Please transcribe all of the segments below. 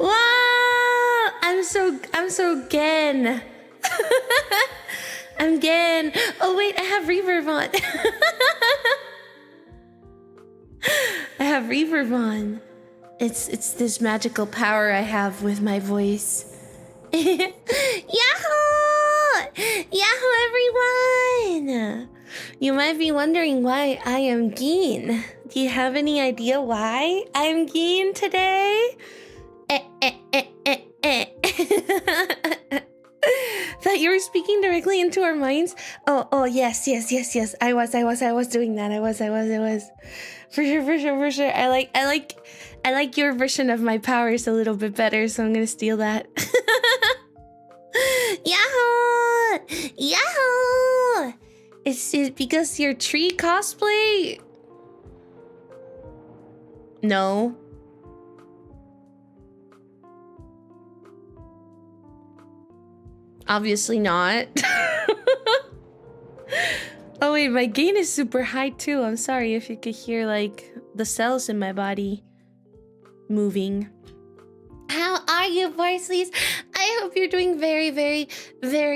Wow! I'm so gen. I'm gen. Oh wait, I have reverb on. I have reverb on. It's this magical power I have with my voice. Yahoo! Yahoo, everyone! You might be wondering why I am Geen. Do you have any idea why I'm Geen today? That you were speaking directly into our minds? Oh, yes. I was doing that. I was. For sure. I like your version of my powers a little bit better, so I'm gonna steal that. Yahoo! Is it because your tree cosplay? No. Obviously not. Oh wait, my gain is super high too. I'm sorry if you could hear like the cells in my body moving. How are you, Parsleys? I hope you're doing very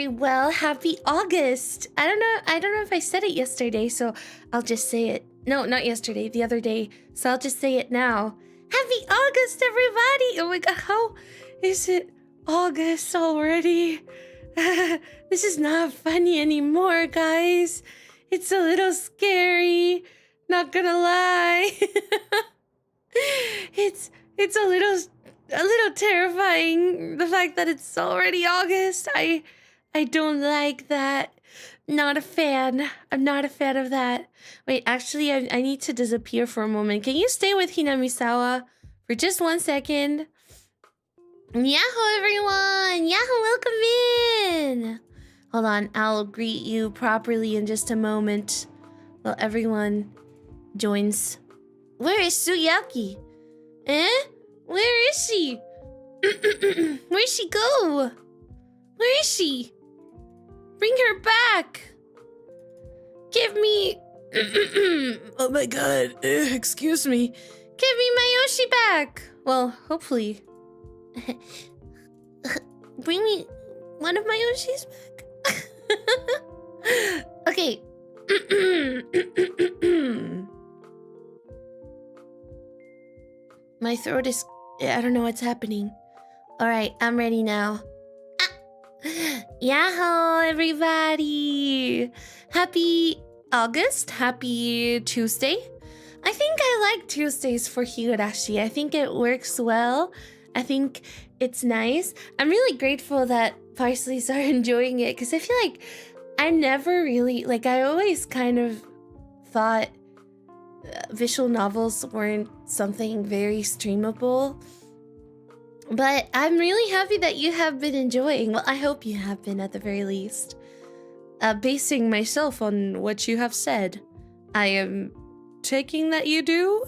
well. Happy August. I don't know if I said it yesterday, so I'll just say it. No, not yesterday, the other day. So I'll just say it now. Happy August, everybody. Oh my god, how is it August already? This is not funny anymore, guys. It's a little scary, not gonna lie. It's a little terrifying, the fact that it's already August. I don't like that. Not a fan. I'm not a fan of that. Wait, actually, I need to disappear for a moment. Can you stay with Hinamizawa for just 1 second? Yahoo, everyone! Yahoo, welcome in! Hold on, I'll greet you properly in just a moment. Well, everyone joins. Where is Sugiyaki? Where is she? Where'd she go? Where is she? Bring her back! Give me... Oh my god, excuse me. Give me my Oshi back! Well, hopefully. Bring me one of my Oshis back. Okay. My throat is... I don't know what's happening. Alright, I'm ready now. Yahoo, everybody! Happy August. Happy Tuesday. I think I like Tuesdays for Higurashi. I think it works well. I think it's nice. I'm really grateful that Parsleys are enjoying it because I feel like I never really... Like, I always kind of thought visual novels weren't something very streamable. But I'm really happy that you have been enjoying. Well, I hope you have been at the very least. Basing myself on what you have said, I am taking that you do.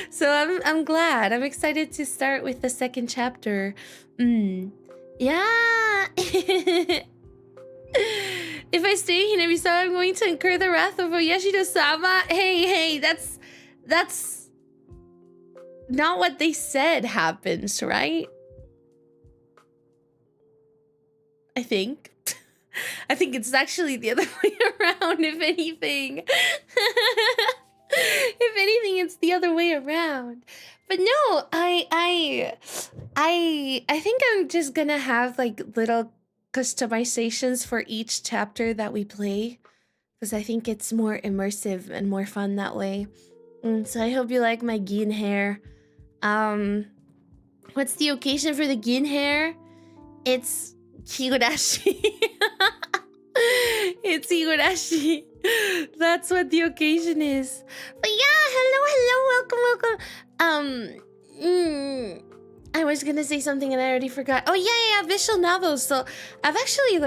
So I'm glad. I'm excited to start with the second chapter. Yeah. If I stay in Hinamizawa, I'm going to incur the wrath of Oyashiro-sama. Hey, that's not what they said happens, right? I think. I think it's actually the other way around, if anything. If anything, it's the other way around. But no, I think I'm just gonna have like little customizations for each chapter that we play, because I think it's more immersive and more fun that way. So I hope you like my Gin hair. What's the occasion for the Gin hair? It's Higurashi. It's Higurashi. That's what the occasion is. But yeah, hello, welcome. I was gonna say something and I already forgot. Oh yeah, visual novels. So I've actually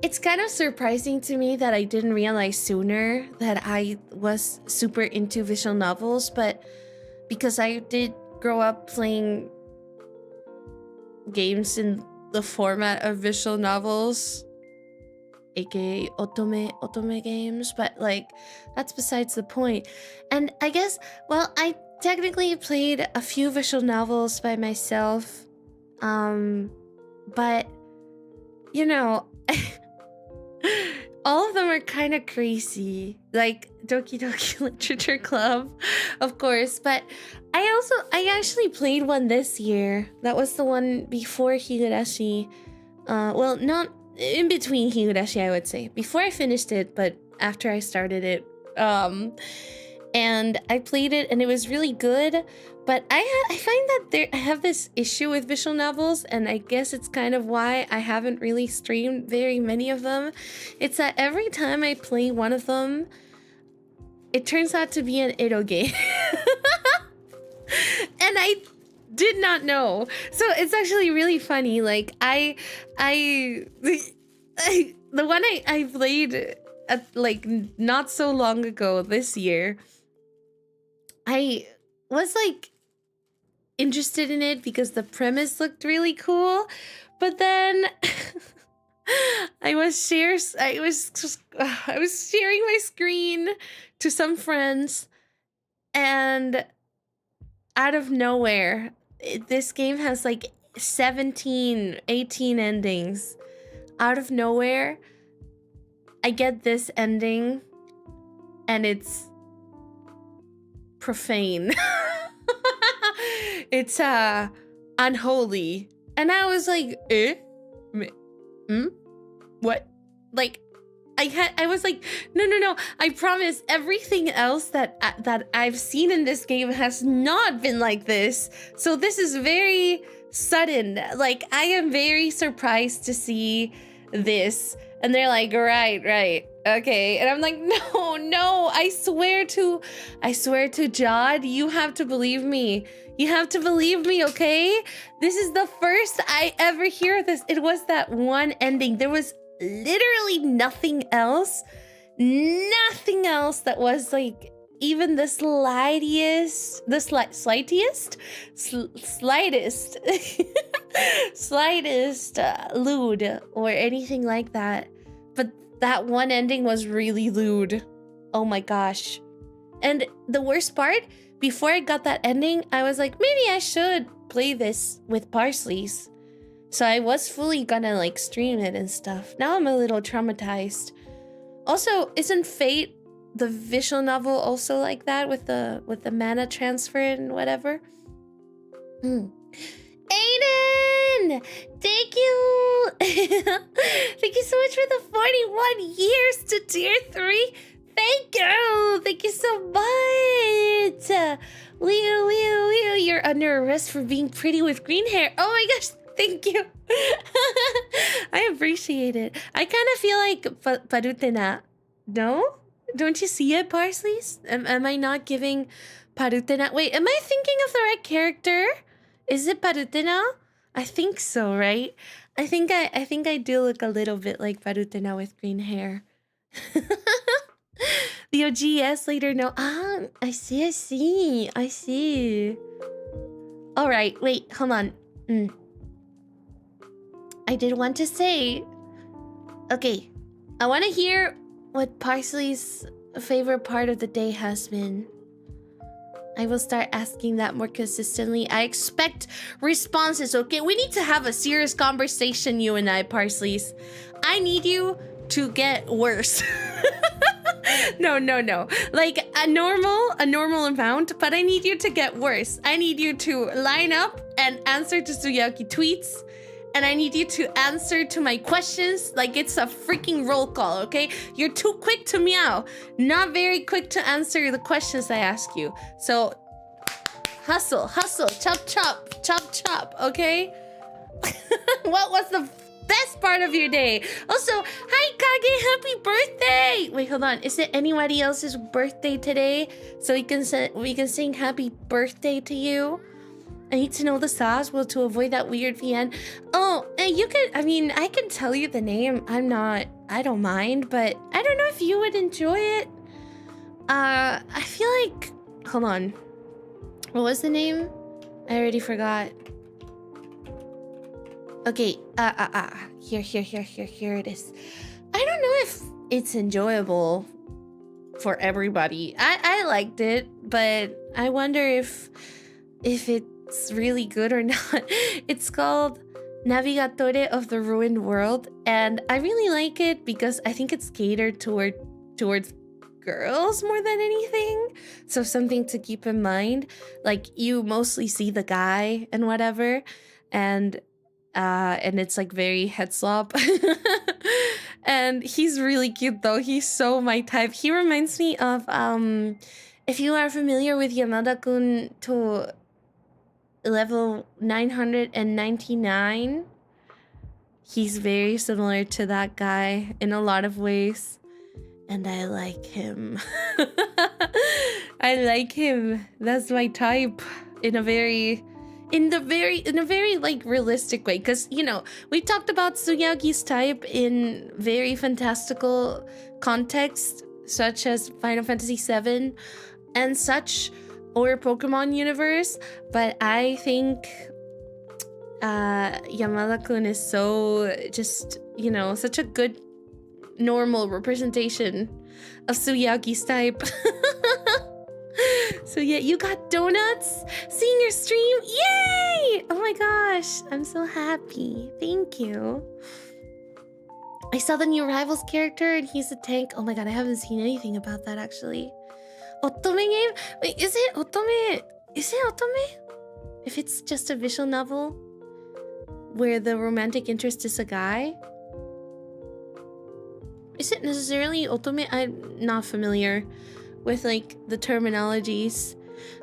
it's kind of surprising to me that I didn't realize sooner that I was super into visual novels, but because I did grow up playing games in the format of visual novels, aka otome games, but like that's besides the point. And I guess, well, technically played a few visual novels by myself. But you know, all of them are kind of crazy. Like Doki Doki Literature Club, of course. But I actually played one this year. That was the one before Higurashi. Well, not in between Higurashi, I would say. Before I finished it, but after I started it. And I played it and it was really good. But I find that I have this issue with visual novels, and I guess it's kind of why I haven't really streamed very many of them. It's that every time I play one of them, it turns out to be an eroge. And I did not know. So it's actually really funny. Like the one I played at, like, not so long ago this year, I was like interested in it because the premise looked really cool, but then I was sharing my screen to some friends, and out of nowhere, this game has like 17, 18 endings. Out of nowhere, I get this ending, and it's profane. It's unholy. And I was like, what? Like, I was like, no, I promise everything else that I've seen in this game has not been like this. So this is very sudden. Like, I am very surprised to see this. And they're like, right, okay. And I'm like, no, I swear to Jod, you have to believe me. You have to believe me, okay? This is the first I ever hear this. It was that one ending. There was literally nothing else that was like even the slightest lewd or anything like that. But that one ending was really lewd. Oh my gosh. And the worst part, before I got that ending, I was like, maybe I should play this with Parsley's. So I was fully gonna like stream it and stuff. Now I'm a little traumatized. Also, isn't Fate, the visual novel, also like that with the mana transfer and whatever? Aiden! Thank you! Thank you so much for the 41 years to tier 3. Thank you! Thank you so much! Leo, you're under arrest for being pretty with green hair. Oh my gosh, thank you. I appreciate it. I kind of feel like Parutena. No? Don't you see it, Parsley's? Am I not giving Parutena? Wait, am I thinking of the right character? Is it Parutena? I think so, right? I think I do look a little bit like Parutena with green hair. The OGS later no. Ah, I see. All right, wait, hold on. I did want to say, okay, I want to hear what Parsley's favorite part of the day has been. I will start asking that more consistently. I expect responses, okay? We need to have a serious conversation, you and I, Parsley's. I need you to get worse. No. Like a normal amount, but I need you to get worse. I need you to line up and answer to Sugiyaki tweets. And I need you to answer to my questions like it's a freaking roll call, okay? You're too quick to meow. Not very quick to answer the questions I ask you. So, hustle, chop, okay? What was the best part of your day? Also, hi Kage, happy birthday! Wait, hold on. Is it anybody else's birthday today? So we can sing happy birthday to you? I need to know the sauce to avoid that weird VN. Oh, you could, I can tell you the name. I don't mind, but I don't know if you would enjoy it. I feel like, hold on. What was the name? I already forgot. Okay, here it is. I don't know if it's enjoyable for everybody. I liked it, but I wonder if it's really good or not. It's called Navigatore of the Ruined World, and I really like it because I think it's catered towards girls more than anything. So something to keep in mind. Like, you mostly see the guy and whatever, and it's like very head slop. And he's really cute though. He's so my type. He reminds me of if you are familiar with Yamada-kun to level 999, he's very similar to that guy in a lot of ways, and I like him. I like him. That's my type in a very like realistic way, because you know, we talked about Sugiyagi's type in very fantastical context, such as Final Fantasy VII and such, or Pokemon universe, but I think Yamada-kun is so just, you know, such a good normal representation of Sugiyagi's type. So yeah, you got donuts? Seeing your stream? Yay! Oh my gosh, I'm so happy. Thank you. I saw the new Rivals character and he's a tank. Oh my god, I haven't seen anything about that actually. Otome game? Wait, is it Otome? Is it Otome? If it's just a visual novel where the romantic interest is a guy? Is it necessarily Otome? I'm not familiar with like the terminologies.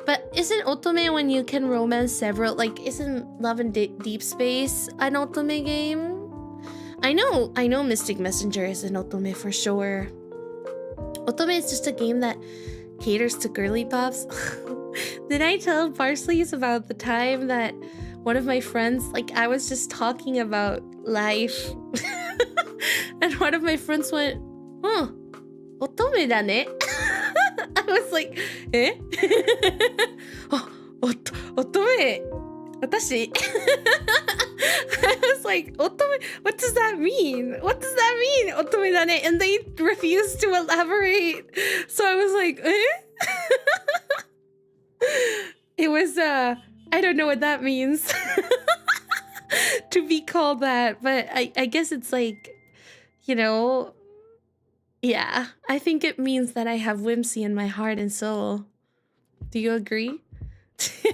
But isn't Otome when you can romance several? Like, isn't Love and Deep Space an Otome game? I know Mystic Messenger is an Otome for sure. Otome is just a game that caters to girly puffs. Did I tell Parsley's about the time that one of my friends, like, I was just talking about life and one of my friends went, "Huh, Otome da ne?" I was like, eh? Oh, Otome, watashi? I was like, Otome, what does that mean? What does that mean, Otome da ne? And they refused to elaborate. So I was like, eh? It was, I don't know what that means to be called that, but I guess it's like, you know, yeah, I think it means that I have whimsy in my heart and soul. Do you agree? Kabuki,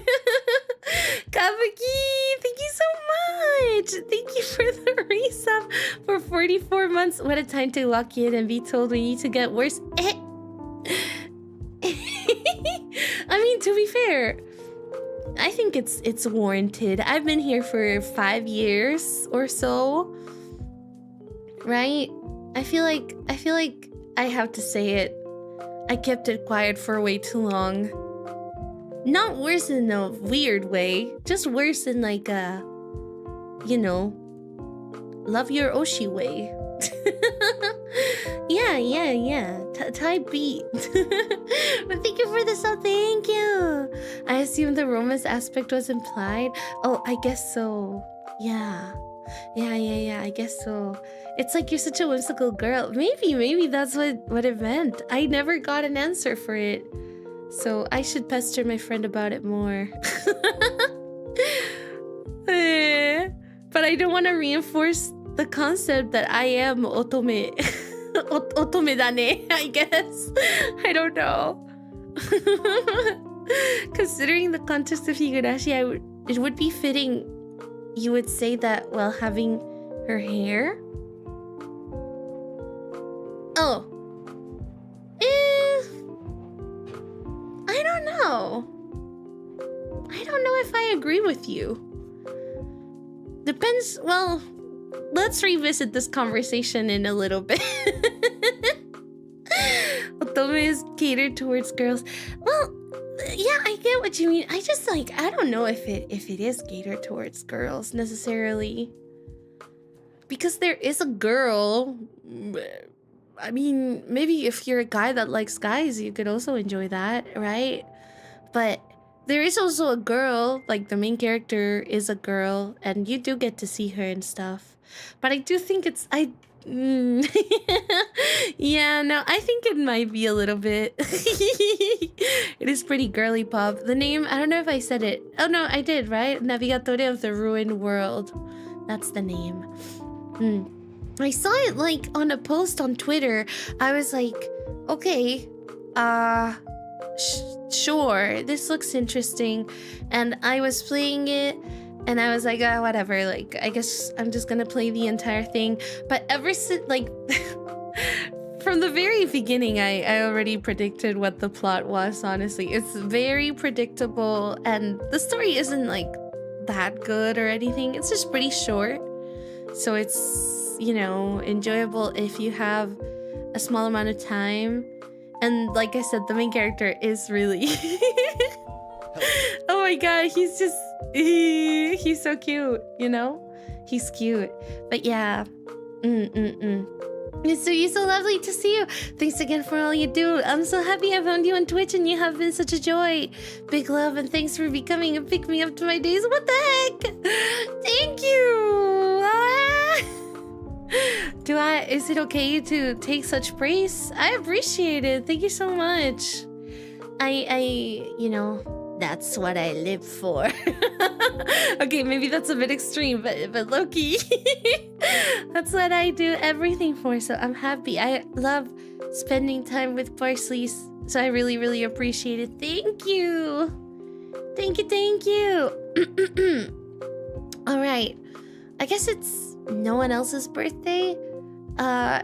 thank you so much. Thank you for the resub for 44 months. What a time to lock in and be told we need to get worse. I mean, to be fair, I think it's warranted. I've been here for 5 years or so, right? I feel like I have to say it. I kept it quiet for way too long. Not worse in a weird way, just worse in like a, you know, love your Oshi way. Yeah. Type beat. But thank you for the sub, thank you. I assume the romance aspect was implied. Oh, I guess so. Yeah, I guess so. It's like you're such a whimsical girl. Maybe that's what it meant. I never got an answer for it. So I should pester my friend about it more. But I don't want to reinforce the concept that I am otome. Otome da ne, I guess. I don't know. Considering the context of Higurashi, it would be fitting you would say that while having her hair. Oh. I don't know. I don't know if I agree with you. Depends. Well, let's revisit this conversation in a little bit. Otome is catered towards girls. Well, yeah, I get what you mean. I just like, I don't know if it is catered towards girls necessarily. Because there is a girl. I mean, maybe if you're a guy that likes guys, you could also enjoy that, right? But there is also a girl, like the main character is a girl, and you do get to see her and stuff. But I do think Mm. Yeah, no, I think it might be a little bit. It is pretty girly pop. The name, I don't know if I said it. Oh no, I did, right? Navigatore of the Ruined World. That's the name. I saw it like on a post on Twitter. I was like, okay, sure, this looks interesting. And I was playing it and I was like, whatever, like, I guess I'm just gonna play the entire thing. But ever since, like, from the very beginning, I already predicted what the plot was, honestly. It's very predictable and the story isn't like that good or anything. It's just pretty short. So it's, you know, enjoyable if you have a small amount of time. And like I said, the main character is really... Oh my god, he's just... He's so cute, you know? He's cute. But yeah. It's so lovely to see you. Thanks again for all you do. I'm so happy I found you on Twitch and you have been such a joy. Big love and thanks for becoming a pick-me-up to my days. What the heck? Thank you. Is it okay to take such praise? I appreciate it. Thank you so much. You know, that's what I live for. Okay, maybe that's a bit extreme, but low-key. That's what I do everything for, so I'm happy. I love spending time with Parsley, so I really, really appreciate it. Thank you. Thank you. All right. I guess it's no one else's birthday.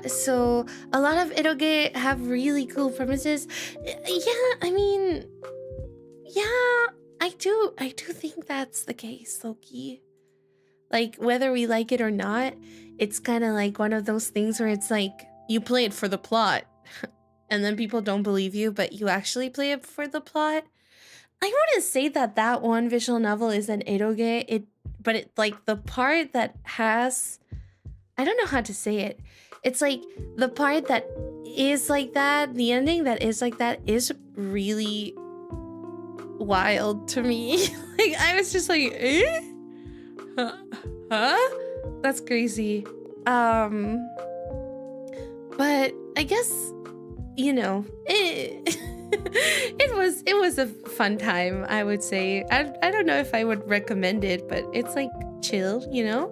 So a lot of eroge have really cool premises. Yeah, I mean, yeah, I do think that's the case, Loki. Like, whether we like it or not, it's kind of like one of those things where it's like, you play it for the plot, and then people don't believe you, but you actually play it for the plot. I wouldn't say that one visual novel is an eroge, but it, like, the part that has... I don't know how to say it. It's like, the part that is like that, the ending that is like that is really wild to me. Like, I was just like, eh? Huh? That's crazy. But I guess, you know, it was a fun time, I would say. I don't know if I would recommend it, but it's like chill, you know?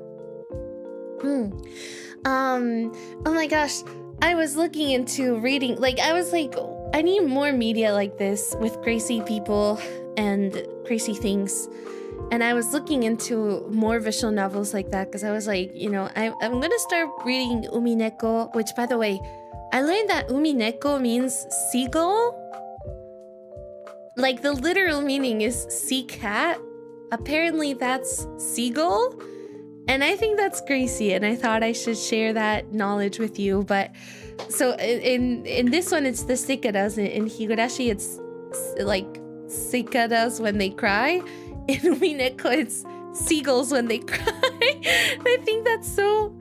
Oh my gosh, I was looking into reading, like, I was like, I need more media like this with crazy people and crazy things. And I was looking into more visual novels like that because I was like, you know, I'm gonna start reading Umineko, which, by the way, I learned that Umineko means seagull. Like, the literal meaning is sea cat. Apparently that's seagull. And I think that's crazy, and I thought I should share that knowledge with you. But so in this one, it's the cicadas. In Higurashi, it's like cicadas when they cry. In Umineko, it's seagulls when they cry. I think that's so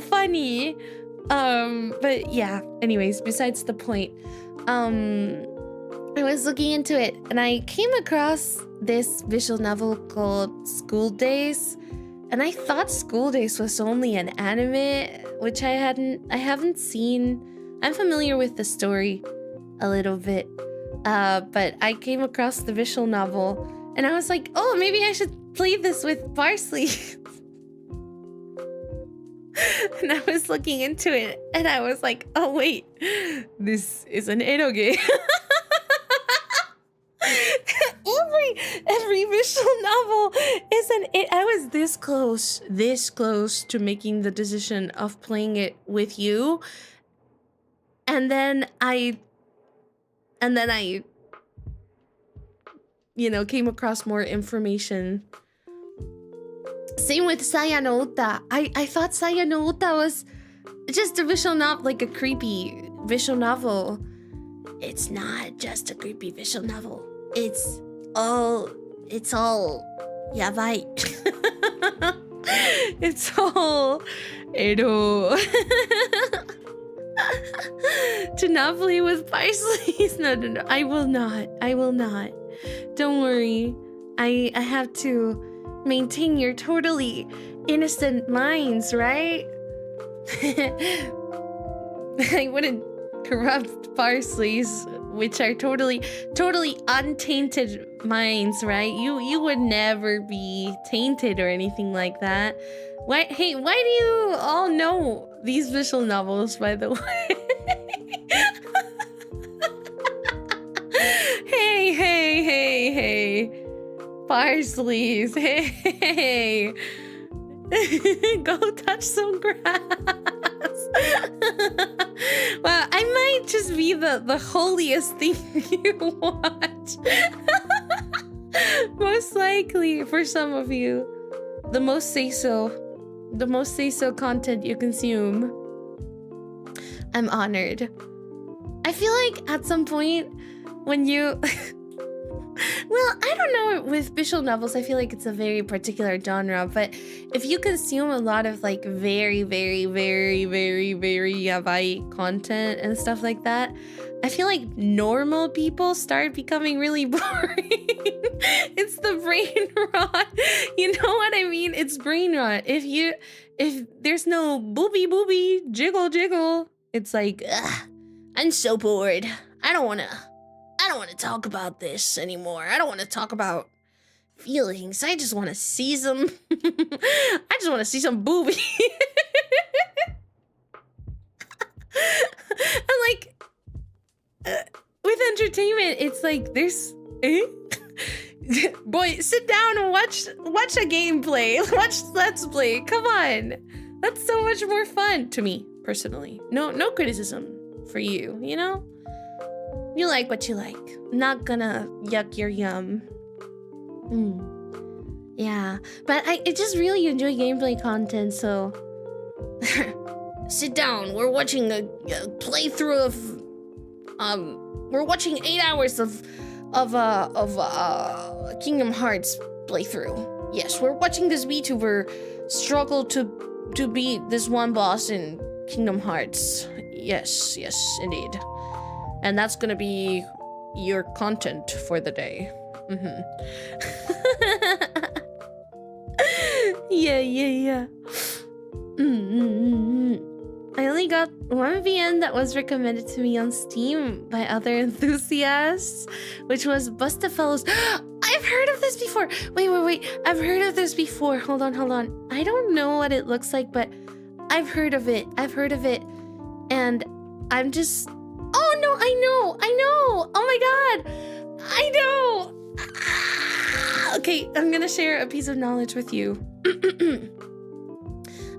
funny. But yeah, anyways, besides the point. I was looking into it, and I came across this visual novel called School Days. And I thought School Days was only an anime, which I haven't seen. I'm familiar with the story a little bit, but I came across the visual novel, and I was like, oh, maybe I should play this with Parsley. And I was looking into it, and I was like, oh wait, this is an eroge. Every visual novel is I was this close to making the decision of playing it with you, and then I you know, came across more information. Same with Saya no Uta. I thought Saya no Uta was just a visual novel, like a creepy visual novel. It's not just a creepy visual novel. It's all yabai. It's all ero. To not play with Parsley. No. I will not. Don't worry. I have to maintain your totally innocent minds, right? I wouldn't corrupt Parsley's, which are totally untainted minds, right? You would never be tainted or anything like that. Why do you all know these visual novels, by the way? Hey. Parsley's, hey. Go touch some grass. Wow, I might just be the holiest thing you watch. Most likely for some of you. The most say-so content you consume. I'm honored. I feel like at some point when you well, I don't know, with visual novels, I feel like it's a very particular genre, but if you consume a lot of like very yabai content and stuff like that, I feel like normal people start becoming really boring. It's the brain rot. You know what I mean? It's brain rot. If there's no booby, jiggle, it's like, ugh, I'm so bored. I don't want to talk about this anymore. I don't want to talk about feelings. I just want to see some I just want to see some booby. And like with entertainment, it's like there's boy, sit down and watch a gameplay. Watch Let's Play. Come on. That's so much more fun to me personally. No criticism for you, you know? You like what you like. Not gonna yuck your yum. Yeah, but I just really enjoy gameplay content, so sit down. We're watching a playthrough of we're watching 8 hours of Kingdom Hearts playthrough. Yes, we're watching this VTuber struggle to beat this one boss in Kingdom Hearts. Yes, indeed. And that's gonna be your content for the day. Yeah. I only got one VN that was recommended to me on Steam by other enthusiasts, which was Bustafellows. I've heard of this before. Wait. I've heard of this before. Hold on. I don't know what it looks like, but I've heard of it. And I'm just... Oh no, I know. Oh my god. I know. Okay, I'm gonna share a piece of knowledge with you. A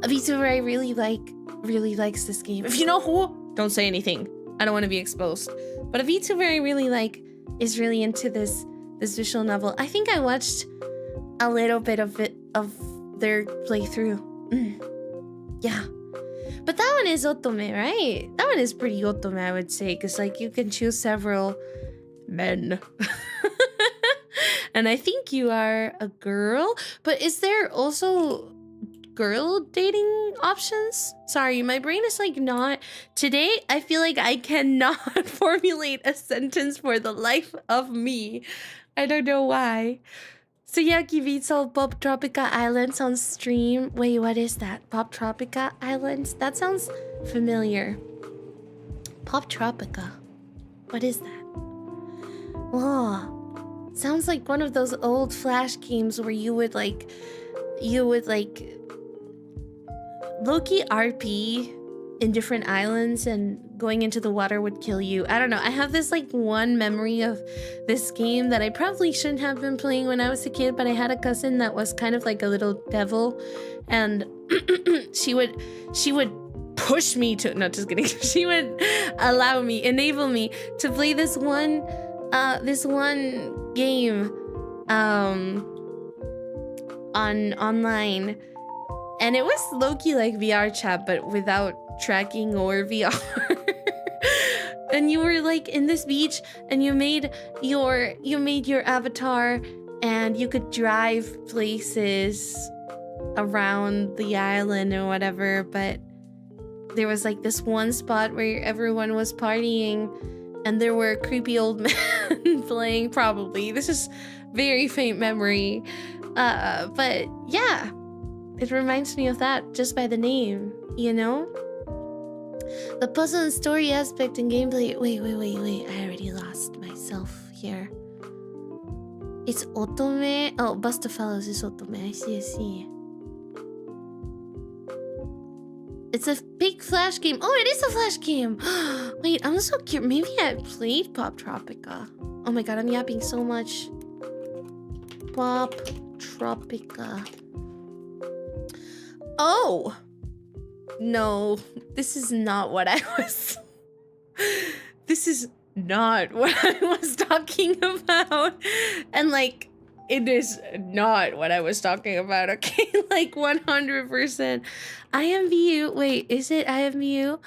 VTuber I really likes this game. If you know who, don't say anything. I don't want to be exposed. But a VTuber I really like is really into this visual novel. I think I watched a little bit of their playthrough. Yeah. But that one is otome, right? That one is pretty otome, I would say, because like you can choose several men. And I think you are a girl, but is there also girl dating options? Sorry, my brain is like not... Today, I feel like I cannot formulate a sentence for the life of me. I don't know why. Suyaki beats all Pop Tropica Islands on stream. Wait, what is that? Pop Tropica Islands? That sounds familiar. Pop Tropica. What is that? Whoa. Sounds like one of those old Flash games where you would like low-key RP in different islands and going into the water would kill you. I don't know. I have this like one memory of this game that I probably shouldn't have been playing when I was a kid, but I had a cousin that was kind of like a little devil, and she would push me to... No, just kidding. She would enable me to play this one game online, and it was low-key like VR chat but without tracking or VR. And you were like in this beach and you made your avatar and you could drive places around the island or whatever, but there was like this one spot where everyone was partying and there were creepy old men playing, probably. This is very faint memory. But yeah. It reminds me of that just by the name, you know? The puzzle and story aspect and gameplay. Wait. I already lost myself here. It's Otome. Oh, Bust of Fellows is Otome. I see. It's a big flash game. Oh, it is a flash game. Wait, I'm so curious. Maybe I played Pop Tropica. Oh my god, I'm yapping so much. Pop Tropica. Oh! No, this is not what I was... This is not what I was talking about. And like, it is not what I was talking about, okay? Like 100%. IMVU, wait, is it IMVU?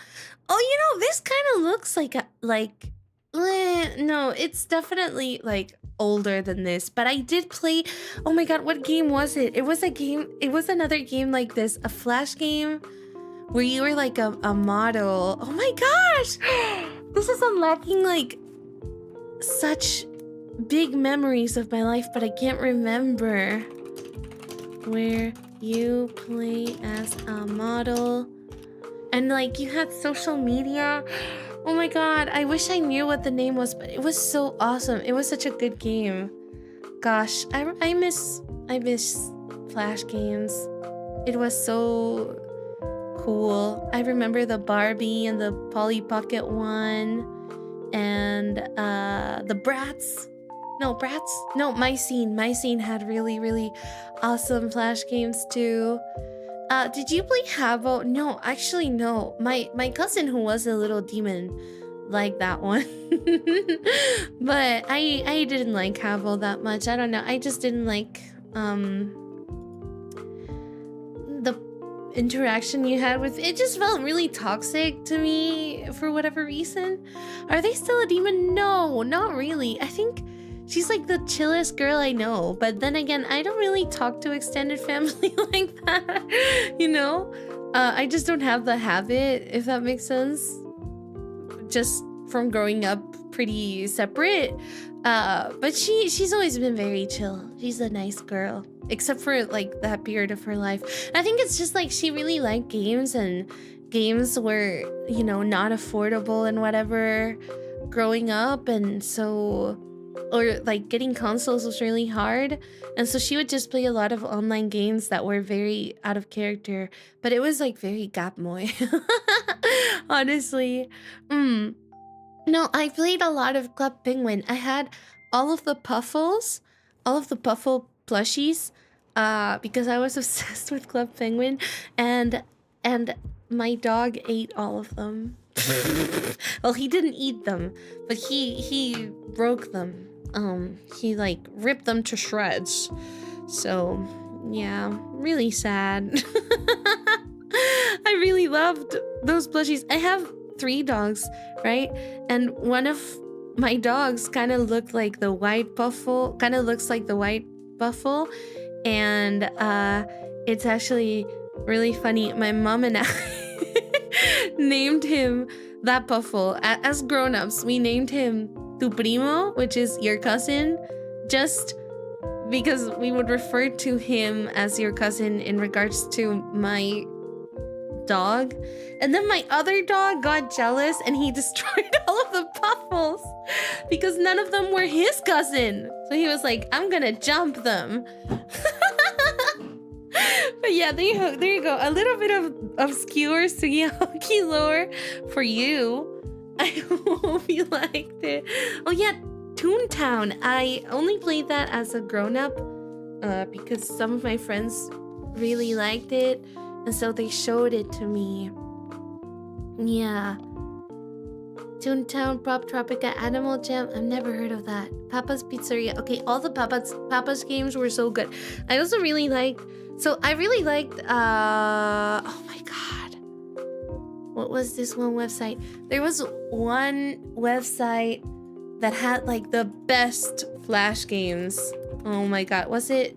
Oh, you know, this kind of looks like no, it's definitely like older than this, but I did play, oh my god, what game was it? It was another game like this, a flash game where you were like a model. Oh my gosh! This is unlocking like such big memories of my life, but I can't remember. Where you play as a model and like you had social media. Oh my god, I wish I knew what the name was, but it was so awesome. It was such a good game. Gosh, I miss flash games. It was so cool. I remember the Barbie and the Polly Pocket one and the Bratz. No, My Scene had really awesome flash games too. Did you play Havo? No, actually no. My cousin who was a little demon liked that one. But I didn't like Havo that much. I don't know. I just didn't like the interaction you had with it. Just felt really toxic to me for whatever reason. Are they still a demon? No, not really. I think she's like the chillest girl I know, but then again, I don't really talk to extended family like that, you know? I just don't have the habit, if that makes sense. Just from growing up pretty separate. But she's always been very chill. She's a nice girl, except for like that period of her life. I think it's just like she really liked games, and games were, you know, not affordable and whatever growing up, and so... or like getting consoles was really hard, and so she would just play a lot of online games that were very out of character, but it was like very gapmoy. Honestly. No, I played a lot of Club Penguin. I had all of the Puffles, all of the Puffle plushies, because I was obsessed with Club Penguin, and my dog ate all of them. Well, he didn't eat them, but he broke them. He like ripped them to shreds. So yeah, really sad. I really loved those plushies. I have 3 dogs, right? And one of my dogs kind of looked like the white Puffle, and it's actually really funny. My mom and I named him that Puffle. As grown-ups, we named him Tu Primo, which is your cousin, just because we would refer to him as your cousin in regards to my dog. And then my other dog got jealous and he destroyed all of the Puffles because none of them were his cousin. So he was like, I'm gonna jump them. But yeah, there you go. A little bit of obscure Sugi lore for you. I hope you liked it. Oh yeah, Toontown. I only played that as a grown-up because some of my friends really liked it, and so they showed it to me. Yeah. Toontown, Pop Tropica, Animal Jam. I've never heard of that. Papa's Pizzeria. Okay, all the Papa's games were so good. I also really liked... So I really liked... oh my god. What was this one website? There was one website that had like the best flash games. Oh my god. Was it...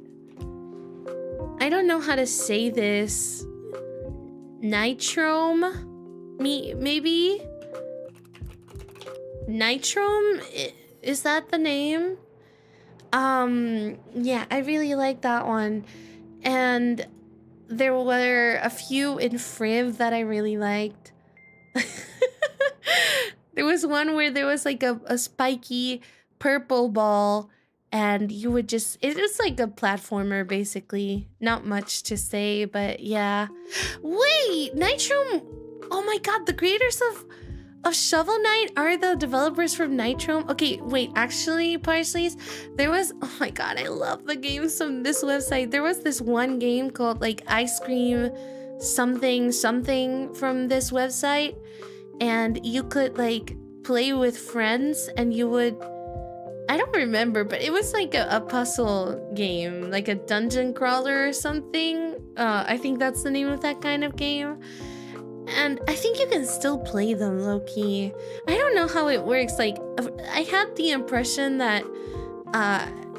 I don't know how to say this. Nitrome? Maybe? Nitrome? Is that the name? Yeah, I really like that one. And there were a few in Friv that I really liked. There was one where there was like a spiky purple ball, and you would just, it was like a platformer basically. Not much to say, but yeah. Wait, Nitro, oh my god, the creators of Shovel Knight are the developers from Nitro. Okay, wait, actually, Parsley's, there was, oh my god, I love the games from this website. There was this one game called like Ice Cream something something from this website, and you could like play with friends, and you would, I don't remember, but it was like a puzzle game, like a dungeon crawler or something. I think that's the name of that kind of game. And I think you can still play them low-key. I don't know how it works. Like, I had the impression that,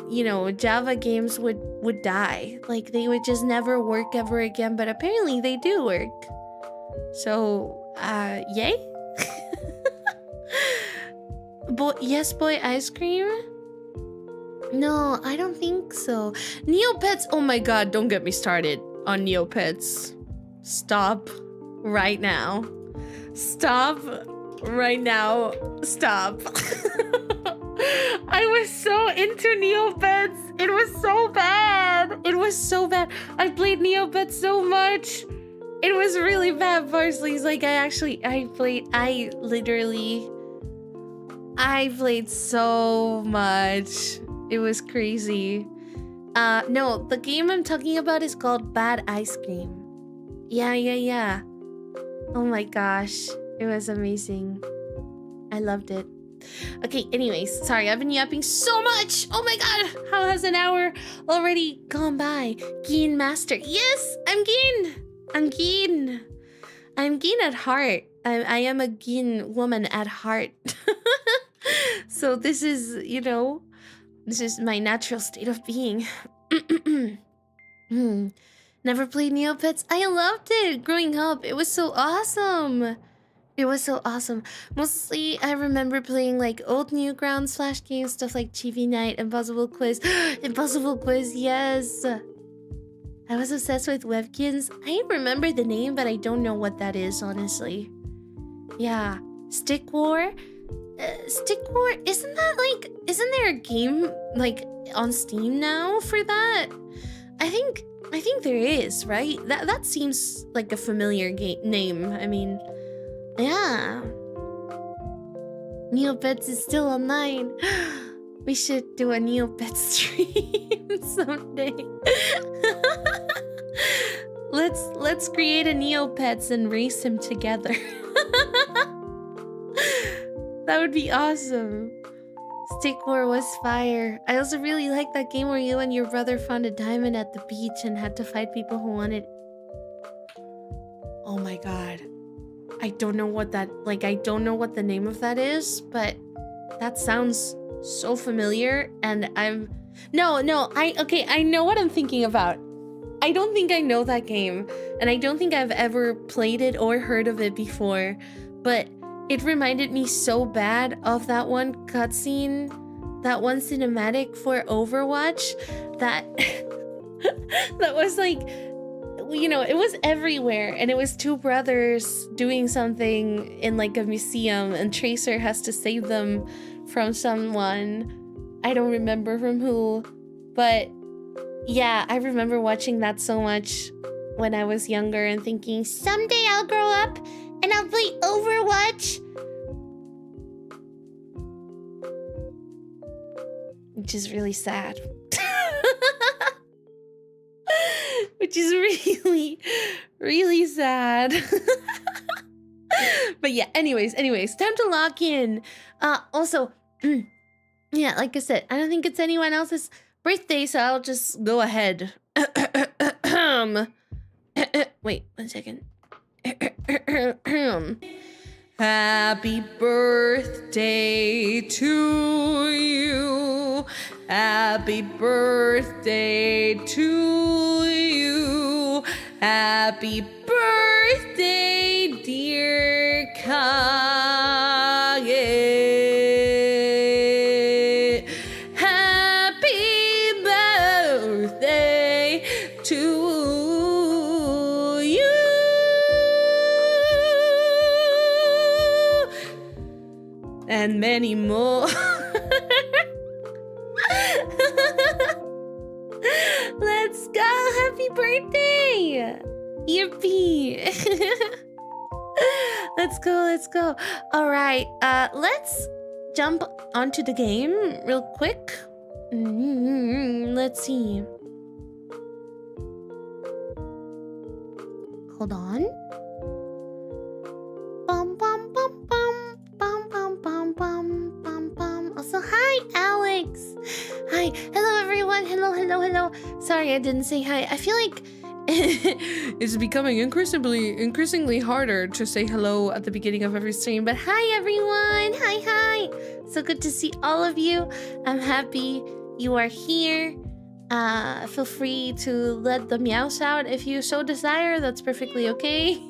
you know, Java games would die. Like, they would just never work ever again, but apparently they do work. So, yay? Yes, boy, ice cream? No, I don't think so. Neopets, oh my god, don't get me started on Neopets. Stop right now. Stop right now. Stop. I was so into Neopets. It was so bad. It was so bad. I played Neopets so much. It was really bad, Parsley's. Like, I played so much. It was crazy. No, the game I'm talking about is called Bad Ice Cream. Yeah. Oh my gosh. It was amazing. I loved it. Okay, anyways, sorry, I've been yapping so much. Oh my god, how has an hour already gone by? Geen Master. Yes, I'm Geen. I'm Geen. I'm Geen at heart. I am a Geen woman at heart. So this is, you know, this is my natural state of being. Never played Neopets. I loved it growing up. It was so awesome. It was so awesome. Mostly, I remember playing like old Newgrounds Flash games, stuff like Chibi Night, Impossible Quiz. Impossible Quiz, yes. I was obsessed with Webkins. I remember the name, but I don't know what that is, honestly. Yeah. Stick War? Stick War, isn't there a game like on Steam now for that? I think there is, right? That seems like a familiar name. I mean, yeah. Neopets is still online. We should do a Neopets stream someday. Let's create a Neopets and race him together. That would be awesome. Stick War was fire. I also really liked that game where you and your brother found a diamond at the beach and had to fight people who wanted. Oh my god. I don't know what that, like, I don't know what the name of that is, but that sounds so familiar, and I know what I'm thinking about. I don't think I know that game, and I don't think I've ever played it or heard of it before, but it reminded me so bad of that one cutscene, that one cinematic for Overwatch, that that was like, you know, it was everywhere, and it was two brothers doing something in like a museum, and Tracer has to save them from someone. I don't remember from who, but yeah, I remember watching that so much when I was younger and thinking, someday I'll grow up and I'll play Overwatch. Which is really sad. Which is really, really sad. But yeah, anyways, time to lock in. Also, yeah, like I said, I don't think it's anyone else's birthday, so I'll just go ahead. Wait, 1 second. Happy birthday to you. Happy birthday to you. Happy birthday, dear Kage. Happy birthday to and many more. Let's go! Happy birthday! Yippee! Let's go, let's go. All right, let's jump onto the game real quick. Let's see. Hold on. Bum bum bum bum bum bum bum bum bum bum. Also, hi Alex. Hi, hello everyone. Hello. Sorry, I didn't say hi. I feel like it's becoming increasingly harder to say hello at the beginning of every stream. But hi everyone. Hi. So good to see all of you. I'm happy you are here. Feel free to let the meows out if you so desire. That's perfectly okay.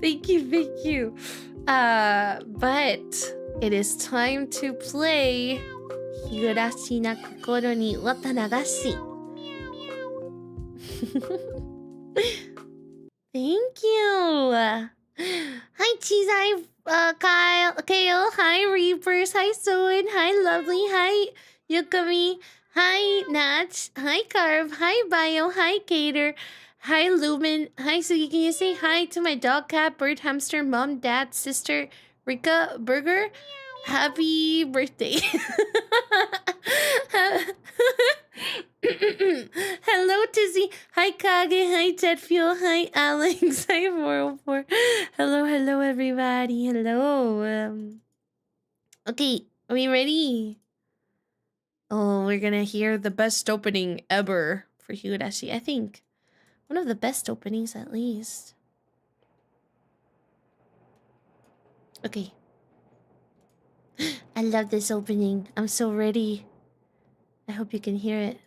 Thank you. But it is time to play Higurashi na kokoro ni Watanagashi. Thank you. Hi Cheese, hi Kale, hi Reapers, hi Soen, hi Lovely, hi Yukami, hi Natch, hi Carve, hi Bio, hi Cater, hi Lumen, hi Sugi. Can you say hi to my dog, cat, bird, hamster, mom, dad, sister, Rika, Burger? Happy birthday. Hello Tizzy, hi Kage, hi Ted Fuel, hi Alex, hi 404. Hello everybody. Hello. Okay, are we ready? Oh, we're gonna hear the best opening ever for Higurashi. I think one of the best openings, at least. Okay. I love this opening. I'm so ready. I hope you can hear it.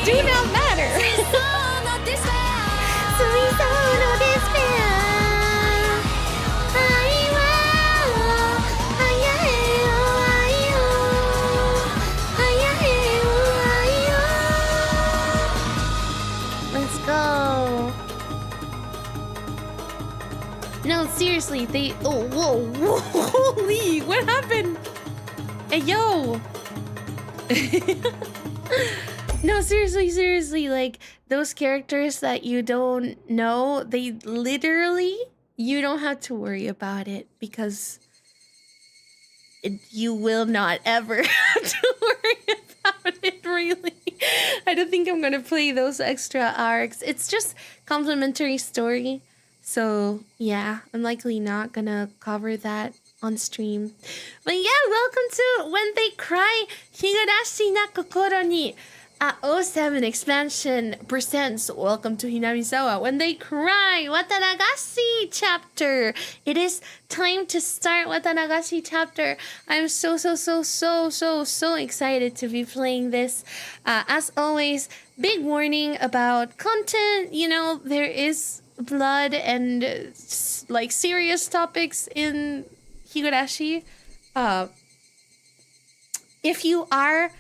Do not matter. Let's go. No, seriously, they. Oh, whoa, holy! What happened? Hey, yo. No, seriously, like, those characters that you don't know, they literally, you don't have to worry about it, because you will not ever have to worry about it, really. I don't think I'm gonna play those extra arcs. It's just complimentary story, so yeah, I'm likely not gonna cover that on stream. But yeah, welcome to When They Cry, Higurashi na kokoro ni. 07 expansion presents Welcome to Hinamizawa When They Cry Watanagashi chapter. It is time to start Watanagashi chapter. I'm so excited to be playing this. As always, big warning about content. You know, there is blood and like serious topics in Higurashi. If you are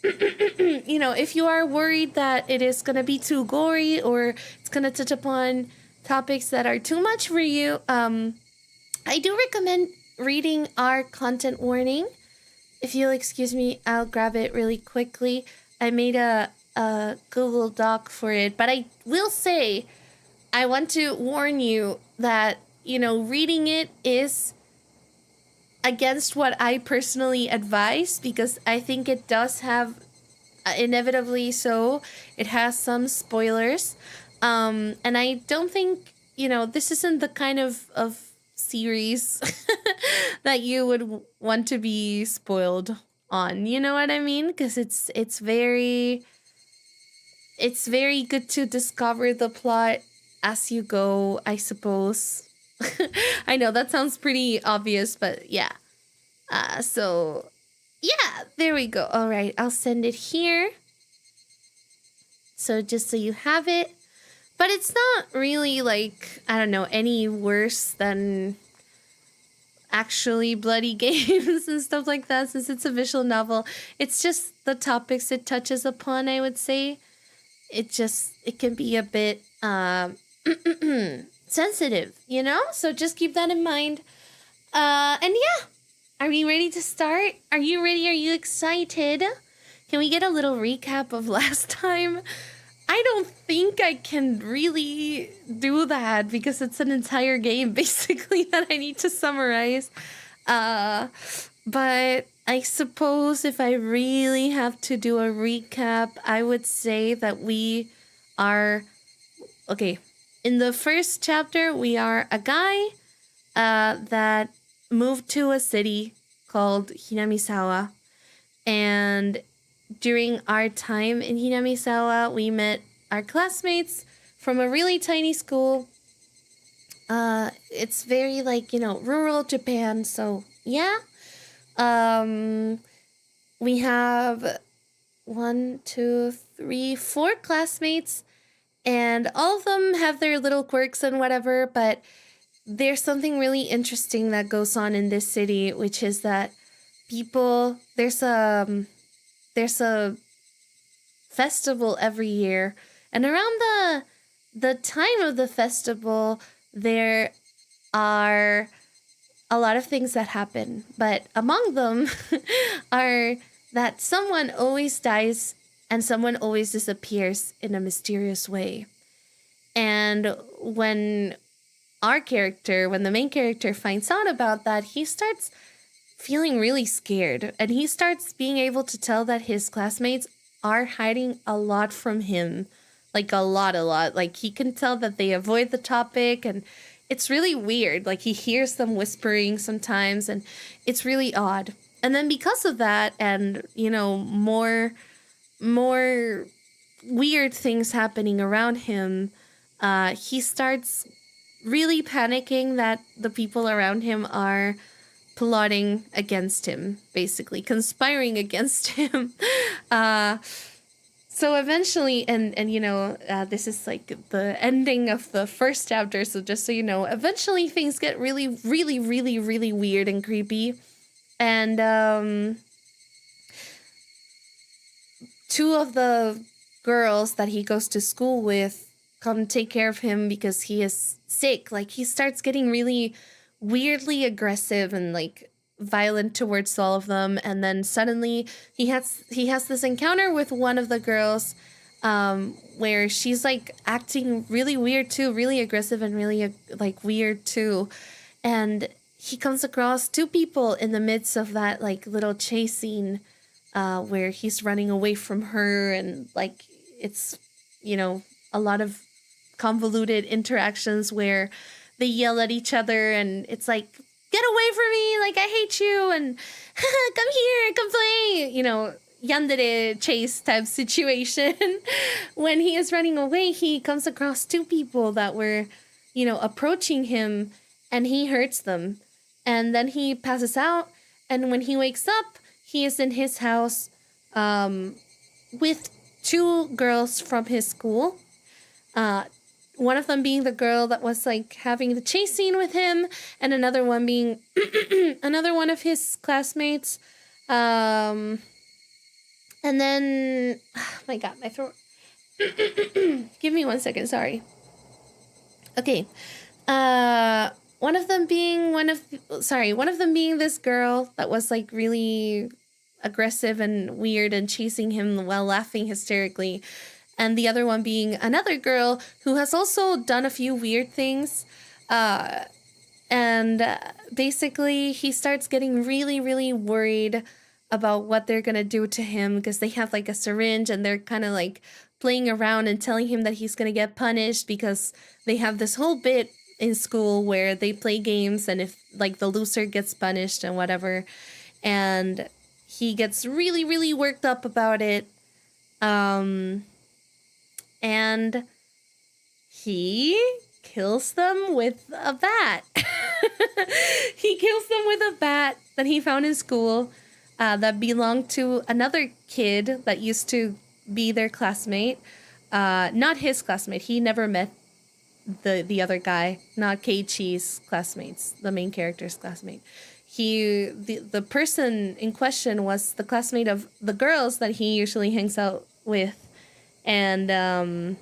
if you are worried that it is going to be too gory or it's going to touch upon topics that are too much for you, I do recommend reading our content warning. If you'll excuse me, I'll grab it really quickly. I made a Google Doc for it, but I will say I want to warn you that, reading it is against what I personally advise, because I think it does have, inevitably so, it has some spoilers. And I don't think, this isn't the kind of series that you would want to be spoiled on. You know what I mean? Because it's very good to discover the plot as you go, I suppose. I know that sounds pretty obvious, but yeah. So yeah, there we go. All right, I'll send it here. So just so you have it. But it's not really like, I don't know, any worse than actually bloody games and stuff like that, since it's a visual novel. It's just the topics it touches upon, I would say. It can be a bit sensitive, So just keep that in mind. And yeah, are we ready to start? Are you ready? Are you excited? Can we get a little recap of last time? I don't think I can really do that because it's an entire game basically that I need to summarize. But I suppose if I really have to do a recap, I would say that we are... Okay, in the first chapter, we are a guy that moved to a city called Hinamizawa. And during our time in Hinamizawa, we met our classmates from a really tiny school. It's very rural Japan. So yeah. We have 1, 2, 3, 4 classmates. And all of them have their little quirks and whatever, but there's something really interesting that goes on in this city, which is that there's a festival every year, and around the time of the festival, there are a lot of things that happen, but among them are that someone always dies and someone always disappears in a mysterious way. And when the main character finds out about that, he starts feeling really scared. And he starts being able to tell that his classmates are hiding a lot from him. Like a lot. Like he can tell that they avoid the topic, and it's really weird. Like he hears them whispering sometimes, and it's really odd. And then because of that, and more weird things happening around him, he starts really panicking that the people around him are plotting against him, basically conspiring against him. So eventually, and this is like the ending of the first chapter, so just so you know, eventually things get really weird and creepy. And 2 of the girls that he goes to school with come take care of him because he is sick. Like he starts getting really weirdly aggressive and violent towards all of them, and then suddenly he has this encounter with one of the girls where she's acting really weird too, really aggressive and really weird too. And he comes across 2 people in the midst of that little chase scene where he's running away from her, and it's a lot of convoluted interactions where they yell at each other, and it's get away from me, I hate you, and come here, come play, yandere chase type situation. When he is running away, he comes across 2 people that were, you know, approaching him, and he hurts them. And then he passes out, and when he wakes up, he is in his house with 2 girls from his school. One of them being the girl that was like having the chase scene with him, and another one being another one of his classmates. And then, oh my God, my throat. Give me 1 second, sorry. Okay. One of them being this girl that was like really aggressive and weird and chasing him while laughing hysterically. And the other one being another girl who has also done a few weird things. Basically, he starts getting really, really worried about what they're going to do to him, because they have like a syringe and they're kind of like playing around and telling him that he's going to get punished, because they have this whole bit in school where they play games, and if like the loser gets punished and whatever. And he gets really, really worked up about it. And he kills them with a bat. He kills them with a bat that he found in school that belonged to another kid that used to be their classmate. Not his classmate. He never met the other guy, not Keiichi's classmates, the main character's classmate. The person in question was the classmate of the girls that he usually hangs out with. And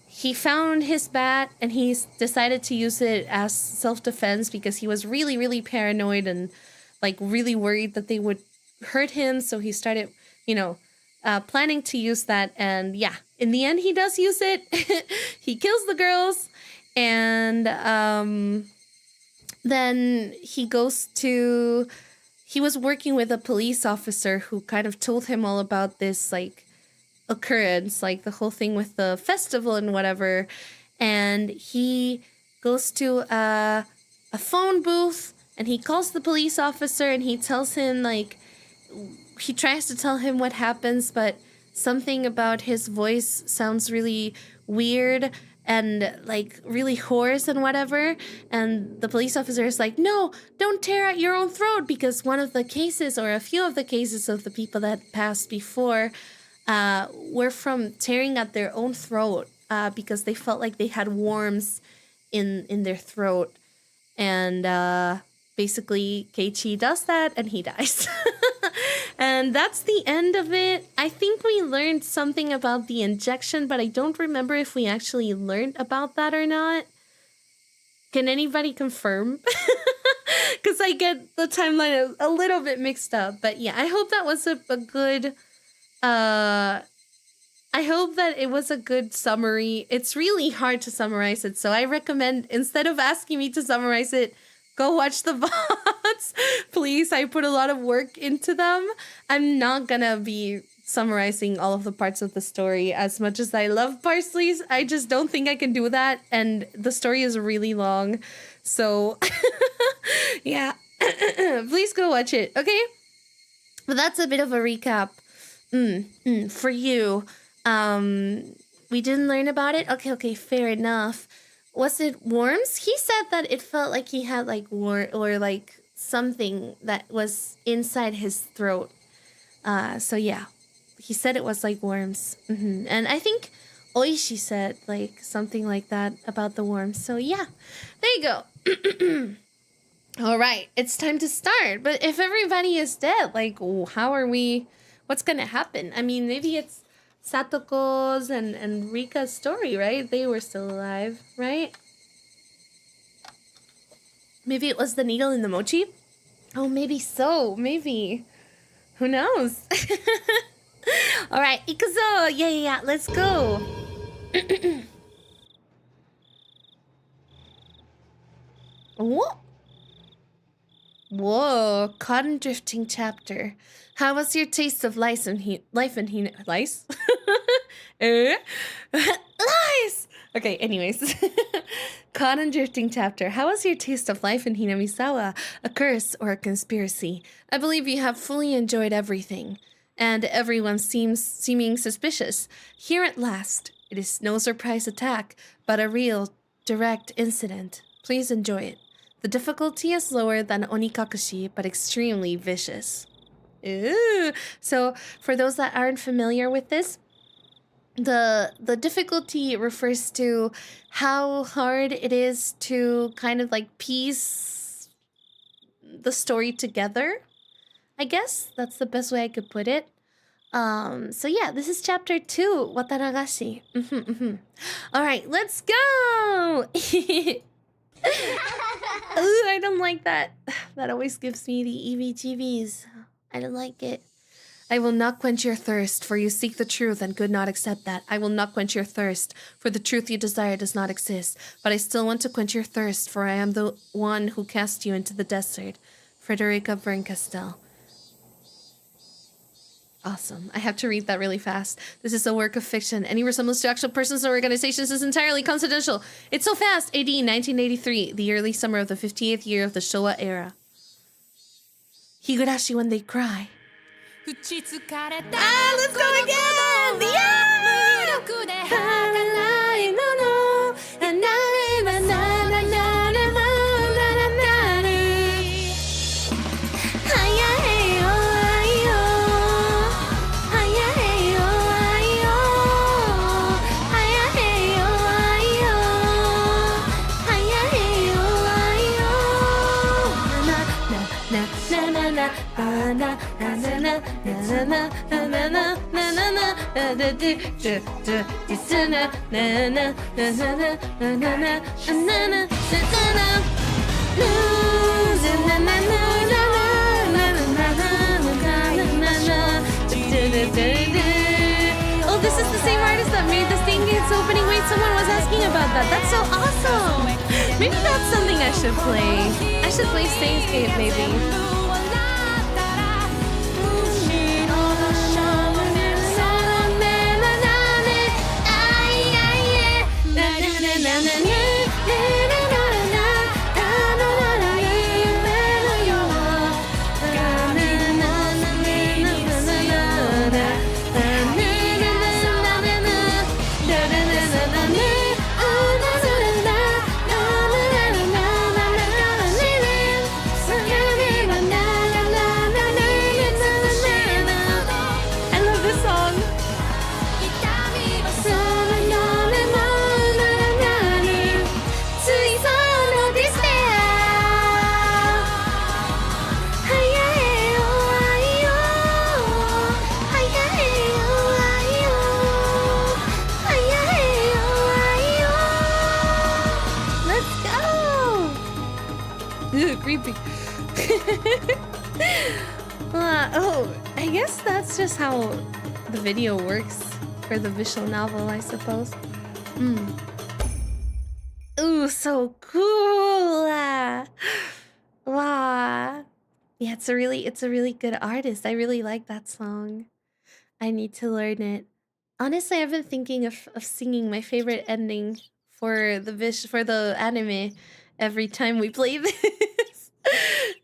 he found his bat, and he decided to use it as self-defense, because he was really, really paranoid and like really worried that they would hurt him. So he started, planning to use that. And yeah, in the end, he does use it. He kills the girls, and then he was working with a police officer who kind of told him all about this like occurrence, like the whole thing with the festival and whatever. And he goes to a phone booth, and he calls the police officer, and he tells him, like, he tries to tell him what happens, but something about his voice sounds really weird and like really hoarse and whatever. And the police officer is like, no, don't tear out your own throat, because one of the cases, or a few of the cases of the people that passed before, were from tearing at their own throat, because they felt like they had worms in their throat. And basically Keiichi does that, and he dies. And that's the end of it. I think we learned something about the injection, but I don't remember if we actually learned about that or not. Can anybody confirm? Because I get the timeline a little bit mixed up. But yeah, I hope that was a good... I hope that it was a good summary. It's really hard to summarize it, so I recommend, instead of asking me to summarize it, go watch the VODs. Please, I put a lot of work into them. I'm not gonna be summarizing all of the parts of the story. As much as I love Parsley's, I just don't think I can do that, and the story is really long. So, yeah. Please go watch it, okay? But that's a bit of a recap. For you. We didn't learn about it? Okay, fair enough. Was it worms? He said that it felt like he had like or like something that was inside his throat. So yeah, he said it was like worms. And I think Oishi said like something like that about the worms. So yeah, there you go. All right, it's time to start. But if everybody is dead, like how are we... What's going to happen? I mean, maybe it's Satoko's and Rika's story, right? They were still alive, right? Maybe it was the needle in the mochi? Oh, maybe so. Maybe. Who knows? All right, Ikuzo. Yeah. Let's go. What? Whoa, cotton drifting chapter. How was your taste of lice and lice? Lice! Okay, anyways. Cotton drifting chapter. How was your taste of life in Hinamizawa? A curse or a conspiracy? I believe you have fully enjoyed everything. and everyone seeming suspicious. Here at last, it is no surprise attack, but a real, direct incident. Please enjoy it. The difficulty is lower than Onikakushi, but extremely vicious. Ooh. So, for those that aren't familiar with this, the difficulty refers to how hard it is to kind of like piece the story together. I guess that's the best way I could put it. So yeah, this is chapter 2, Watanagashi. All right, let's go. Ooh, I don't like that. That always gives me the EVGVs. I don't like it. I will not quench your thirst, for you seek the truth and could not accept that. I will not quench your thirst, for the truth you desire does not exist. But I still want to quench your thirst, for I am the one who cast you into the desert. Frederica Berncastel. Awesome. I have to read that really fast. This is a work of fiction. Any resemblance to actual persons or organizations is entirely confidential. It's so fast. AD 1983, the early summer of the 58th year of the Showa era. Higurashi when they cry. Ah, let's go again! Yeah! Oh, this is the same artist that made the Staingates opening. Wait, someone was asking about that. That's so awesome. Maybe that's something I should play. I should play Stainscape, maybe. Creepy. Oh, I guess that's just how the video works for the visual novel, I suppose. Ooh, so cool. Wow. Yeah, it's a really good artist. I really like that song. I need to learn it. Honestly, I've been thinking of singing my favorite ending for the anime every time we play this.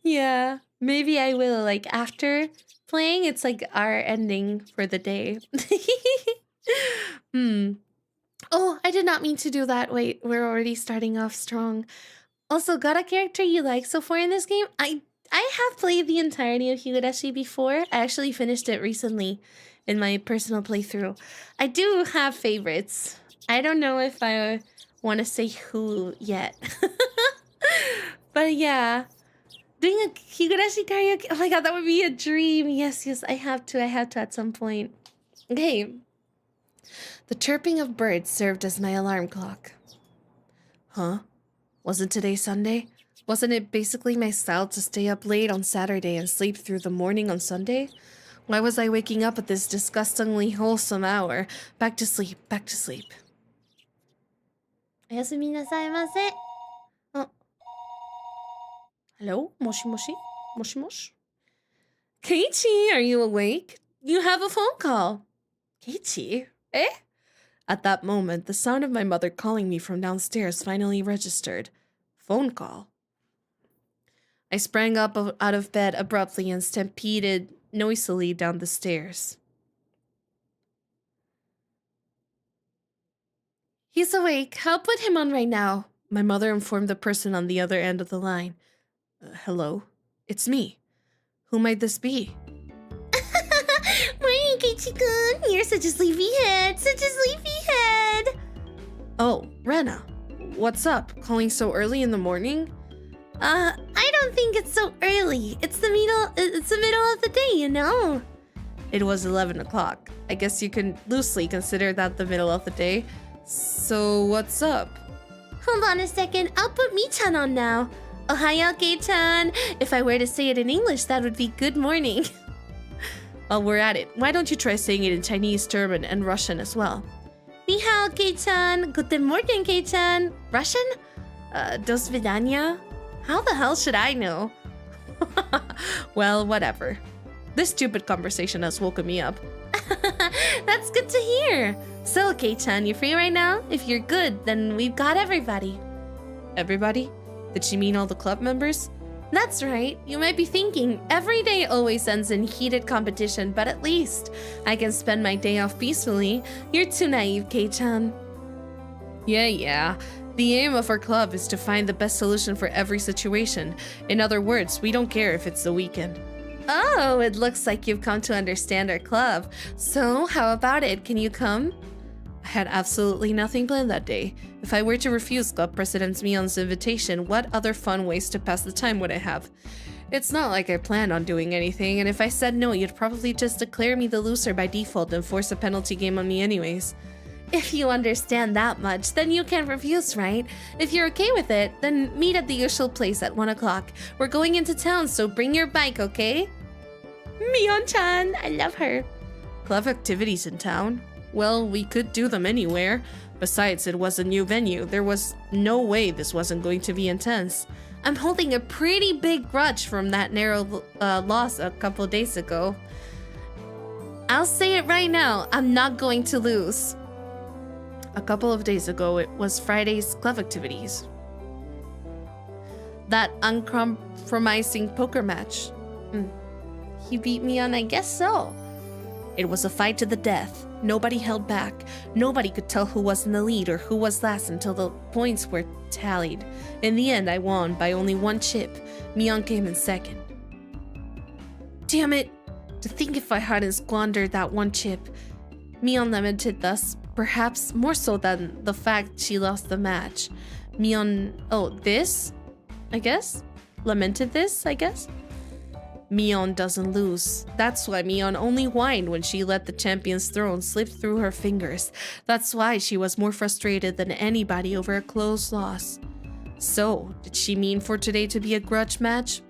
Yeah, maybe I will, like, after playing, it's like our ending for the day. Oh, I did not mean to do that. Wait, we're already starting off strong. Also, got a character you like so far in this game? I have played the entirety of Higurashi before. I actually finished it recently in my personal playthrough. I do have favorites. I don't know if I want to say who yet. But yeah. Doing a Higurashi karaoke. Oh my god, that would be a dream. Yes, I have to at some point. Okay. The chirping of birds served as my alarm clock. Huh? Wasn't today Sunday? Wasn't it basically my style to stay up late on Saturday and sleep through the morning on Sunday? Why was I waking up at this disgustingly wholesome hour? Back to sleep, back to sleep. Oyasumi nasaimasu. Oh. Hello? Moshi moshi? Moshi moshi? Keiichi, are you awake? You have a phone call. Keiichi? Eh? At that moment, the sound of my mother calling me from downstairs finally registered. Phone call. I sprang up out of bed abruptly and stampeded noisily down the stairs. He's awake. I'll put him on right now, my mother informed the person on the other end of the line. Hello? It's me. Who might this be? Morning, Keiichi-kun. You're such a sleepyhead. Such a sleepyhead. Oh, Rena. What's up? Calling so early in the morning? I don't think it's so early. It's the middle of the day, you know? It was 11 o'clock. I guess you can loosely consider that the middle of the day. So what's up? Hold on a second. I'll put Mi-chan on now. Ohayo, Kei-chan. If I were to say it in English, that would be good morning. While we're at it, why don't you try saying it in Chinese, German, and Russian as well? Ni hao, Kei-chan. Guten Morgen, Kei-chan. Russian? Do svidanya? How the hell should I know? Well, whatever. This stupid conversation has woken me up. That's good to hear. So, Kei-chan, you free right now? If you're good, then we've got everybody. Everybody? Did she mean all the club members? That's right. You might be thinking, every day always ends in heated competition, but at least I can spend my day off peacefully. You're too naive, Kei-chan. Yeah. The aim of our club is to find the best solution for every situation. In other words, we don't care if it's the weekend. Oh, it looks like you've come to understand our club. So, how about it? Can you come? I had absolutely nothing planned that day. If I were to refuse Club President Mion's invitation, what other fun ways to pass the time would I have? It's not like I planned on doing anything, and if I said no, you'd probably just declare me the loser by default and force a penalty game on me anyways. If you understand that much, then you can't refuse, right? If you're okay with it, then meet at the usual place at 1 o'clock. We're going into town, so bring your bike, okay? Mion-chan, I love her. Club activities in town? Well, we could do them anywhere. Besides, it was a new venue. There was no way this wasn't going to be intense. I'm holding a pretty big grudge from that narrow loss a couple days ago. I'll say it right now, I'm not going to lose. A couple of days ago, it was Friday's club activities. That uncompromising poker match. He beat me on, I guess so. It was a fight to the death. Nobody held back. Nobody could tell who was in the lead or who was last until the points were tallied. In the end, I won by only 1 chip. Mion came in second. Damn it! To think if I hadn't squandered that 1 chip. Mion lamented thus, perhaps more so than the fact she lost the match. Mion... oh, this? I guess? Lamented this, I guess? Mion doesn't lose. That's why Mion only whined when she let the champion's throne slip through her fingers. That's why she was more frustrated than anybody over a close loss. So, did she mean for today to be a grudge match?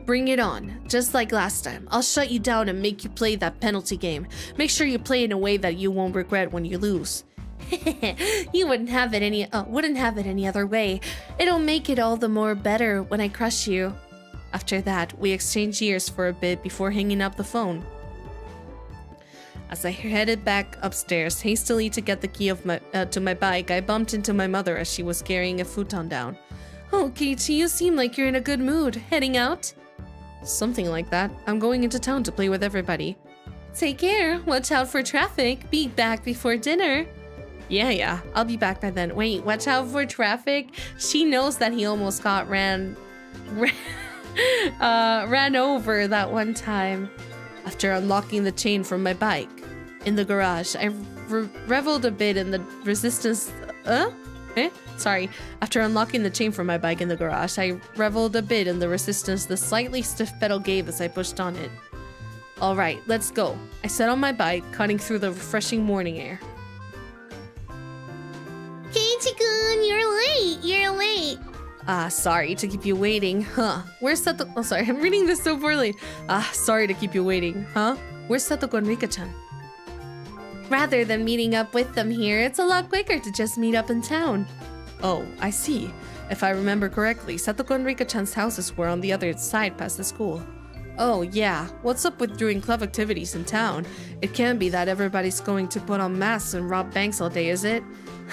Bring it on. Just like last time, I'll shut you down and make you play that penalty game. Make sure you play in a way that you won't regret when you lose. You wouldn't have it any other way. It'll make it all the more better when I crush you. After that, we exchanged years for a bit before hanging up the phone. As I headed back upstairs hastily to get the key of to my bike, I bumped into my mother as she was carrying a futon down. Oh, Keiichi, you seem like you're in a good mood. Heading out? Something like that. I'm going into town to play with everybody. Take care. Watch out for traffic. Be back before dinner. Yeah, I'll be back by then. Wait, watch out for traffic? She knows that he almost got ran over that one time. After unlocking the chain from my bike in the garage, I reveled a bit in the resistance. After unlocking the chain from my bike in the garage, I reveled a bit in the resistance the slightly stiff pedal gave as I pushed on it. Alright, let's go. I set on my bike, cutting through the refreshing morning air. Keiichi-kun, you're late. Sorry to keep you waiting. Where's Sato? Oh, sorry, I'm reading this so poorly. Sorry to keep you waiting. Where's Satoko and Rika-chan? Rather than meeting up with them here, it's a lot quicker to just meet up in town. Oh, I see. If I remember correctly, Satoko and Rika-chan's houses were on the other side past the school. Oh, yeah. What's up with doing club activities in town? It can't be that everybody's going to put on masks and rob banks all day, is it?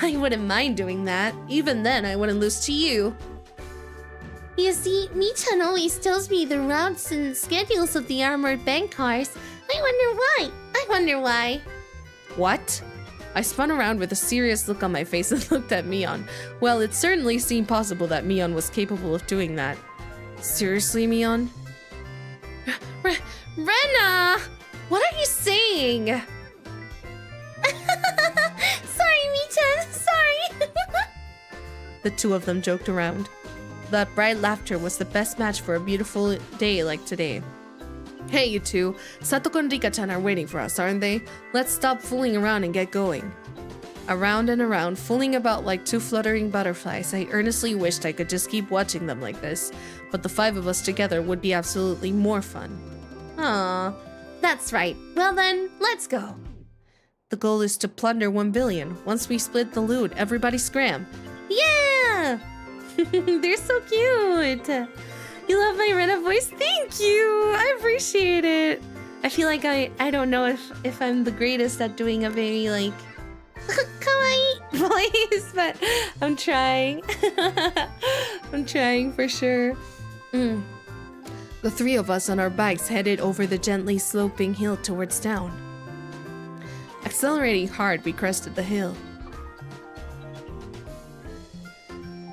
I wouldn't mind doing that. Even then, I wouldn't lose to you. You see, Mi-chan always tells me the routes and schedules of the armored bank cars. I wonder why. What? I spun around with a serious look on my face and looked at Mion. Well, it certainly seemed possible that Mion was capable of doing that. Seriously, Mion? Rena! What are you saying? Sorry, Mi-chan, sorry. The two of them joked around. That bright laughter was the best match for a beautiful day like today. Hey, you two. Satoko and Rika-chan are waiting for us, aren't they? Let's stop fooling around and get going. Around and around, fooling about like two fluttering butterflies, I earnestly wished I could just keep watching them like this, but the five of us together would be absolutely more fun. Aw, that's right. Well then, let's go. The goal is to plunder 1 billion. Once we split the loot, everybody scram. Yeah! They're so cute. You love my Rena voice? Thank you. I appreciate it. I feel like I don't know if I'm the greatest at doing a very like kawaii voice, but I'm trying. I'm trying for sure. The three of us on our bikes headed over the gently sloping hill towards town. Accelerating hard, we crested the hill.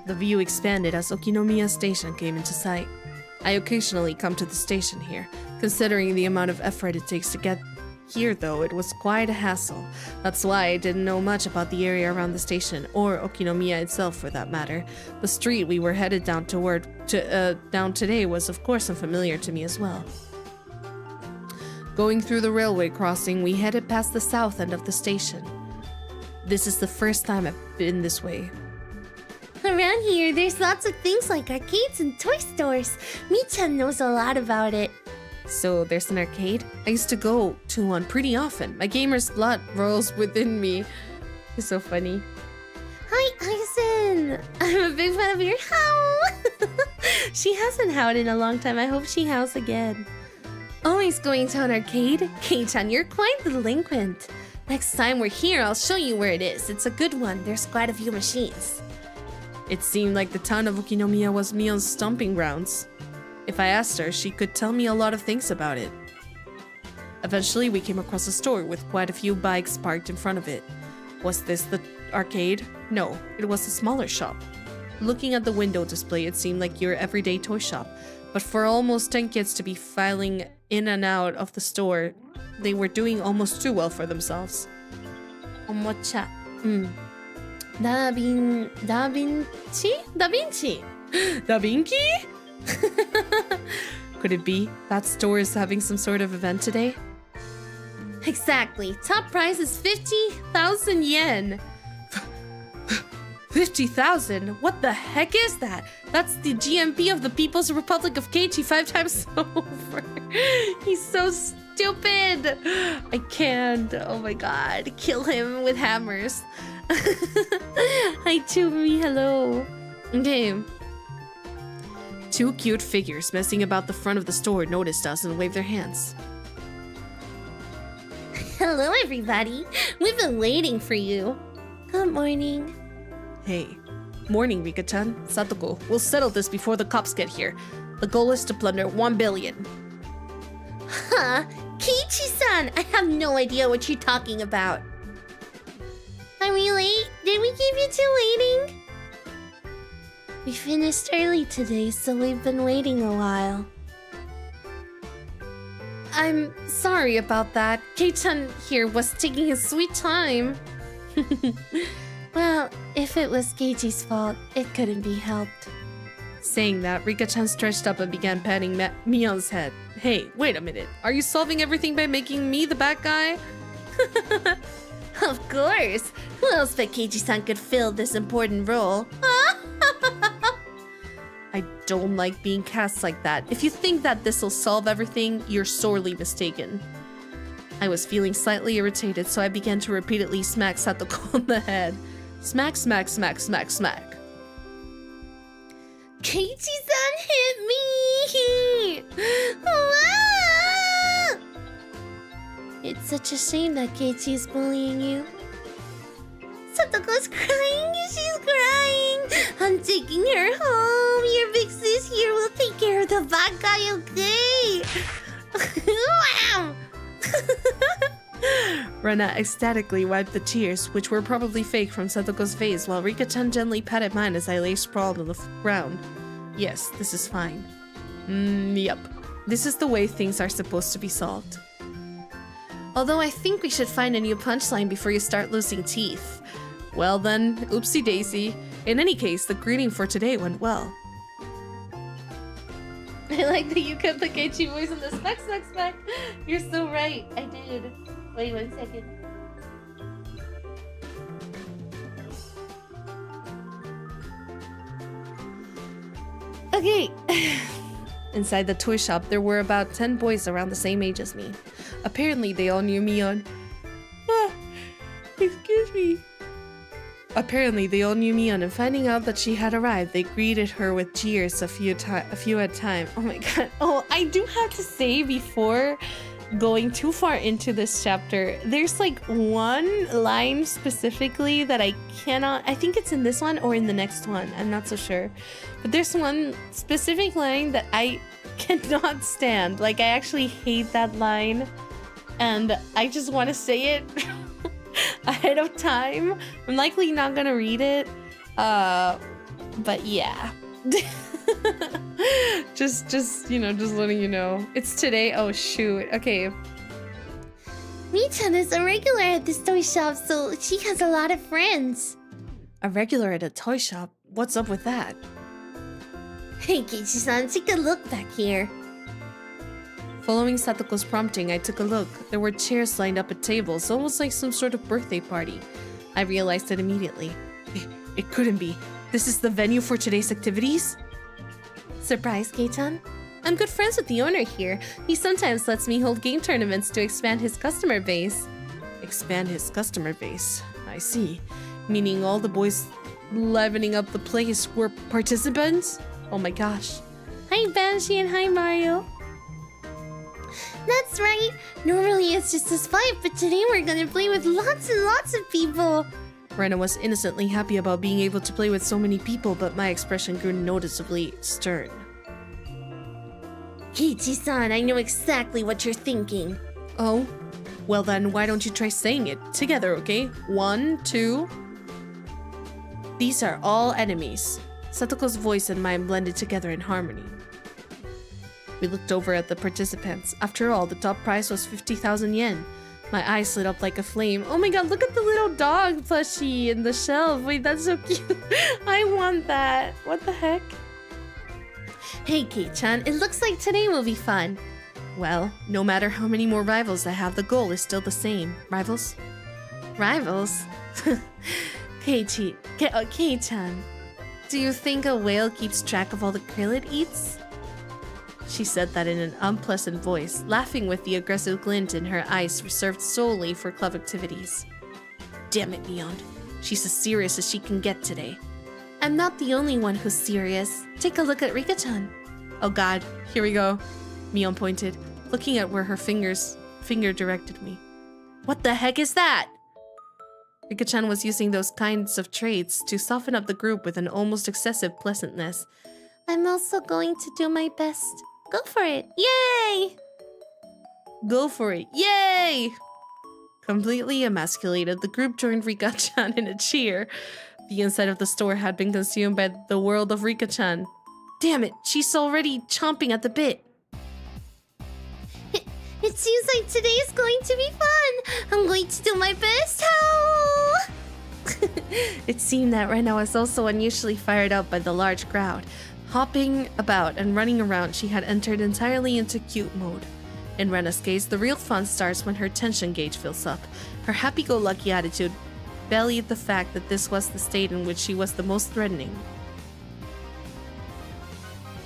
The view expanded as Okinomiya Station came into sight. I occasionally come to the station here. Considering the amount of effort it takes to get here though, it was quite a hassle. That's why I didn't know much about the area around the station, or Okinomiya itself for that matter. The street we were headed down down today was of course unfamiliar to me as well. Going through the railway crossing, we headed past the south end of the station. This is the first time I've been this way. Around here, there's lots of things like arcades and toy stores. Mi-chan knows a lot about it. So there's an arcade? I used to go to one pretty often. My gamer's blood rolls within me. It's so funny. Hi, Aizen! I'm a big fan of your howl! She hasn't howled in a long time. I hope she howls again. Always going to an arcade? Kei-chan, you're quite the delinquent. Next time we're here, I'll show you where it is. It's a good one. There's quite a few machines. It seemed like the town of Okinomiya was Mion's stomping grounds. If I asked her, she could tell me a lot of things about it. Eventually, we came across a store with quite a few bikes parked in front of it. Was this the arcade? No, it was a smaller shop. Looking at the window display, it seemed like your everyday toy shop. But for almost 10 kids to be filing in and out of the store, they were doing almost too well for themselves. Omocha. Da Vinci? Da Vinci? Could it be that store is having some sort of event today? Exactly. Top prize is 50,000 yen. 50,000? What the heck is that? That's the GMP of the People's Republic of Keiichi 5 times over. He's so stupid. I can't. Oh my god. Kill him with hammers. Hi, Chumi. Hello. Okay. Two cute figures messing about the front of the store noticed us and waved their hands. Hello, everybody. We've been waiting for you. Good morning. Hey. Morning, Rika-chan. Satoko, we'll settle this before the cops get here. The goal is to plunder 1 billion. Huh? Keiichi-san, I have no idea what you're talking about. Are we late? Did we keep you two waiting? We finished early today, so we've been waiting a while. I'm sorry about that. Kei-chan here was taking his sweet time. Well, if it was Keiichi's fault, it couldn't be helped. Saying that, Rika-chan stretched up and began patting Mion's head. Hey, wait a minute. Are you solving everything by making me the bad guy? Of course. Who else but Keiichi-san could fill this important role? I don't like being cast like that. If you think that this'll solve everything, you're sorely mistaken. I was feeling slightly irritated, so I began to repeatedly smack Satoko on the head. Smack, smack, smack, smack, smack. Keiichi-san hit me! Ah! It's such a shame that Keiichi is bullying you. Satoko's crying! She's crying! I'm taking her home! Your big sis here. We'll take care of the bad guy, okay? Wow! Rena ecstatically wiped the tears, which were probably fake, from Satoko's face, while Rika-chan gently patted mine as I lay sprawled on the ground. Yes, this is fine. Yep. This is the way things are supposed to be solved. Although I think we should find a new punchline before you start losing teeth. Well then, oopsie daisy. In any case, the greeting for today went well. I like that you kept the Keiichi voice in the spec. You're so right. I did. Wait 1 second. Okay. Inside the toy shop, there were about 10 boys around the same age as me. Apparently, they all knew Mion. Excuse me. Apparently, they all knew Mion, and finding out that she had arrived, they greeted her with jeers a few at a time. Oh my god. Oh, I do have to say, before going too far into this chapter, there's like one line specifically that I think it's in this one or in the next one, I'm not so sure, but there's one specific line that I cannot stand. Like, I actually hate that line, and I just want to say it ahead of time. I'm likely not gonna read it, but yeah. just letting you know. It's today. Oh shoot. Okay. Mi-chan is a regular at this toy shop, so she has a lot of friends. A regular at a toy shop? What's up with that? Hey, Keiichi-san, take a look back here. Following Satoko's prompting, I took a look. There were chairs lined up at tables, almost like some sort of birthday party. I realized it immediately. It couldn't be. This is the venue for today's activities? Surprise, Kei-chan? I'm good friends with the owner here. He sometimes lets me hold game tournaments to expand his customer base. Expand his customer base. I see. Meaning all the boys livening up the place were participants? Oh my gosh. Hi, Banshee, and hi, Mario. That's right. Normally it's just us 5, but today we're gonna play with lots and lots of people. Rena was innocently happy about being able to play with so many people, but my expression grew noticeably stern. Keiichi-san, I know exactly what you're thinking. Oh? Well then, why don't you try saying it together, okay? 1, 2... These are all enemies. Satoko's voice and mine blended together in harmony. We looked over at the participants. After all, the top prize was 50,000 yen. My eyes lit up like a flame. Oh my god, look at the little dog plushie in the shelf. Wait, that's so cute. I want that. What the heck? Hey, Kei-chan, it looks like today will be fun. Well, no matter how many more rivals I have, the goal is still the same. Rivals? Rivals? Kei-chan, do you think a whale keeps track of all the krill it eats? She said that in an unpleasant voice, laughing with the aggressive glint in her eyes reserved solely for club activities. Damn it, Mion. She's as serious as she can get today. I'm not the only one who's serious. Take a look at Rika-chan. Oh god, here we go. Mion pointed, looking at where her finger directed me. What the heck is that? Rika-chan was using those kinds of traits to soften up the group with an almost excessive pleasantness. I'm also going to do my best. Go for it. Yay! Go for it. Yay! Completely emasculated, the group joined Rika-chan in a cheer. The inside of the store had been consumed by the world of Rika-chan. Damn it, she's already chomping at the bit. It seems like today's going to be fun. I'm going to do my best. Oh! It seemed that Rena was also unusually fired up by the large crowd. Hopping about and running around, she had entered entirely into cute mode. In Rena's case, the real fun starts when her tension gauge fills up. Her happy-go-lucky attitude belied the fact that this was the state in which she was the most threatening.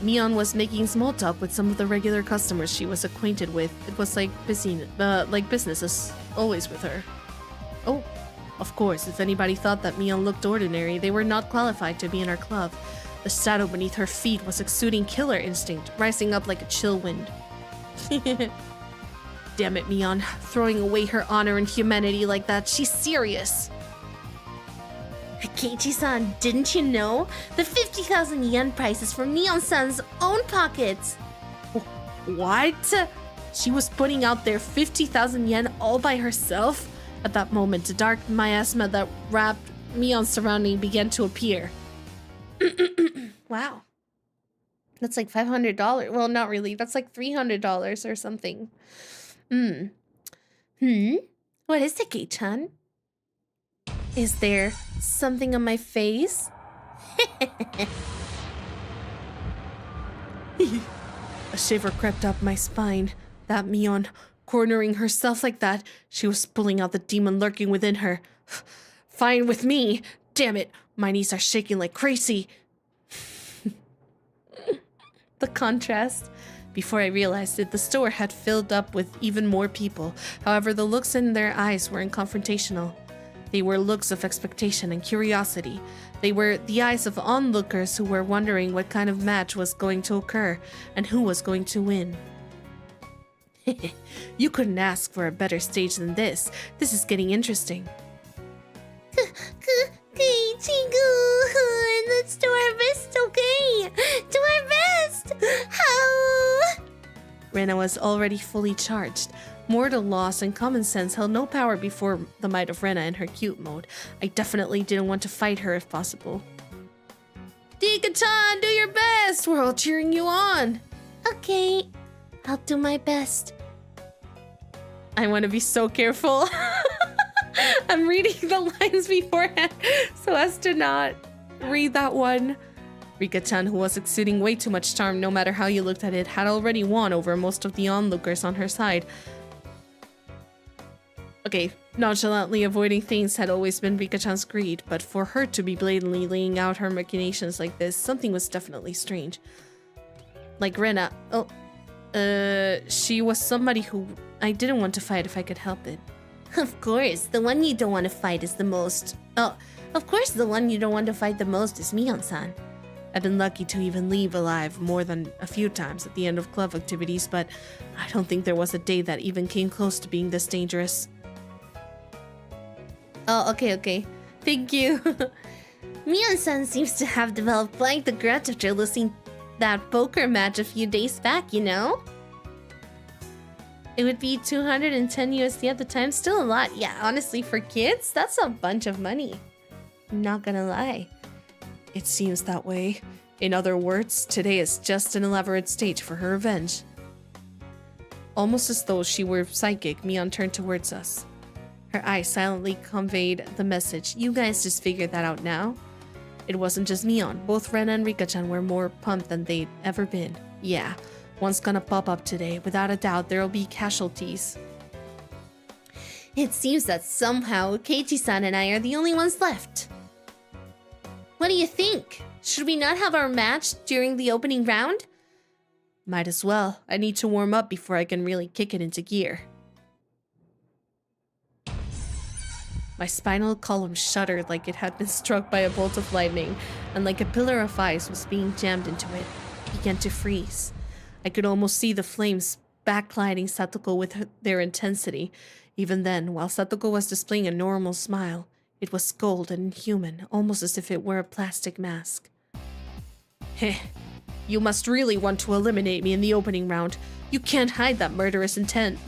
Mion was making small talk with some of the regular customers she was acquainted with. It was like business as always with her. Oh, of course, if anybody thought that Mion looked ordinary, they were not qualified to be in our club. The shadow beneath her feet was exuding killer instinct, rising up like a chill wind. Damn it, Mion. Throwing away her honor and humanity like that, she's serious. Keiichi-san, didn't you know? The 50,000 yen price is from Neon-san's own pockets. What? She was putting out their 50,000 yen all by herself? At that moment, the dark miasma that wrapped Mion's surrounding began to appear. Wow. That's like $500. Well, not really. That's like $300 or something. What is it, Kei-chan? Is there something on my face? A shiver crept up my spine. That Mion, cornering herself like that, she was pulling out the demon lurking within her. Fine with me. Damn it, my knees are shaking like crazy. The contrast. Before I realized it, the store had filled up with even more people. However, the looks in their eyes weren't confrontational. They were looks of expectation and curiosity. They were the eyes of onlookers who were wondering what kind of match was going to occur and who was going to win. You couldn't ask for a better stage than this. This is getting interesting. Let's do our best, okay? Do our best! How? Rena was already fully charged. Mortal loss and common sense held no power before the might of Rena in her cute mode. I definitely didn't want to fight her if possible. Dika-chan, do your best! We're all cheering you on! Okay, I'll do my best. I want to be so careful. I'm reading the lines beforehand so as to not read that one. Rika-chan, who was exuding way too much charm no matter how you looked at it, had already won over most of the onlookers on her side. Okay, nonchalantly avoiding things had always been Rika-chan's greed, but for her to be blatantly laying out her machinations like this, something was definitely strange. Like Rena, she was somebody who I didn't want to fight if I could help it. Of course, the one you don't want to fight is the most... Oh, of course the one you don't want to fight the most is Mion-san. I've been lucky to even leave alive more than a few times at the end of club activities, but I don't think there was a day that even came close to being this dangerous. Oh, okay. Thank you. Mion-san seems to have developed quite the grudge after losing that poker match a few days back, you know? It would be 210 USD at the time, still a lot. Yeah, honestly, for kids, that's a bunch of money. I'm not gonna lie. It seems that way. In other words, today is just an elaborate stage for her revenge. Almost as though she were psychic, Mion turned towards us. Her eyes silently conveyed the message. You guys just figured that out now? It wasn't just Mion. Both Rena and Rika-chan were more pumped than they'd ever been. Yeah, one's gonna pop up today. Without a doubt, there'll be casualties. It seems that somehow Keiichi-san and I are the only ones left. What do you think? Should we not have our match during the opening round? Might as well. I need to warm up before I can really kick it into gear. My spinal column shuddered like it had been struck by a bolt of lightning, and like a pillar of ice was being jammed into it. It began to freeze. I could almost see the flames backlighting Satoko with their intensity. Even then, while Satoko was displaying a normal smile, it was cold and inhuman, almost as if it were a plastic mask. Heh, you must really want to eliminate me in the opening round. You can't hide that murderous intent.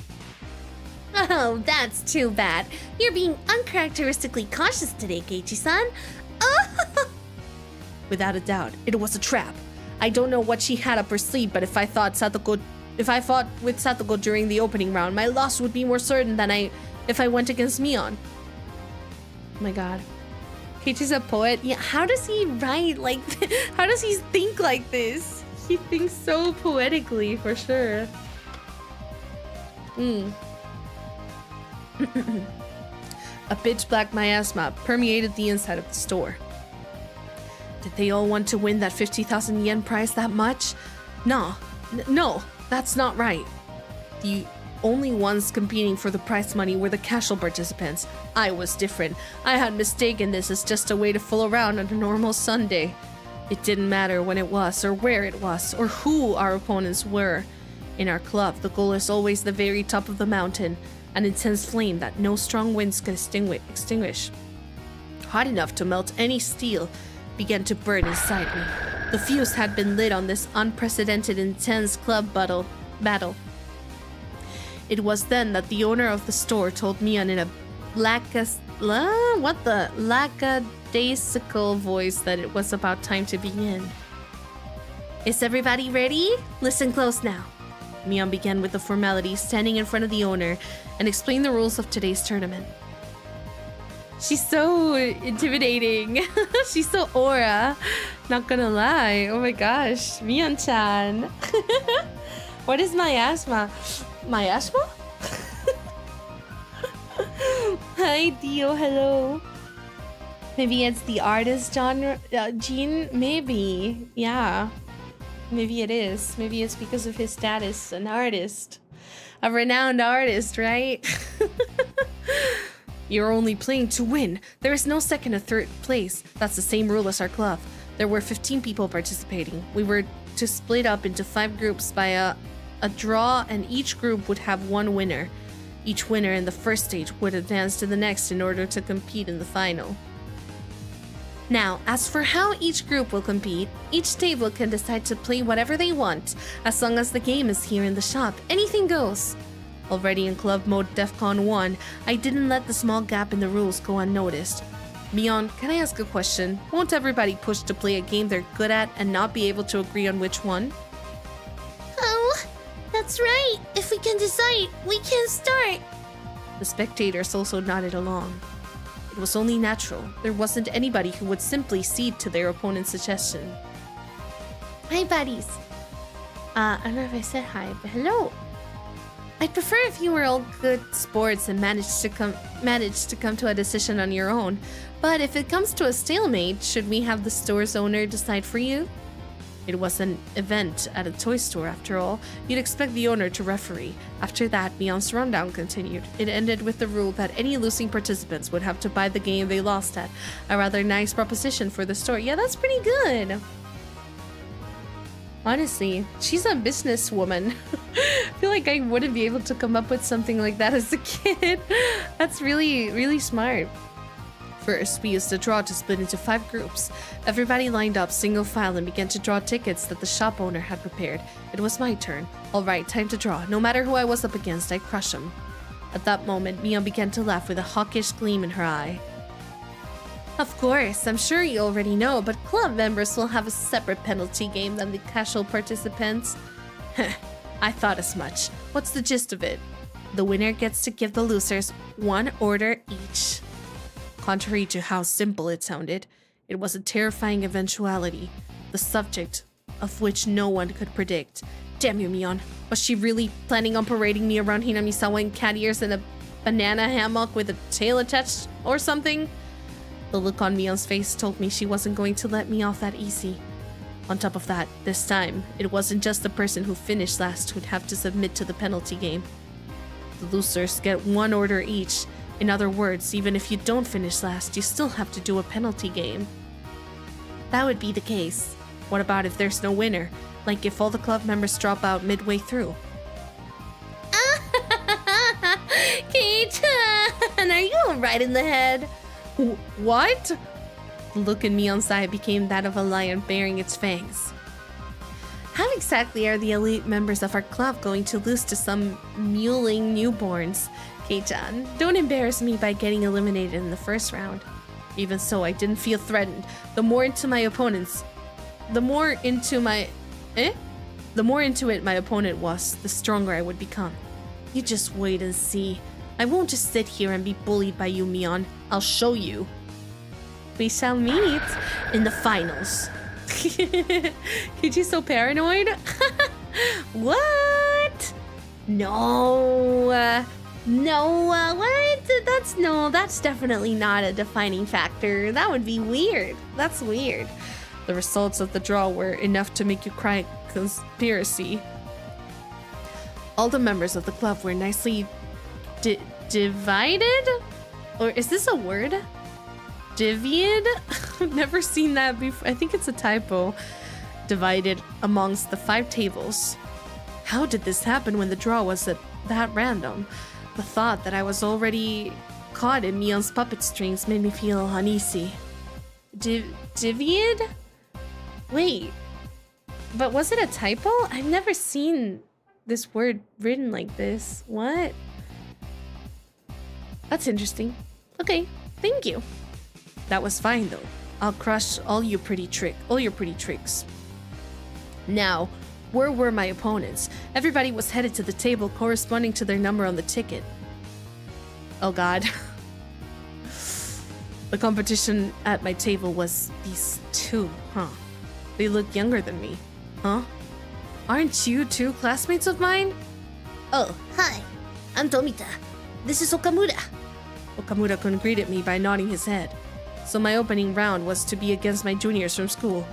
Oh, that's too bad. You're being uncharacteristically cautious today, Keiichi-san. Oh! Without a doubt, it was a trap. I don't know what she had up her sleeve, but if I fought with Satoko during the opening round, my loss would be more certain than if I went against Mion. Oh my god. Keiichi's a poet? Yeah, how does he write like how does he think like this? He thinks so poetically, for sure. A pitch black miasma permeated the inside of the store. Did they all want to win that 50,000 yen prize that much? No, that's not right. The only ones competing for the prize money were the casual participants. I was different. I had mistaken this as just a way to fool around on a normal Sunday. It didn't matter when it was, or where it was, or who our opponents were. In our club, the goal is always the very top of the mountain, an intense flame that no strong winds could extinguish. hot enough to melt any steel, began to burn inside me. The fuse had been lit on this unprecedented intense club battle. It was then that the owner of the store told Mion in a lackadaisical voice that it was about time to begin. Is everybody ready? Listen close now. Mion began with the formality, standing in front of the owner, and explained the rules of today's tournament. She's so intimidating. She's so aura. Not gonna lie. Oh my gosh. Mion-chan. What is my asthma? My asthma? Hi, Dio. Hello. Maybe it's the artist genre gene? Maybe. Yeah. Maybe it is. Maybe it's because of his status. An artist. A renowned artist, right? You're only playing to win. There is no second or third place. That's the same rule as our club. There were 15 people participating. We were to split up into 5 groups by a draw, and each group would have one winner. Each winner in the first stage would advance to the next in order to compete in the final. Now, as for how each group will compete, each table can decide to play whatever they want. As long as the game is here in the shop, anything goes. Already in club mode DEFCON 1, I didn't let the small gap in the rules go unnoticed. Mion, can I ask a question? Won't everybody push to play a game they're good at and not be able to agree on which one? Oh, that's right. If we can decide, we can start. The spectators also nodded along. It was only natural. There wasn't anybody who would simply cede to their opponent's suggestion. Hi, buddies. I don't know if I said hi, but hello. I'd prefer if you were all good sports and managed to come to a decision on your own. But if it comes to a stalemate, should we have the store's owner decide for you? It was an event at a toy store after all. You'd expect the owner to referee. After that, Mion's rundown continued. It ended with the rule that any losing participants would have to buy the game they lost at. A rather nice proposition for the store. Yeah, that's pretty good. Honestly, she's a businesswoman. I feel like I wouldn't be able to come up with something like that as a kid. That's really, really smart. First, we used a draw to split into 5 groups. Everybody lined up single file and began to draw tickets that the shop owner had prepared. It was my turn. All right, time to draw. No matter who I was up against, I'd crush him. At that moment, Mion began to laugh with a hawkish gleam in her eye. Of course, I'm sure you already know, but club members will have a separate penalty game than the casual participants. I thought as much. What's the gist of it? The winner gets to give the losers 1 order each. Contrary to how simple it sounded, it was a terrifying eventuality, the subject of which no one could predict. Damn you, Mion. Was she really planning on parading me around Hinamizawa in cat ears and a banana hammock with a tail attached or something? The look on Mion's face told me she wasn't going to let me off that easy. On top of that, this time, it wasn't just the person who finished last who'd have to submit to the penalty game. The losers get 1 order each. In other words, even if you don't finish last, you still have to do a penalty game. That would be the case. What about if there's no winner? Like if all the club members drop out midway through? Kei-chan, are you alright in the head? What? The look in Mion's eye became that of a lion baring its fangs. How exactly are the elite members of our club going to lose to some mewling newborns? Kei-chan, don't embarrass me by getting eliminated in the first round. Even so, I didn't feel threatened. The more into it my opponent was, the stronger I would become. You just wait and see. I won't just sit here and be bullied by you, Mion. I'll show you. We shall meet in the finals. Kichi's so paranoid. What? No. What? That's definitely not a defining factor. That would be weird. That's weird. The results of the draw were enough to make you cry conspiracy. All the members of the club were nicely divided? Or is this a word? Divied? I've never seen that before. I think it's a typo. Divided amongst the 5 tables. How did this happen when the draw was that random? The thought that I was already caught in Mion's puppet strings made me feel uneasy. Diviad? Wait, but was it a typo? I've never seen this word written like this. What? That's interesting. Okay, thank you. That was fine though. I'll crush all your pretty tricks. Now, where were my opponents? Everybody was headed to the table corresponding to their number on the ticket. Oh god. The competition at my table was these two, huh? They look younger than me, huh? Aren't you two classmates of mine? Oh, hi. I'm Tomita. This is Okamura. Okamura greeted me by nodding his head. So my opening round was to be against my juniors from school.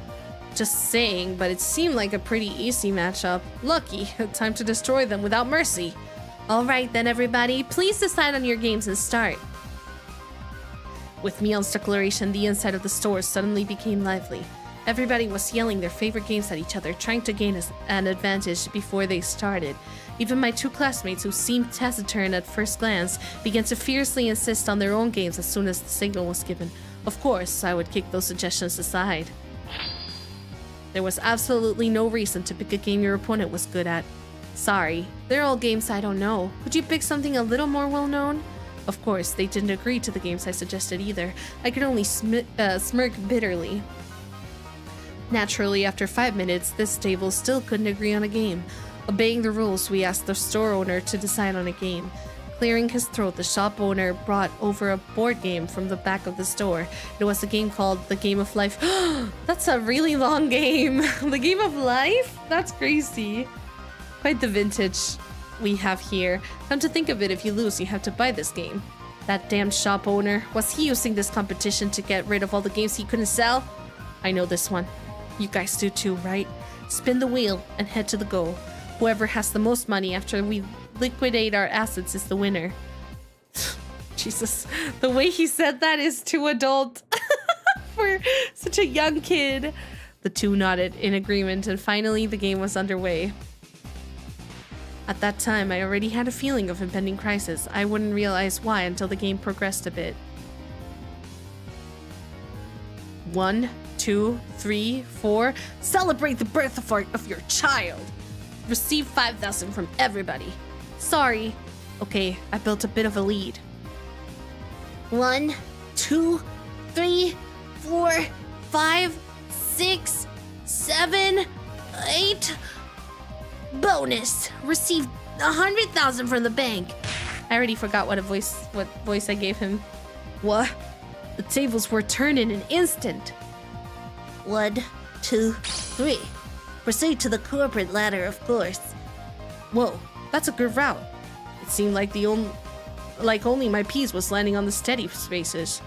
Just saying, but it seemed like a pretty easy matchup. Lucky, time to destroy them without mercy. Alright then everybody, please decide on your games and start. With Mion's declaration, the inside of the store suddenly became lively. Everybody was yelling their favorite games at each other, trying to gain an advantage before they started. Even my two classmates, who seemed taciturn at first glance, began to fiercely insist on their own games as soon as the signal was given. Of course, I would kick those suggestions aside. There was absolutely no reason to pick a game your opponent was good at. Sorry, they're all games I don't know. Could you pick something a little more well-known? Of course, they didn't agree to the games I suggested either. I could only smirk bitterly. Naturally, after 5 minutes, this table still couldn't agree on a game. Obeying the rules, we asked the store owner to decide on a game. Clearing his throat, the shop owner brought over a board game from the back of the store. It was a game called The Game of Life. That's a really long game. The Game of Life? That's crazy. Quite the vintage we have here. Come to think of it, if you lose, you have to buy this game. That damn shop owner. Was he using this competition to get rid of all the games he couldn't sell? I know this one. You guys do too, right? Spin the wheel and head to the goal. Whoever has the most money after we liquidate our assets is the winner. Jesus, the way he said that is too adult for such a young kid. The two nodded in agreement, and finally the game was underway. At that time, I already had a feeling of impending crisis. I wouldn't realize why until the game progressed a bit. 1, 2, 3, 4. Celebrate the birth of your child. Receive 5,000 from everybody. Sorry. Okay, I built a bit of a lead. 1, 2, 3, 4, 5, 6, 7, 8. Bonus. Received 100,000 from the bank. I already forgot what voice I gave him. What? The tables were turned in an instant. 1, 2, 3. Proceed to the corporate ladder, of course. Whoa, that's a good route. It seemed like only my piece was landing on the steady spaces.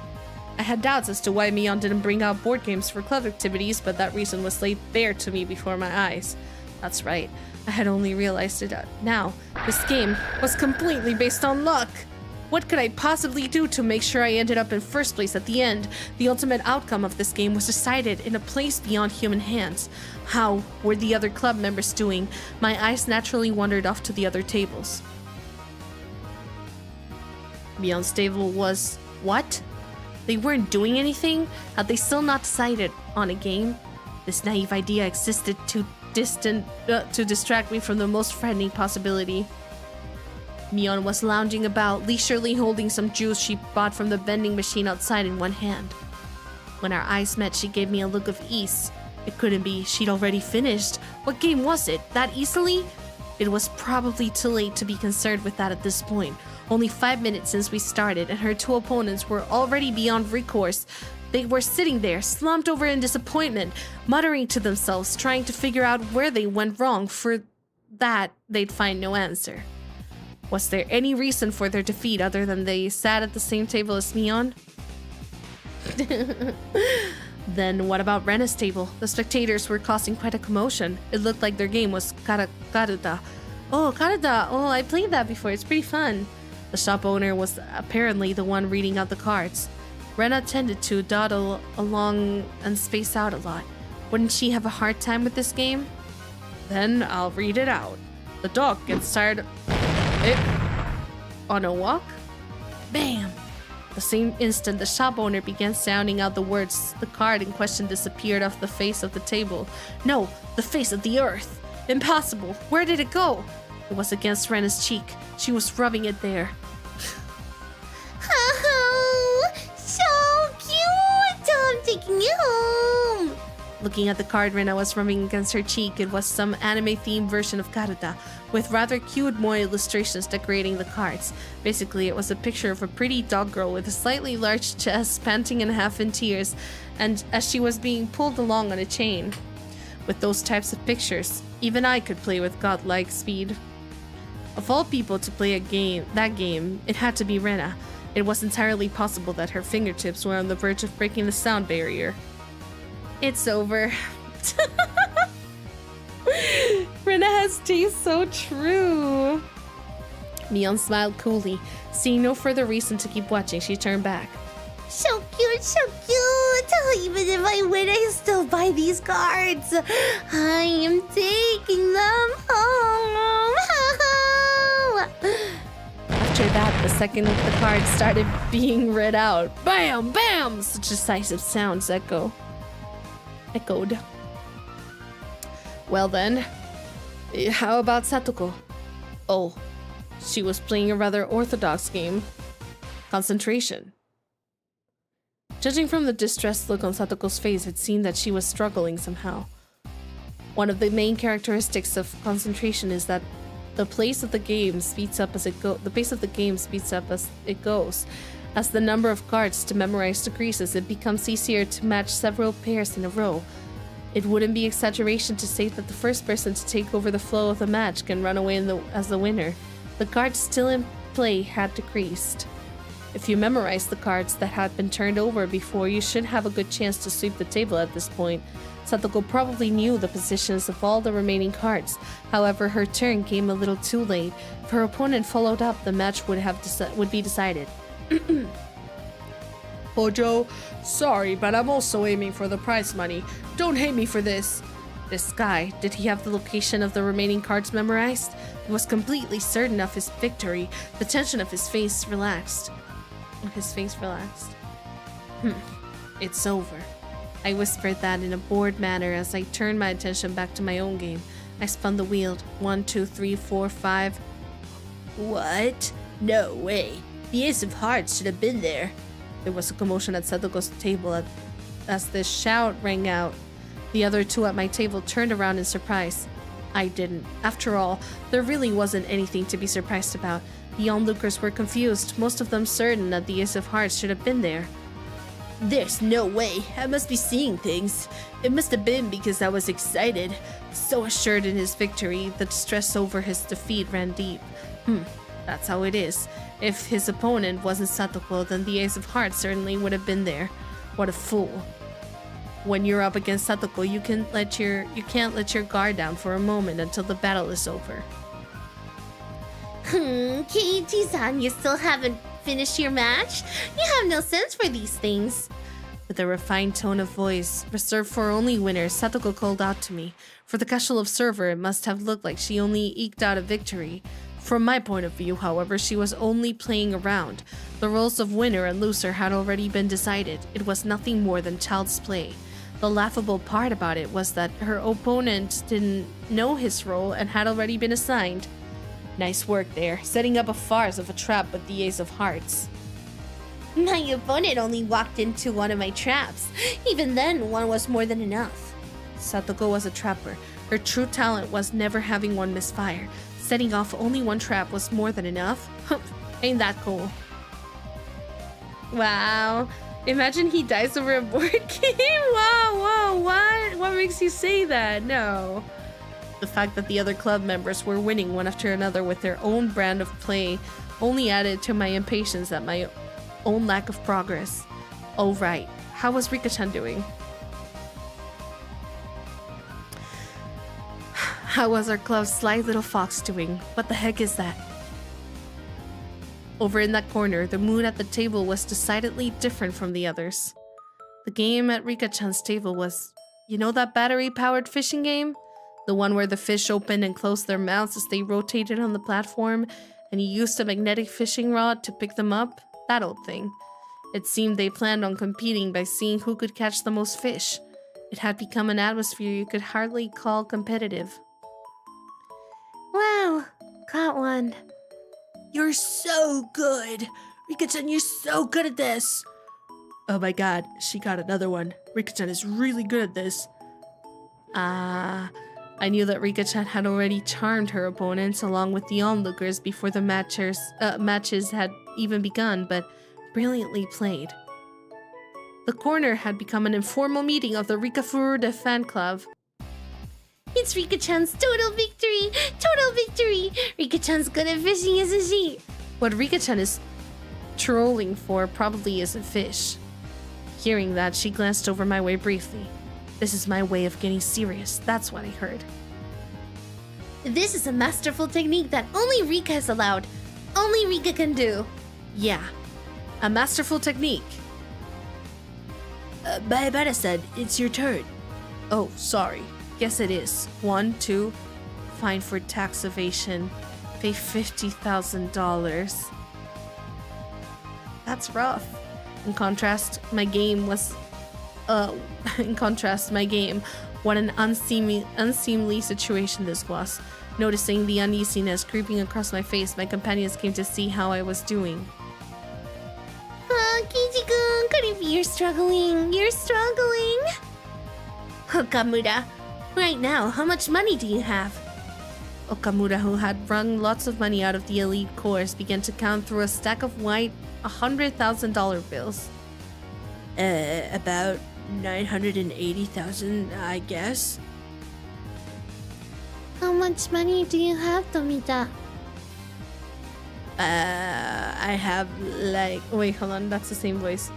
I had doubts as to why Mion didn't bring out board games for club activities, but that reason was laid bare to me before my eyes. That's right, I had only realized it now. This game was completely based on luck. What could I possibly do to make sure I ended up in first place at the end? The ultimate outcome of this game was decided in a place beyond human hands. How were the other club members doing? My eyes naturally wandered off to the other tables. Mion's table was... what? They weren't doing anything? Had they still not decided on a game? This naive idea existed too distant to distract me from the most frightening possibility. Mion was lounging about, leisurely holding some juice she bought from the vending machine outside in one hand. When our eyes met, she gave me a look of ease. It couldn't be, she'd already finished. What game was it? That easily? It was probably too late to be concerned with that at this point. Only 5 minutes since we started, and her two opponents were already beyond recourse. They were sitting there, slumped over in disappointment, muttering to themselves, trying to figure out where they went wrong. For that, they'd find no answer. Was there any reason for their defeat other than they sat at the same table as Mion? Then what about Rena's table? The spectators were causing quite a commotion. It looked like their game was Karuta. Oh, Karuta! Oh, I played that before. It's pretty fun. The shop owner was apparently the one reading out the cards. Rena tended to dawdle along and space out a lot. Wouldn't she have a hard time with this game? Then I'll read it out. The dog gets tired on a walk. Bam! The same instant, the shop owner began sounding out the words. The card in question disappeared off the face of the table. No, the face of the earth. Impossible. Where did it go? It was against Rena's cheek. She was rubbing it there. Oh, so cute! I'm taking you home. Looking at the card Rena was rubbing against her cheek, it was some anime-themed version of Garuda, with rather cute moe illustrations decorating the cards. Basically, it was a picture of a pretty dog girl with a slightly large chest, panting and half in tears, and as she was being pulled along on a chain. With those types of pictures, even I could play with godlike speed. Of all people to play that game, it had to be Rena. It was entirely possible that her fingertips were on the verge of breaking the sound barrier. It's over. Rena has taste so true. Mion smiled coolly. Seeing no further reason to keep watching, she turned back. So cute, so cute. Even if I win, I still buy these cards. I am taking them home. After that, the second the cards started being read out, bam, bam, such decisive sounds echoed. Well then, how about Satoko? Oh, she was playing a rather orthodox game. Concentration. Judging from the distressed look on Satoko's face, it seemed that she was struggling somehow. One of the main characteristics of concentration is that the pace of the game speeds up as it goes. As the number of cards to memorize decreases, it becomes easier to match several pairs in a row. It wouldn't be exaggeration to say that the first person to take over the flow of the match can run away as the winner. The cards still in play had decreased. If you memorize the cards that had been turned over before, you should have a good chance to sweep the table at this point. Satoko probably knew the positions of all the remaining cards. However, her turn came a little too late. If her opponent followed up, the match would be decided. Hojo, sorry, but I'm also aiming for the prize money. Don't hate me for this. This guy, did he have the location of the remaining cards memorized? He was completely certain of his victory. The tension of his face relaxed. It's over. I whispered that in a bored manner as I turned my attention back to my own game. I spun the wheel. 1, 2, 3, 4, 5. What? No way. The Ace of Hearts should have been there. There was a commotion at Satoko's table as this shout rang out. The other two at my table turned around in surprise. I didn't. After all, there really wasn't anything to be surprised about. The onlookers were confused, most of them certain that the Ace of Hearts should have been there. There's no way. I must be seeing things. It must have been because I was excited. So assured in his victory, the distress over his defeat ran deep. That's how it is. If his opponent wasn't Satoko, then the Ace of Hearts certainly would have been there. What a fool. When you're up against Satoko, you can't let your guard down for a moment until the battle is over. Keiichi-san, you still haven't finished your match? You have no sense for these things. With a refined tone of voice, reserved for only winners, Satoko called out to me. For the casual observer, it must have looked like she only eked out a victory. From my point of view, however, she was only playing around. The roles of winner and loser had already been decided. It was nothing more than child's play. The laughable part about it was that her opponent didn't know his role and had already been assigned. Nice work there, setting up a farce of a trap with the Ace of Hearts. My opponent only walked into one of my traps. Even then, one was more than enough. Satoko was a trapper. Her true talent was never having one misfire. Setting off only one trap was more than enough. Ain't that cool? Wow. Imagine he dies over a board game? Wow, what makes you say that? No. The fact that the other club members were winning one after another with their own brand of play only added to my impatience at my own lack of progress. Oh right, how was Rika-chan doing? How was our club's sly little fox doing? What the heck is that? Over in that corner, the mood at the table was decidedly different from the others. The game at Rika-chan's table was, you know that battery-powered fishing game? The one where the fish opened and closed their mouths as they rotated on the platform, and you used a magnetic fishing rod to pick them up? That old thing. It seemed they planned on competing by seeing who could catch the most fish. It had become an atmosphere you could hardly call competitive. Wow, caught one. You're so good! Rika-chan, you're so good at this! Oh my god, she got another one. Rika-chan is really good at this. I knew that Rika-chan had already charmed her opponents along with the onlookers before the matches had even begun, but brilliantly played. The corner had become an informal meeting of the Rikafurude fan club. It's Rika-chan's total victory! Total victory! Rika-chan's good at fishing, isn't she? What Rika-chan is trolling for probably isn't fish. Hearing that, she glanced over my way briefly. This is my way of getting serious, that's what I heard. This is a masterful technique that only Rika is allowed. Only Rika can do. Yeah, a masterful technique. Baibara said, it's your turn. Oh, sorry. Guess it is. 1, 2, fine for tax evasion. Pay $50,000. That's rough. In contrast, my game, what an unseemly situation this was. Noticing the uneasiness creeping across my face, my companions came to see how I was doing. Kichi-kun, could it be you're struggling? You're struggling? Okamura, right now, how much money do you have? Okamura, who had wrung lots of money out of the elite course, began to count through a stack of white $100,000 bills. About 980,000, I guess. How much money do you have, Tomita? I have like... Wait, hold on, that's the same voice.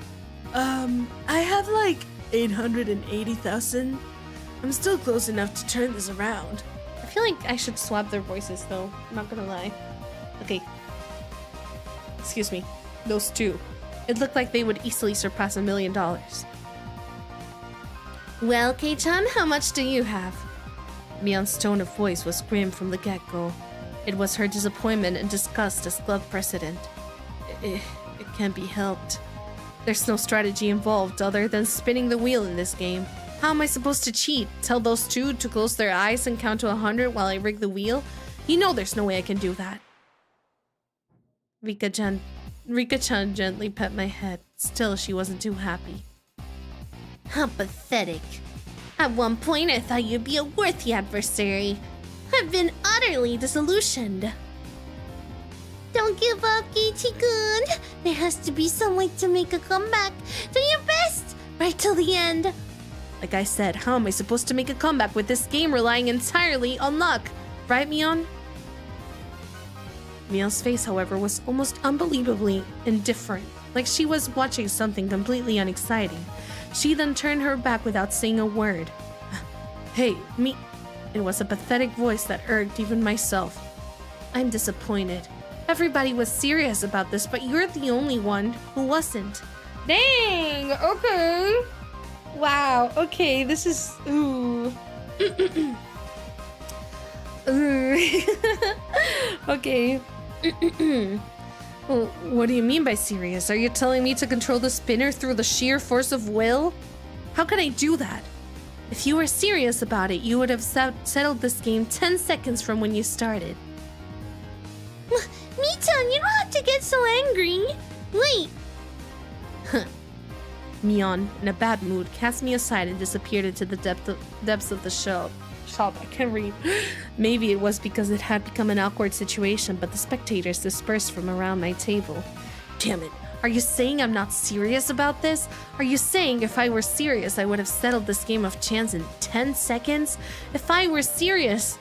I have like 880,000. I'm still close enough to turn this around. I feel like I should swap their voices though, I'm not gonna lie. Okay. Excuse me. Those two. It looked like they would easily surpass $1 million. Well, Kei-chan, how much do you have? Mion's tone of voice was grim from the get-go. It was her disappointment and disgust as club president. It can't be helped. There's no strategy involved other than spinning the wheel in this game. How am I supposed to cheat? Tell those two to close their eyes and count to 100 while I rig the wheel? You know there's no way I can do that. Rika-chan gently pet my head. Still, she wasn't too happy. How pathetic. At one point, I thought you'd be a worthy adversary. I've been utterly disillusioned. Don't give up, Kichi-kun. There has to be some way to make a comeback. Do your best, right till the end. Like I said, how am I supposed to make a comeback with this game relying entirely on luck? Right, Mion? Mion's face, however, was almost unbelievably indifferent, like she was watching something completely unexciting. She then turned her back without saying a word. Hey, me... It was a pathetic voice that irked even myself. I'm disappointed. Everybody was serious about this, but you're the only one who wasn't. Dang, okay. Wow, okay, this is... Ooh. Ooh. Okay. Well, what do you mean by serious? Are you telling me to control the spinner through the sheer force of will? How can I do that? If you were serious about it, you would have settled this game 10 seconds from when you started. Mi-chan, you don't have to get so angry. Wait. Mion, in a bad mood, cast me aside and disappeared into the depths of the shop. I can't read. Maybe it was because it had become an awkward situation, but the spectators dispersed from around my table. Damn it. Are you saying I'm not serious about this? Are you saying if I were serious, I would have settled this game of chance in 10 seconds? If I were serious.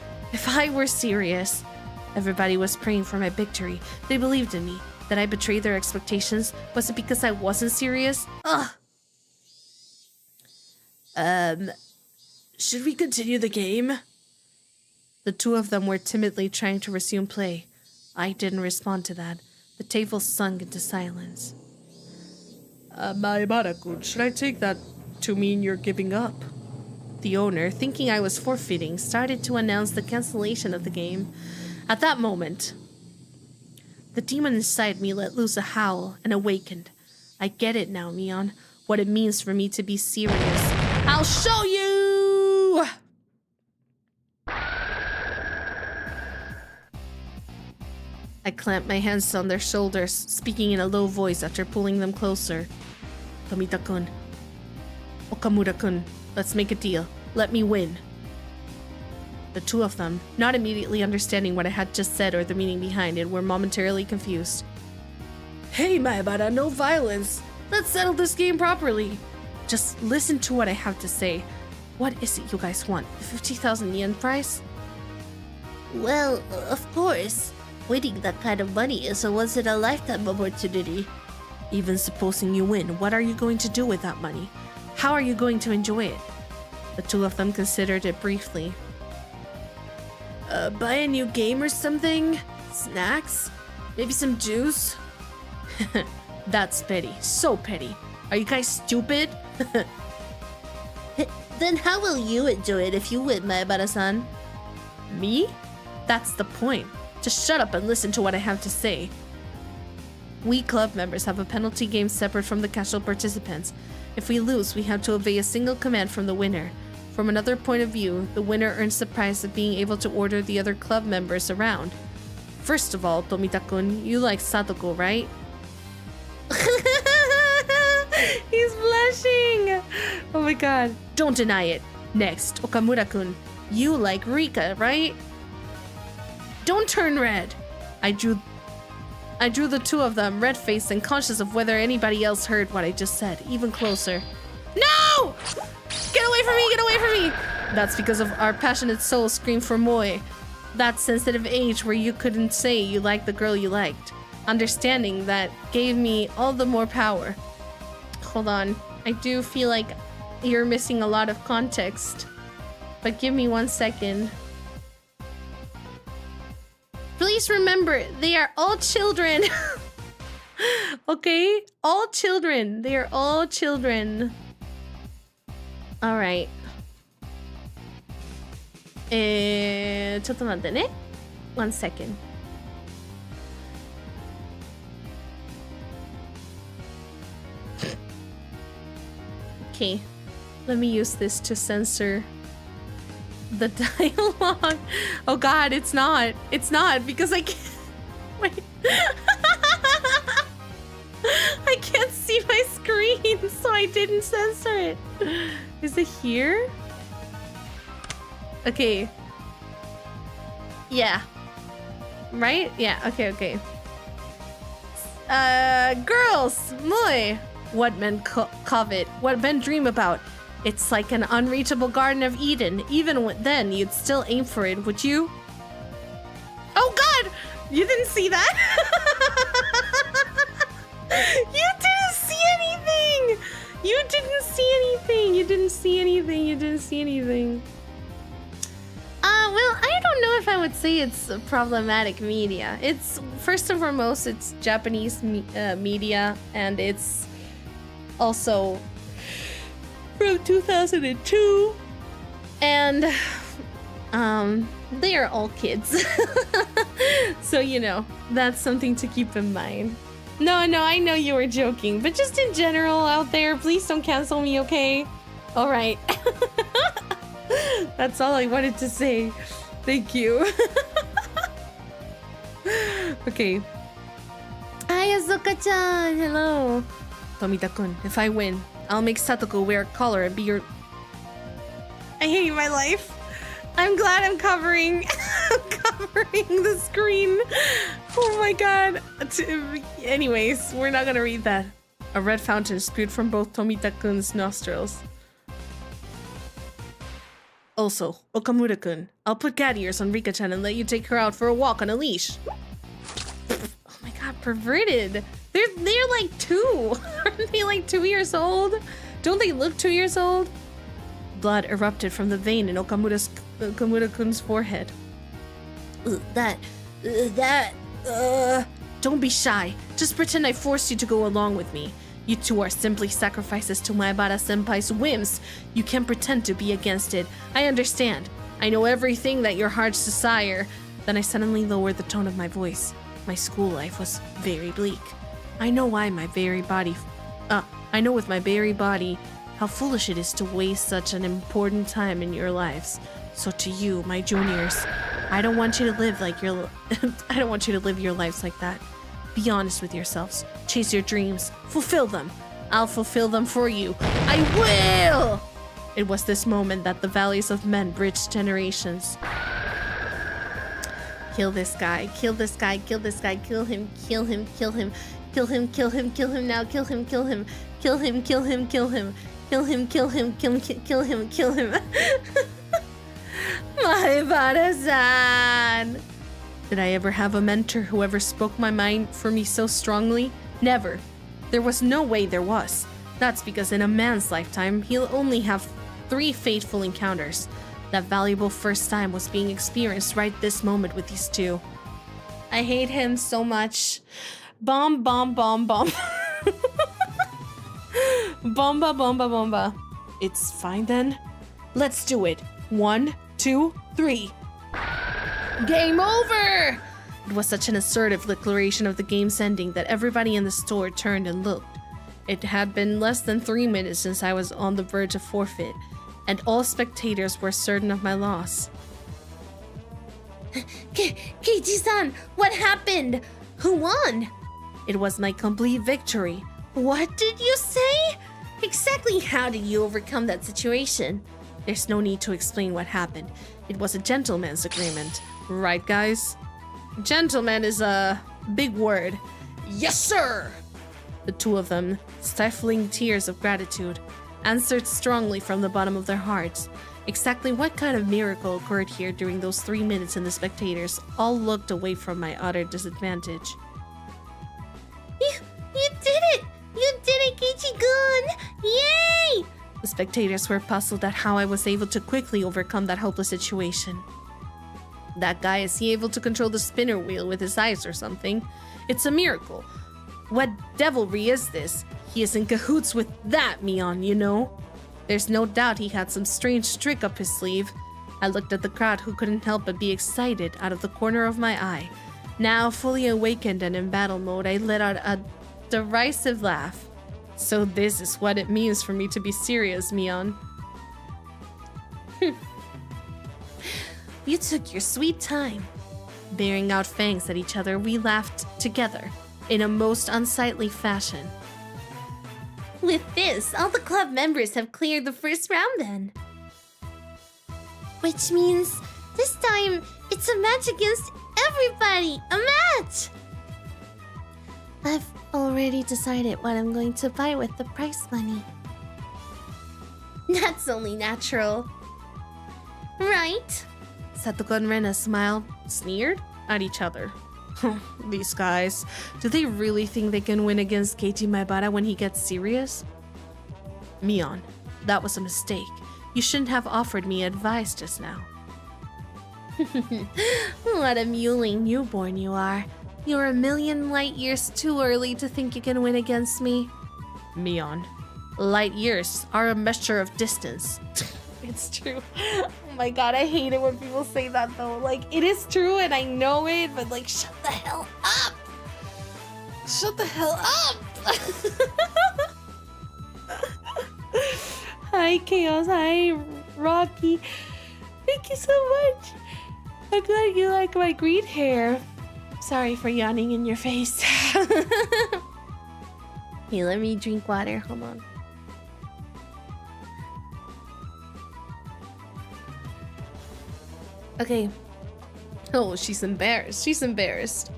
Everybody was praying for my victory. They believed in me. That I betrayed their expectations? Was it because I wasn't serious? Ugh. Should we continue the game? The two of them were timidly trying to resume play. I didn't respond to that. The table sunk into silence. Maibara-kun, should I take that to mean you're giving up? The owner, thinking I was forfeiting, started to announce the cancellation of the game. At that moment, the demon inside me let loose a howl and awakened. I get it now, Mion. What it means for me to be serious. I'll show you! I clamped my hands on their shoulders, speaking in a low voice after pulling them closer. Tomita-kun. Okamura-kun, let's make a deal. Let me win. The two of them, not immediately understanding what I had just said or the meaning behind it, were momentarily confused. Hey, Maebara, no violence. Let's settle this game properly. Just listen to what I have to say. What is it you guys want? The 50,000 yen prize? Well, of course. Winning that kind of money is a once-in-a-lifetime opportunity. Even supposing you win, what are you going to do with that money? How are you going to enjoy it? The two of them considered it briefly. Buy a new game or something? Snacks? Maybe some juice? That's petty. So petty. Are you guys stupid? Then how will you enjoy it if you win, Maebara-san? Me? That's the point. Just shut up and listen to what I have to say. We club members have a penalty game separate from the casual participants. If we lose, we have to obey a single command from the winner. From another point of view, the winner earns the prize of being able to order the other club members around. First of all, Tomita-kun, you like Satoko, right? He's blushing! Oh my god. Don't deny it. Next, Okamura-kun, you like Rika, right? Don't turn red! I drew the two of them, red-faced and conscious of whether anybody else heard what I just said, even closer. No! Get away from me! Get away from me! That's because of our passionate souls scream for Moe. That sensitive age where you couldn't say you liked the girl you liked. Understanding that gave me all the more power. Hold on. I do feel like you're missing a lot of context. But give me 1 second. Please remember, they are all children. Okay? All children. They are all children. Alright. ちょっと待ってね。1 second. Okay. Let me use this to censor the dialogue. Oh god, it's not. It's not because I can't. Wait. I can't see my screen, so I didn't censor it. Is it here? Okay. Yeah. Right? Yeah, okay, okay. Girls, Moe. What men covet, what men dream about. It's like an unreachable Garden of Eden. Even then, you'd still aim for it, would you? Oh god! You didn't see that? You didn't see anything! You didn't see anything! You didn't see anything! You didn't see anything. Well, I don't know if I would say it's problematic media. It's, first and foremost, it's Japanese media, and it's also from 2002, and they are all kids. So, you know, that's something to keep in mind. No, I know you were joking, but just in general out there, please don't cancel me, okay? All right. That's all I wanted to say. Thank you. Okay. Hi, Azuka-chan. Hello. Tomita-kun, if I win, I'll make Satoko wear a collar and be your... I hate my life. I'm glad I'm covering the screen. Oh my god. Anyways, we're not gonna read that. A red fountain spewed from both Tomita-kun's nostrils. Also, Okamura-kun, I'll put cat ears on Rika-chan and let you take her out for a walk on a leash. Oh my god, perverted. They're like 2. Aren't they like 2 years old? Don't they look 2 years old? Blood erupted from the vein in Okamura-kun's forehead. Don't be shy. Just pretend I forced you to go along with me. You two are simply sacrifices to Maebara-senpai's whims. You can't pretend to be against it. I understand. I know everything that your hearts desire. Then I suddenly lowered the tone of my voice. My school life was very bleak. I know why my very body I know with my berry body how foolish it is to waste such an important time in your lives. So to you, my juniors, I don't want you to live like your I don't want you to live your lives like that. Be honest with yourselves. Chase your dreams. Fulfill them. I'll fulfill them for you. I will! It was this moment that the values of men bridged generations. Kill this guy. Kill this guy. Kill this guy. Kill him. Kill him. Kill him. Kill him. Kill him. Kill him now. Kill him. Kill him. Kill him. Kill him. Kill him. Kill him. Kill him. Kill him. Kill him. Maibara-san! Did I ever have a mentor who ever spoke my mind for me so strongly? Never. There was no way there was. That's because in a man's lifetime, he'll only have 3 fateful encounters. That valuable first time was being experienced right this moment with these two. I hate him so much. Bomb, bomb, bomb, bomb. Bomba, bomba, bomba. It's fine then. Let's do it. 1, 2, 3. Game over! It was such an assertive declaration of the game's ending that everybody in the store turned and looked. It had been less than 3 minutes since I was on the verge of forfeit, and all spectators were certain of my loss. Keiichi-san, what happened? Who won? It was my complete victory. What did you say? Exactly how did you overcome that situation? There's no need to explain what happened. It was a gentleman's agreement. Right, guys? Gentleman is a big word. Yes, sir! The two of them, stifling tears of gratitude, answered strongly from the bottom of their hearts. Exactly what kind of miracle occurred here during those 3 minutes, and the spectators all looked away from my utter disadvantage. You did it! You did it, Keiichi-gun! Yay! The spectators were puzzled at how I was able to quickly overcome that hopeless situation. That guy, is he able to control the spinner wheel with his eyes or something? It's a miracle. What devilry is this? He is in cahoots with that Mion, you know? There's no doubt he had some strange trick up his sleeve. I looked at the crowd, who couldn't help but be excited out of the corner of my eye. Now, fully awakened and in battle mode, I let out a derisive laugh. So this is what it means for me to be serious, Mion. You took your sweet time. Bearing out fangs at each other, we laughed together in a most unsightly fashion. With this, all the club members have cleared the first round then. Which means this time it's a match against everybody! A match! I've already decided what I'm going to buy with the prize money. That's only natural. Right? Satoku and Rena smiled, sneered at each other. These guys, do they really think they can win against Keiji Maibara when he gets serious? Mion, that was a mistake. You shouldn't have offered me advice just now. What a mewling newborn you are. You're a million light years too early to think you can win against me. Mion, light years are a measure of distance. It's true. Oh my god, I hate it when people say that though. Like, it is true and I know it, but like, shut the hell up! Shut the hell up! Hi, Chaos. Hi, Rocky. Thank you so much. I'm glad you like my green hair. Sorry for yawning in your face. Hey, let me drink water. Hold on. Okay. Oh, she's embarrassed. She's embarrassed.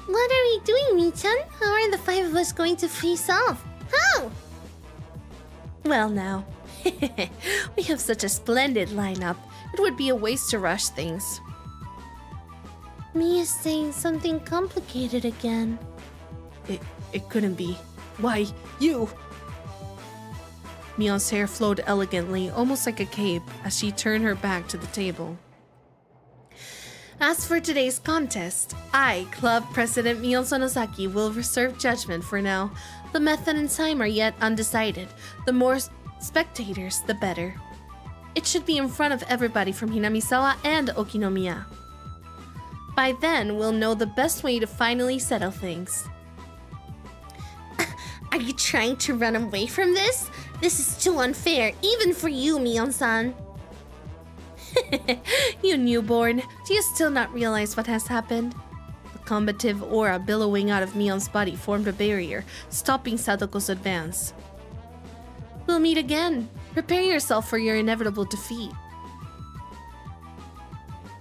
What are we doing, Mi-chan? How are the 5 of us going to face off? How? Well now, we have such a splendid lineup. It would be a waste to rush things. Mi is saying something complicated again. It couldn't be. Why, you! Mion's hair flowed elegantly, almost like a cape, as she turned her back to the table. As for today's contest, I, Club President Mion Sonosaki, will reserve judgment for now. The method and time are yet undecided. The more spectators, the better. It should be in front of everybody from Hinamizawa and Okinomiya. By then, we'll know the best way to finally settle things. Are you trying to run away from this? This is too unfair, even for you, Mion-san. You newborn, do you still not realize what has happened? The combative aura billowing out of Mion's body formed a barrier, stopping Satoko's advance. We'll meet again. Prepare yourself for your inevitable defeat.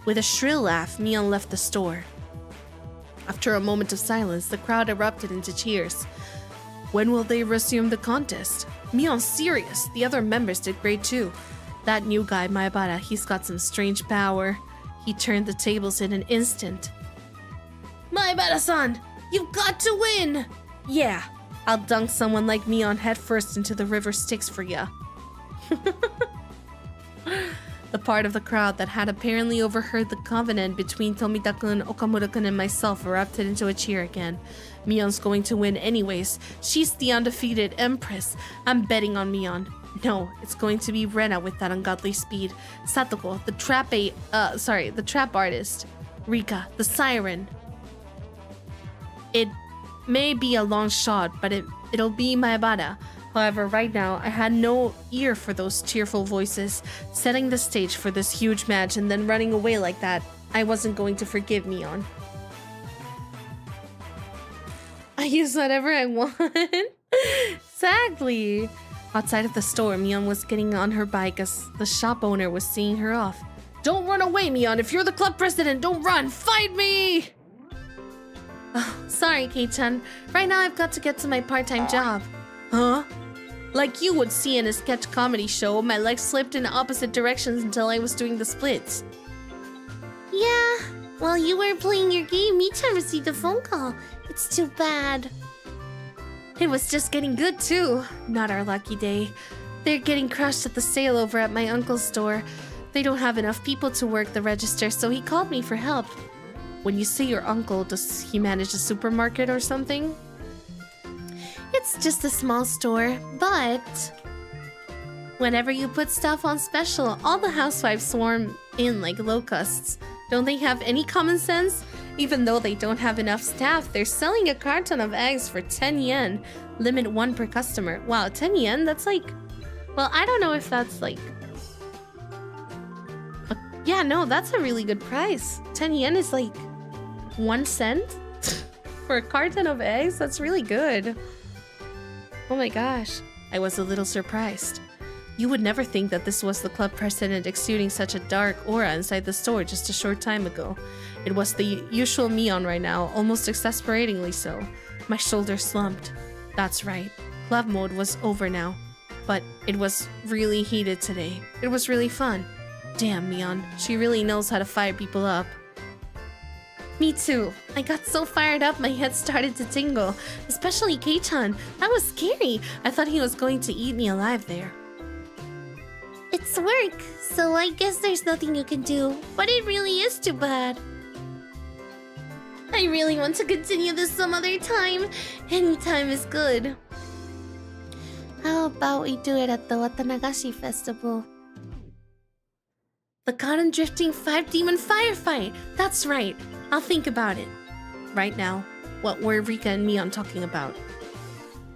With a shrill laugh, Mion left the store. After a moment of silence, the crowd erupted into cheers. When will they resume the contest? Mion's serious. The other members did great too. That new guy, Maebara, he's got some strange power. He turned the tables in an instant. Maebara-san, you've got to win! Yeah, I'll dunk someone like Mion headfirst into the river Styx for ya. The part of the crowd that had apparently overheard the covenant between Tomita-kun, Okamura-kun, and myself erupted into a cheer again. Mion's going to win anyways. She's the undefeated empress. I'm betting on Mion. No, it's going to be Rena with that ungodly speed. Satoko, the trap artist. Rika, the siren. It may be a long shot, but it'll be Maebara. However, right now, I had no ear for those cheerful voices, setting the stage for this huge match and then running away like that. I wasn't going to forgive Mion. I use whatever I want. Exactly. Outside of the store, Mion was getting on her bike as the shop owner was seeing her off. Don't run away, Mion. If you're the club president, don't run. Fight me! Oh, sorry, Kei-chan. Right now, I've got to get to my part-time job. Huh? Like you would see in a sketch comedy show, my legs slipped in opposite directions until I was doing the splits. Yeah, while you were playing your game, Michan received a phone call. It's too bad. It was just getting good too. Not our lucky day. They're getting crushed at the sale over at my uncle's store. They don't have enough people to work the register, so he called me for help. When you say your uncle, does he manage a supermarket or something? It's just a small store, but whenever you put stuff on special, all the housewives swarm in like locusts. Don't they have any common sense? Even though they don't have enough staff, they're selling a carton of eggs for 10 yen. Limit 1 per customer. Wow, 10 yen? That's like... Well, I don't know if that's like... Yeah, no, that's a really good price. 10 yen is like 1 cent for a carton of eggs? That's really good. Oh my gosh. I was a little surprised. You would never think that this was the club president exuding such a dark aura inside the store just a short time ago. It was the usual Mion right now, almost exasperatingly so. My shoulder slumped. That's right. Club mode was over now. But it was really heated today. It was really fun. Damn, Mion. She really knows how to fire people up. Me too. I got so fired up my head started to tingle. Especially Kei-chan. That was scary. I thought he was going to eat me alive there. It's work, so I guess there's nothing you can do. But it really is too bad. I really want to continue this some other time. Any time is good. How about we do it at the Watanagashi festival? The cotton drifting 5-demon firefight! That's right. I'll think about it. Right now, what were Rika and Mion talking about?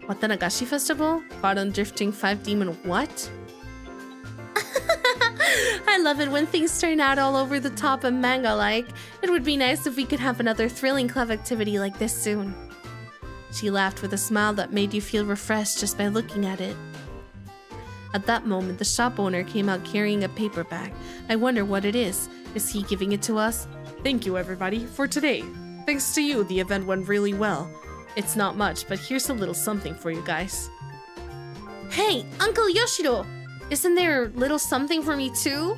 Watanagashi festival? Cotton drifting 5-demon what? I love it when things turn out all over the top and manga-like. It would be nice if we could have another thrilling club activity like this soon. She laughed with a smile that made you feel refreshed just by looking at it. At that moment, the shop owner came out carrying a paper bag. I wonder what it is. Is he giving it to us? Thank you, everybody, for today. Thanks to you, the event went really well. It's not much, but here's a little something for you guys. Hey, Uncle Yoshiro! Isn't there a little something for me too?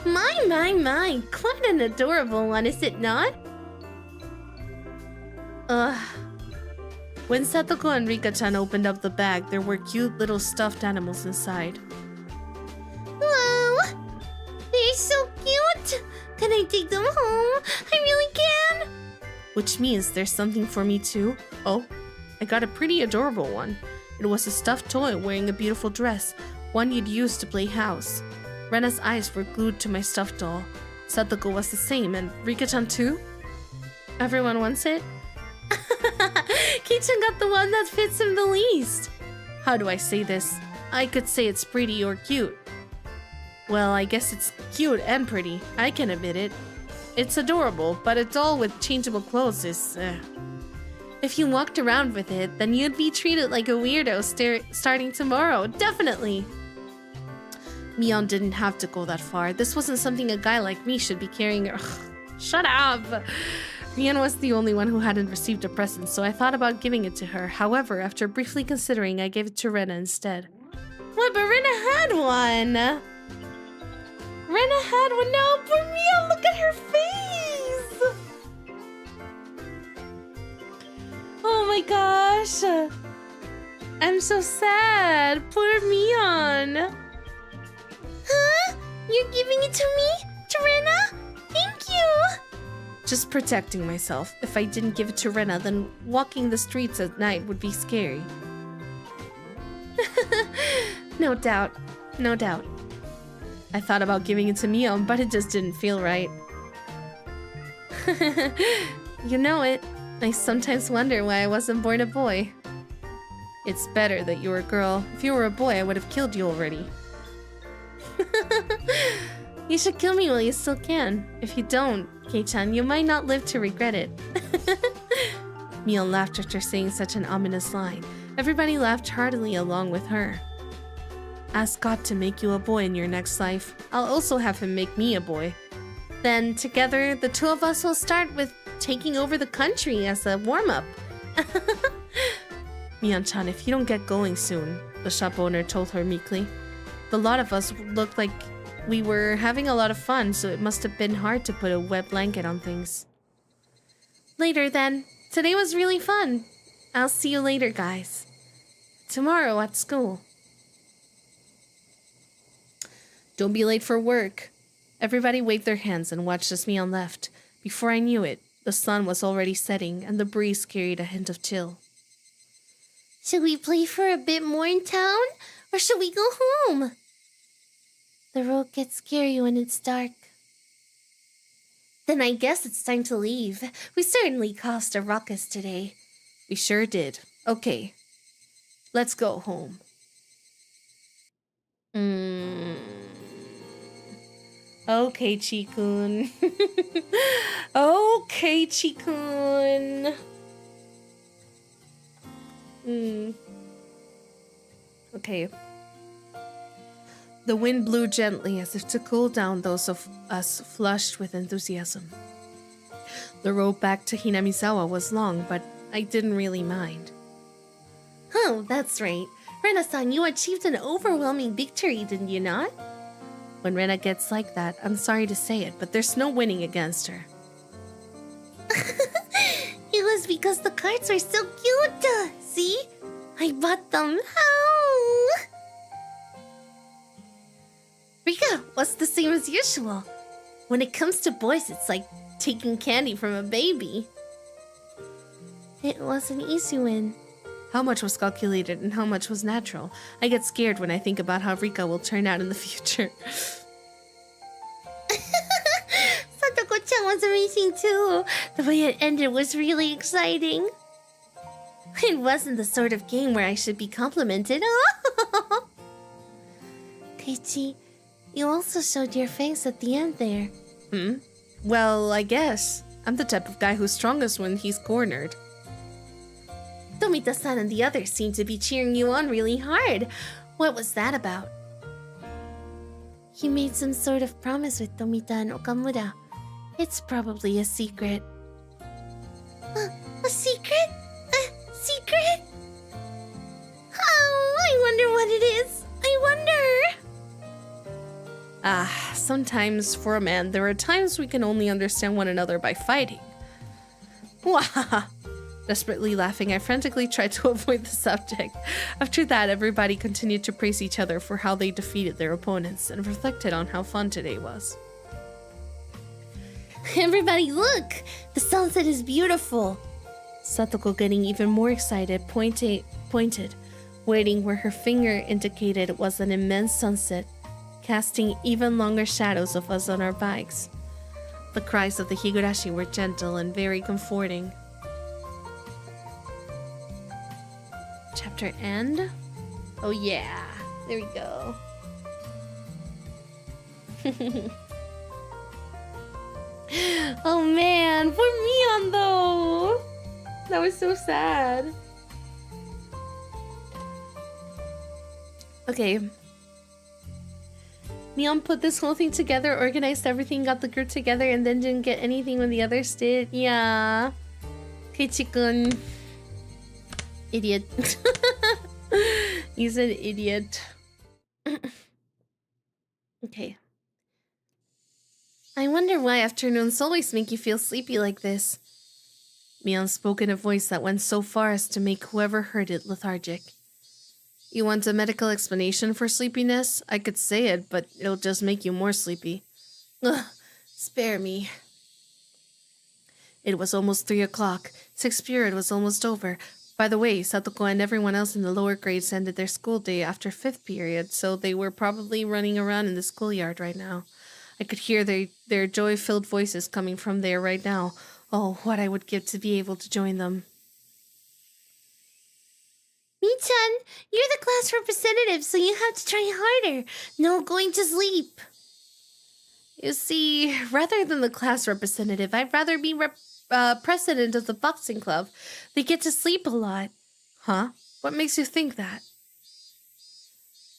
My, quite an adorable one, is it not? When Satoko and Rika-chan opened up the bag, there were cute little stuffed animals inside. Wow! They're so cute! Can I take them home? I really can! Which means there's something for me too. Oh, I got a pretty adorable one. It was a stuffed toy wearing a beautiful dress, one you'd use to play house. Rena's eyes were glued to my stuffed doll. Satoko was the same, and Rika-chan too? Everyone wants it? Kei-chan got the one that fits him the least. How do I say this? I could say it's pretty or cute. Well, I guess it's cute and pretty. I can admit it. It's adorable, but a doll with changeable clothes is... If you walked around with it, then you'd be treated like a weirdo starting tomorrow. Definitely. Mion didn't have to go that far. This wasn't something a guy like me should be carrying. Ugh, shut up! Mion was the only one who hadn't received a present, so I thought about giving it to her. However, after briefly considering, I gave it to Rena instead. What? But Rena had one! Rena had one! No, poor Mion! Look at her face! Oh my gosh! I'm so sad! Poor Mion! Huh? You're giving it to me? To Rena? Thank you! Just protecting myself. If I didn't give it to Rena, then walking the streets at night would be scary. No doubt. No doubt. I thought about giving it to Mion, but it just didn't feel right. You know it. I sometimes wonder why I wasn't born a boy. It's better that you're a girl. If you were a boy, I would have killed you already. You should kill me while you still can. If you don't, Kei-chan, you might not live to regret it. Mion laughed after saying such an ominous line. Everybody laughed heartily along with her. Ask God to make you a boy in your next life. I'll also have him make me a boy. Then, together, the two of us will start with taking over the country as a warm-up. Mion-chan, if you don't get going soon, the shop owner told her meekly. The lot of us looked like we were having a lot of fun, so it must have been hard to put a wet blanket on things. Later then. Today was really fun. I'll see you later, guys. Tomorrow at school. Don't be late for work. Everybody waved their hands and watched as Mion left. Before I knew it, the sun was already setting and the breeze carried a hint of chill. Should we play for a bit more in town? Or should we go home? The road gets scary when it's dark. Then I guess it's time to leave. We certainly caused a ruckus today. We sure did. Okay. Let's go home. Okay, Chikun. Okay, Chikun. Okay. The wind blew gently as if to cool down those of us flushed with enthusiasm. The road back to Hinamizawa was long, but I didn't really mind. Oh, that's right. Rena-san, you achieved an overwhelming victory, didn't you not? When Rena gets like that, I'm sorry to say it, but there's no winning against her. It was because the cards were so cute. See? I bought them. How? Rika, what's the same as usual? When it comes to boys, it's like taking candy from a baby. It was an easy win. How much was calculated and how much was natural? I get scared when I think about how Rika will turn out in the future. Satoko-chan was amazing too. The way it ended was really exciting. It wasn't the sort of game where I should be complimented. Keiichi, you also showed your face at the end there. Well, I guess. I'm the type of guy who's strongest when he's cornered. Tomita-san and the others seem to be cheering you on really hard. What was that about? He made some sort of promise with Tomita and Okamura. It's probably a secret. A secret? A secret? Oh, I wonder what it is. I wonder. Sometimes for a man, there are times we can only understand one another by fighting. Wahaha! Desperately laughing, I frantically tried to avoid the subject. After that, everybody continued to praise each other for how they defeated their opponents and reflected on how fun today was. Everybody look! The sunset is beautiful! Satoko, getting even more excited, pointed, waiting where her finger indicated it was an immense sunset, casting even longer shadows of us on our bikes. The cries of the Higurashi were gentle and very comforting. chapter end. Oh yeah, there we go. Oh man, poor Mion though. That was so sad. Okay. Mion put this whole thing together, organized everything, got the group together, and then didn't get anything when the others did. Yeah. Keiichi-kun. Idiot. He's an idiot. Okay. I wonder why afternoons always make you feel sleepy like this. Mion spoke in a voice that went so far as to make whoever heard it lethargic. You want a medical explanation for sleepiness? I could say it, but it'll just make you more sleepy. Ugh, spare me. It was almost 3 o'clock. 6th period was almost over. By the way, Satoko and everyone else in the lower grades ended their school day after 5th period, so they were probably running around in the schoolyard right now. I could hear their joy-filled voices coming from there right now. Oh, what I would give to be able to join them. Mi-chan, you're the class representative, so you have to try harder. No going to sleep. You see, rather than the class representative, I'd rather be president of the boxing club. They get to sleep a lot. Huh? What makes you think that?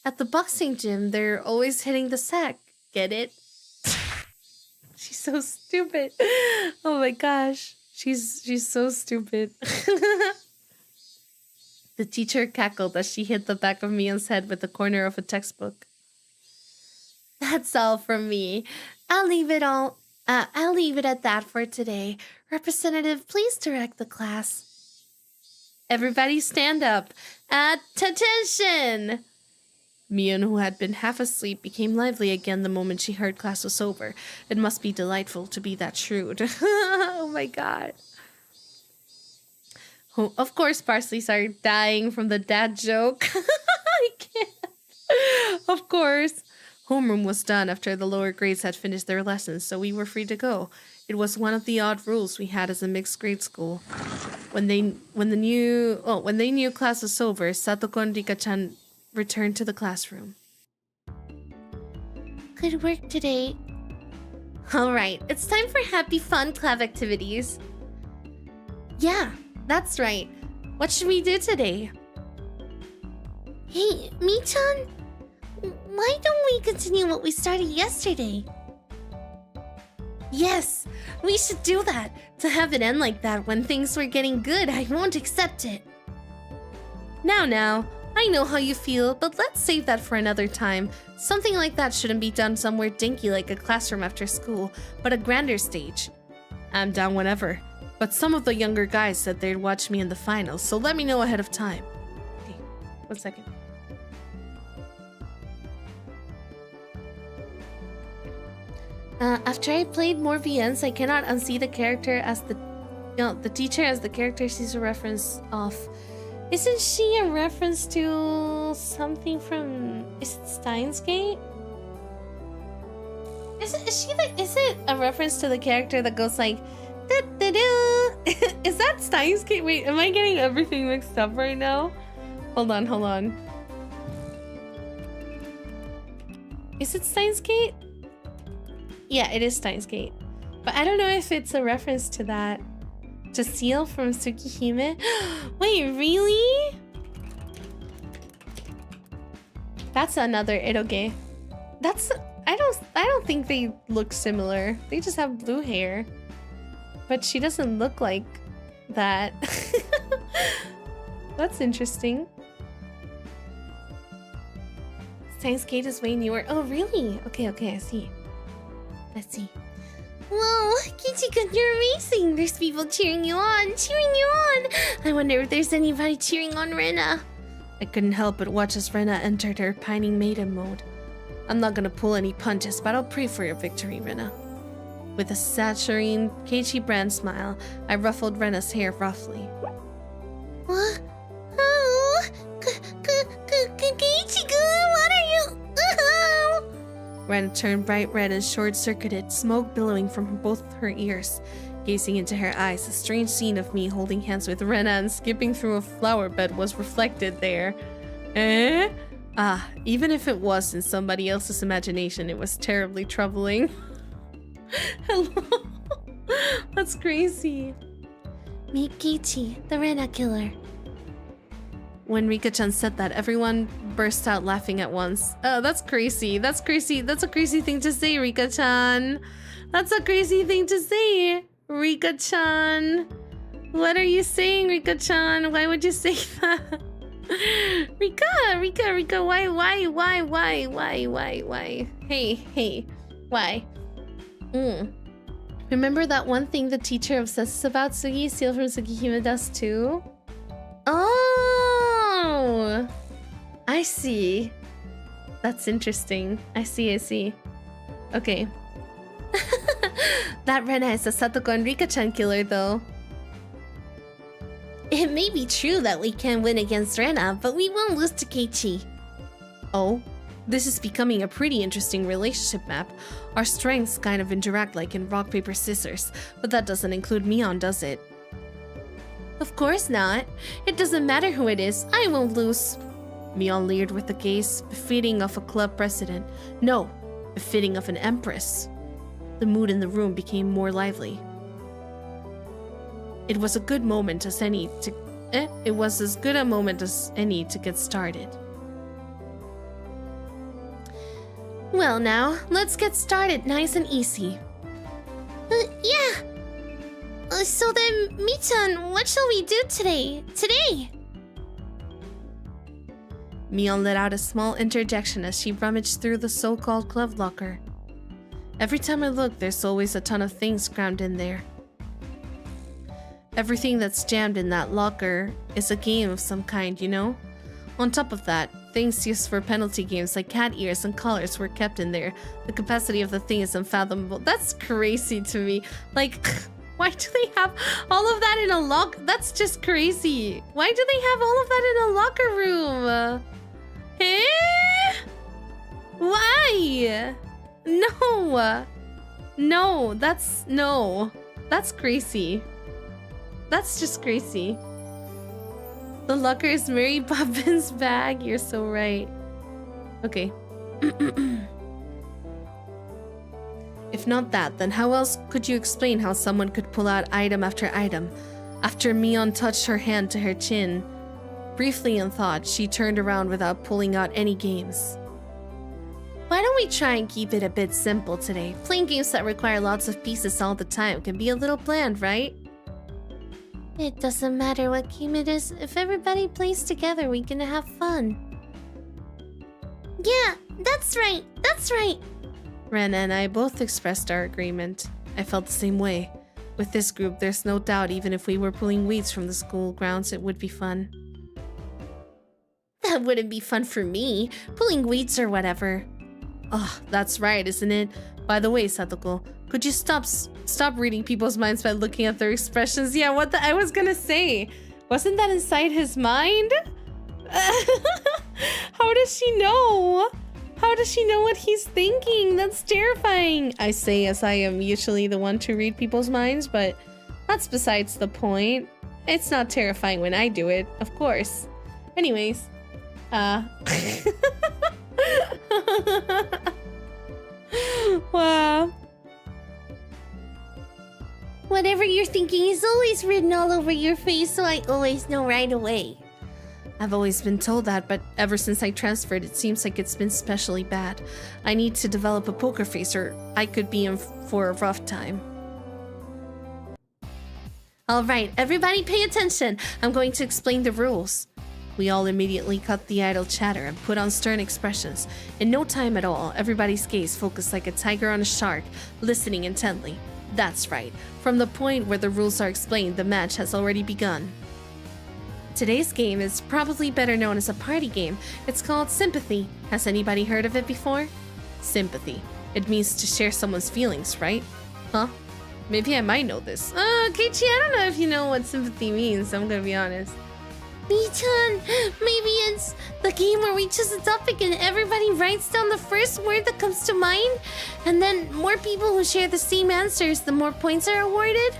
At the boxing gym, they're always hitting the sack. Get it? She's so stupid. Oh my gosh. She's so stupid. The teacher cackled as she hit the back of Mion's head with the corner of a textbook. That's all from me. I'll leave it at that for today. Representative, please direct the class. Everybody stand up. Attention! Mion, who had been half asleep, became lively again the moment she heard class was over. It must be delightful to be that shrewd. Oh my god. Oh, of course, Parsley started dying from the dad joke. I can't. Of course. Homeroom was done after the lower grades had finished their lessons, so we were free to go. It was one of the odd rules we had as a mixed grade school. When they knew class was over, Satoko and Rika-chan returned to the classroom. Good work today. All right, it's time for happy, fun club activities. Yeah, that's right. What should we do today? Hey, Mi-chan, why don't we continue what we started yesterday? Yes, we should do that. To have it end like that when things were getting good, I won't accept it. Now, I know how you feel, but let's save that for another time. Something like that shouldn't be done somewhere dinky like a classroom after school, but a grander stage. I'm down whenever, but some of the younger guys said they'd watch me in the finals, so let me know ahead of time. Okay, 1 second. After I played more VNs, I cannot unsee the character as the teacher as the character she's a reference of. Isn't she a reference to something from, is it Steins Gate? Is it a reference to the character that goes like da-da-da? Is that Steins Gate? Wait, am I getting everything mixed up right now? Hold on. Is it Steins Gate? Yeah, it is Steins Gate. But I don't know if it's a reference to that. To Seal from Tsukihime? Wait, really? That's another eroge. I don't think they look similar. They just have blue hair. But she doesn't look like that. That's interesting. Steins Gate is way newer. Oh, really? Okay, I see. Let's see. Whoa, Keiichi-kun, you're amazing! There's people cheering you on! I wonder if there's anybody cheering on Rena. I couldn't help but watch as Rena entered her pining maiden mode. I'm not gonna pull any punches, but I'll pray for your victory, Rena. With a saturnine, Keiichi brand smile, I ruffled Rena's hair roughly. What? Oh, Keiichi-kun, what are you? Oh! Ren turned bright red and short-circuited, smoke billowing from both her ears. Gazing into her eyes, a strange scene of me holding hands with Rena and skipping through a flower bed was reflected there. Eh? Ah, even if it was in somebody else's imagination, it was terribly troubling. Hello? That's crazy. Meet Kichi, the Rena killer. When Rika-chan said that, everyone burst out laughing at once. Oh, that's crazy. That's crazy. That's a crazy thing to say, Rika-chan. That's a crazy thing to say, Rika-chan. What are you saying, Rika-chan? Why would you say that? Rika, why? Hey, why? Remember that one thing the teacher obsesses about, Sugi? Steal from Sugihime does too? Oh! I see. That's interesting. I see. Okay. That Rena is a Satoko and Rika-chan killer, though. It may be true that we can win against Rena, but we won't lose to Keiichi. Oh? This is becoming a pretty interesting relationship map. Our strengths kind of interact like in rock, paper, scissors, but that doesn't include Mion, does it? Of course not. It doesn't matter who it is, I won't lose. Mion leered with a gaze befitting of a club president. No, befitting of an empress. The mood in the room became more lively. It was a good moment as any to It was as good a moment as any to get started. Well now, let's get started nice and easy. Yeah. So then, Mi-chan, what shall we do today? Mion let out a small interjection as she rummaged through the so-called glove locker. Every time I look, there's always a ton of things crammed in there. Everything that's jammed in that locker is a game of some kind, you know? On top of that, things used for penalty games like cat ears and collars were kept in there. The capacity of the thing is unfathomable. That's crazy to me. Like, why do they have all of that in a lock? That's just crazy. Why do they have all of that in a locker room? Eh? Why? No, that's crazy. That's just crazy. The locker is Mary Poppins' bag. You're so right. Okay. If not that, then how else could you explain how someone could pull out item after item? After Mion touched her hand to her chin, briefly in thought, she turned around without pulling out any games. Why don't we try and keep it a bit simple today? Playing games that require lots of pieces all the time can be a little bland, right? It doesn't matter what game it is. If everybody plays together, we can have fun. Yeah, that's right. Ren and I both expressed our agreement. I felt the same way. With this group, there's no doubt even if we were pulling weeds from the school grounds, it would be fun. That wouldn't be fun for me. Pulling weeds or whatever. Oh, that's right, isn't it? By the way, Satoko, could you stop reading people's minds by looking at their expressions? Yeah, I was gonna say. Wasn't that inside his mind? How does she know? How does she know what he's thinking? That's terrifying. I say as I am usually the one to read people's minds, but that's besides the point. It's not terrifying when I do it, of course. Anyways, wow. Whatever you're thinking is always written all over your face, so I always know right away. I've always been told that, but ever since I transferred, it seems like it's been especially bad. I need to develop a poker face or I could be in for a rough time. Alright, everybody pay attention. I'm going to explain the rules. We all immediately cut the idle chatter and put on stern expressions. In no time at all, everybody's gaze focused like a tiger on a shark, listening intently. That's right. From the point where the rules are explained, the match has already begun. Today's game is probably better known as a party game. It's called Sympathy. Has anybody heard of it before? Sympathy. It means to share someone's feelings, right? Huh? Maybe I might know this. Keiichi, I don't know if you know what sympathy means, I'm gonna be honest. Mii-chan, maybe it's the game where we choose a topic and everybody writes down the first word that comes to mind, and then more people who share the same answers, the more points are awarded?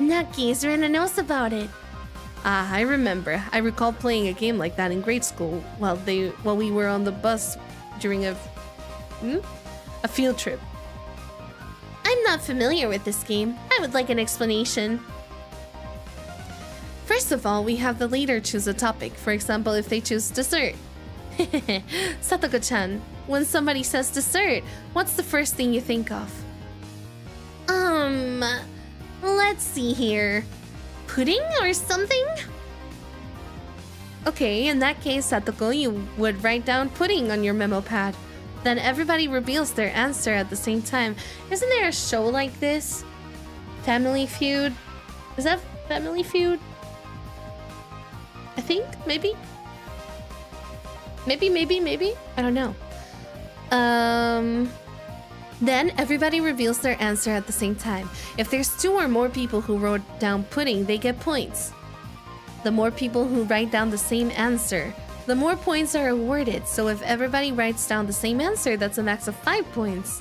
In that case, Rena knows about it. Ah, I remember. I recall playing a game like that in grade school while we were on the bus during a field trip. I'm not familiar with this game. I would like an explanation. First of all, we have the leader choose a topic. For example, if they choose dessert. Satoko-chan, when somebody says dessert, what's the first thing you think of? Let's see here. Pudding or something? Okay, in that case, Satoko, you would write down pudding on your memo pad. Then everybody reveals their answer at the same time. Isn't there a show like this? Family Feud? Is that Family Feud? I think, maybe? Maybe? I don't know. Then everybody reveals their answer at the same time. If there's 2 or more people who wrote down pudding, they get points. The more people who write down the same answer, the more points are awarded. So if everybody writes down the same answer, that's a max of 5 points.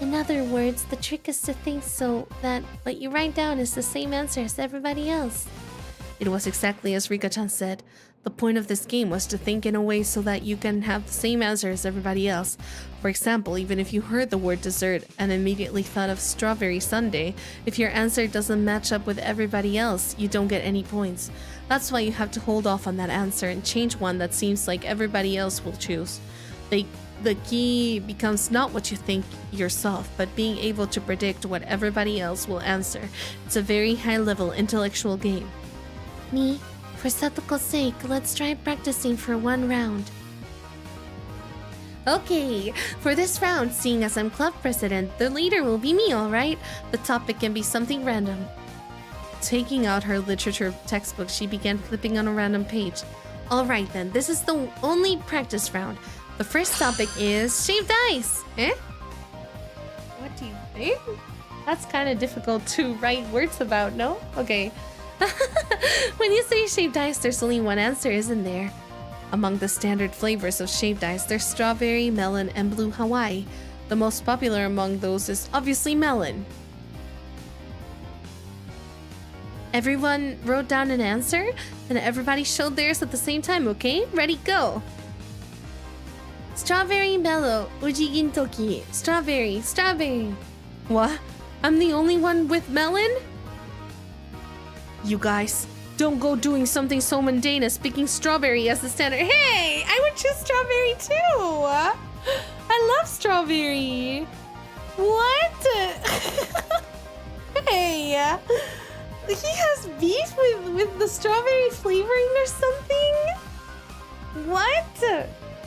In other words, the trick is to think so that what you write down is the same answer as everybody else. It was exactly as Rika-chan said. The point of this game was to think in a way so that you can have the same answer as everybody else. For example, even if you heard the word dessert and immediately thought of strawberry sundae, if your answer doesn't match up with everybody else, you don't get any points. That's why you have to hold off on that answer and change one that seems like everybody else will choose. The key becomes not what you think yourself, but being able to predict what everybody else will answer. It's a very high-level intellectual game. Me, for Satoko's sake, let's try practicing for 1 round. Okay, for this round, seeing as I'm club president, the leader will be me, alright? The topic can be something random. Taking out her literature textbook, she began flipping on a random page. Alright then, this is the only practice round. The first topic is shaved ice. Eh? What do you think? That's kind of difficult to write words about, no? Okay. When you say shaved ice, there's only one answer, isn't there? Among the standard flavors of shaved ice, there's strawberry, melon, and blue Hawaii. The most popular among those is obviously melon. Everyone wrote down an answer, and everybody showed theirs at the same time, okay? Ready, go! Strawberry mellow, ujigin toki. Strawberry. What? I'm the only one with melon? You guys, don't go doing something so mundane as picking strawberry as the standard. Hey, I would choose strawberry too. I love strawberry. What? Hey, he has beef with the strawberry flavoring or something? What?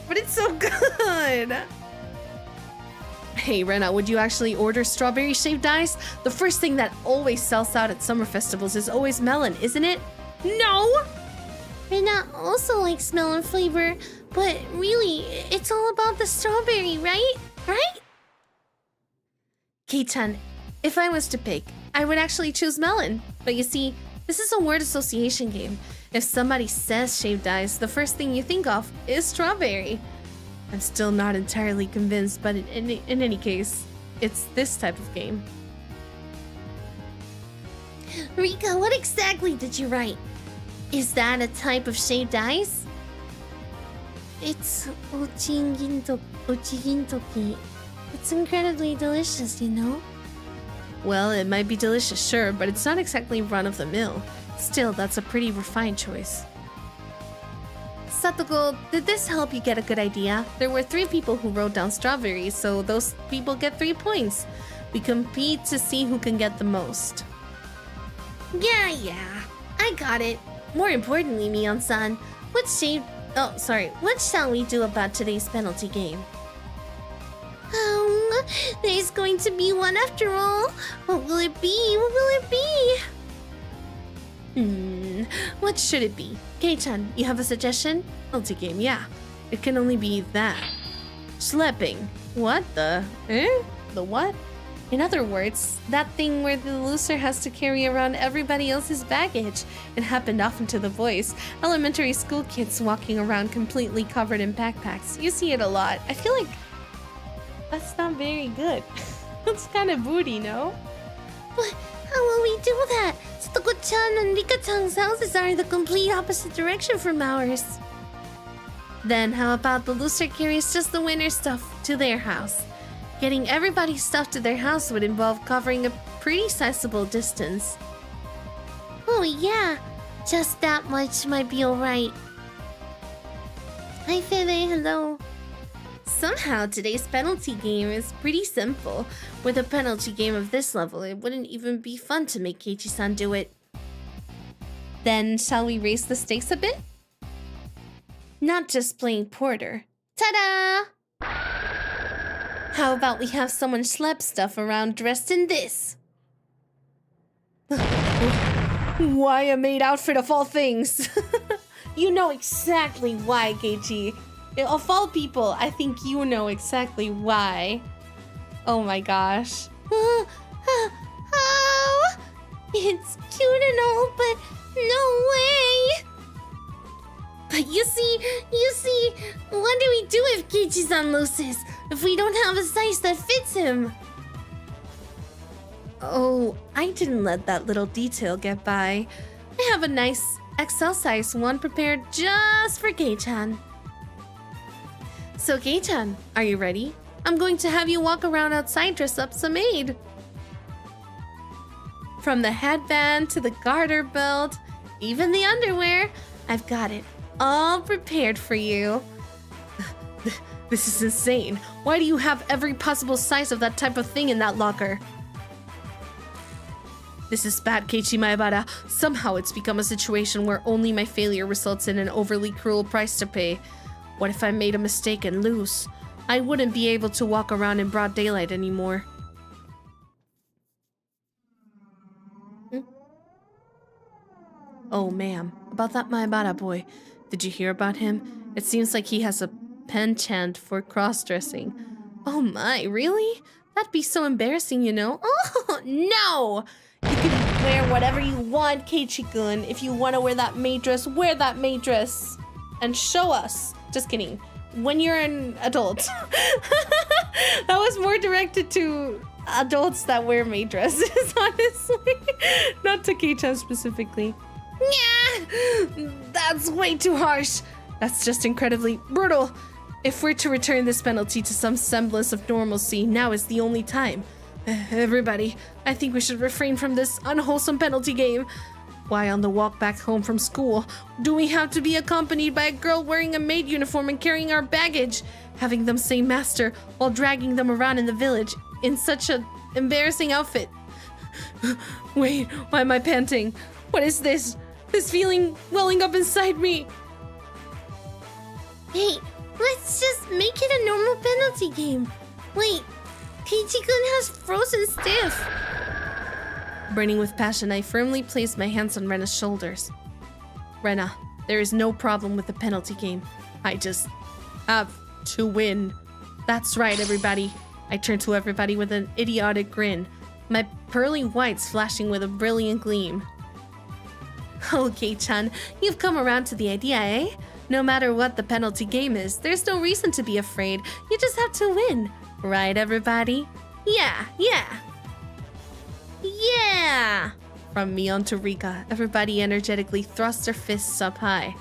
But it's so good. Hey, Rena, would you actually order strawberry shaved ice? The first thing that always sells out at summer festivals is always melon, isn't it? No! Rena also likes melon flavor, but really, it's all about the strawberry, right? Right? Kei-chan, if I was to pick, I would actually choose melon. But you see, this is a word association game. If somebody says shaved ice, the first thing you think of is strawberry. I'm still not entirely convinced, but in any case, it's this type of game. Rika, what exactly did you write? Is that a type of shaved ice? It's ujigin toki. It's incredibly delicious, you know? Well, it might be delicious, sure, but it's not exactly run-of-the-mill. Still, that's a pretty refined choice. Satoko, did this help you get a good idea? There were 3 people who wrote down strawberries, so those people get 3 points. We compete to see who can get the most. Yeah, I got it. More importantly, Mion-san, what shall we do about today's penalty game? There's going to be one after all. What will it be? What should it be? Kei-chan, you have a suggestion? Penalty game, yeah. It can only be that. Schlepping. What the? The what? In other words, that thing where the loser has to carry around everybody else's baggage. It happened often to the boys. Elementary school kids walking around completely covered in backpacks. You see it a lot. I feel like that's not very good. That's kind of booty, no? But how will we do that? Satoko-chan and Rika-chan's houses are in the complete opposite direction from ours. Then how about the loser carries just the winner's stuff to their house? Getting everybody's stuff to their house would involve covering a pretty sizable distance. Oh yeah, just that much might be alright. Hi Fede, hello. Somehow today's penalty game is pretty simple. With a penalty game of this level, it wouldn't even be fun to make Keiichi-san do it. Then shall we raise the stakes a bit? Not just playing porter. Ta-da! How about we have someone schlep stuff around dressed in this? Why a maid outfit of all things? You know exactly why, Keiichi. Of all people, I think you know exactly why. Oh my gosh. Oh, it's cute and all, but no way. But you see, what do we do if Keiichi-san loses? If we don't have a size that fits him? Oh, I didn't let that little detail get by. I have a nice XL size one prepared just for Kei-chan. So Kei-chan, are you ready? I'm going to have you walk around outside dressed up as a maid. From the headband to the garter belt, even the underwear, I've got it all prepared for you. This is insane. Why do you have every possible size of that type of thing in that locker? This is bad, Keiichi Maebara. Somehow it's become a situation where only my failure results in an overly cruel price to pay. What if I made a mistake and lose? I wouldn't be able to walk around in broad daylight anymore. Oh, ma'am. About that Maebara boy. Did you hear about him? It seems like he has a penchant for cross-dressing. Oh my, really? That'd be so embarrassing, you know? Oh, no! You can wear whatever you want, Keiichi-kun. If you want to wear that maid dress, wear that maid dress. And show us. Just kidding. When you're an adult. That was more directed to adults that wear maid dresses, honestly. Not to Kei-chan specifically. Yeah, that's way too harsh. That's just incredibly brutal. If we're to return this penalty to some semblance of normalcy, now is the only time. Everybody, I think we should refrain from this unwholesome penalty game. Why, on the walk back home from school, do we have to be accompanied by a girl wearing a maid uniform and carrying our baggage, having them say master while dragging them around in the village in such an embarrassing outfit? Wait, why am I panting? What is this? This feeling welling up inside me. Hey, let's just make it a normal penalty game. Wait, Keiichi-kun has frozen stiff. Burning with passion, I firmly placed my hands on Rena's shoulders. Rena, there is no problem with the penalty game. I just have to win. That's right, everybody. I turned to everybody with an idiotic grin, my pearly whites flashing with a brilliant gleam. Okay, Chan, you've come around to the idea, eh? No matter what the penalty game is, there's no reason to be afraid. You just have to win. Right, everybody? Yeah. Yeah! From Mion to Rika, everybody energetically thrust their fists up high.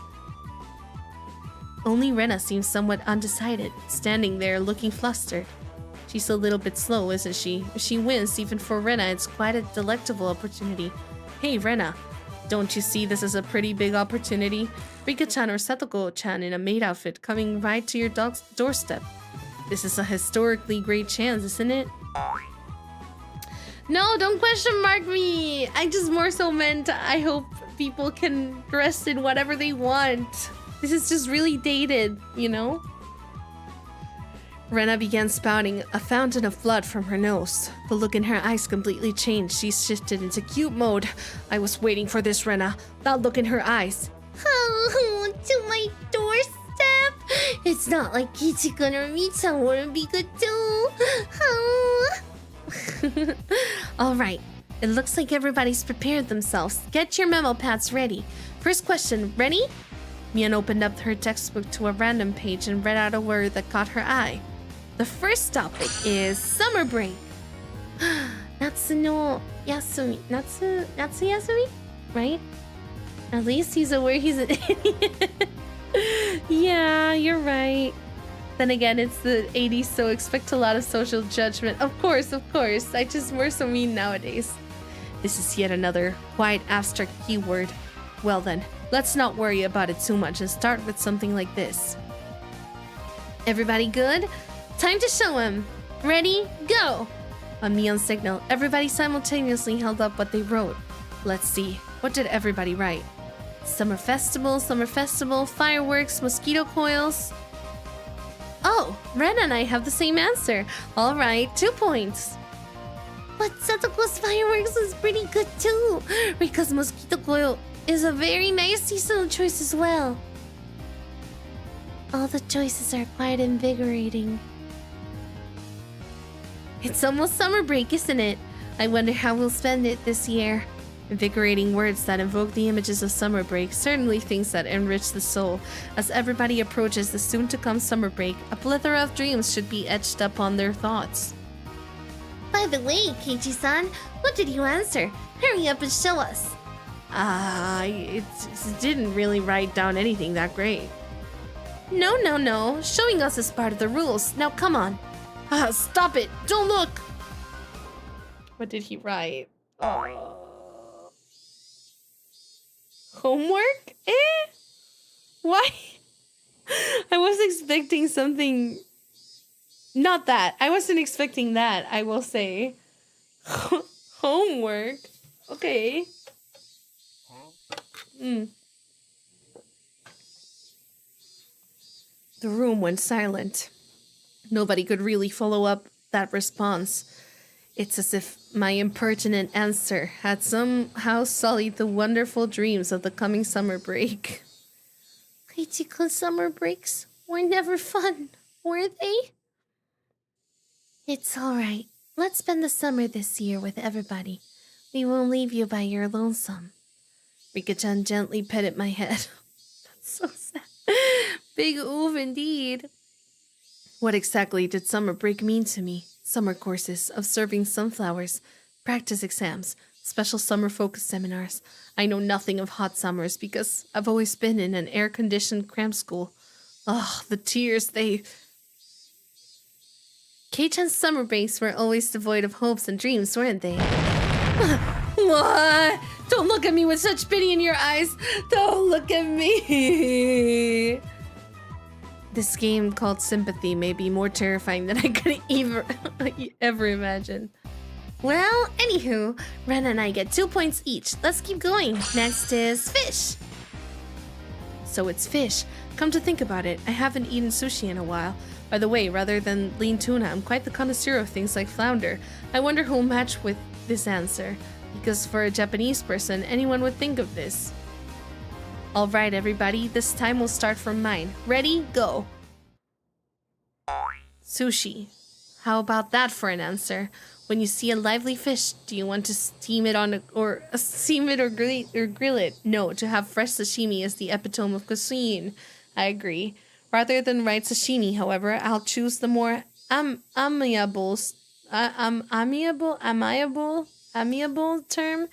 Only Rena seems somewhat undecided, standing there looking flustered. She's a little bit slow, isn't she? If she wins, even for Rena, it's quite a delectable opportunity. Hey, Rena, don't you see this as a pretty big opportunity? Rika-chan or Satoko-chan in a maid outfit coming right to your dog's doorstep. This is a historically great chance, isn't it? No, don't question mark me. I just more so meant I hope people can dress in whatever they want. This is just really dated, you know? Rena began spouting a fountain of blood from her nose. The look in her eyes completely changed. She shifted into cute mode. I was waiting for this, Rena. That look in her eyes. Oh, to my doorstep? It's not like Keiichi-kun or Mi-chan wouldn't be good too. Oh. All right. It looks like everybody's prepared themselves. Get your memo pads ready. First question, ready? Mian opened up her textbook to a random page and read out a word that caught her eye. The first topic is summer break. Natsu no yasumi. Natsu yasumi? Right? At least he's aware he's an idiot. Yeah, you're right. Then again, it's the 80s, so expect a lot of social judgment. Of course. We're so mean nowadays. This is yet another quite abstract keyword. Well then, let's not worry about it too much and start with something like this. Everybody good? Time to show him. Ready? Go! On Mian's signal, everybody simultaneously held up what they wrote. Let's see, what did everybody write? Summer festival, fireworks, mosquito coils. Oh, Ren and I have the same answer. All right, 2 points. But Satoko's fireworks is pretty good too. Rika's mosquito coil is a very nice seasonal choice as well. All the choices are quite invigorating. It's almost summer break, isn't it? I wonder how we'll spend it this year. Invigorating words that evoke the images of summer break, certainly things that enrich the soul. As everybody approaches the soon-to-come summer break, a plethora of dreams should be etched upon their thoughts. By the way, Keiichi-san, what did you answer? Hurry up and show us. It didn't really write down anything that great. No. Showing us is part of the rules. Now come on. Stop it. Don't look. What did he write? Homework? Why? I was expecting something. Not that. I wasn't expecting that, I will say. Homework? Okay. The room went silent. Nobody could really follow up that response. It's as if my impertinent answer had somehow sullied the wonderful dreams of the coming summer break. Keiichi-kun's summer breaks were never fun, were they? It's alright. Let's spend the summer this year with everybody. We won't leave you by your lonesome. Rika-chan gently petted my head. That's so sad. Big oof indeed. What exactly did summer break mean to me? Summer courses, observing sunflowers, practice exams, special summer-focused seminars. I know nothing of hot summers because I've always been in an air-conditioned cram school. Ugh, the tears, Kei-chan's summer breaks were always devoid of hopes and dreams, weren't they? What? Don't look at me with such pity in your eyes. Don't look at me. This game called Sympathy may be more terrifying than I could ever imagine. Well, anywho, Ren and I get 2 points each. Let's keep going. Next is fish. So it's fish. Come to think about it, I haven't eaten sushi in a while. By the way, rather than lean tuna, I'm quite the connoisseur of things like flounder. I wonder who'll match with this answer. Because for a Japanese person, anyone would think of this. Alright everybody, this time we'll start from mine. Ready? Go! Sushi. How about that for an answer? When you see a lively fish, do you want to steam it or grill it? No, to have fresh sashimi is the epitome of cuisine. I agree. Rather than write sashimi, however, I'll choose the more amiable term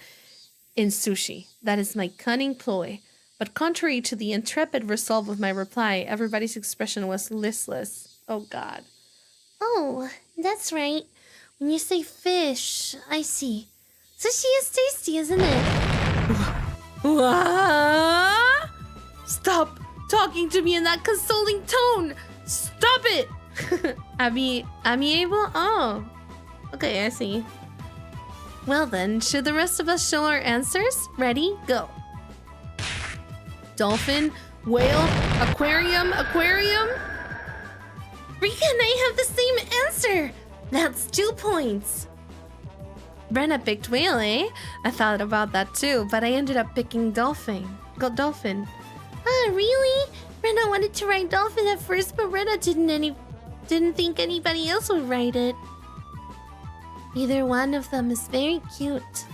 in sushi. That is my cunning ploy. But contrary to the intrepid resolve of my reply, everybody's expression was listless. Oh God. Oh, that's right. When you say fish, I see. Sushi is tasty, isn't it? What? Stop talking to me in that consoling tone! Stop it! Amiable? Oh. Okay, I see. Well then, should the rest of us show our answers? Ready? Go. Dolphin, whale, aquarium. Rika and I have the same answer. That's 2 points. Brenna picked whale, eh? I thought about that too, but I ended up picking dolphin. Dolphin. Ah, really? Rena wanted to write dolphin at first, but Rena didn't think anybody else would write it. Either one of them is very cute.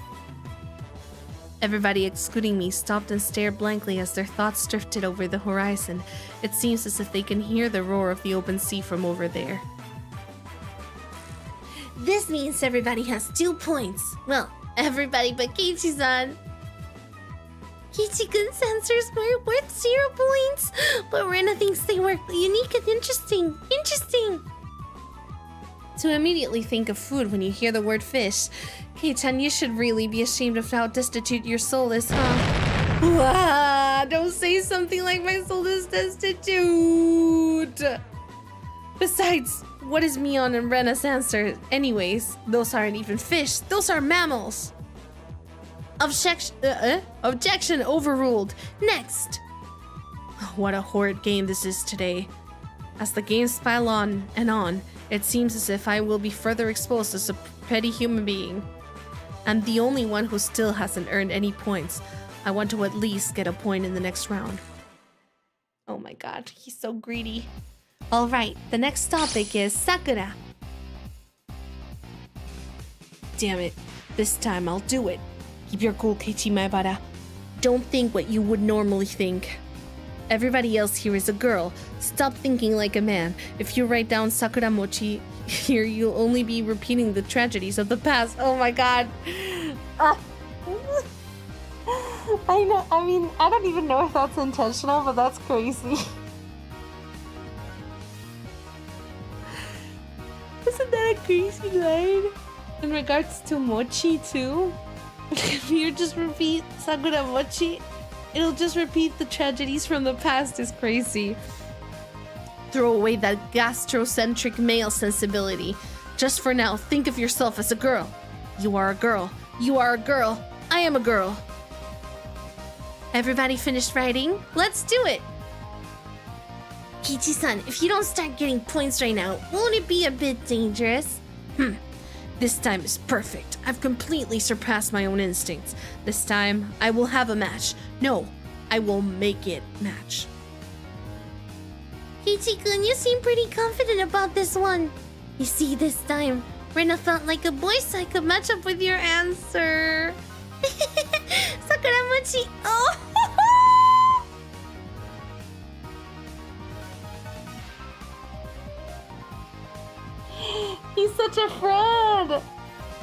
Everybody, excluding me, stopped and stared blankly as their thoughts drifted over the horizon. It seems as if they can hear the roar of the open sea from over there. This means everybody has 2 points. Well, everybody but Keiichi-san. Keiichi-kun's answers were worth 0 points, but Rena thinks they were unique and interesting. Interesting! To immediately think of food when you hear the word fish. Kei-chan, you should really be ashamed of how destitute your soul is, huh? Wah, don't say something like my soul is destitute! Besides, what is Mion and Rena's answer? Anyways, those aren't even fish, those are mammals! Objection overruled. Next! What a horrid game this is today. As the games pile on and on, it seems as if I will be further exposed as a petty human being. I'm the only one who still hasn't earned any points. I want to at least get a point in the next round. Oh my god, he's so greedy. Alright, the next topic is Sakura. Damn it, this time I'll do it. Keep your cool, Keiichi Maebara. Don't think what you would normally think. Everybody else here is a girl. Stop thinking like a man. If you write down Sakura Mochi here, you'll only be repeating the tragedies of the past. Oh my god. I know, I mean, I don't even know if that's intentional, but that's crazy. Isn't that a crazy line? In regards to Mochi too? If you just repeat Sakura Mochi, it'll just repeat the tragedies from the past is crazy. Throw away that gastrocentric male sensibility. Just for now, think of yourself as a girl. You are a girl. You are a girl. I am a girl. Everybody finished writing? Let's do it! Keiichi-san, if you don't start getting points right now, won't it be a bit dangerous? This time is perfect. I've completely surpassed my own instincts. This time, I will have a match. No, I will make it match. Keiichi-kun, you seem pretty confident about this one. You see, this time, Rena felt like a boy, so I could match up with your answer. Sakuramochi, oh! He's such a fraud!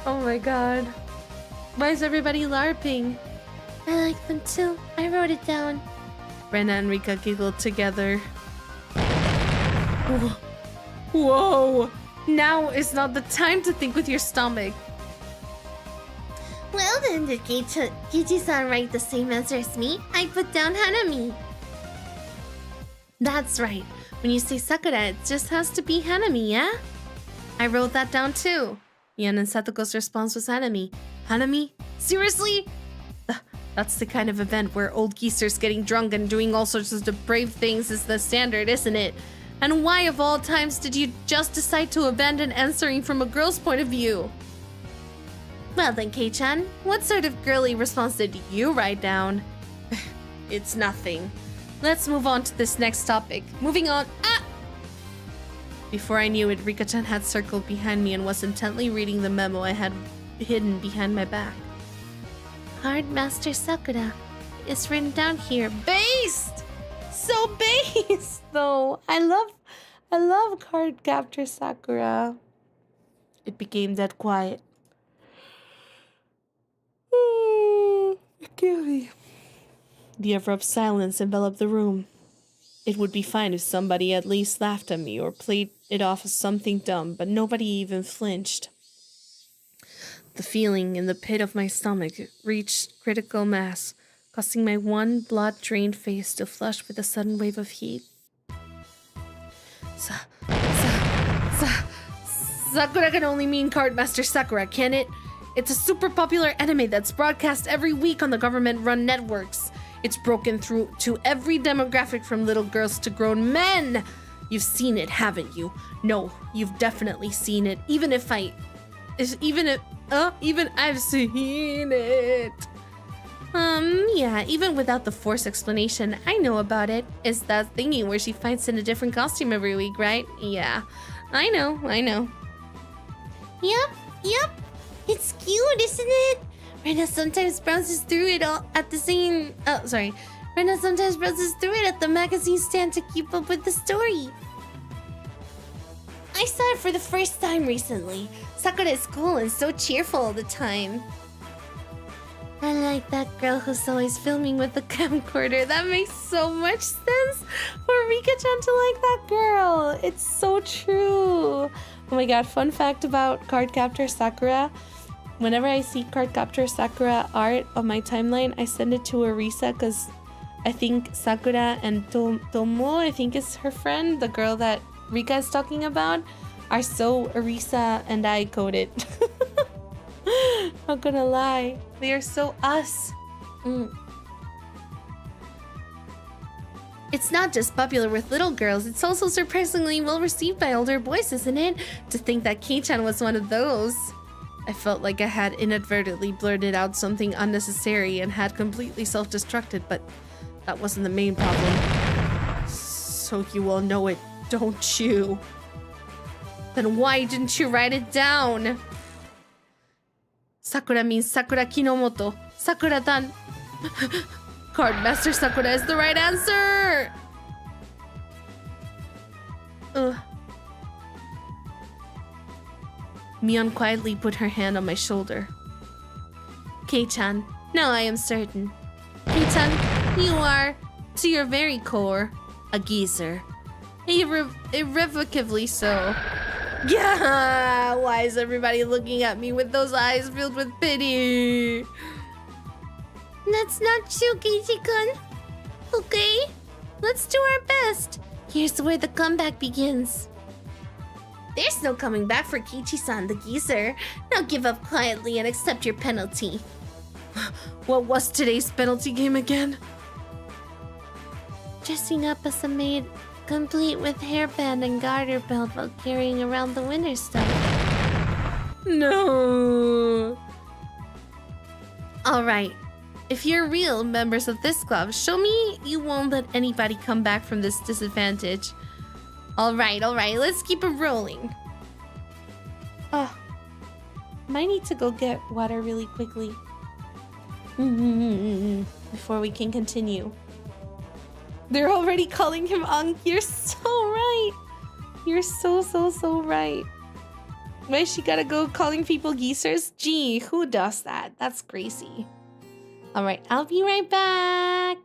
Oh my god. Why is everybody LARPing? I like them too. I wrote it down. Rena and Rika giggled together. Whoa! Now is not the time to think with your stomach. Well then, did Keiichi-san write the same answer as me? I put down Hanami. That's right. When you say Sakura, it just has to be Hanami, yeah? I wrote that down too. Yan and Satoko's response was Hanami. Hanami? Seriously? That's the kind of event where old geezers getting drunk and doing all sorts of depraved things is the standard, isn't it? And why of all times did you just decide to abandon answering from a girl's point of view? Well then, Kei-chan, what sort of girly response did you write down? It's nothing. Let's move on to this next topic. Moving on. Before I knew it, Rika-chan had circled behind me and was intently reading the memo I had hidden behind my back. Card Master Sakura. It's written down here. Based! So based, though. I love Card Captor Sakura. It became dead quiet. The abrupt silence enveloped the room. It would be fine if somebody at least laughed at me or played it off as something dumb, but nobody even flinched. The feeling in the pit of my stomach reached critical mass, causing my one blood-drained face to flush with a sudden wave of heat. Sakura can only mean Cardmaster Sakura, can it? It's a super popular anime that's broadcast every week on the government-run networks. It's broken through to every demographic from little girls to grown men. You've seen it, haven't you? No, you've definitely seen it. Even I've seen it. Yeah, even without the forced explanation, I know about it. It's that thingy where she fights in a different costume every week, right? Yeah, I know. Yep. It's cute, isn't it? Rena sometimes browses through it all at the same... Oh, sorry. Rena sometimes browses through it at the magazine stand to keep up with the story. I saw it for the first time recently. Sakura is cool and so cheerful all the time. I like that girl who's always filming with the camcorder. That makes so much sense for Rika-chan to like that girl. It's so true. Oh my god, fun fact about Cardcaptor Sakura. Whenever I see Cardcaptor Sakura art on my timeline, I send it to Arisa because I think Sakura and Tomo, I think is her friend, the girl that Rika is talking about, are so Arisa and I coded. Not gonna lie, they are so us. It's not just popular with little girls, it's also surprisingly well received by older boys, isn't it? To think that Kei-chan was one of those. I felt like I had inadvertently blurted out something unnecessary and had completely self-destructed, but that wasn't the main problem. So you all know it, don't you? Then why didn't you write it down? Sakura means Sakura Kinomoto. Sakura-dan. Cardmaster Sakura is the right answer! Ugh. Mion quietly put her hand on my shoulder. Kei-chan, now I am certain. Kei-chan, you are, to your very core, a geezer. Irrevocably so. Yeah! Why is everybody looking at me with those eyes filled with pity? That's not true, Keiichi-kun. Okay, let's do our best. Here's where the comeback begins. There's no coming back for Keiichi-san, the geezer. Now give up quietly and accept your penalty. What was today's penalty game again? Dressing up as a maid, complete with hairband and garter belt while carrying around the winter stuff. No. Alright. If you're real members of this club, show me you won't let anybody come back from this disadvantage. Alright, let's keep it rolling. Oh, might need to go get water really quickly. Before we can continue. They're already calling him Unk. You're so right. You're so right. Why she gotta go calling people geezers? Gee, who does that? That's crazy. Alright, I'll be right back.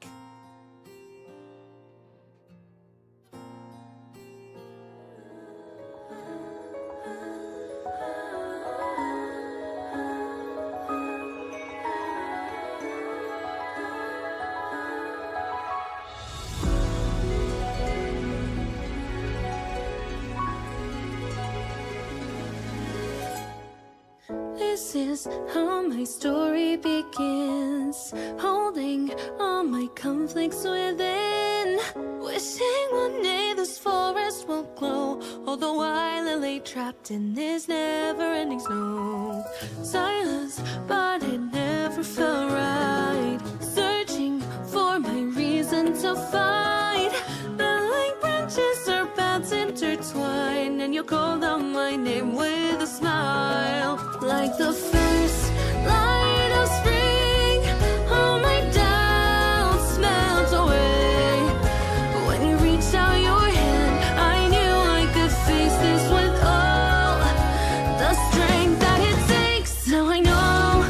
This is how my story begins, holding all my conflicts within, wishing one day this forest will glow, all the while I lay trapped in this never-ending snow. Silence, but it never felt right, searching for my reason to fight. Bellowing branches are paths intertwined, and you called out my name with a smile. Like the first light of spring, all my doubts melt away. When you reached out your hand, I knew I could face this with all the strength that it takes. Now I know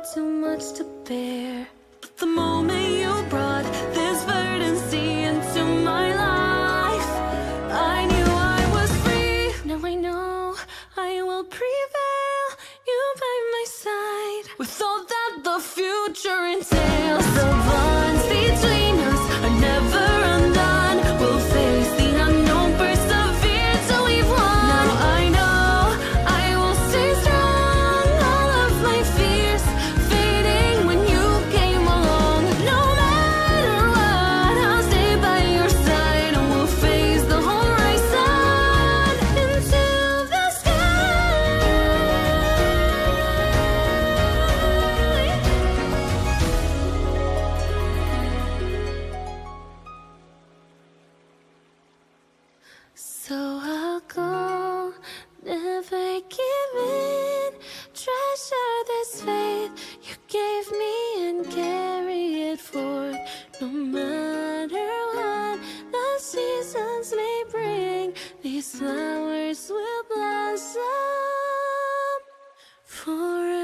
too much to bear. But the moment you brought this verdancy into my life, I knew I was free. Now I know I will prevail. You by my side, with all that the future entails. The bonds between us are never undone. We'll face the unknown, persevere till we've won. Now I know I will stay strong. All of my fears fading when you came along. No matter what, I'll stay by your side, and we'll face the horizon into the sky. So I'll go, never give in. Treasure this faith you gave me and carry it forth. No matter what the seasons may bring, these flowers will blossom forevermore.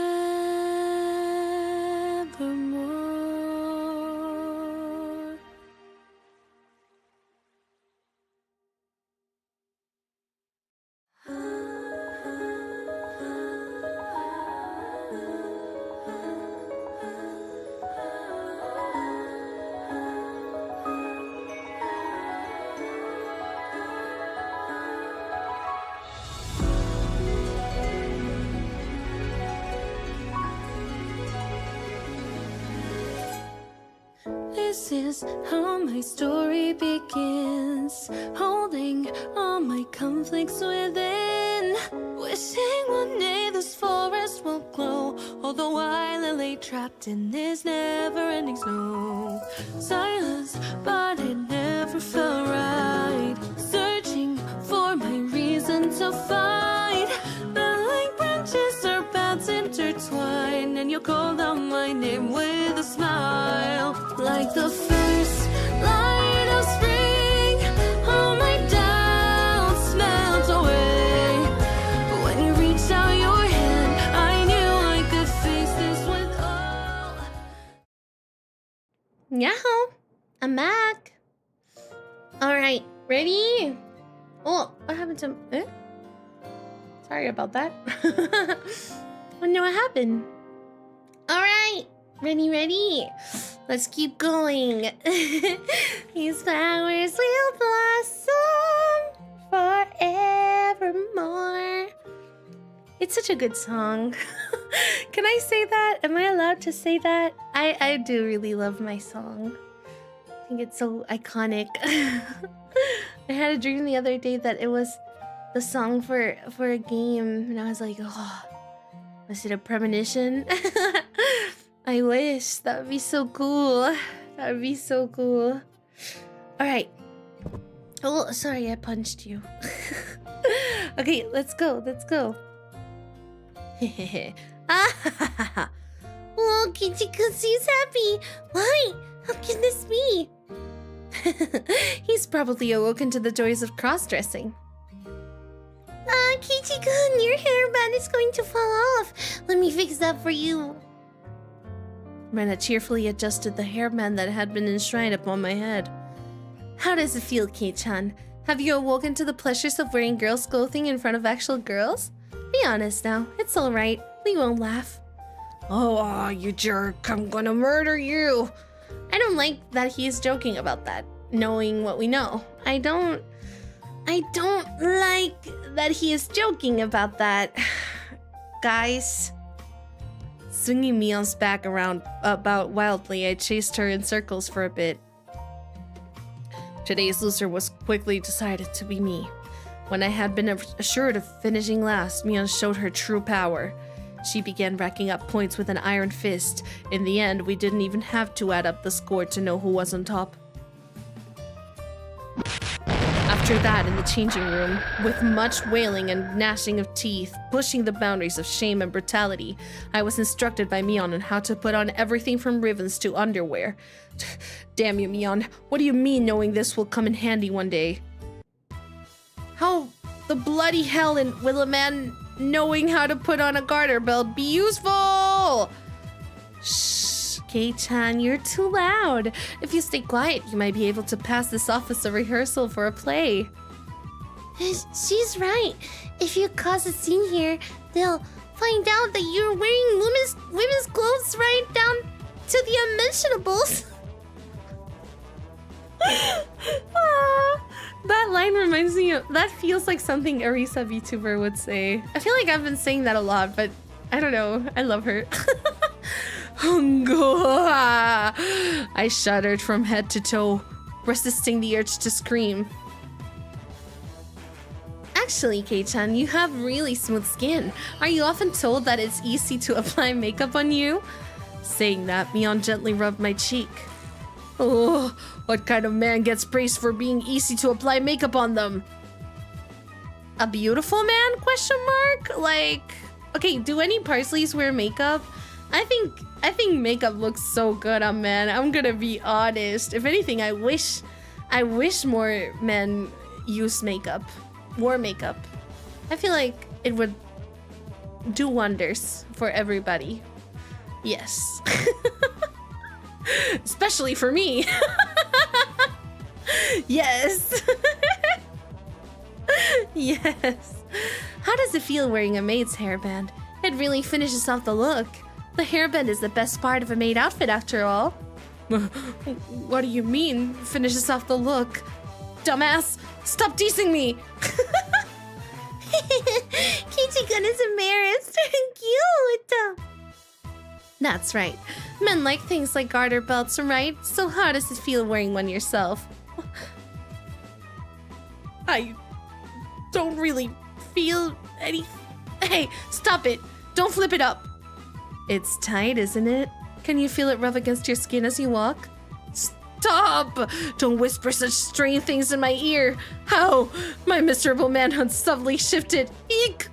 This is how my story begins, holding all my conflicts within, wishing one day this forest will glow, all the while I lay trapped in this never-ending snow. Silence, but it never felt right, searching for my reason to fight. Belling branches are paths intertwined, and you called out my name with a smile. Like the first light of spring, all my doubts melt away. When you reached out your hand, I knew I could face this with all. Yahoo! I'm back. All right, ready? Oh, what happened to... Sorry about that. I know what happened. All right, ready. Let's keep going. These flowers will blossom forevermore. It's such a good song. Can I say that? Am I allowed to say that? I do really love my song. I think it's so iconic. I had a dream the other day that it was the song for a game, and I was like, oh, was it a premonition? I wish. That would be so cool. That would be so cool. All right. Oh, sorry, I punched you. Okay, let's go. Oh, Kichiko seems happy. Why? How can this be? He's probably awoken to the joys of cross-dressing. Kichiko, your hairband is going to fall off. Let me fix that for you. Rena cheerfully adjusted the hairband that had been enshrined upon my head. How does it feel, Kei-chan? Have you awoken to the pleasures of wearing girls' clothing in front of actual girls? Be honest now, it's alright. We won't laugh. Oh, you jerk, I'm gonna murder you. I don't like that he is joking about that, knowing what we know. I don't like that he is joking about that. Guys. Swinging Mion's back around about wildly, I chased her in circles for a bit. Today's loser was quickly decided to be me. When I had been assured of finishing last, Mion showed her true power. She began racking up points with an iron fist. In the end, we didn't even have to add up the score to know who was on top. After that, in the changing room, with much wailing and gnashing of teeth, pushing the boundaries of shame and brutality, I was instructed by Mion on how to put on everything from ribbons to underwear. Damn you, Mion. What do you mean knowing this will come in handy one day? How the bloody hell will a man knowing how to put on a garter belt be useful? Shh, Kei-chan, you're too loud. If you stay quiet, you might be able to pass this off as a rehearsal for a play. She's right. If you cause a scene here, they'll find out that you're wearing women's clothes right down to the unmentionables. That line reminds me of, that feels like something Arisa VTuber would say. I feel like I've been saying that a lot, but I don't know. I love her. I shuddered from head to toe, resisting the urge to scream. Actually, Kei-chan, you have really smooth skin. Are you often told that it's easy to apply makeup on you? Saying that, Mion gently rubbed my cheek. Oh, what kind of man gets praised for being easy to apply makeup on them? A beautiful man? Question mark? Like, okay, do any Parsleys wear makeup? I think makeup looks so good on men. I'm gonna be honest. If anything, I wish more men use makeup. Wore makeup. I feel like it would do wonders for everybody. Yes. Especially for me. Yes. Yes. How does it feel wearing a maid's hairband? It really finishes off the look. The hairband is the best part of a maid outfit after all. What do you mean, finishes off the look? Dumbass, stop teasing me! Kichi-kun is embarrassed. Cute. That's right. Men like things like garter belts, right? So how does it feel wearing one yourself? I don't really feel any... Hey, stop it! Don't flip it up! It's tight, isn't it? Can you feel it rub against your skin as you walk? Stop! Don't whisper such strange things in my ear! How? My miserable manhood subtly shifted. Eek!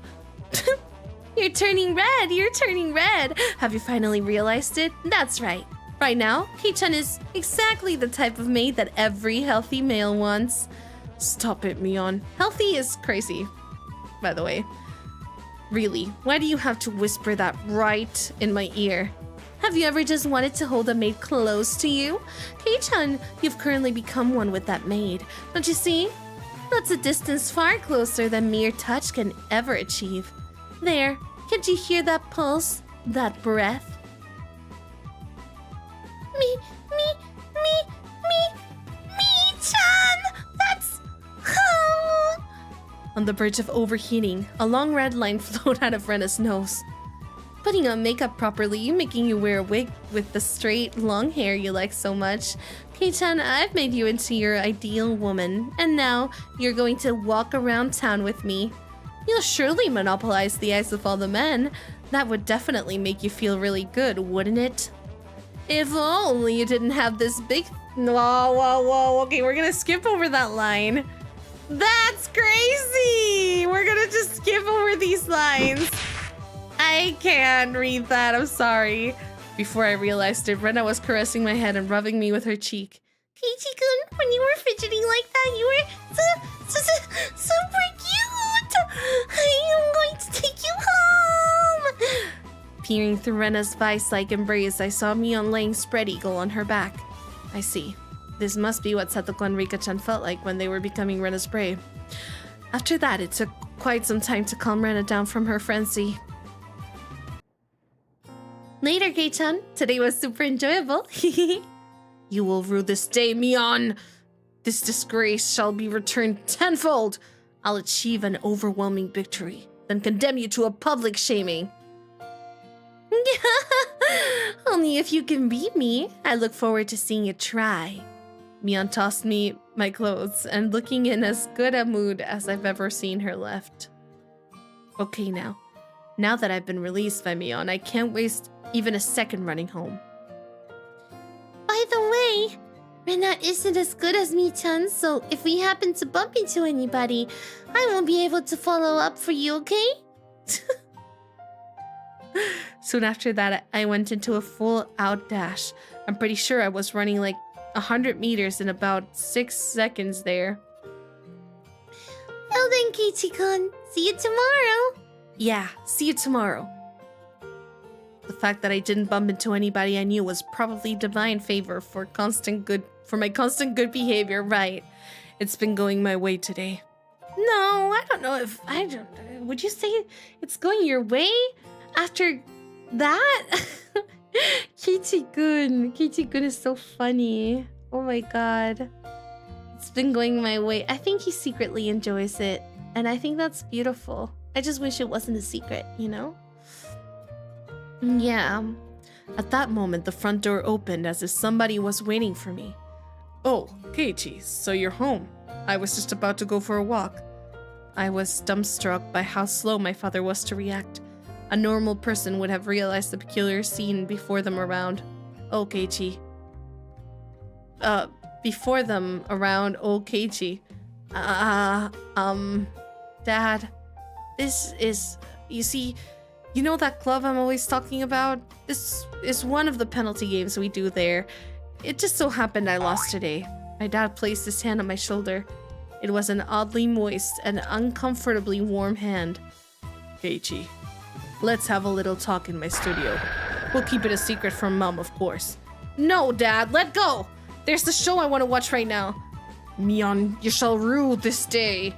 You're turning red! You're turning red! Have you finally realized it? That's right. Right now, Kei-chan is exactly the type of maid that every healthy male wants. Stop it, Mion. Healthy is crazy, by the way. Really, why do you have to whisper that right in my ear? Have you ever just wanted to hold a maid close to you? Kei-chan, you've currently become one with that maid. Don't you see? That's a distance far closer than mere touch can ever achieve. There, can't you hear that pulse? That breath? Me-chan! That's... Oh. On the verge of overheating, a long red line flowed out of Rena's nose. Putting on makeup properly, making you wear a wig with the straight, long hair you like so much. Kei-chan, I've made you into your ideal woman, and now you're going to walk around town with me. You'll surely monopolize the eyes of all the men. That would definitely make you feel really good, wouldn't it? If only you didn't have this big... Whoa. Okay, we're gonna skip over that line. That's crazy! We're gonna just skip over these lines. I can't read that, I'm sorry. Before I realized it, Rena was caressing my head and rubbing me with her cheek. Kichi-kun, when you were fidgeting like that, you were super cute! I am going to take you home! Peering through Rena's vice-like embrace, I saw Mion laying spread eagle on her back. I see. This must be what Satoko and Rika-chan felt like when they were becoming Rena's prey. After that, it took quite some time to calm Rena down from her frenzy. Later, Kei-chan. Today was super enjoyable. You will rue this day, Mion. This disgrace shall be returned tenfold. I'll achieve an overwhelming victory, then condemn you to a public shaming. Only if you can beat me. I look forward to seeing you try. Mion tossed me my clothes and looking in as good a mood as I've ever seen her left. Okay now that I've been released by Mion, I can't waste even a second running home. By the way, Rena isn't as good as me-chan, so if we happen to bump into anybody, I won't be able to follow up for you, okay? Soon after that, I went into a full-out dash. I'm pretty sure I was running like 100 meters in about 6 seconds there. Well then, Kichi-kun, see you tomorrow. Yeah, see you tomorrow. The fact that I didn't bump into anybody I knew was probably divine favor for my constant good behavior, right? It's been going my way today. No, I don't know if would you say it's going your way after that? Kichi-kun is so funny. Oh my god. It's been going my way. I think he secretly enjoys it, and I think that's beautiful. I just wish it wasn't a secret, you know? Yeah. At that moment, the front door opened as if somebody was waiting for me. Oh, Keiichi, so you're home. I was just about to go for a walk. I was dumbstruck by how slow my father was to react. A normal person would have realized the peculiar scene before them around. Oh, Keiichi. Before them around, oh, Keiichi. Dad, this is, you see, you know that club I'm always talking about? This is one of the penalty games we do there. It just so happened I lost today. My dad placed his hand on my shoulder. It was an oddly moist and uncomfortably warm hand. Keiichi, let's have a little talk in my studio. We'll keep it a secret from Mom, of course. No, Dad, let go! There's the show I want to watch right now. Mion, you shall rue this day.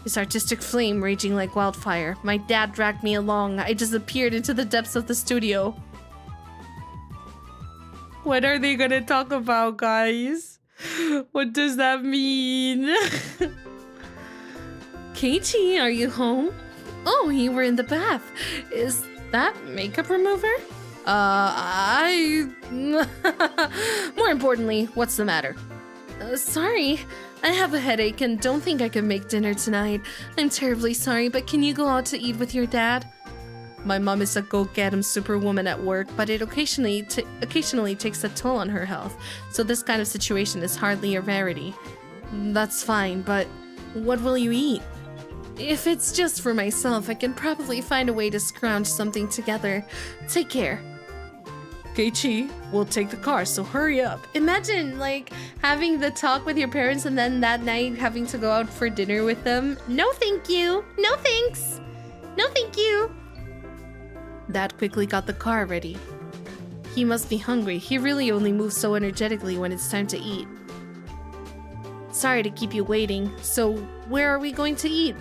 His artistic flame raging like wildfire. My dad dragged me along. I disappeared into the depths of the studio. What are they gonna talk about, guys? What does that mean? Keiichi, are you home? Oh, you were in the bath. Is that makeup remover? More importantly, what's the matter? Sorry, I have a headache and don't think I can make dinner tonight. I'm terribly sorry, but can you go out to eat with your dad? My mom is a go-get-em superwoman at work, but it occasionally takes a toll on her health, so this kind of situation is hardly a rarity. That's fine, but what will you eat? If it's just for myself, I can probably find a way to scrounge something together. Take care. Keiichi, we'll take the car, so hurry up. Imagine, like, having the talk with your parents and then that night having to go out for dinner with them. No thank you. No thanks. No thank you. Dad quickly got the car ready. He must be hungry. He really only moves so energetically when it's time to eat. Sorry to keep you waiting. So, where are we going to eat?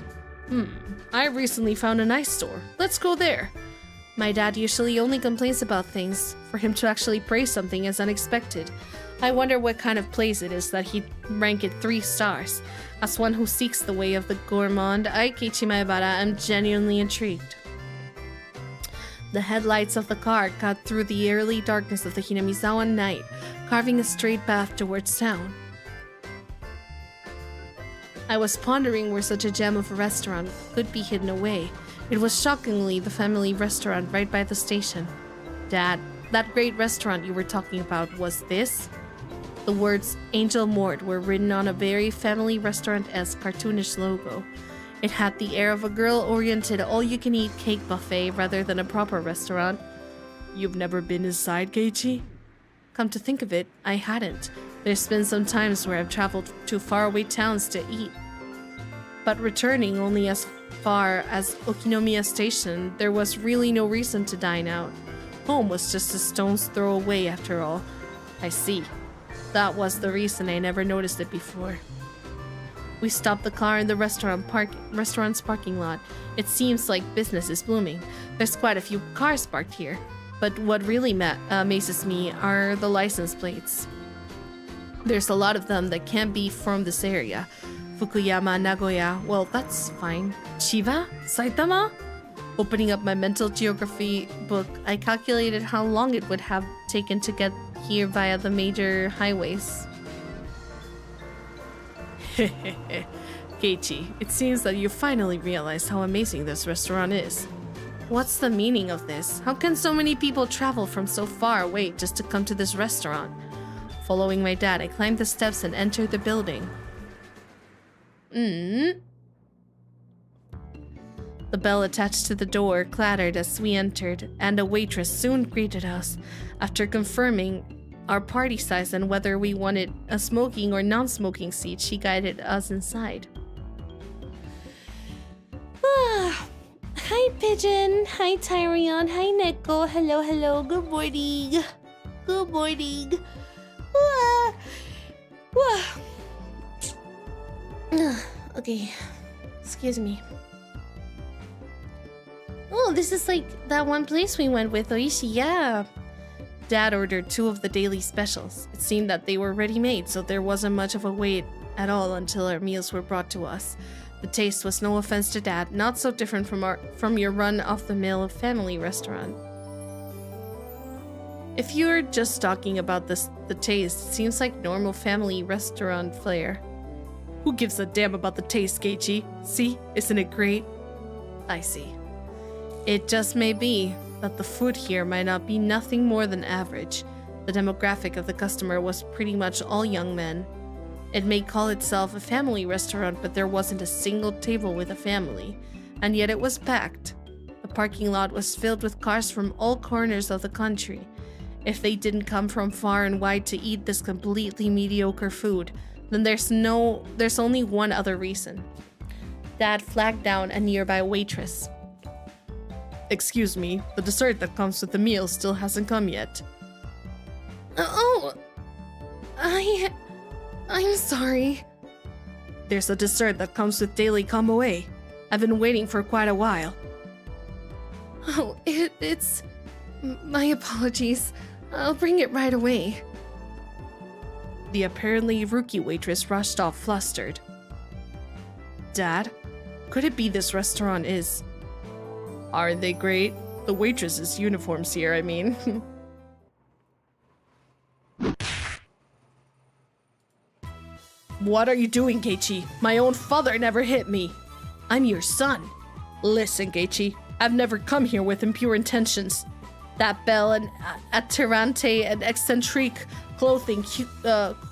I recently found a nice store. Let's go there. My dad usually only complains about things. For him to actually praise something is unexpected. I wonder what kind of place it is that he'd rank it 3 stars. As one who seeks the way of the gourmand, I, Keiichi Maebara, am genuinely intrigued. The headlights of the car cut through the early darkness of the Hinamizawa night, carving a straight path towards town. I was pondering where such a gem of a restaurant could be hidden away. It was shockingly the family restaurant right by the station. Dad, that great restaurant you were talking about was this? The words Angel Mort were written on a very family restaurant-esque cartoonish logo. It had the air of a girl-oriented all-you-can-eat cake buffet rather than a proper restaurant. You've never been inside, Keiichi? Come to think of it, I hadn't. There's been some times where I've traveled to faraway towns to eat. But returning only as far as Okinomiya Station, there was really no reason to dine out. Home was just a stone's throw away after all. I see. That was the reason I never noticed it before. We stopped the car in the restaurant's parking lot. It seems like business is blooming. There's quite a few cars parked here. But what really amazes me are the license plates. There's a lot of them that can't be from this area. Fukuyama, Nagoya, well, that's fine. Chiba? Saitama? Opening up my mental geography book, I calculated how long it would have taken to get here via the major highways. Keiichi, it seems that you finally realized how amazing this restaurant is. What's the meaning of this? How can so many people travel from so far away just to come to this restaurant? Following my dad, I climbed the steps and entered the building. The bell attached to the door clattered as we entered, and a waitress soon greeted us. After confirming our party size and whether we wanted a smoking or non-smoking seat, she guided us inside. Hi, Pigeon. Hi, Tyrion. Hi, Nico. Hello, hello. Good morning. Good morning. Wah. Wah. Okay. Excuse me. Oh, this is like that one place we went with, Oishi. Yeah. Dad ordered 2 of the daily specials. It seemed that they were ready-made, so there wasn't much of a wait at all until our meals were brought to us. The taste was, no offense to Dad, not so different from your run-of-the-mill family restaurant. If you're just talking about the taste, it seems like normal family restaurant flair. Who gives a damn about the taste, Keiichi? See? Isn't it great? I see. It just may be that the food here might not be nothing more than average. The demographic of the customer was pretty much all young men. It may call itself a family restaurant, but there wasn't a single table with a family, and yet it was packed. The parking lot was filled with cars from all corners of the country. If they didn't come from far and wide to eat this completely mediocre food, then there's only one other reason. Dad flagged down a nearby waitress. Excuse me, the dessert that comes with the meal still hasn't come yet. Oh, I'm sorry. There's a dessert that comes with daily combo A. I've been waiting for quite a while. Oh, it's... My apologies. I'll bring it right away. The apparently rookie waitress rushed off flustered. Dad, could it be this restaurant is... Aren't they great? The waitress's uniforms here, I mean. What are you doing, Keiichi? My own father never hit me. I'm your son. Listen, Keiichi, I've never come here with impure intentions. That bell and attirante and eccentric clothing,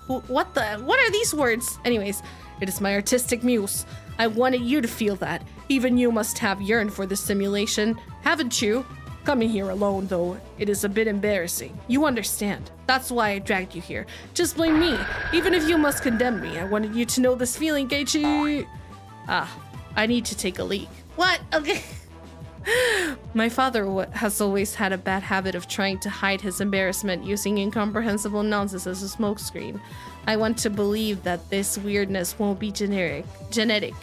what are these words? Anyways, it is my artistic muse. I wanted you to feel that. Even you must have yearned for this simulation, haven't you? Coming here alone, though, it is a bit embarrassing. You understand. That's why I dragged you here. Just blame me. Even if you must condemn me, I wanted you to know this feeling, Keiichi. I need to take a leak. What? Okay. My father has always had a bad habit of trying to hide his embarrassment using incomprehensible nonsense as a smokescreen. I want to believe that this weirdness won't be genetic.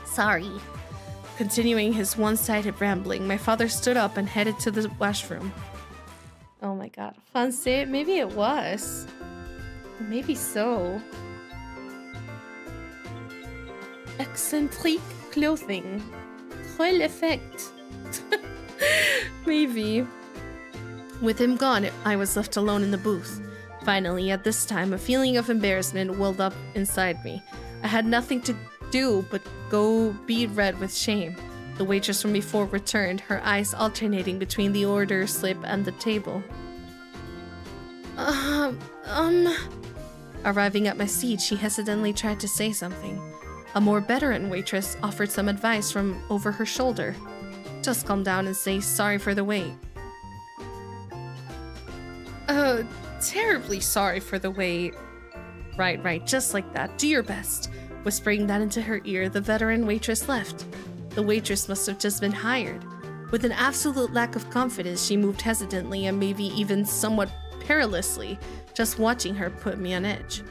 Sorry. Continuing his one-sided rambling, my father stood up and headed to the washroom. Oh my god. Fancy? Maybe it was. Maybe so. Eccentric clothing. Quel effect. Maybe. With him gone, I was left alone in the booth. Finally, at this time, a feeling of embarrassment welled up inside me. I had nothing to do but go bead red with shame. The waitress from before returned, her eyes alternating between the order slip and the table. Arriving at my seat, she hesitantly tried to say something. A more veteran waitress offered some advice from over her shoulder. Just calm down and say sorry for the wait. Terribly sorry for the wait. Right, just like that. Do your best. Whispering that into her ear, the veteran waitress left. The waitress must have just been hired. With an absolute lack of confidence, she moved hesitantly and maybe even somewhat perilously. Just watching her put me on edge.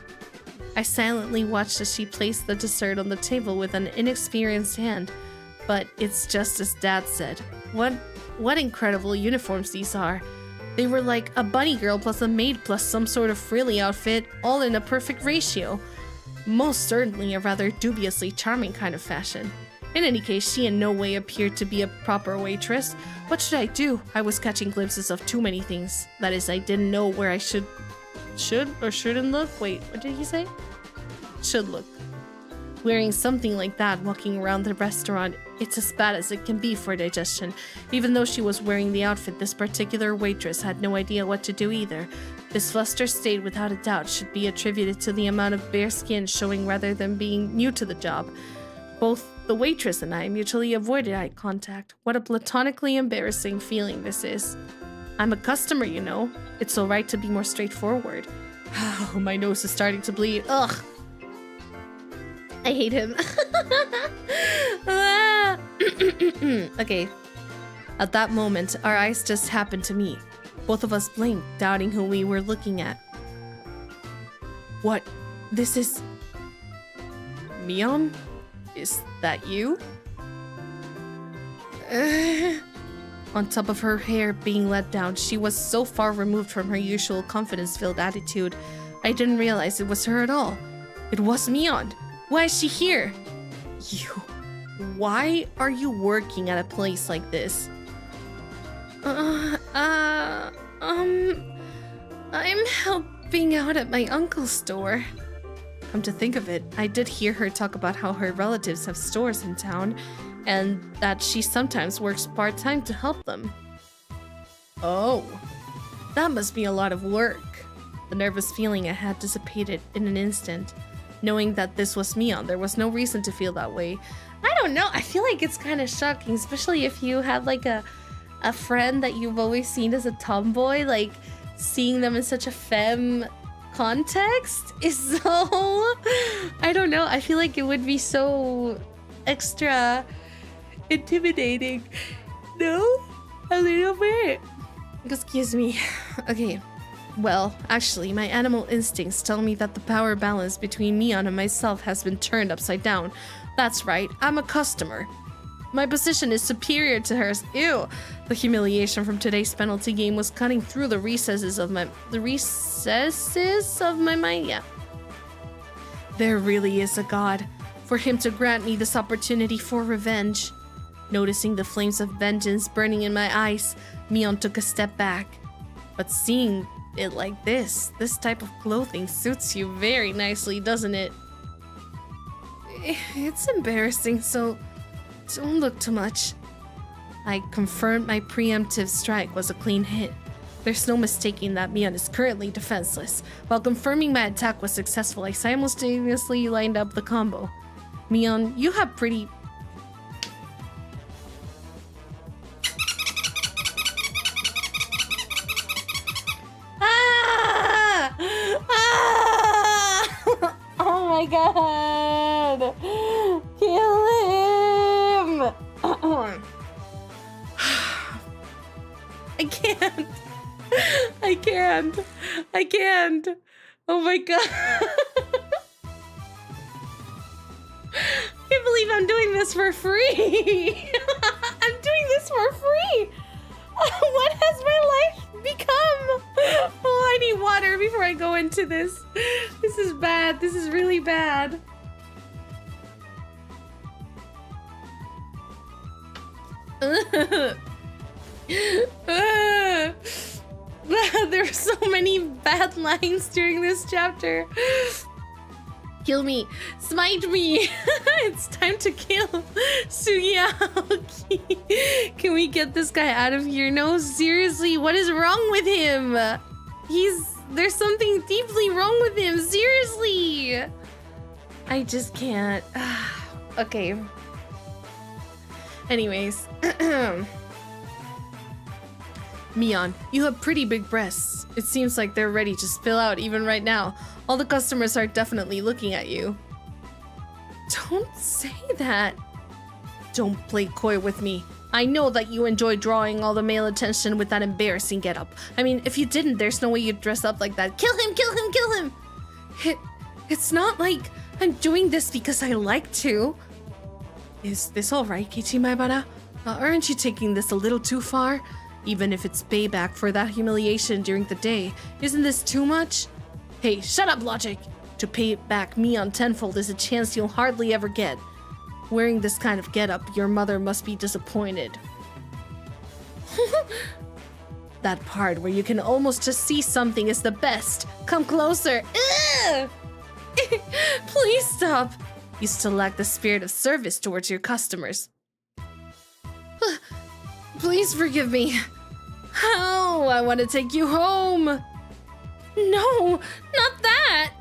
I silently watched as she placed the dessert on the table with an inexperienced hand. But it's just as Dad said. What incredible uniforms these are. They were like a bunny girl plus a maid plus some sort of frilly outfit, all in a perfect ratio. Most certainly a rather dubiously charming kind of fashion. In any case, she in no way appeared to be a proper waitress. What should I do? I was catching glimpses of too many things. That is, I didn't know where I should or shouldn't look. Wait, what did he say? Should look. Wearing something like that, walking around the restaurant, it's as bad as it can be for digestion. Even though she was wearing the outfit, this particular waitress had no idea what to do either. This flustered state, without a doubt, should be attributed to the amount of bare skin showing rather than being new to the job. Both the waitress and I mutually avoided eye contact. What a platonically embarrassing feeling this is. I'm a customer, you know. It's alright to be more straightforward. Oh, my nose is starting to bleed. Ugh. I hate him. Okay. At that moment, our eyes just happened to meet. Both of us blinked, doubting who we were looking at. What? This is... Mion? Is that you? On top of her hair being let down, she was so far removed from her usual confidence-filled attitude, I didn't realize it was her at all. It was Mion. Why is she here? You... Why are you working at a place like this? I'm helping out at my uncle's store. Come to think of it, I did hear her talk about how her relatives have stores in town, and that she sometimes works part-time to help them. Oh, that must be a lot of work. The nervous feeling I had dissipated in an instant. Knowing that this was Mion, there was no reason to feel that way. I don't know, I feel like it's kind of shocking, especially if you had like a friend that you've always seen as a tomboy, like seeing them in such a femme context is so... I don't know, I feel like it would be so extra intimidating. No? A little bit. Excuse me. Okay. Well, actually, my animal instincts tell me that the power balance between Mion and myself has been turned upside down. That's right, I'm a customer. My position is superior to hers. Ew. The humiliation from today's penalty game was cutting through the recesses of my mind. Yeah. There really is a God. For him to grant me this opportunity for revenge. Noticing the flames of vengeance burning in my eyes, Mion took a step back. But seeing it like this type of clothing suits you very nicely, doesn't it? It's embarrassing, so don't look too much. I confirmed my preemptive strike was a clean hit. There's no mistaking that Mion is currently defenseless. While confirming my attack was successful, I simultaneously lined up the combo. Mion, you have pretty... Ah! Ah! Oh my god! Kill him! I can't. Oh my god. I can't believe I'm doing this for free. I'm doing this for free. What has my life become? Oh, I need water before I go into this. This is bad. This is really bad. There are so many bad lines during this chapter. Kill me. Smite me. It's time to kill Sugi Aoki. Can we get this guy out of here? No, seriously, what is wrong with him? There's something deeply wrong with him. Seriously. I just can't. Okay. Anyways. Mion, you have pretty big breasts. It seems like they're ready to spill out even right now. All the customers are definitely looking at you. Don't say that. Don't play coy with me. I know that you enjoy drawing all the male attention with that embarrassing getup. I mean, if you didn't, there's no way you'd dress up like that. Kill him, kill him, kill him! It's not like I'm doing this because I like to. Is this alright, Kichi Maibara? Aren't you taking this a little too far? Even if it's payback for that humiliation during the day, isn't this too much? Hey, shut up, Logic! To pay back Mion tenfold is a chance you'll hardly ever get. Wearing this kind of getup, your mother must be disappointed. That part where you can almost just see something is the best. Come closer. Please stop. You still lack the spirit of service towards your customers. Please forgive me. Oh, I want to take you home. No, not that.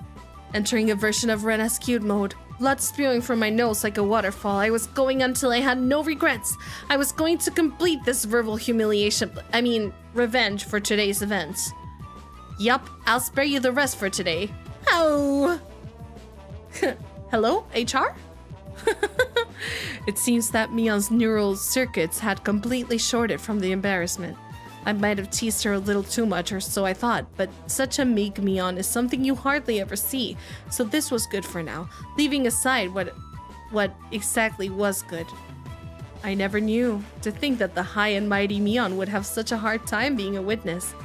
Entering a version of Ren SQ'd mode. Blood spewing from my nose like a waterfall. I was going until I had no regrets. I was going to complete this verbal revenge for today's events. Yup, I'll spare you the rest for today. Oh. Hello, HR? It seems that Mion's neural circuits had completely shorted from the embarrassment. I might have teased her a little too much, or so I thought, but such a meek Mion is something you hardly ever see, so this was good for now, leaving aside what exactly was good. I never knew. To think that the high and mighty Mion would have such a hard time being a witness.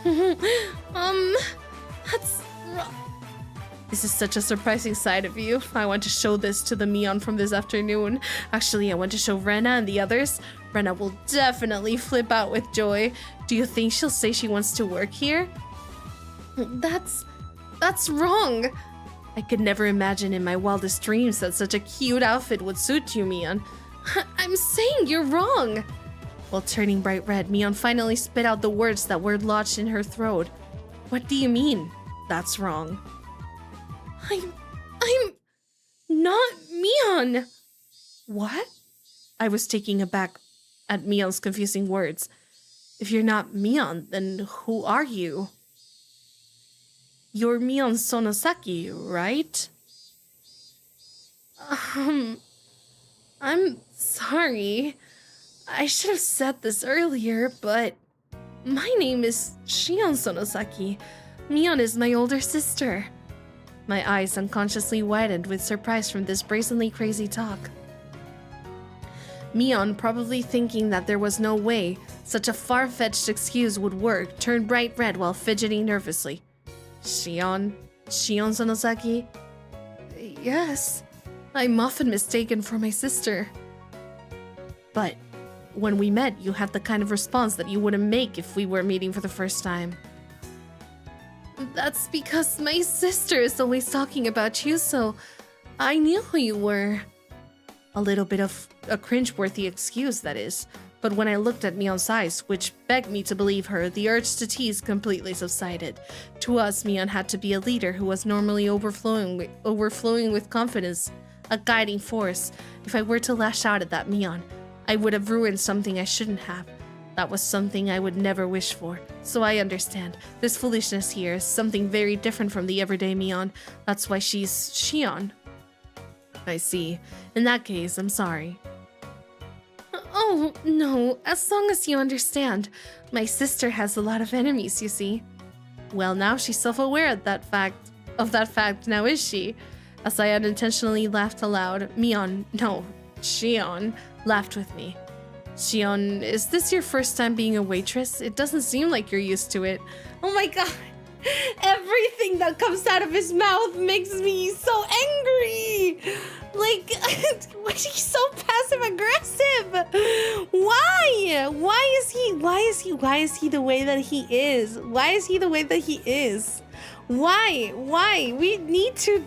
That's wrong. This is such a surprising side of you. I want to show this to the Mion from this afternoon. Actually, I want to show Rena and the others. Rena will definitely flip out with joy. Do you think she'll say she wants to work here? That's wrong. I could never imagine in my wildest dreams that such a cute outfit would suit you, Mion. I'm saying you're wrong. While turning bright red, Mion finally spit out the words that were lodged in her throat. What do you mean, that's wrong? I'm not Mion. What? I was taken aback at Mion's confusing words. If you're not Mion, then who are you? You're Mion Sonosaki, right? I'm sorry. I should have said this earlier, but my name is Shion Sonosaki. Mion is my older sister. My eyes unconsciously widened with surprise from this brazenly crazy talk. Mion, probably thinking that there was no way such a far-fetched excuse would work, turned bright red while fidgeting nervously. Shion Sonosaki? Yes, I'm often mistaken for my sister. But when we met, you had the kind of response that you wouldn't make if we were meeting for the first time. That's because my sister is always talking about you, so I knew who you were. A little bit of a cringeworthy excuse, that is. But when I looked at Mion's eyes, which begged me to believe her, the urge to tease completely subsided. To us, Mion had to be a leader who was normally overflowing with confidence, a guiding force. If I were to lash out at that Mion, I would have ruined something I shouldn't have. That was something I would never wish for. So I understand. This foolishness here is something very different from the everyday Mion. That's why she's Shion. I see. In that case, I'm sorry. Oh, no. As long as you understand. My sister has a lot of enemies, you see. Well, now she's self-aware of that fact, now is she? As I unintentionally laughed aloud, Shion laughed with me. Shion, is this your first time being a waitress? It doesn't seem like you're used to it. Oh my god. Everything that comes out of his mouth makes me so angry. Like, why is he so passive aggressive? Why? Why is he the way that he is? Why is he the way that he is? Why? We need to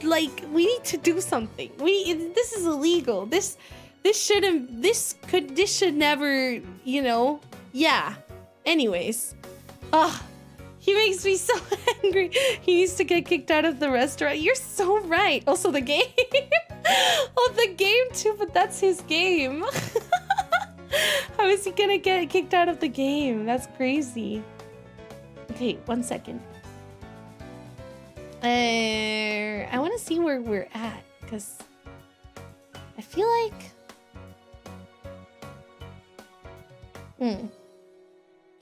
do something. This is illegal. This should never, yeah. Anyways. He makes me so angry. He needs to get kicked out of the restaurant. You're so right. Also the game. Oh, the game too, but that's his game. How is he gonna get kicked out of the game? That's crazy. Okay, 1 second. I want to see where we're at, because I feel like...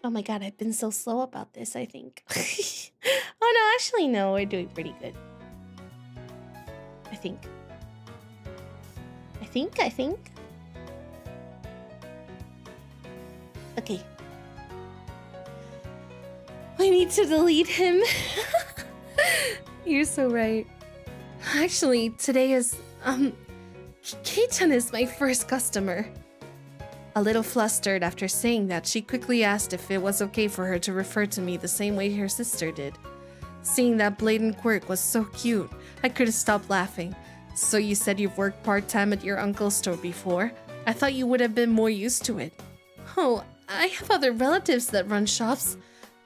Oh my god, I've been so slow about this, I think. Oh no, actually no, we're doing pretty good. I think. Okay. I need to delete him. You're so right. Actually, today is, Kei-chan is my first customer. A little flustered after saying that, she quickly asked if it was okay for her to refer to me the same way her sister did. Seeing that blatant quirk was so cute, I couldn't stop laughing. So you said you've worked part-time at your uncle's store before? I thought you would have been more used to it. Oh, I have other relatives that run shops.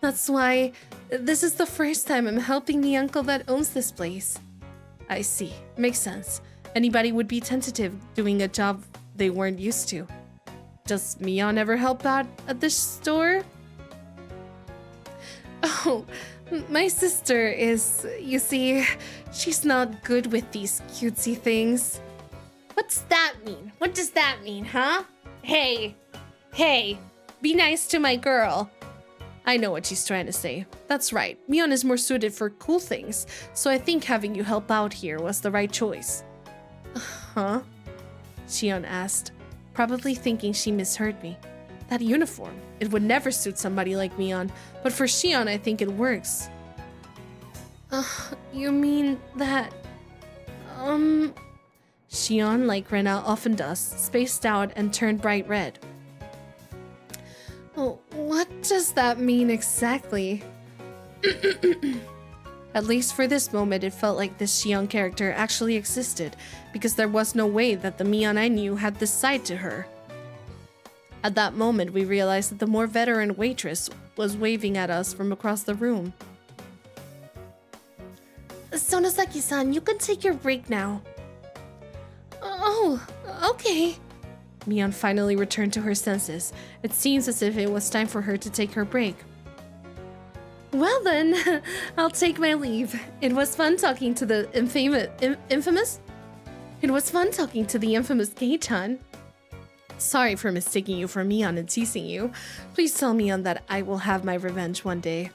That's why this is the first time I'm helping the uncle that owns this place. I see. Makes sense. Anybody would be tentative doing a job they weren't used to. Does Mion ever help out at this store? Oh, my sister is, you see, she's not good with these cutesy things. What's that mean? What does that mean, huh? Hey, be nice to my girl. I know what she's trying to say. That's right, Mion is more suited for cool things, so I think having you help out here was the right choice. Huh? Shion asked, probably thinking she misheard me. That uniform, it would never suit somebody like Mion, but for Shion I think it works. You mean that... Shion, like Rena often does, spaced out and turned bright red. Oh, what does that mean exactly? At least for this moment, it felt like this Shion character actually existed, because there was no way that the Mion I knew had this side to her. At that moment, we realized that the more veteran waitress was waving at us from across the room. Sonosaki-san, you can take your break now. Oh, okay. Mion finally returned to her senses. It seems as if it was time for her to take her break. Well then, I'll take my leave. It was fun talking to the infamous? It was fun talking to the infamous Kei-chan. Sorry for mistaking you for Mion and teasing you. Please tell Mion that I will have my revenge one day.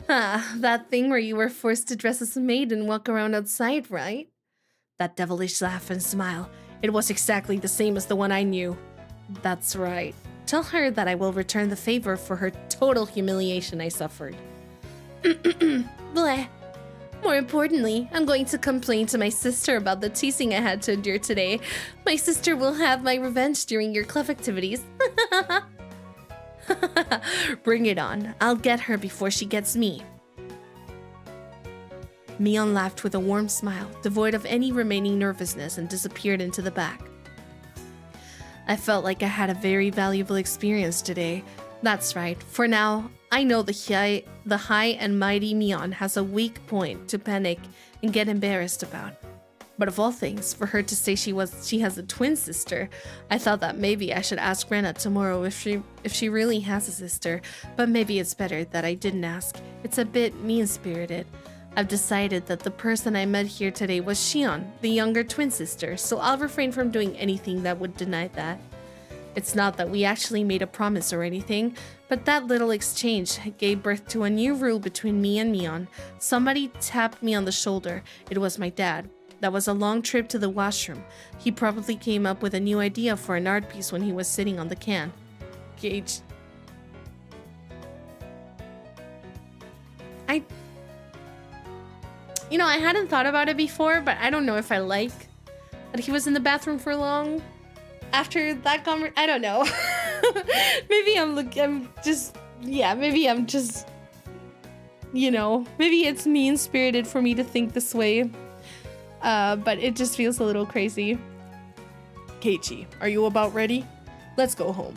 Ah, that thing where you were forced to dress as a maid and walk around outside, right? That devilish laugh and smile. It was exactly the same as the one I knew. That's right. Tell her that I will return the favor for her total humiliation I suffered. Bleh. More importantly, I'm going to complain to my sister about the teasing I had to endure today. My sister will have my revenge during your club activities. Bring it on. I'll get her before she gets me. Mion laughed with a warm smile, devoid of any remaining nervousness, and disappeared into the back. I felt like I had a very valuable experience today. That's right. For now, I know the high and mighty Mion has a weak point to panic and get embarrassed about. But of all things, for her to say she has a twin sister, I thought that maybe I should ask Rena tomorrow if she really has a sister, but maybe it's better that I didn't ask. It's a bit mean-spirited. I've decided that the person I met here today was Shion, the younger twin sister, so I'll refrain from doing anything that would deny that. It's not that we actually made a promise or anything, but that little exchange gave birth to a new rule between me and Mion. Somebody tapped me on the shoulder. It was my dad. That was a long trip to the washroom. He probably came up with a new idea for an art piece when he was sitting on the can. Gage. I hadn't thought about it before, but I don't know if I like that he was in the bathroom for long. After that I don't know. Maybe maybe it's mean-spirited for me to think this way. But it just feels a little crazy. Keiichi, are you about ready? Let's go home.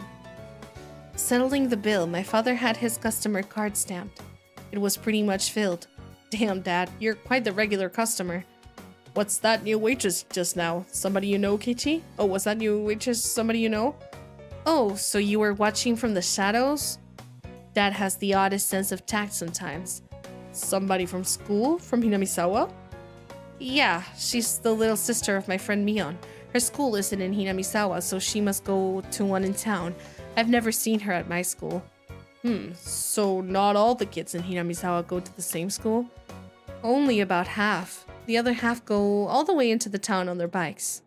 Settling the bill, my father had his customer card stamped. It was pretty much filled. Damn, Dad, you're quite the regular customer. What's that new waitress just now? Somebody you know, Keiichi? Oh, was that new waitress somebody you know? Oh, so you were watching from the shadows? Dad has the oddest sense of tact sometimes. Somebody from school? From Hinamizawa? Yeah, she's the little sister of my friend Mion. Her school isn't in Hinamizawa, so she must go to one in town. I've never seen her at my school. So not all the kids in Hinamizawa go to the same school? Only about half. The other half go all the way into the town on their bikes.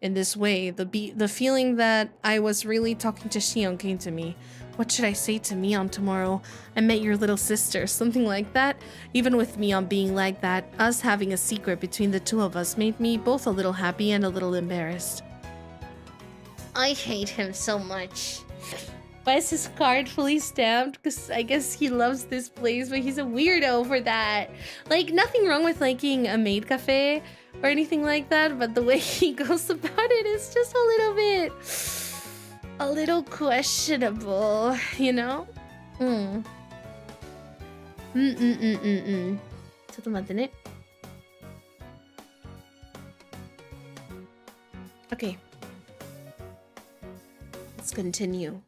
In this way, the feeling that I was really talking to Shion came to me. What should I say to Mion tomorrow? I met your little sister, something like that. Even with Mion being like that, us having a secret between the two of us made me both a little happy and a little embarrassed. I hate him so much. Why is his card fully stamped? Because I guess he loves this place, but he's a weirdo for that. Like, nothing wrong with liking a maid cafe or anything like that, but the way he goes about it is just a little questionable, you know? ちょっと待ってね。Okay. Let's continue.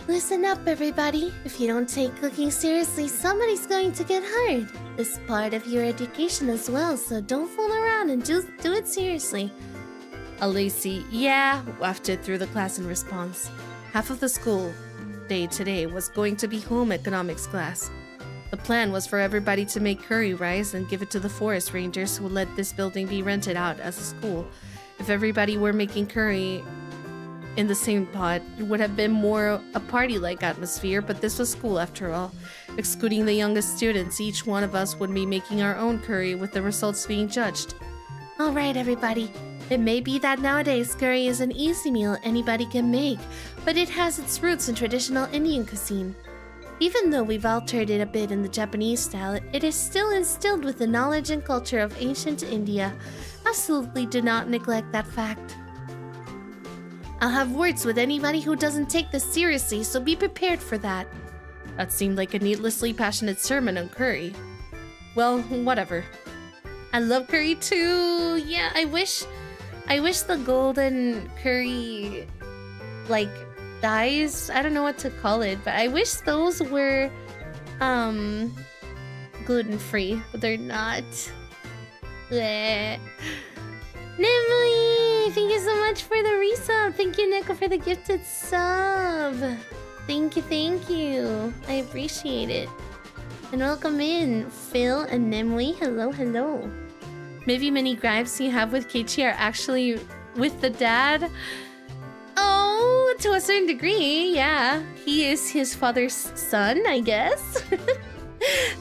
Listen up, everybody. If you don't take cooking seriously, somebody's going to get hurt. It's part of your education as well, so don't fool around and just do it seriously. Lacey, yeah, wafted through the class in response. Half of the school day today was going to be home economics class. The plan was for everybody to make curry rice and give it to the forest rangers who let this building be rented out as a school. If everybody were making curry in the same pot, it would have been more a party-like atmosphere, but this was school after all. Excluding the youngest students, each one of us would be making our own curry with the results being judged. Alright, everybody. It may be that nowadays curry is an easy meal anybody can make, but it has its roots in traditional Indian cuisine. Even though we've altered it a bit in the Japanese style, it is still instilled with the knowledge and culture of ancient India. Absolutely do not neglect that fact. I'll have words with anybody who doesn't take this seriously, so be prepared for that. That seemed like a needlessly passionate sermon on curry. Well, whatever. I love curry too. Yeah, I wish the golden curry, like, dyes. I don't know what to call it, but I wish those were, gluten-free, but they're not. Bleh. Nimly, thank you so much for the resub. Thank you, Neko, for the gifted sub. Thank you. I appreciate it. And welcome in, Phil and Nimly. Hello. Maybe many gripes you have with Keiichi are actually with the dad. Oh, to a certain degree, yeah. He is his father's son, I guess.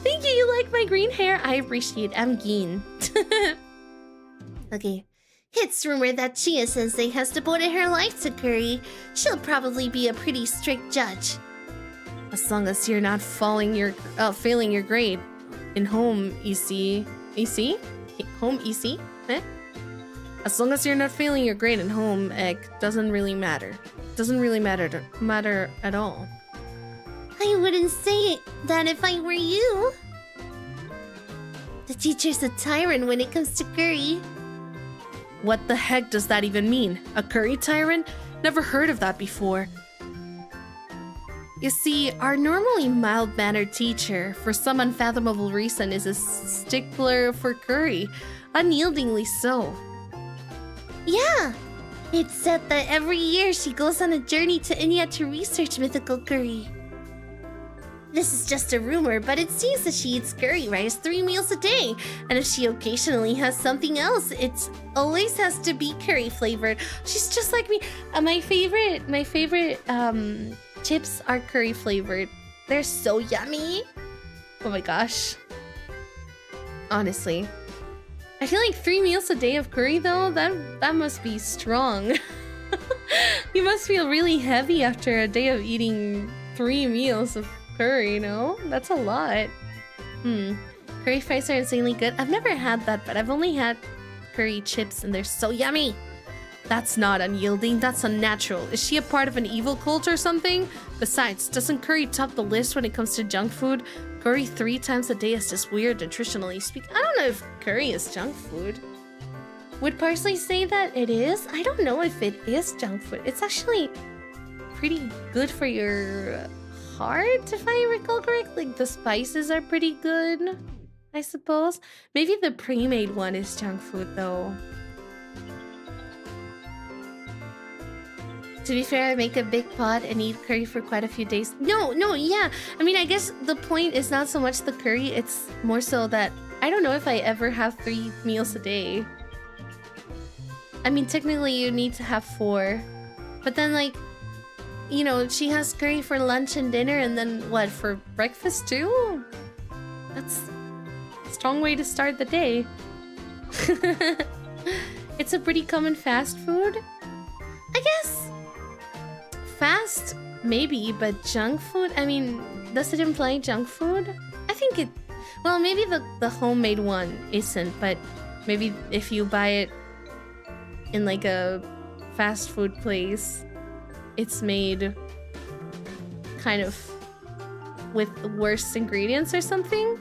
Thank you, you like my green hair? I appreciate it. I'm Geen. Okay. It's rumored that Chia-sensei has devoted her life to curry. She'll probably be a pretty strict judge. As long as you're not failing your grade in home EC. EC? Home EC? Eh? As long as you're not failing your grade in home ec, doesn't really matter. Doesn't really matter at all. I wouldn't say that if I were you. The teacher's a tyrant when it comes to curry. What the heck does that even mean? A curry tyrant? Never heard of that before. You see, our normally mild-mannered teacher, for some unfathomable reason, is a stickler for curry. Unyieldingly so. Yeah! It's said that every year she goes on a journey to India to research mythical curry. This is just a rumor, but it seems that she eats curry rice 3 meals a day. And if she occasionally has something else, it always has to be curry flavored. She's just like me. My favorite chips are curry flavored. They're so yummy. Oh my gosh. Honestly. I feel like 3 meals a day of curry though, that must be strong. You must feel really heavy after a day of eating 3 meals of curry, no? That's a lot. Curry fries are insanely good. I've never had that, but I've only had curry chips and they're so yummy. That's not unyielding, that's unnatural. Is she a part of an evil cult or something? Besides, doesn't curry top the list when it comes to junk food? Curry 3 times a day is just weird nutritionally speaking. I don't know if curry is junk food. Would Parsley say that it is? I don't know if it is junk food. It's actually pretty good for your heart, if I recall correctly. Like, the spices are pretty good, I suppose. Maybe the pre-made one is junk food though. To be fair, I make a big pot and eat curry for quite a few days. No, yeah. I mean, I guess the point is not so much the curry, it's more so that I don't know if I ever have 3 meals a day. I mean, technically you need to have 4. But then, like, you know, she has curry for lunch and dinner, and then what, for breakfast too? That's a strong way to start the day. It's a pretty common fast food, I guess. Fast, maybe, but junk food? I mean, does it imply junk food? I think it... Well, maybe the homemade one isn't, but maybe if you buy it in like a fast food place, it's made kind of with worse ingredients or something.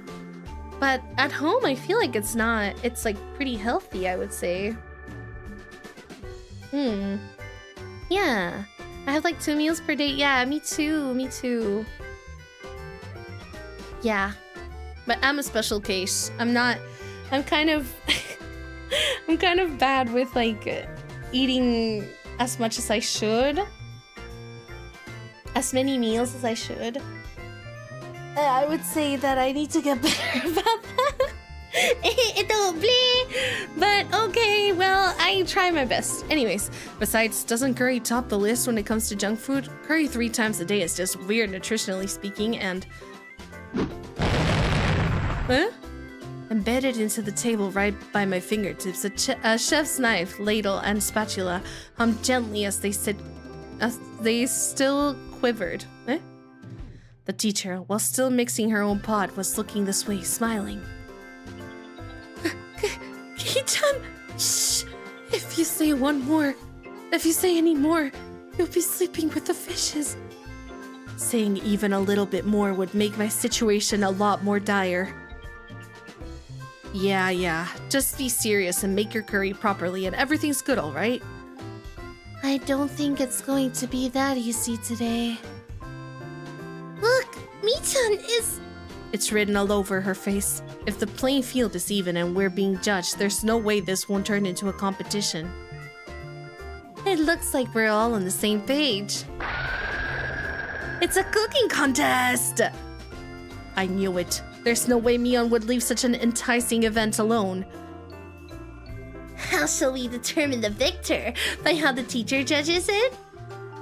But at home, I feel like it's not. It's like pretty healthy, I would say. Yeah. I have like 2 meals per day. Yeah, me too. Me too. Yeah. But I'm a special case. I'm kind of I'm kind of bad with like eating as much as I should. As many meals as I should. I would say that I need to get better about that. But okay, well, I try my best. Anyways, besides, doesn't curry top the list when it comes to junk food? Curry 3 times a day is just weird nutritionally speaking, and... Huh? Embedded into the table right by my fingertips, a chef's knife, ladle, and spatula hummed gently as they still quivered. Eh? The teacher, while still mixing her own pot, was looking this way, smiling. Kei-chan! Shh! If you say any more, you'll be sleeping with the fishes. Saying even a little bit more would make my situation a lot more dire. Yeah. Just be serious and make your curry properly and everything's good, alright? I don't think it's going to be that easy today. Look, Mi-chan is... It's written all over her face. If the playing field is even and we're being judged, there's no way this won't turn into a competition. It looks like we're all on the same page. It's a cooking contest! I knew it. There's no way Mion would leave such an enticing event alone. How shall we determine the victor? By how the teacher judges it?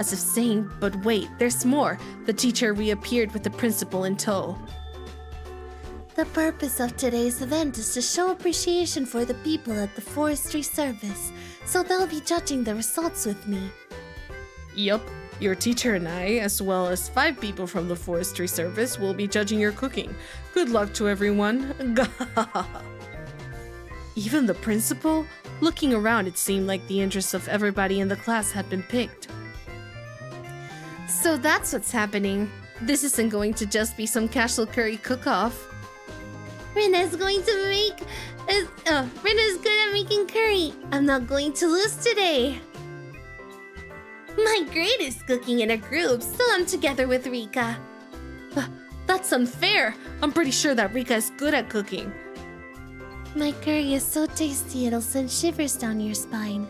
As if saying, but wait, there's more. The teacher reappeared with the principal in tow. The purpose of today's event is to show appreciation for the people at the forestry service, so they'll be judging the results with me. Yup, your teacher and I, as well as 5 people from the forestry service, will be judging your cooking. Good luck to everyone. Even the principal? Looking around, it seemed like the interests of everybody in the class had been picked. So that's what's happening. This isn't going to just be some casual curry cook-off. Rena's good at making curry. I'm not going to lose today. My grade is cooking in a group, so I'm together with Rika. That's unfair. I'm pretty sure that Rika is good at cooking. My curry is so tasty it'll send shivers down your spine.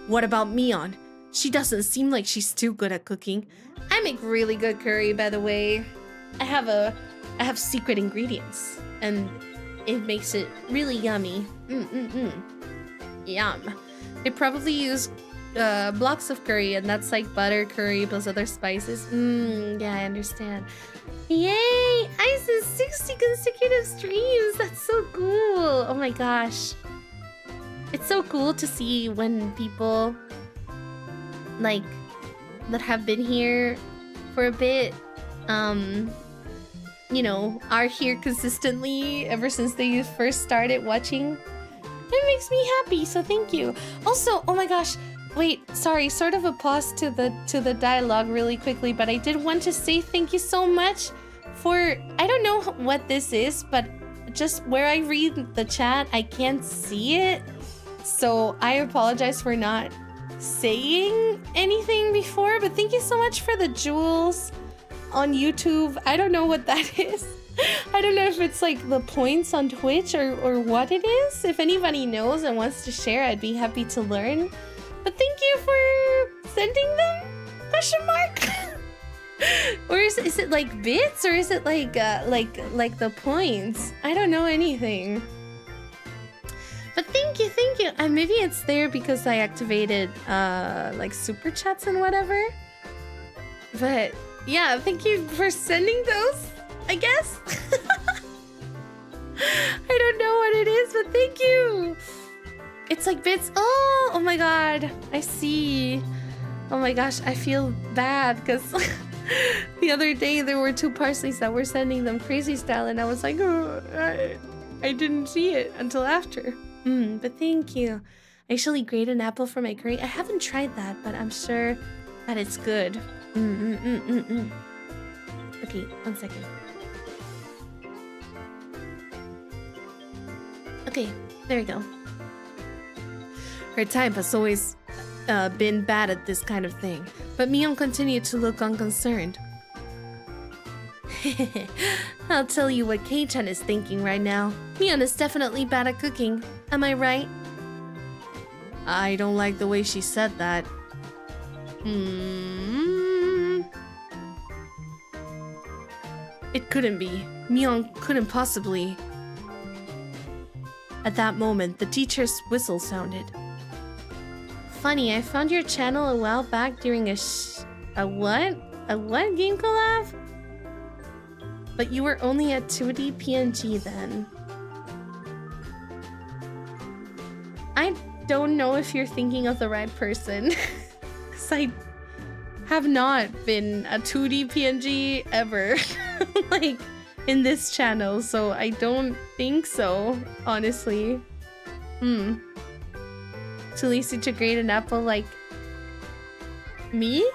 What about Mion? She doesn't seem like she's too good at cooking. I make really good curry, by the way. I have secret ingredients, and it makes it really yummy. Yum. I probably use blocks of curry, and that's like butter, curry, plus other spices. Yeah, I understand. Yay! Ice is 60 consecutive streams! That's so cool! Oh my gosh. It's so cool to see when people like that have been here for a bit, you know, are here consistently ever since they first started watching. It makes me happy, so thank you. Also, oh my gosh, wait, sorry, sort of a pause to the dialogue really quickly, but I did want to say thank you so much for, I don't know what this is, but just where I read the chat, I can't see it. So I apologize for not saying anything before, but thank you so much for the jewels on YouTube. I don't know what that is. I don't know if it's like the points on Twitch or what it is. If anybody knows and wants to share, I'd be happy to learn. But thank you for sending them? Question mark? Or is it like bits, or is it like the points? I don't know anything. But thank you. And maybe it's there because I activated like super chats and whatever. But yeah, thank you for sending those, I guess. I don't know what it is, but thank you. It's like bits. Oh my god. I see. Oh my gosh, I feel bad because the other day there were 2 Parsleys that were sending them crazy style, and I was like, oh, I didn't see it until after. But thank you. I actually grate an apple for my curry. I haven't tried that, but I'm sure that it's good. Okay, 1 second. Okay, there we go. Her type has always been bad at this kind of thing, but Mion continued to look unconcerned. I'll tell you what Kei-chan is thinking right now. Mion is definitely bad at cooking. Am I right? I don't like the way she said that. It couldn't be. Mion couldn't possibly. At that moment, the teacher's whistle sounded. Funny, I found your channel a while back during a what? A what game collab? But you were only at 2D PNG then. I don't know if you're thinking of the right person. Because I have not been a 2D PNG ever. Like, in this channel, so I don't think so, honestly. Too lazy to grate an apple like me?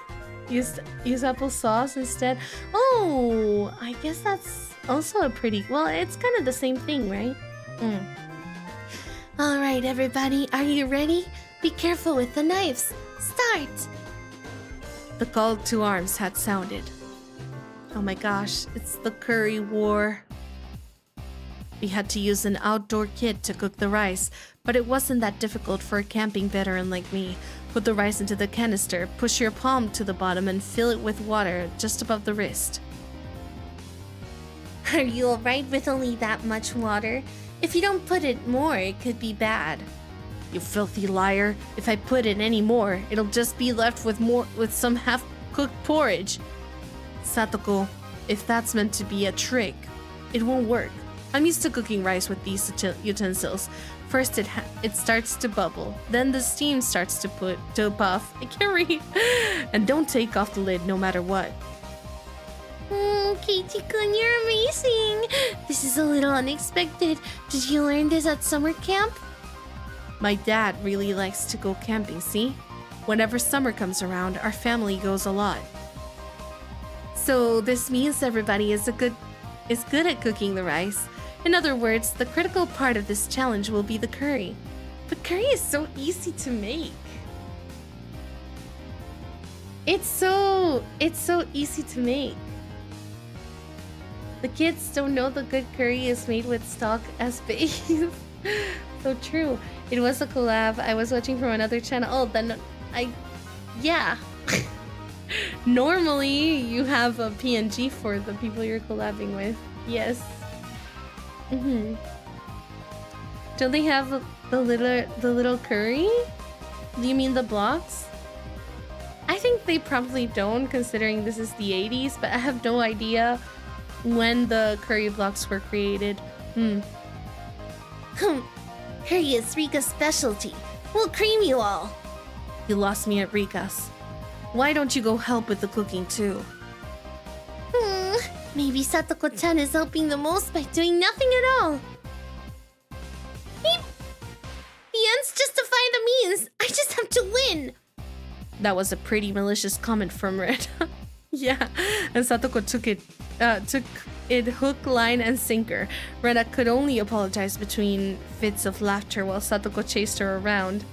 Use applesauce instead. Oh, I guess that's also a pretty... Well, it's kind of the same thing, right? All right, everybody, are you ready? Be careful with the knives. Start! The call to arms had sounded. Oh my gosh, it's the curry war. We had to use an outdoor kit to cook the rice, but it wasn't that difficult for a camping veteran like me. Put the rice into the canister, push your palm to the bottom and fill it with water just above the wrist. Are you alright with only that much water? If you don't put it more, it could be bad. You filthy liar. If I put in any more, it'll just be left with some half-cooked porridge. Satoko, if that's meant to be a trick, it won't work. I'm used to cooking rice with these utensils. First it starts to bubble, then the steam starts to puff. I can't read. And don't take off the lid no matter what. Keiichi-kun, you're amazing! This is a little unexpected. Did you learn this at summer camp? My dad really likes to go camping, see? Whenever summer comes around, our family goes a lot. So this means everybody is good at cooking the rice. In other words, the critical part of this challenge will be the curry. The curry is so easy to make. It's so easy to make. The kids don't know the good curry is made with stock as base. So true. It was a collab I was watching from another channel. Oh, then yeah. Normally, you have a PNG for the people you're collabing with. Yes. Don't they have the little curry? Do you mean the blocks? I think they probably don't, considering this is the 80s, but I have no idea when the curry blocks were created. Curry is Rika's specialty. We'll cream you all. You lost me at Rika's. Why don't you go help with the cooking too? Maybe Satoko-chan is helping the most by doing nothing at all. Beep! The ends justify the means. I just have to win. That was a pretty malicious comment from Red. Yeah, and Satoko took it hook, line, and sinker. Rena could only apologize between fits of laughter while Satoko chased her around.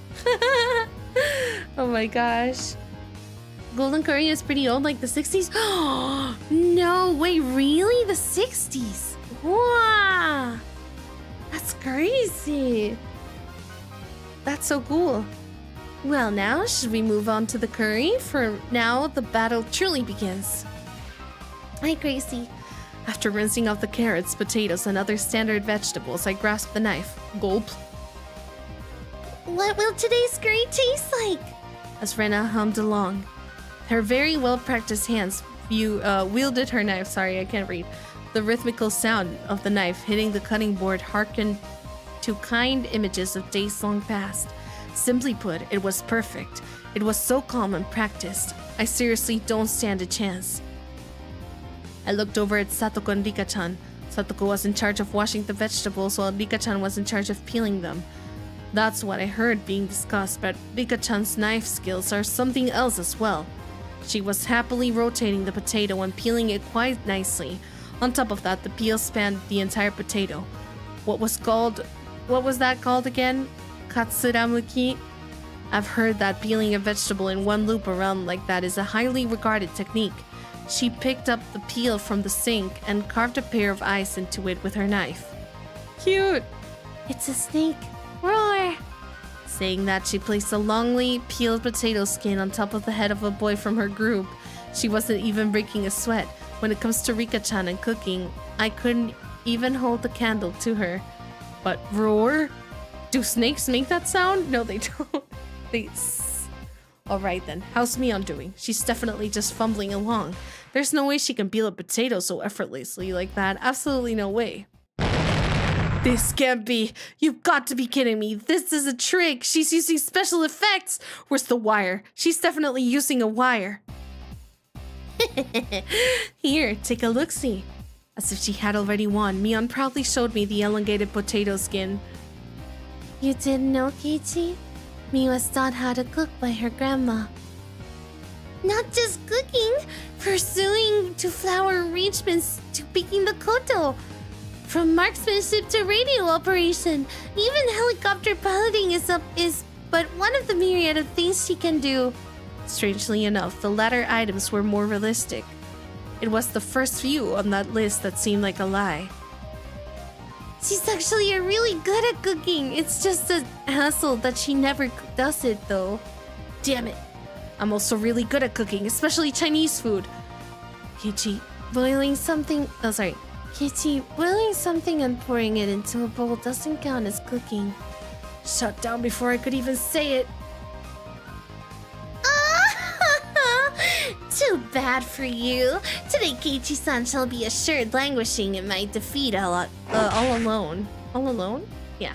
Oh my gosh. Golden curry is pretty old, like the 60s? No, wait, really? The 60s? Wow! That's crazy. That's so cool. Well, now, should we move on to the curry? For now, the battle truly begins. Hi, Gracie. After rinsing off the carrots, potatoes, and other standard vegetables, I grasped the knife. Gulp. What will today's curry taste like? As Rena hummed along. Her very well-practiced hands wielded her knife. Sorry, I can't read. The rhythmical sound of the knife hitting the cutting board harkened to kind images of days long past. Simply put, it was perfect. It was so calm and practiced. I seriously don't stand a chance. I looked over at Satoko and Rika-chan. Satoko was in charge of washing the vegetables while Rika-chan was in charge of peeling them. That's what I heard being discussed, but Rika-chan's knife skills are something else as well. She was happily rotating the potato and peeling it quite nicely. On top of that, the peel spanned the entire potato. What was that called again? Katsuramuki? I've heard that peeling a vegetable in one loop around like that is a highly regarded technique. She picked up the peel from the sink and carved a pair of eyes into it with her knife. Cute! It's a snake. Roar! Saying that, she placed a longly peeled potato skin on top of the head of a boy from her group. She wasn't even breaking a sweat. When it comes to Rika-chan and cooking, I couldn't even hold the candle to her. But roar? Do snakes make that sound? No, they don't. Alright then, how's Mion doing? She's definitely just fumbling along. There's no way she can peel a potato so effortlessly like that. Absolutely no way. This can't be. You've got to be kidding me. This is a trick. She's using special effects. Where's the wire? She's definitely using a wire. Here, take a look-see. As if she had already won, Mion proudly showed me the elongated potato skin. You didn't know, Keiichi? Mi was taught how to cook by her grandma. Not just cooking, pursuing to flower arrangements to picking the koto. From marksmanship to radio operation, even helicopter piloting is but one of the myriad of things she can do. Strangely enough, the latter items were more realistic. It was the first few on that list that seemed like a lie. She's actually really good at cooking. It's just a hassle that she never does it though. Damn it. I'm also really good at cooking, especially Chinese food. Keiichi, boiling something and pouring it into a bowl doesn't count as cooking. Shut down before I could even say it. Too bad for you. Today Keiichi-san shall be assured languishing in my defeat all alone. All alone? Yeah.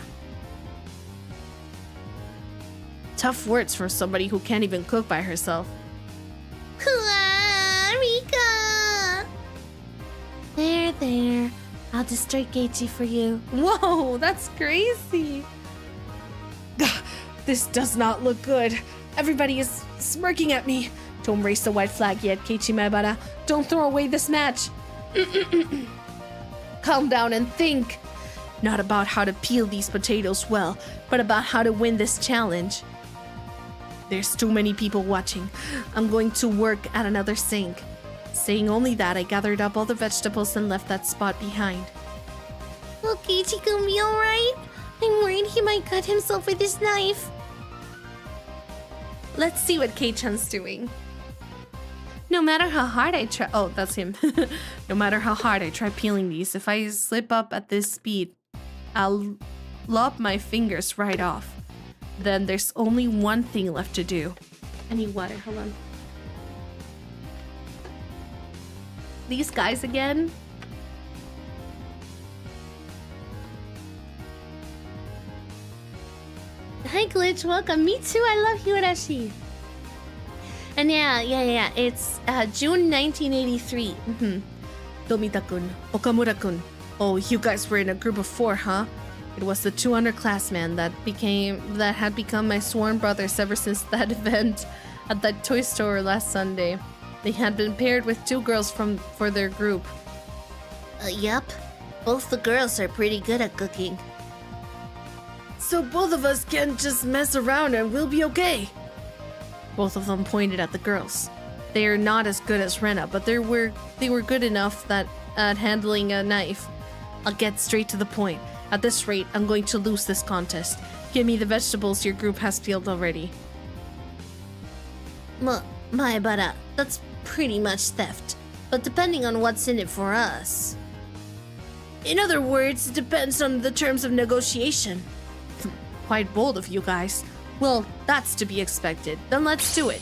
Tough words from somebody who can't even cook by herself. Rika! There. I'll destroy Keiichi for you. Whoa, that's crazy. This does not look good. Everybody is smirking at me. Don't raise the white flag yet, Keiichi Maebara. Don't throw away this match. Calm down and think. Not about how to peel these potatoes well, but about how to win this challenge. There's too many people watching. I'm going to work at another sink. Saying only that, I gathered up all the vegetables and left that spot behind. Will Keiichi gonna be alright? I'm worried he might cut himself with his knife. Let's see what Kei-chan's doing. No matter how hard I try... Oh, that's him. No matter how hard I try peeling these, if I slip up at this speed, I'll lop my fingers right off. Then there's only one thing left to do. I need water, hold on. These guys again? Hi Glitch, welcome. Me too, I love Higurashi. And yeah, it's June 1983. Domita-kun, Okamura-kun. Oh, you guys were in a group of 4, huh? It was the 2 underclassmen that had become my sworn brothers ever since that event at that toy store last Sunday. They had been paired with 2 girls for their group. Yep. Both the girls are pretty good at cooking. So both of us can just mess around and we'll be okay. Both of them pointed at the girls. They are not as good as Rena, but they were good enough that at handling a knife. I'll get straight to the point. At this rate, I'm going to lose this contest. Give me the vegetables your group has peeled already. Maebara, that's pretty much theft. But depending on what's in it for us. In other words, it depends on the terms of negotiation. Quite bold of you guys. Well, that's to be expected. Then let's do it.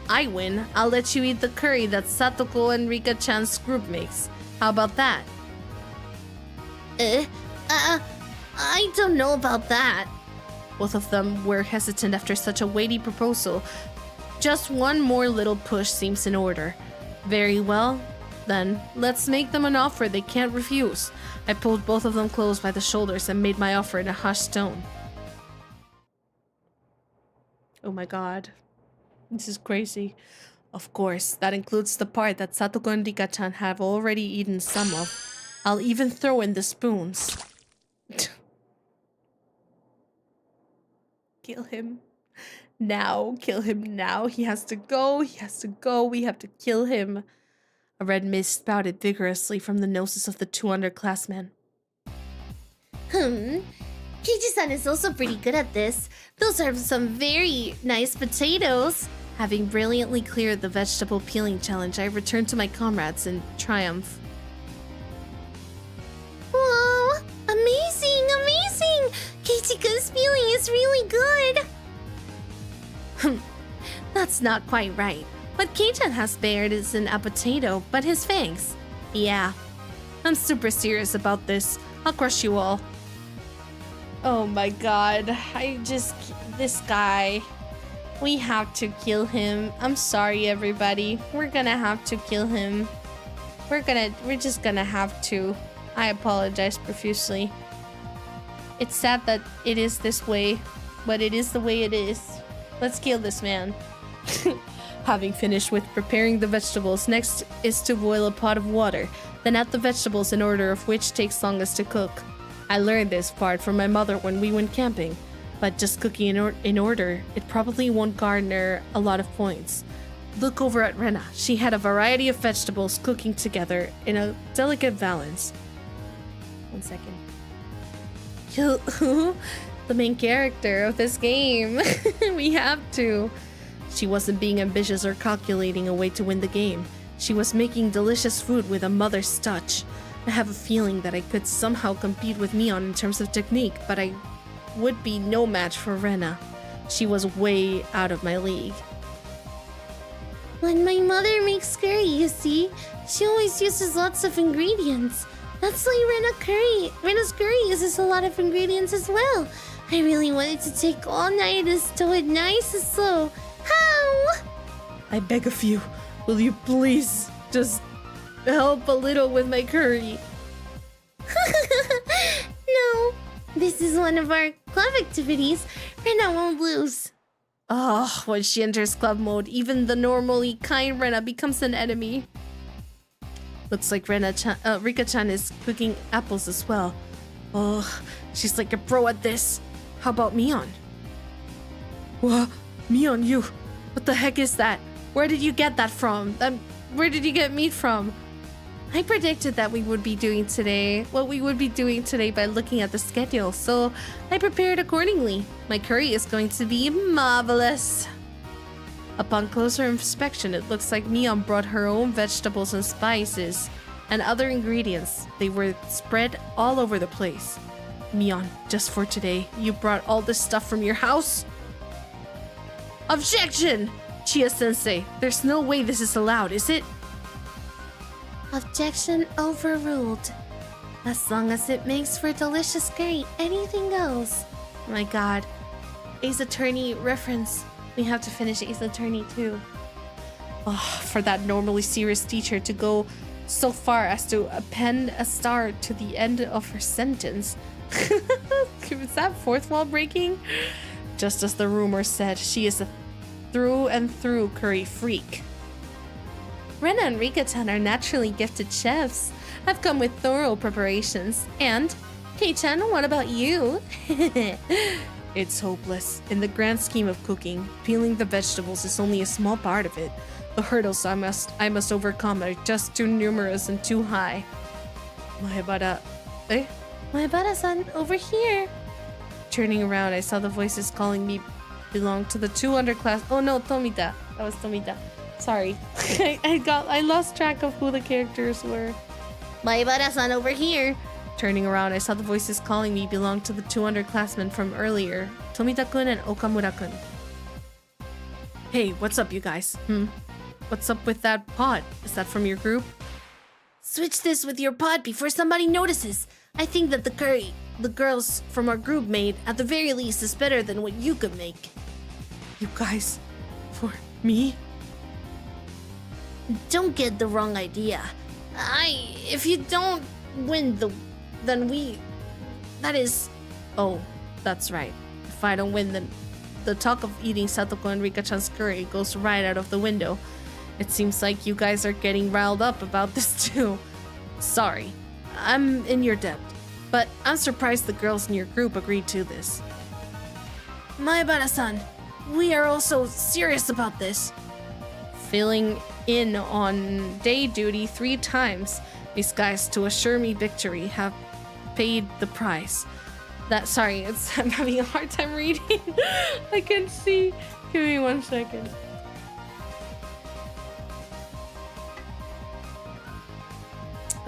I win, I'll let you eat the curry that Satoko and Rika-chan's group makes. How about that? I don't know about that. Both of them were hesitant after such a weighty proposal. Just one more little push seems in order. Very well, then let's make them an offer they can't refuse. I pulled both of them close by the shoulders and made my offer in a hushed tone. Oh my god. This is crazy. Of course, that includes the part that Satoko and Rika-chan have already eaten some of. I'll even throw in the spoons. Kill him. Now. Kill him now. He has to go. He has to go. We have to kill him. A red mist spouted vigorously from the noses of the 2 underclassmen. Keiji-san is also pretty good at this. Those are some very nice potatoes. Having brilliantly cleared the vegetable peeling challenge, I returned to my comrades in triumph. Whoa! Amazing! Amazing! Keiji-kun's peeling is really good! That's not quite right. What Keichan has bared isn't a potato, but his fangs. Yeah, I'm super serious about this. I'll crush you all. Oh my god, this guy. We have to kill him. I'm sorry, everybody. We're gonna have to kill him. We're just gonna have to. I apologize profusely. It's sad that it is this way, but it is the way it is. Let's kill this man. Having finished with preparing the vegetables, next is to boil a pot of water, then add the vegetables in order of which takes longest to cook. I learned this part from my mother when we went camping, but just cooking in order, it probably won't garner a lot of points. Look over at Rena. She had a variety of vegetables cooking together in a delicate balance. 1 second. The main character of this game. We have to. She wasn't being ambitious or calculating a way to win the game. She was making delicious food with a mother's touch. I have a feeling that I could somehow compete with Mion in terms of technique, but I would be no match for Rena. She was way out of my league. When my mother makes curry, you see, she always uses lots of ingredients. That's why Rena's curry uses a lot of ingredients as well. I really wanted to take all night to do it nice and slow. How? I beg of you, will you please just help a little with my curry? No, this is one of our club activities. Rena won't lose. Oh, when she enters club mode, even the normally kind Rena becomes an enemy. Looks like Rika-chan is cooking apples as well. Oh, she's like a pro at this. How about Mion? What? Mion, you? What the heck is that? Where did you get that from? Where did you get meat from? I predicted that what we would be doing today by looking at the schedule, so I prepared accordingly. My curry is going to be marvelous. Upon closer inspection, it looks like Mion brought her own vegetables and spices and other ingredients. They were spread all over the place. Mion, just for today, you brought all this stuff from your house? Objection! Chia-sensei, there's no way this is allowed, is it? Objection overruled. As long as it makes for delicious curry, anything goes. My god. Ace Attorney reference. We have to finish Ace Attorney too. Oh, for that normally serious teacher to go so far as to append a star to the end of her sentence. Is that fourth wall breaking? Just as the rumor said, she is a through and through curry freak. Rena and Rika-chan are naturally gifted chefs. Have come with thorough preparations. And, Kei-chan, what about you? It's hopeless. In the grand scheme of cooking, peeling the vegetables is only a small part of it. The hurdles I must overcome are just too numerous and too high. Maebara-san, over here. Turning around, I saw the voices calling me belong to the 2 underclass. Oh no, Tomita. That was Tomita. Sorry. I lost track of who the characters were. Maebara-san, over here. Turning around, I saw the voices calling me belong to the 2 underclassmen from earlier, Tomita-kun and Okamura-kun. Hey, what's up, you guys? What's up with that pot? Is that from your group? Switch this with your pot before somebody notices. I think that the curry the girls from our group made, at the very least, is better than what you could make. You guys? For me? Don't get the wrong idea. If you don't win then we... That is... Oh, that's right. If I don't win, then the talk of eating Satoko and Rika-chan's curry goes right out of the window. It seems like you guys are getting riled up about this too. Sorry, I'm in your debt. But I'm surprised the girls in your group agreed to this. Maebara-san, We are also serious about this. Filling in on day duty 3 times. These guys, to assure me victory, have paid the price. I'm having a hard time reading. I can see. Give me 1 second.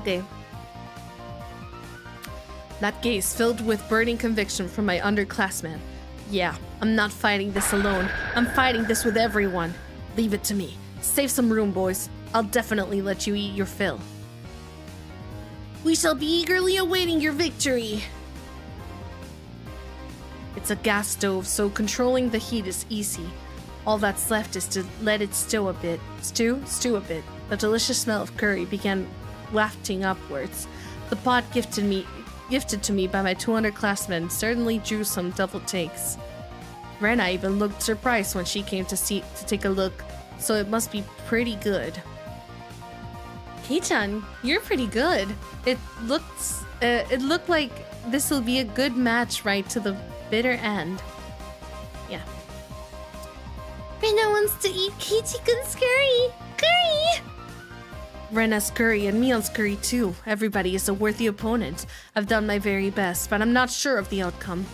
Okay. That gaze filled with burning conviction from my underclassman. Yeah, I'm not fighting this alone. I'm fighting this with everyone. Leave it to me. Save some room, boys. I'll definitely let you eat your fill. We shall be eagerly awaiting your victory. It's a gas stove, so controlling the heat is easy. All that's left is to let it stew a bit. Stew a bit. The delicious smell of curry began wafting upwards. The pot gifted to me by my 2 underclassmen certainly drew some double takes. Rena even looked surprised when she came to take a look, so it must be pretty good. Kei-chan, you're pretty good. It looked like this will be a good match right to the bitter end. Yeah. Rena wants to eat Keiichi-kun's curry. Curry! Rena's curry and Mion's curry too. Everybody is a worthy opponent. I've done my very best, but I'm not sure of the outcome.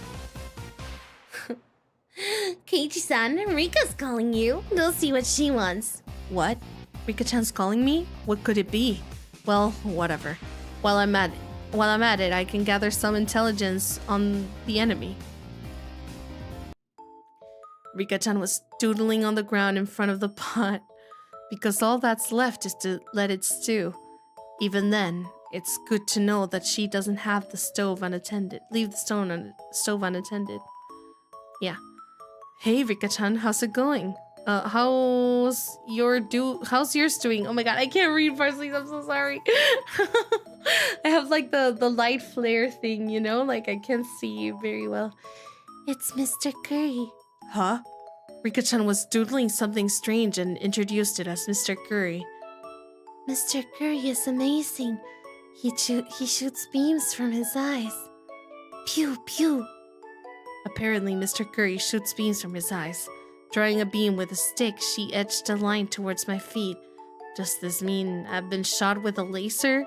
Keiichi-san, Rika's calling you. We'll see what she wants. What? Rika-chan's calling me? What could it be? Well, whatever. While I'm at it, I can gather some intelligence on the enemy. Rika-chan was doodling on the ground in front of the pot, because all that's left is to let it stew. Even then, it's good to know that she doesn't have the stove unattended. Leave the stove unattended. Yeah. Hey, Rika-chan, how's it going? How's yours doing? Oh my god, I can't read Parsley, I'm so sorry. I have like the light flare thing, you know? Like I can't see you very well. It's Mr. Curry. Huh? Rika-chan was doodling something strange and introduced it as Mr. Curry. Mr. Curry is amazing. He shoots beams from his eyes. Pew, pew. Apparently, Mr. Curry shoots beams from his eyes. Drawing a beam with a stick, she etched a line towards my feet. Does this mean I've been shot with a laser?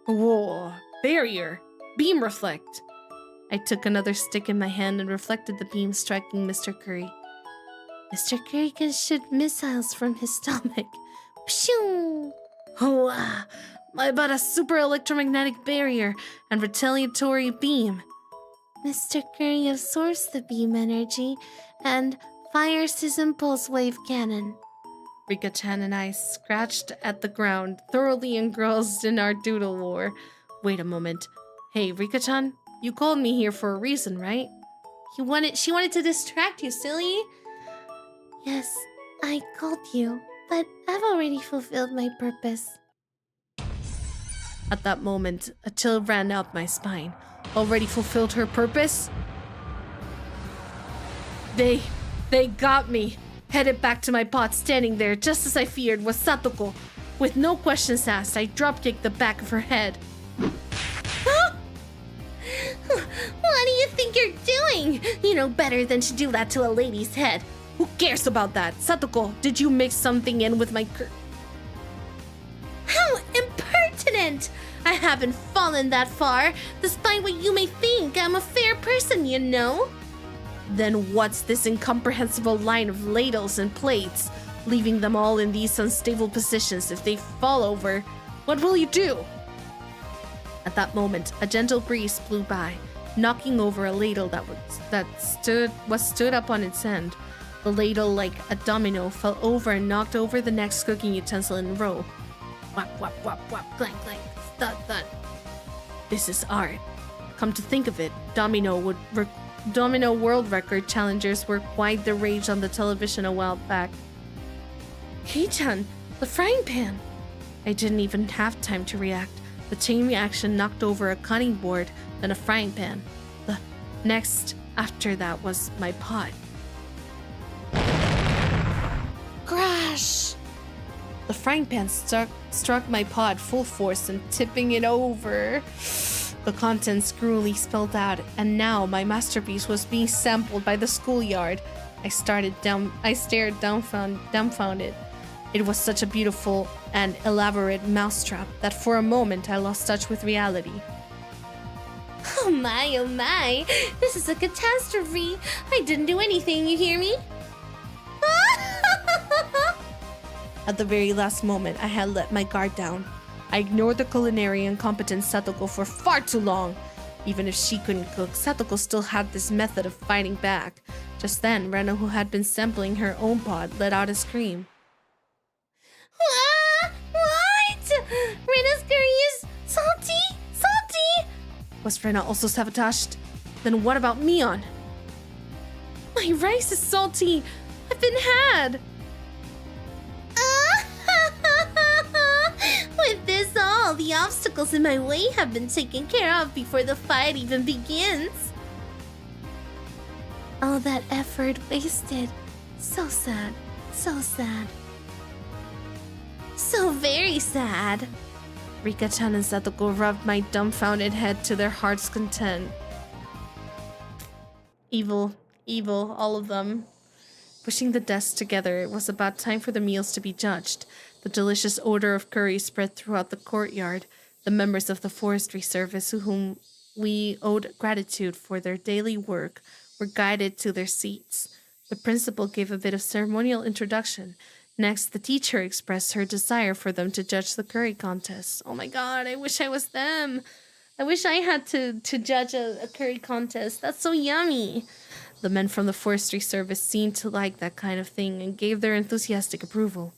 Whoa, barrier! Beam reflect! I took another stick in my hand and reflected the beam striking Mr. Curry. Mr. Curry can shoot missiles from his stomach. Pshoo! Oh, but a super electromagnetic barrier and retaliatory beam. Mr. Curry absorbs the beam energy and fires his impulse wave cannon. Rika-chan and I scratched at the ground, thoroughly engrossed in our doodle war. Wait a moment. Hey, Rika-chan, you called me here for a reason, right? She wanted to distract you, silly. Yes, I called you, but I've already fulfilled my purpose. At that moment, a chill ran up my spine. Already fulfilled her purpose? They got me. Headed back to my pot, standing there just as I feared was Satoko. With no questions asked, I dropkicked the back of her head. What do you think you're doing? You know better than to do that to a lady's head. Who cares about that? Satoko, did you mix something in with my How impertinent! I haven't fallen that far, despite what you may think. I'm a fair person, you know. Then what's this incomprehensible line of ladles and plates, leaving them all in these unstable positions? If they fall over, what will you do? At that moment, a gentle breeze blew by, knocking over a ladle that stood up on its end. The ladle, like a domino, fell over and knocked over the next cooking utensil in a row. Whap, whap, whap, whap, clank, clank, thud, thud. This is art. Come to think of it, Domino world record challengers were quite the rage on the television a while back. Kei-chan, the frying pan! I didn't even have time to react. The chain reaction knocked over a cutting board, then a frying pan. The next after that was my pot. Crash! The frying pan struck my pot full force and tipping it over. The contents cruelly spelled out, and now my masterpiece was being sampled by the schoolyard. I stared dumbfounded. It was such a beautiful and elaborate mousetrap that for a moment I lost touch with reality. Oh my, this is a catastrophe. I didn't do anything, you hear me? At the very last moment, I had let my guard down. I ignored the culinary incompetent Satoko for far too long. Even if she couldn't cook, Satoko still had this method of fighting back. Just then, Rena, who had been sampling her own pot, let out a scream. What? Rena's curry is salty? Was Rena also sabotaged? Then what about Mion? My rice is salty! I've been had! With this all, the obstacles in my way have been taken care of before the fight even begins. All that effort wasted. So sad. So very sad. Rika-chan and Satoko rubbed my dumbfounded head to their heart's content. Evil, all of them. Pushing the desks together, it was about time for the meals to be judged. The delicious odor of curry spread throughout the courtyard. The members of the forestry service, to whom we owed gratitude for their daily work, were guided to their seats. The principal gave a bit of ceremonial introduction. Next, the teacher expressed her desire for them to judge the curry contest. Oh my god, I wish I was them. I wish I had to judge a curry contest. That's so yummy. The men from the forestry service seemed to like that kind of thing and gave their enthusiastic approval.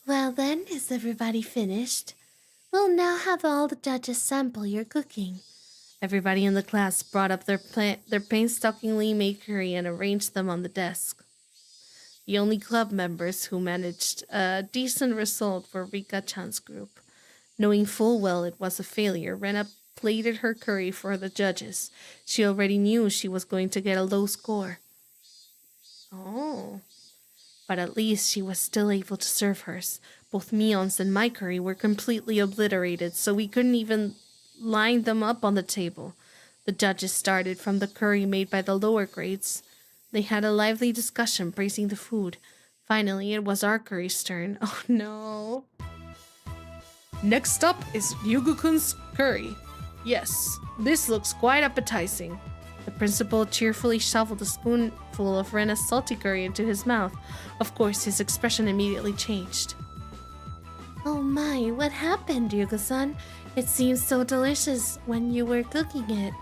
Well then, is everybody finished? We'll now have all the judges sample your cooking. Everybody in the class brought up their painstakingly made curry and arranged them on the desk. The only club members who managed a decent result were Rika-chan's group. Knowing full well it was a failure, Rena plated her curry for the judges. She already knew she was going to get a low score. Oh. But at least she was still able to serve hers. Both Mion's and my curry were completely obliterated, so we couldn't even line them up on the table. The judges started from the curry made by the lower grades. They had a lively discussion praising the food. Finally, it was our curry's turn. Oh no. Next up is Ryugu-kun's curry. Yes, this looks quite appetizing. The principal cheerfully shoveled a spoonful of Rena's salty curry into his mouth. Of course, his expression immediately changed. Oh my, what happened, Ryugu-san? It seemed so delicious when you were cooking it.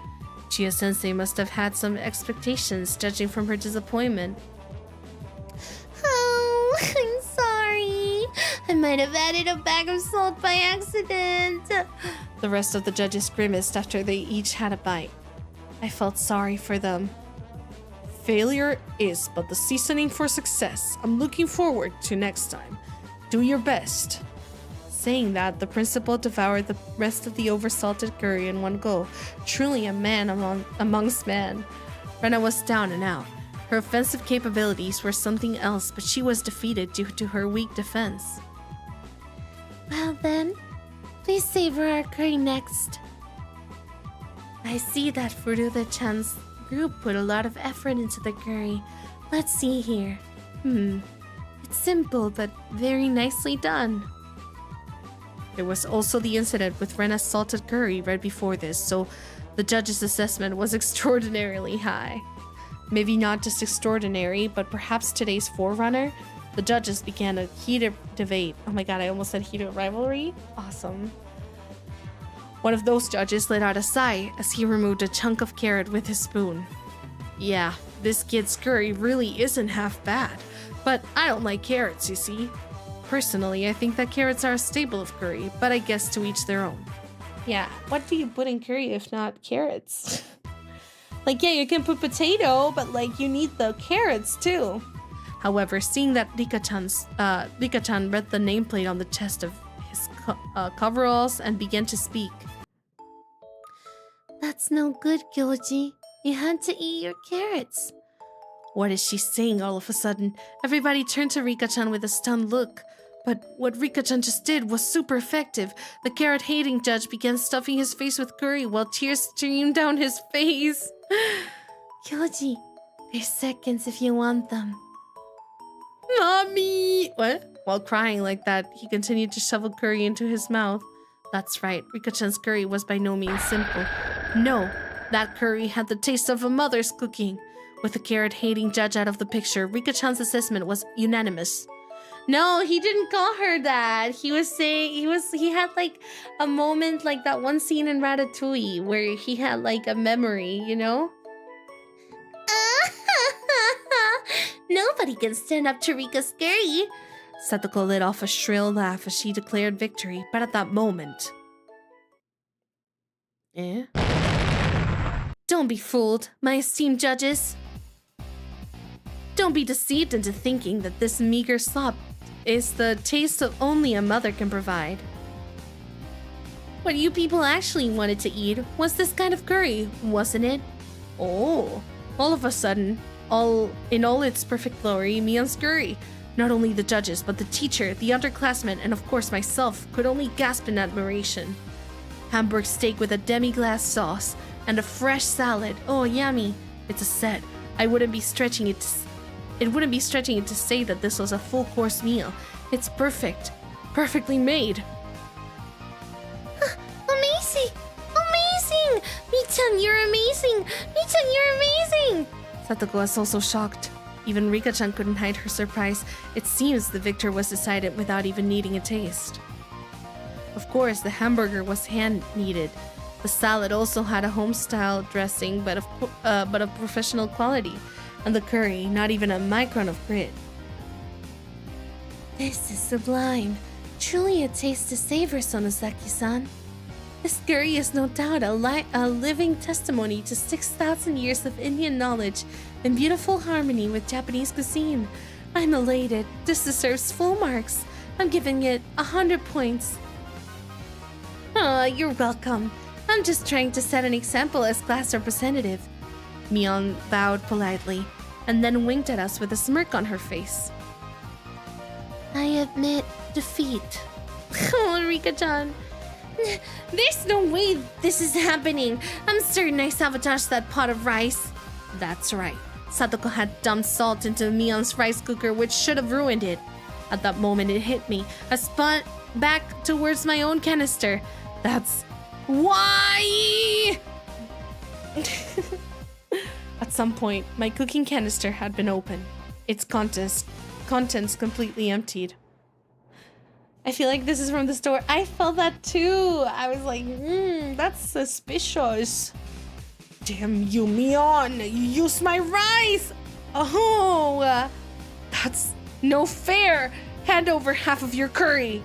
Chia-sensei must have had some expectations, judging from her disappointment. Oh, I'm sorry. I might have added a bag of salt by accident. The rest of the judges grimaced after they each had a bite. I felt sorry for them. Failure is but the seasoning for success. I'm looking forward to next time. Do your best. Saying that, the principal devoured the rest of the oversalted curry in one go. Truly a man amongst men. Rena was down and out. Her offensive capabilities were something else, but she was defeated due to her weak defense. Well then, please savor our curry next. I see that Furuta-chan's group put a lot of effort into the curry. Let's see here. It's simple, but very nicely done. There was also the incident with Rena's salted curry right before this, so the judge's assessment was extraordinarily high. Maybe not just extraordinary, but perhaps today's forerunner. The judges began a heated debate. Oh my god, I almost said heated rivalry. Awesome. One of those judges let out a sigh as he removed a chunk of carrot with his spoon. Yeah, this kid's curry really isn't half bad, but I don't like carrots, you see. Personally, I think that carrots are a staple of curry, but I guess to each their own. Yeah, what do you put in curry if not carrots? Like, yeah, you can put potato, but like you need the carrots too. However, seeing that Rika-chan read the nameplate on the chest of his coveralls and began to speak. That's no good, Gyoji. You had to eat your carrots. What is she saying all of a sudden? Everybody turned to Rika-chan with a stunned look. But what Rika-chan just did was super effective. The carrot-hating judge began stuffing his face with curry while tears streamed down his face. Kyoji, there's seconds if you want them. Mommy! What? While crying like that, he continued to shovel curry into his mouth. That's right, Rika-chan's curry was by no means simple. No, that curry had the taste of a mother's cooking. With the carrot-hating judge out of the picture, Rika-chan's assessment was unanimous. No, he didn't call her that. He was saying he had like a moment like that one scene in Ratatouille where he had like a memory, you know? Nobody can stand up to Rika's curry. Satoko let off a shrill laugh as she declared victory, but at that moment... Don't be fooled, my esteemed judges. Don't be deceived into thinking that this meager slop is the taste that only a mother can provide. What you people actually wanted to eat was this kind of curry, wasn't it? Oh, all of a sudden, in all its perfect glory, Mion's curry. Not only the judges, but the teacher, the underclassmen, and of course myself could only gasp in admiration. Hamburg steak with a demi-glace sauce and a fresh salad. Oh, yummy. It's a set. It wouldn't be stretching it to say that this was a full-course meal. It's perfect. Perfectly made. Amazing! Amazing! Mi-chan, you're amazing! Mi-chan, you're amazing! Satoko was also shocked. Even Rika-chan couldn't hide her surprise. It seems the victor was decided without even needing a taste. Of course, the hamburger was hand-kneaded. The salad also had a home-style dressing, but of professional quality. And the curry, not even a micron of grit. This is sublime. Truly a taste to savor, Sonosaki-san. This curry is no doubt a living testimony to 6,000 years of Indian knowledge and beautiful harmony with Japanese cuisine. I'm elated. This deserves full marks. I'm giving it 100 points. Oh, you're welcome. I'm just trying to set an example as class representative. Mion bowed politely and then winked at us with a smirk on her face. I admit defeat. Oh, Rika-chan. There's no way this is happening. I'm certain I sabotaged that pot of rice. That's right. Satoko had dumped salt into Mion's rice cooker, which should have ruined it. At that moment, it hit me. I spun back towards my own canister. That's why! At some point, my cooking canister had been opened. Its contents completely emptied. I feel like this is from the store. I felt that too. I was like, that's suspicious. Damn you, Mion! You used my rice! Oh, that's no fair! Hand over half of your curry!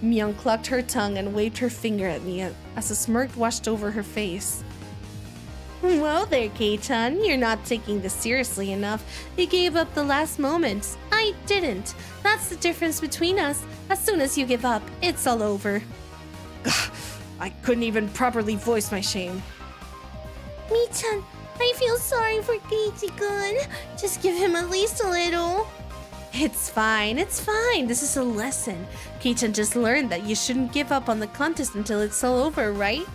Mion clucked her tongue and waved her finger at me as a smirk washed over her face. Well there, Kei-chan, you're not taking this seriously enough. You gave up the last moment. I didn't. That's the difference between us. As soon as you give up, it's all over. I couldn't even properly voice my shame. Mi-chan, I feel sorry for Keiichi-kun. Just give him at least a little. It's fine, it's fine. This is a lesson. Kei-chan just learned that you shouldn't give up on the contest until it's all over, right?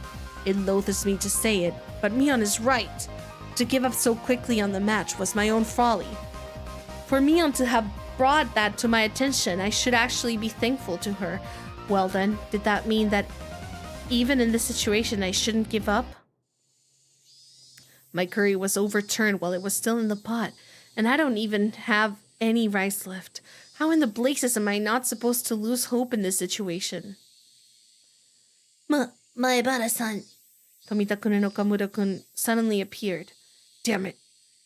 It loathes me to say it, but Mion is right. To give up so quickly on the match was my own folly. For Mion to have brought that to my attention, I should actually be thankful to her. Well then, did that mean that even in this situation I shouldn't give up? My curry was overturned while it was still in the pot, and I don't even have any rice left. How in the blazes am I not supposed to lose hope in this situation? Maebara-san. Tomita-kun and Okamura-kun suddenly appeared. Damn it.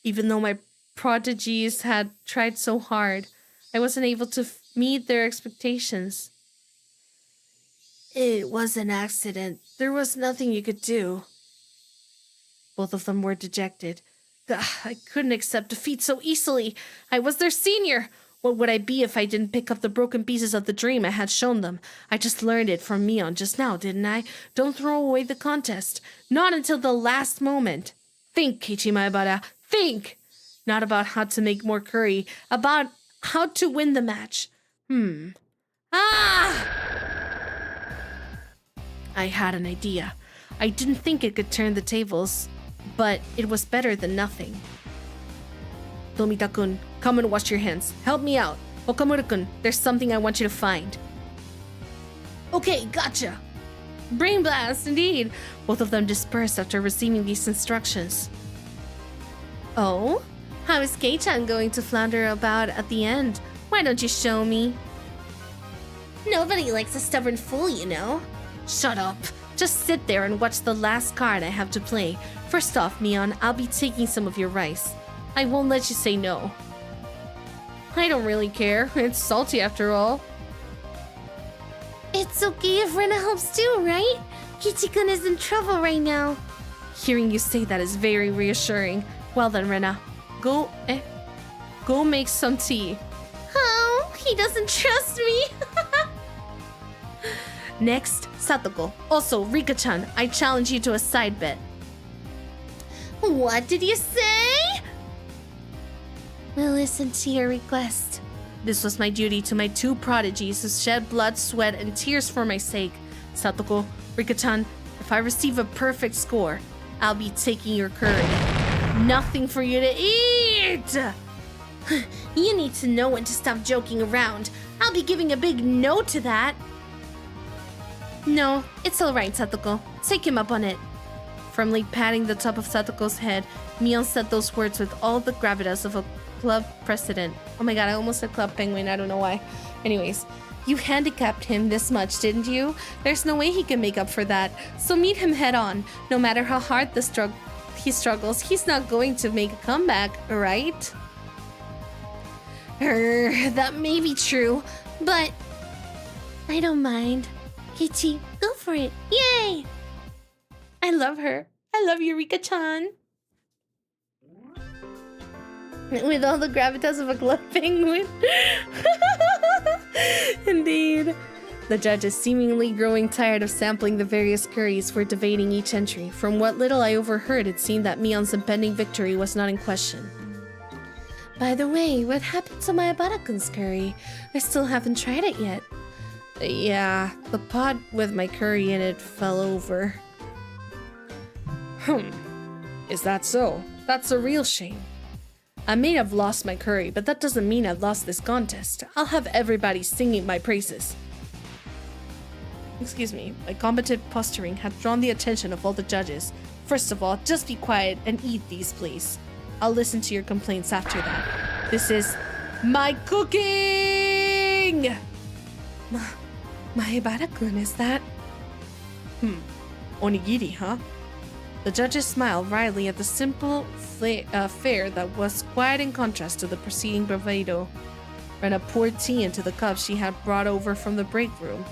Even though my prodigies had tried so hard, I wasn't able to meet their expectations. It was an accident. There was nothing you could do. Both of them were dejected. I couldn't accept defeat so easily. I was their senior. What would I be if I didn't pick up the broken pieces of the dream I had shown them? I just learned it from Mion just now, didn't I? Don't throw away the contest. Not until the last moment. Think, Keiichi Maebara. Think! Not about how to make more curry. About how to win the match. Ah! I had an idea. I didn't think it could turn the tables, but it was better than nothing. Tomita-kun, come and wash your hands. Help me out. Okamura-kun, there's something I want you to find. Okay, gotcha. Brain blast, indeed. Both of them dispersed after receiving these instructions. Oh? How is Kei-chan going to flounder about at the end? Why don't you show me? Nobody likes a stubborn fool, you know. Shut up. Just sit there and watch the last card I have to play. First off, Mion, I'll be taking some of your rice. I won't let you say no. I don't really care. It's salty after all. It's okay if Rena helps too, right? Kichi-kun is in trouble right now. Hearing you say that is very reassuring. Well then, Rena, go make some tea. Oh, he doesn't trust me. Next, Satoko. Also, Rika-chan, I challenge you to a side bet. What did you say? We'll listen to your request. This was my duty to my two prodigies who shed blood, sweat, and tears for my sake. Satoko, Rika-chan, if I receive a perfect score, I'll be taking your curry. Nothing for you to eat! You need to know when to stop joking around. I'll be giving a big no to that. No, it's alright, Satoko. Take him up on it. Firmly patting the top of Satoko's head, Mion said those words with all the gravitas of a club president. Oh my god, I almost said club penguin, I don't know why. Anyways, you handicapped him this much, didn't you? There's no way he can make up for that. So meet him head on. No matter how hard he struggles, he's not going to make a comeback, right? That may be true, but I don't mind. Kichi, go for it. Yay! I love her. I love Eureka-chan. With all the gravitas of a club penguin. Indeed. The judges, seemingly growing tired of sampling the various curries, were debating each entry. From what little I overheard, it seemed that Mion's impending victory was not in question. By the way, what happened to my Abara-kun's curry? I still haven't tried it yet. Yeah, the pot with my curry in it fell over. Is that so? That's a real shame. I may have lost my curry, but that doesn't mean I've lost this contest. I'll have everybody singing my praises. Excuse me, my competent posturing had drawn the attention of all the judges. First of all, just be quiet and eat these, please. I'll listen to your complaints after that. This is my cooking! My Ibara-kun, is that? Onigiri, huh? The judges smiled wryly at the simple fare that was quite in contrast to the preceding bravado. Rena poured tea into the cup she had brought over from the break room.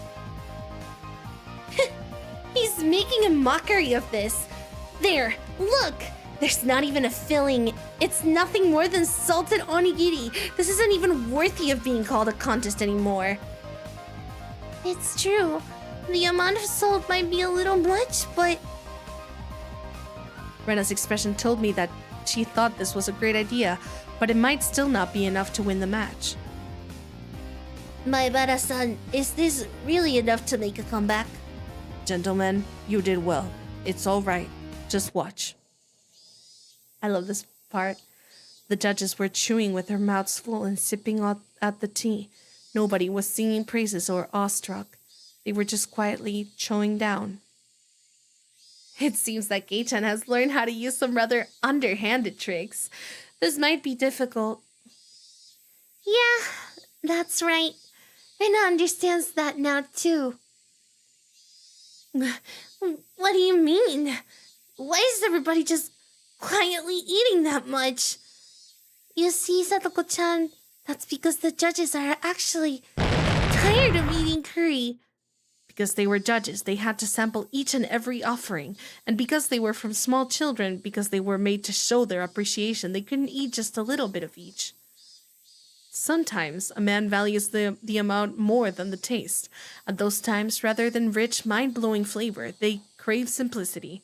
He's making a mockery of this. There, look! There's not even a filling. It's nothing more than salted onigiri. This isn't even worthy of being called a contest anymore. It's true. The amount of salt might be a little much, but... Rena's expression told me that she thought this was a great idea, but it might still not be enough to win the match. My Bara-san, is this really enough to make a comeback? Gentlemen, you did well. It's all right. Just watch. I love this part. The judges were chewing with their mouths full and sipping at the tea. Nobody was singing praises or awestruck. They were just quietly chowing down. It seems that Kei-chan has learned how to use some rather underhanded tricks. This might be difficult. Yeah, that's right. Rena understands that now too. What do you mean? Why is everybody just quietly eating that much? You see, Satoko-chan, that's because the judges are actually tired of eating curry. Because they were judges, they had to sample each and every offering. And because they were from small children, because they were made to show their appreciation, they couldn't eat just a little bit of each. Sometimes a man values the amount more than the taste. At those times, rather than rich, mind-blowing flavor, they crave simplicity.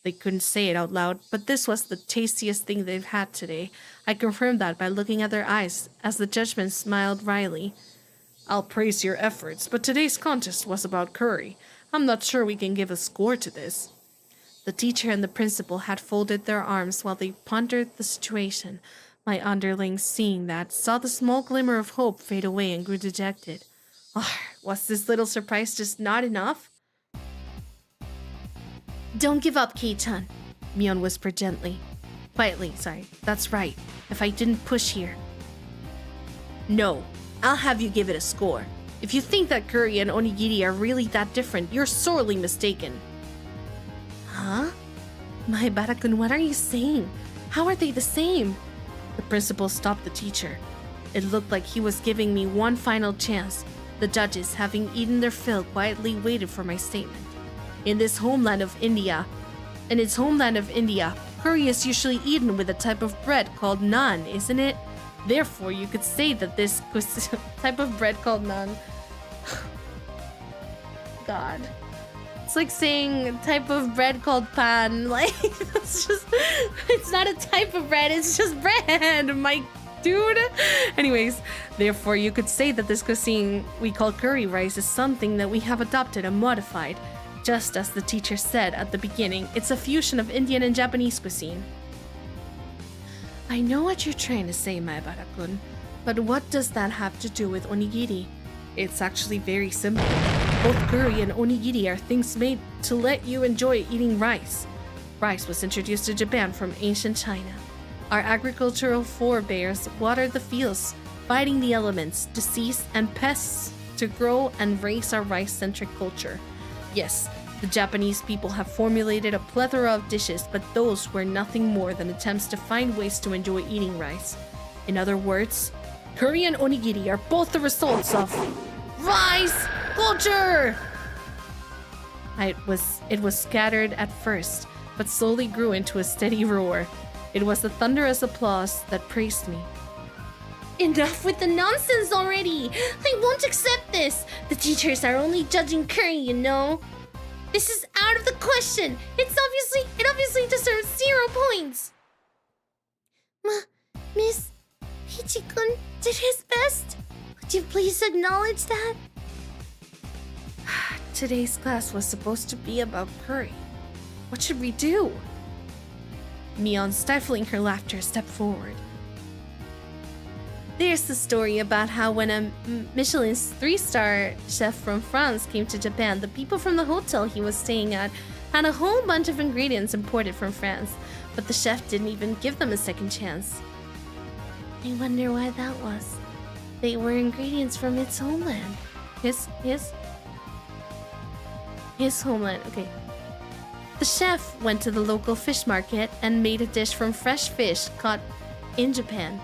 They couldn't say it out loud, but this was the tastiest thing they've had today. I confirmed that by looking at their eyes, as the judgment smiled wryly. I'll praise your efforts, but today's contest was about curry. I'm not sure we can give a score to this. The teacher and the principal had folded their arms while they pondered the situation. My underlings, seeing that, saw the small glimmer of hope fade away and grew dejected. Was this little surprise just not enough? Don't give up, Kei-chan. Mion whispered gently. Quietly, sorry. That's right. If I didn't push here. No, I'll have you give it a score. If you think that curry and onigiri are really that different, you're sorely mistaken. Huh? Maebara-kun, what are you saying? How are they the same? The principal stopped the teacher. It looked like he was giving me one final chance. The judges, having eaten their fill, quietly waited for my statement. In its homeland of India, curry is usually eaten with a type of bread called naan, isn't it? Therefore, you could say that this type of bread called naan. God. It's like saying a type of bread called pan. Like, it's not a type of bread, it's just bread, my dude. Anyways, therefore, you could say that this cuisine we call curry rice is something that we have adopted and modified. Just as the teacher said at the beginning, it's a fusion of Indian and Japanese cuisine. I know what you're trying to say, Maebara-kun, but what does that have to do with onigiri? It's actually very simple. Both curry and onigiri are things made to let you enjoy eating rice. Rice was introduced to Japan from ancient China. Our agricultural forebears watered the fields, fighting the elements, disease, and pests to grow and raise our rice-centric culture. Yes, the Japanese people have formulated a plethora of dishes, but those were nothing more than attempts to find ways to enjoy eating rice. In other words, curry and onigiri are both the results of rice culture! It was scattered at first, but slowly grew into a steady roar. It was the thunderous applause that praised me. Enough with the nonsense already! I won't accept this! The teachers are only judging curry, you know? This is out of the question! It obviously deserves 0 points! Miss Hichi-kun did his best? Would you please acknowledge that? Today's class was supposed to be about curry. What should we do? Mion, stifling her laughter, stepped forward. There's the story about how when a Michelin 3-star chef from France came to Japan, the people from the hotel he was staying at had a whole bunch of ingredients imported from France, but the chef didn't even give them a second chance. I wonder why that was. They were ingredients from its homeland. His homeland, okay. The chef went to the local fish market and made a dish from fresh fish caught in Japan.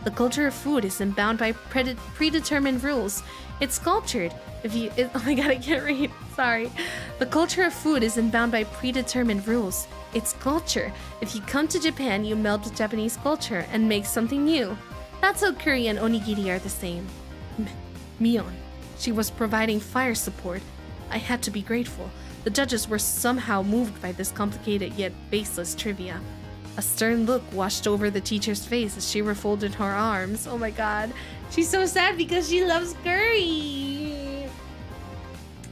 The culture of food isn't bound by predetermined rules. It's cultured. Oh my god, I can't read. Sorry. The culture of food isn't bound by predetermined rules. It's culture. If you come to Japan, you meld with Japanese culture and make something new. That's how curry and onigiri are the same. Mion. She was providing fire support. I had to be grateful. The judges were somehow moved by this complicated yet baseless trivia. A stern look washed over the teacher's face as she refolded her arms. Oh my god. She's so sad because she loves curry.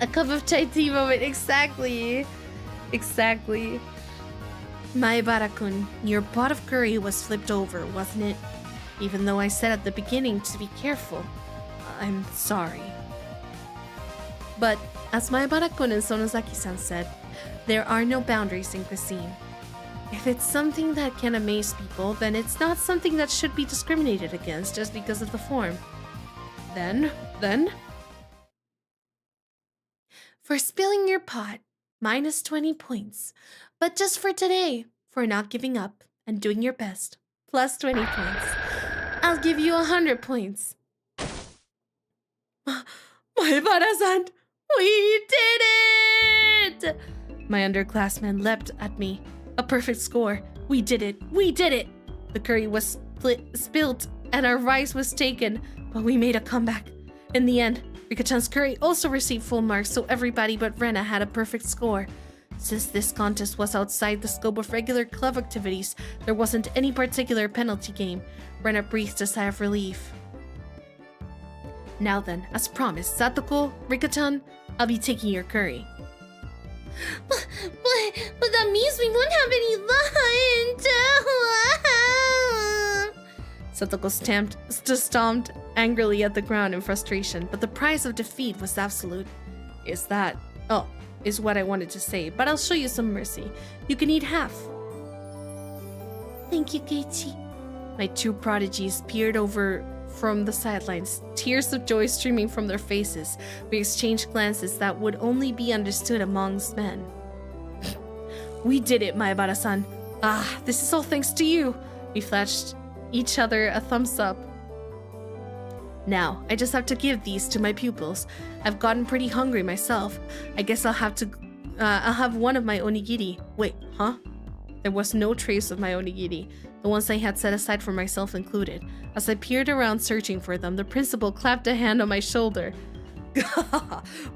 A cup of chai tea moment. Exactly. Maebara-kun, your pot of curry was flipped over, wasn't it? Even though I said at the beginning to be careful. I'm sorry. But, as Maebara-kun and Sonozaki-san said, there are no boundaries in cuisine. If it's something that can amaze people, then it's not something that should be discriminated against just because of the form. Then? For spilling your pot, minus 20 points. But just for today, for not giving up and doing your best, plus 20 points. I'll give you 100 points. Maebara-san! We did it! My underclassmen leapt at me. A perfect score. We did it. The curry was spilled and our rice was taken, but we made a comeback. In the end, Rika-chan's curry also received full marks, so everybody but Rena had a perfect score. Since this contest was outside the scope of regular club activities, there wasn't any particular penalty game. Rena breathed a sigh of relief. Now then, as promised, Satoko, Rika-chan, I'll be taking your curry. But that means we won't have any lunch. Satoko stomped angrily at the ground in frustration, but the price of defeat was absolute. Is what I wanted to say, but I'll show you some mercy. You can eat half. Thank you, Keiichi. My two prodigies peered over from the sidelines, tears of joy streaming from their faces. We exchanged glances that would only be understood amongst men. We did it, Maebara-san. Ah, this is all thanks to you. We flashed each other a thumbs up. Now, I just have to give these to my pupils. I've gotten pretty hungry myself. I guess I'll have one of my onigiri. Wait, huh? There was no trace of my onigiri, the ones I had set aside for myself included. As I peered around searching for them, the principal clapped a hand on my shoulder.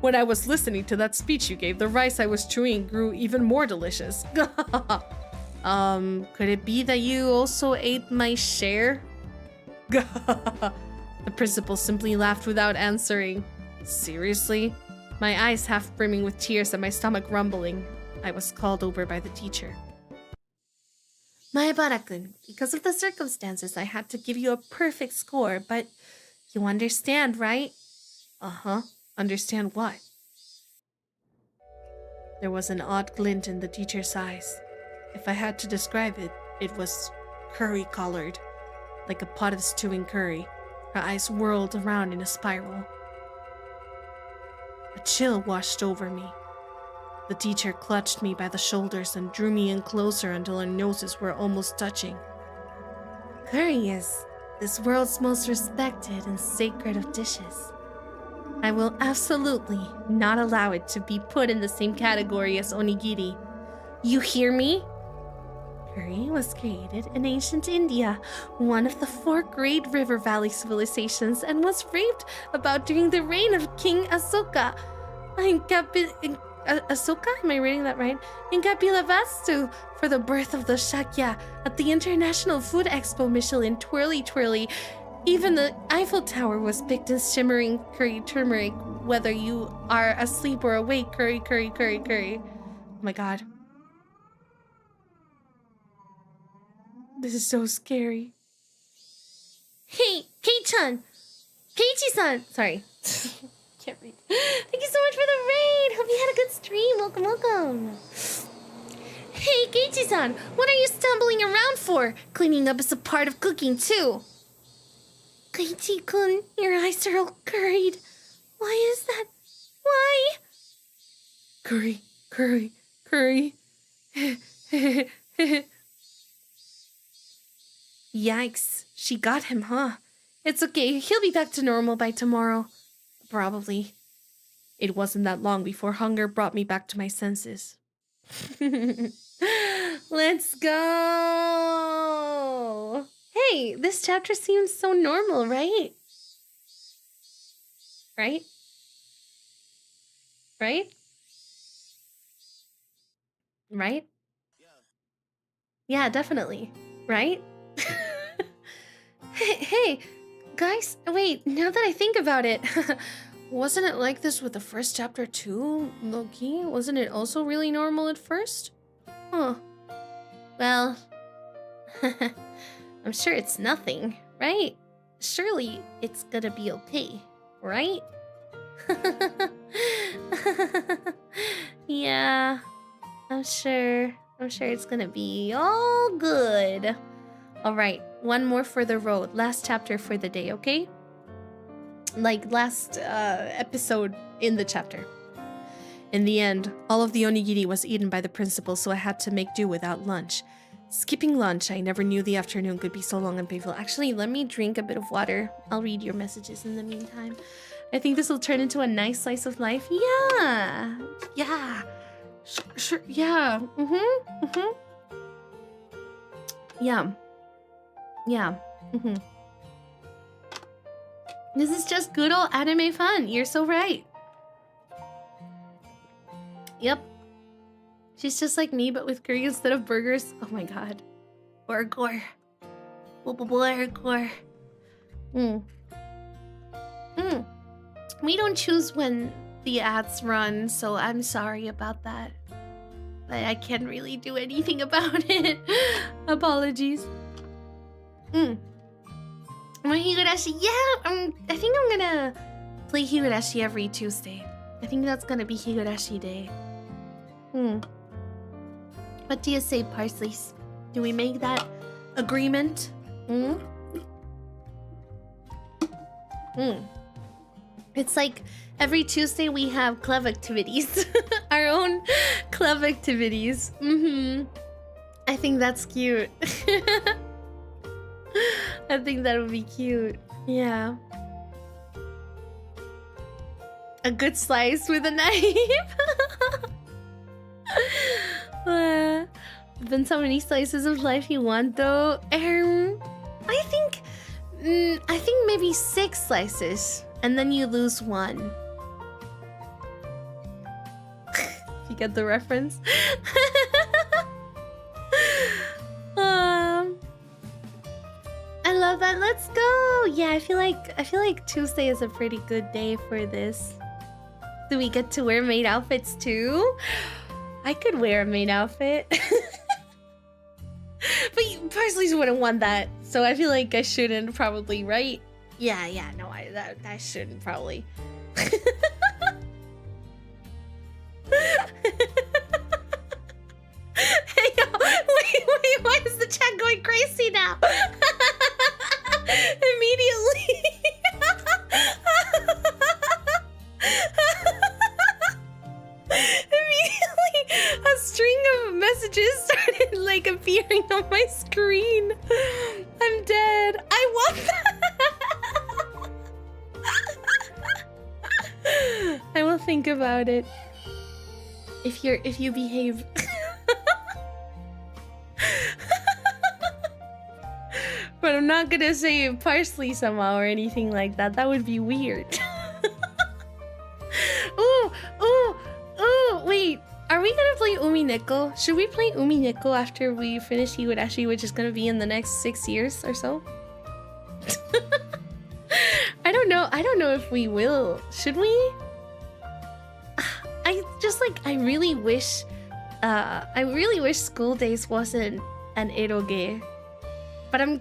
When I was listening to that speech you gave, the rice I was chewing grew even more delicious. Could it be that you also ate my share? The principal simply laughed without answering. Seriously? My eyes half brimming with tears and my stomach rumbling. I was called over by the teacher. Maebara-kun, because of the circumstances, I had to give you a perfect score, but you understand, right? Uh-huh. Understand what? There was an odd glint in the teacher's eyes. If I had to describe it, it was curry-colored, like a pot of stewing curry. Her eyes whirled around in a spiral. A chill washed over me. The teacher clutched me by the shoulders and drew me in closer until our noses were almost touching. Curry is this world's most respected and sacred of dishes. I will absolutely not allow it to be put in the same category as onigiri. You hear me? Curry was created in ancient India, one of the 4 great river valley civilizations, and was raved about during the reign of King Asoka. Asoka? Am I reading that right? In Kapilavastu for the birth of the Shakya at the International Food Expo Michelin Twirly Twirly. Even the Eiffel Tower was picked in shimmering curry turmeric, whether you are asleep or awake. Curry, curry, curry, curry. Oh my god. This is so scary. Hey, Kei-chan! Keiichi-san! Sorry. Can't read. Thank you so much for the raid! Hope you had a good stream. Welcome, welcome. Hey, Keiichi-san! What are you stumbling around for? Cleaning up is a part of cooking, too. Keiichi-kun, your eyes are all curried. Why is that? Why? Curry, curry, curry. Yikes. She got him, huh? It's okay. He'll be back to normal by tomorrow. Probably. It wasn't that long before hunger brought me back to my senses. Let's go! Hey, this chapter seems so normal, right? Right? Right? Right? Yeah, definitely. Right? Hey, guys, wait, now that I think about it, wasn't it like this with the first chapter too, low-key? Wasn't it also really normal at first? Huh. Well, I'm sure it's nothing, right? Surely it's gonna be okay, right? Yeah, I'm sure it's gonna be all good. All right, one more for the road. Last chapter for the day, okay? Like last episode in the chapter. In the end, all of the onigiri was eaten by the principal, so I had to make do without lunch. Skipping lunch, I never knew the afternoon could be so long and painful. Actually, let me drink a bit of water. I'll read your messages in the meantime. I think this will turn into a nice slice of life. Yeah. Yeah. Sure. Yeah. Yeah. Yeah. This is just good old anime fun. You're so right. Yep. She's just like me, but with curry instead of burgers. Oh my god. Burger. Burger. We don't choose when the ads run, so I'm sorry about that. But I can't really do anything about it. Apologies. My Higurashi, yeah, I think I'm gonna play Higurashi every Tuesday. I think that's gonna be Higurashi day. What do you say, Parsleys? Do we make that agreement? It's like every Tuesday we have club activities. Our own club activities. I think that's cute. I think that would be cute. Yeah. A good slice with a knife. Been so many slices of life you want though. I think maybe 6 slices, and then you lose 1. You get the reference? I love that. Let's go. Yeah, I feel like Tuesday is a pretty good day for this. Do we get to wear maid outfits too? I could wear a maid outfit. But Parsley's wouldn't want that, so I feel like I shouldn't probably, right? Yeah, no, I shouldn't probably. Hey, yo, wait, why is the chat going crazy now? Immediately. A string of messages started like appearing on my screen. I'm dead. I want that. I will think about it. If you behave. But I'm not gonna say Parsley somehow or anything like that. That would be weird. Ooh, wait. Are we gonna play Umineko? Should we play Umineko after we finish Higurashi, which is gonna be in the next 6 years or so? I don't know if we will. Should we? I really wish school days wasn't an eroge. But I'm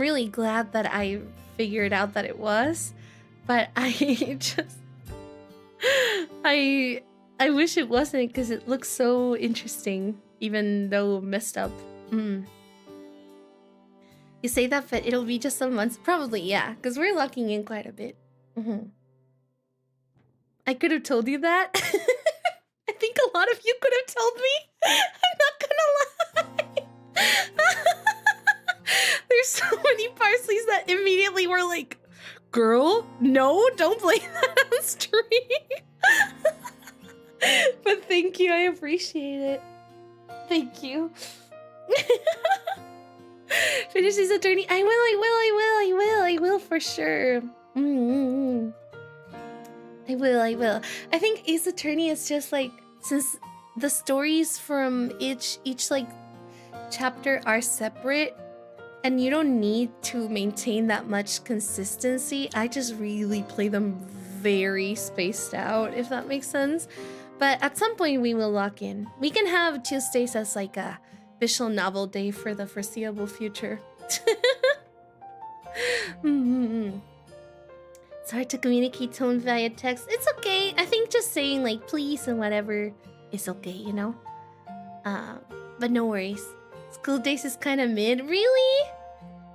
really glad that I figured out that it was. But I wish it wasn't, because it looks so interesting, even though messed up. You say that, but it'll be just some months. Probably, yeah, because we're locking in quite a bit. I could have told you that. I think a lot of you could have told me. I'm not gonna lie. There's so many Parsleys that immediately were like, girl, no, don't play that on stream. But thank you, I appreciate it. Thank you. Finish this attorney. I will for sure. I will. I think Ace Attorney is just like, since the stories from each like chapter are separate and you don't need to maintain that much consistency, I just really play them very spaced out, if that makes sense. But at some point we will lock in. We can have Tuesdays as like a visual novel day for the foreseeable future. It's hard to communicate tone via text. It's okay. I think just saying like please and whatever is okay, you know? But no worries. School days is kind of mid. Really?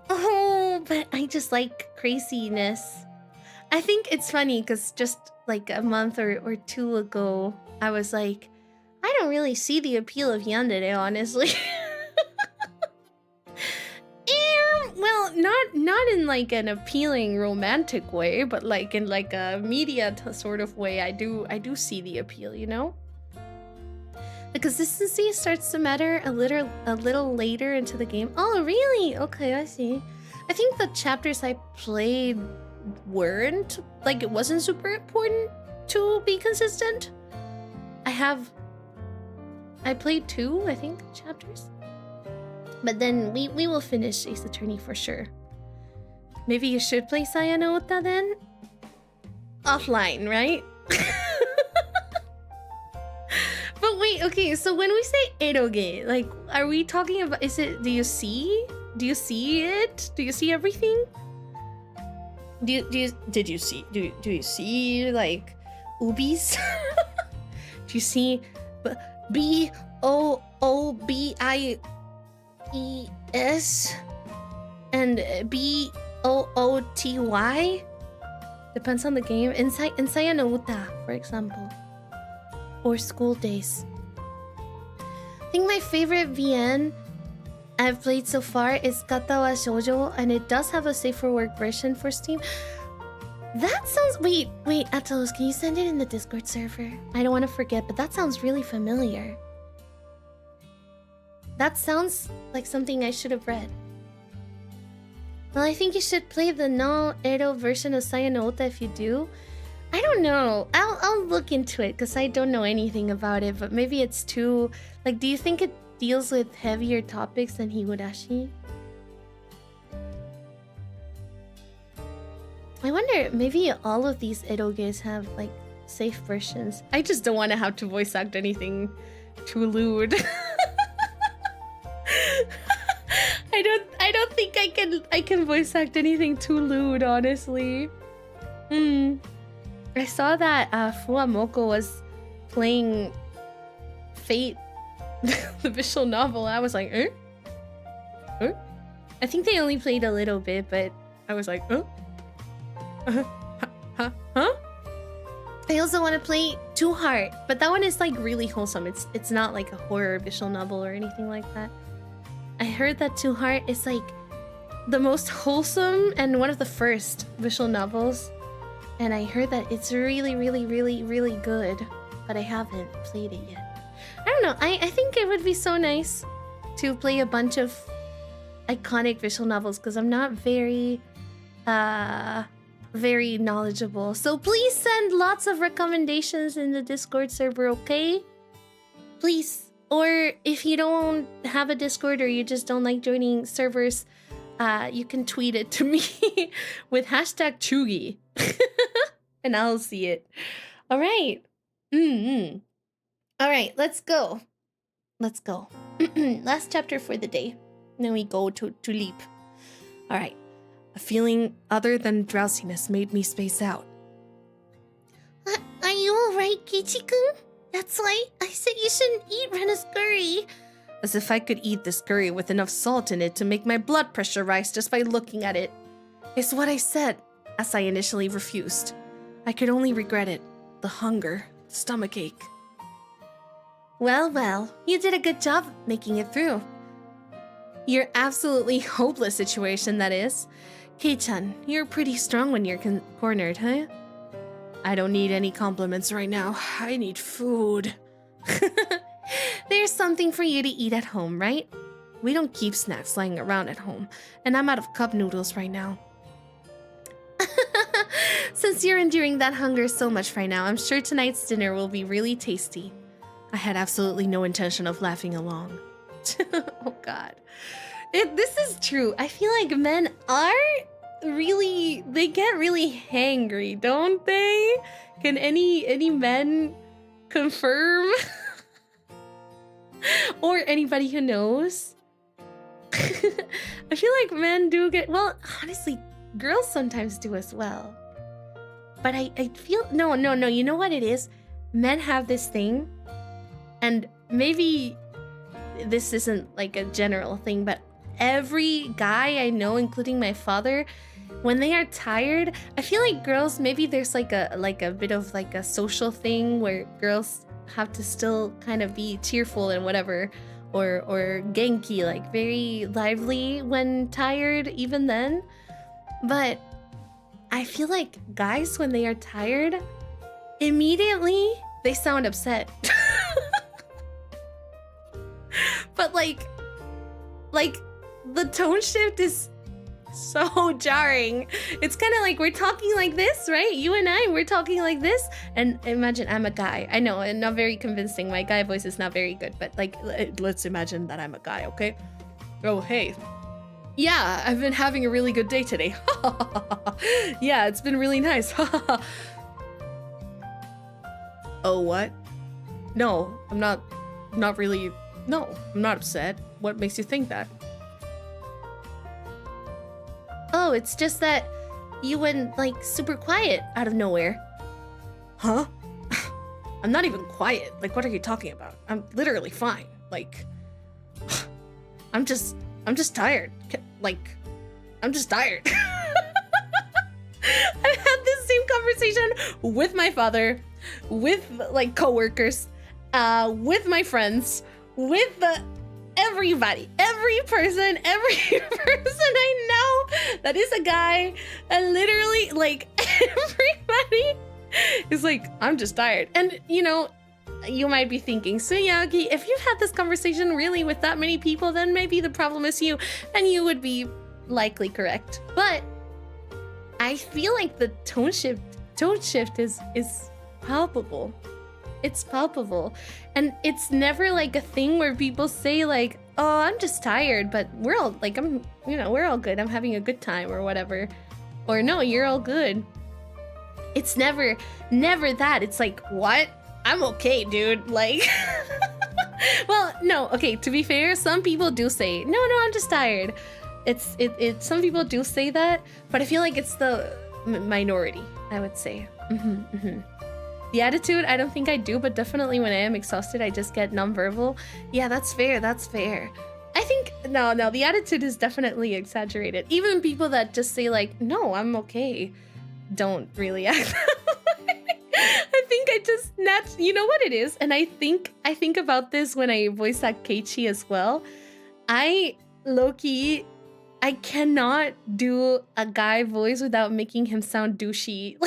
Oh, but I just like craziness. I think it's funny because just like a month or 2 ago, I was like, I don't really see the appeal of yandere, honestly. Well, not in like an appealing romantic way, but like in like a media sort of way, I do see the appeal, you know? The consistency starts to matter a little later into the game. Oh, really? Okay, I see. I think the chapters I played weren't, like, it wasn't super important to be consistent. I played 2, I think, chapters. But then we will finish Ace Attorney for sure. Maybe you should play Sayano Ota then? offline, right? But wait, okay, so when we say eroge, like, are we talking about, do you see? Do you see it? Do you see everything? Do you see, like, ubies? Do you see BOOBIES and BOOTY? Depends on the game. Ensaya no uta, for example. Or school days. I think my favorite VN I've played so far is Kata wa Shoujo, and it does have a safe for work version for Steam. That sounds... Wait, Atos, can you send it in the Discord server? I don't want to forget, but that sounds really familiar. That sounds like something I should have read. Well, I think you should play the no Ero version of Saya no Uta if you do. I don't know. I'll look into it because I don't know anything about it, but maybe it's too... Like, do you think it deals with heavier topics than Higurashi? I wonder, maybe all of these eroges have, like, safe versions. I just don't want to have to voice act anything too lewd. I don't think I can voice act anything too lewd, honestly. I saw that Fuamoko was playing Fate, the visual novel. I was like, eh? Huh? I think they only played a little bit, but I was like, huh? Huh? I also want to play Two Heart, but that one is like really wholesome. It's not like a horror visual novel or anything like that. I heard that Two Heart is like the most wholesome and one of the first visual novels. And I heard that it's really, really, really, really good, but I haven't played it yet. I don't know. I think it would be so nice to play a bunch of iconic visual novels because I'm not very knowledgeable. So please send lots of recommendations in the Discord server, okay? Please. Or if you don't have a Discord or you just don't like joining servers, you can tweet it to me with hashtag Sugi. And I'll see it. All right. All right, let's go. Last chapter for the day. Then we go to leap. All right. A feeling other than drowsiness made me space out. Are you alright, Kichi-kun? That's why I said you shouldn't eat Rena's curry. As if I could eat this curry with enough salt in it to make my blood pressure rise just by looking at it. It's what I said, as I initially refused. I could only regret it. The hunger, stomach ache. Well, you did a good job making it through. Your absolutely hopeless situation, that is. Kei-chan, you're pretty strong when you're cornered, huh? I don't need any compliments right now. I need food. There's something for you to eat at home, right? We don't keep snacks lying around at home, and I'm out of cup noodles right now. Since you're enduring that hunger so much right now, I'm sure tonight's dinner will be really tasty. I had absolutely no intention of laughing along. Oh god. This is true. I feel like men are really... They get really hangry, don't they? Can any men confirm? Or anybody who knows? I feel like men do get... Well, honestly, girls sometimes do as well. But I feel... No. You know what it is? Men have this thing. And maybe this isn't like a general thing, but every guy I know, including my father, when they are tired, I feel like girls, maybe there's like a bit of like a social thing where girls have to still kind of be cheerful and whatever, or genki, like very lively when tired even then. But I feel like guys, when they are tired, immediately they sound upset. But like the tone shift is so jarring. It's kind of like we're talking like this, right? You and I, we're talking like this. And imagine I'm a guy. I know, and not very convincing. My guy voice is not very good, but like, let's imagine that I'm a guy, okay? Oh, hey. Yeah, I've been having a really good day today. Yeah, it's been really nice. Oh, what? No, I'm not really, no, I'm not upset. What makes you think that? Oh, it's just that you went, like, super quiet out of nowhere. Huh? I'm not even quiet. Like, what are you talking about? I'm literally fine. Like, I'm just tired. Like, I'm just tired. I've had this same conversation with my father, with like coworkers, with my friends, with everybody, every person I know that is a guy, and literally like everybody is like, I'm just tired. And you know, you might be thinking, so Aoki, if you've had this conversation really with that many people, then maybe the problem is you, and you would be likely correct. But I feel like the tone shift is palpable. It's palpable. And it's never like a thing where people say like, oh, I'm just tired, but we're all like, we're all good. I'm having a good time or whatever. Or no, you're all good. It's never that. It's like, what? I'm okay, dude. Like, well, no, okay, to be fair, some people do say, no, I'm just tired. Some people do say that, but I feel like it's the minority, I would say. The attitude, I don't think I do, but definitely when I am exhausted, I just get nonverbal. Yeah, that's fair. I think, no, the attitude is definitely exaggerated. Even people that just say like, no, I'm okay, don't really act that way. I think I just, you know what it is? And I think about this when I voice act Keiichi as well. Low-key, I cannot do a guy voice without making him sound douchey.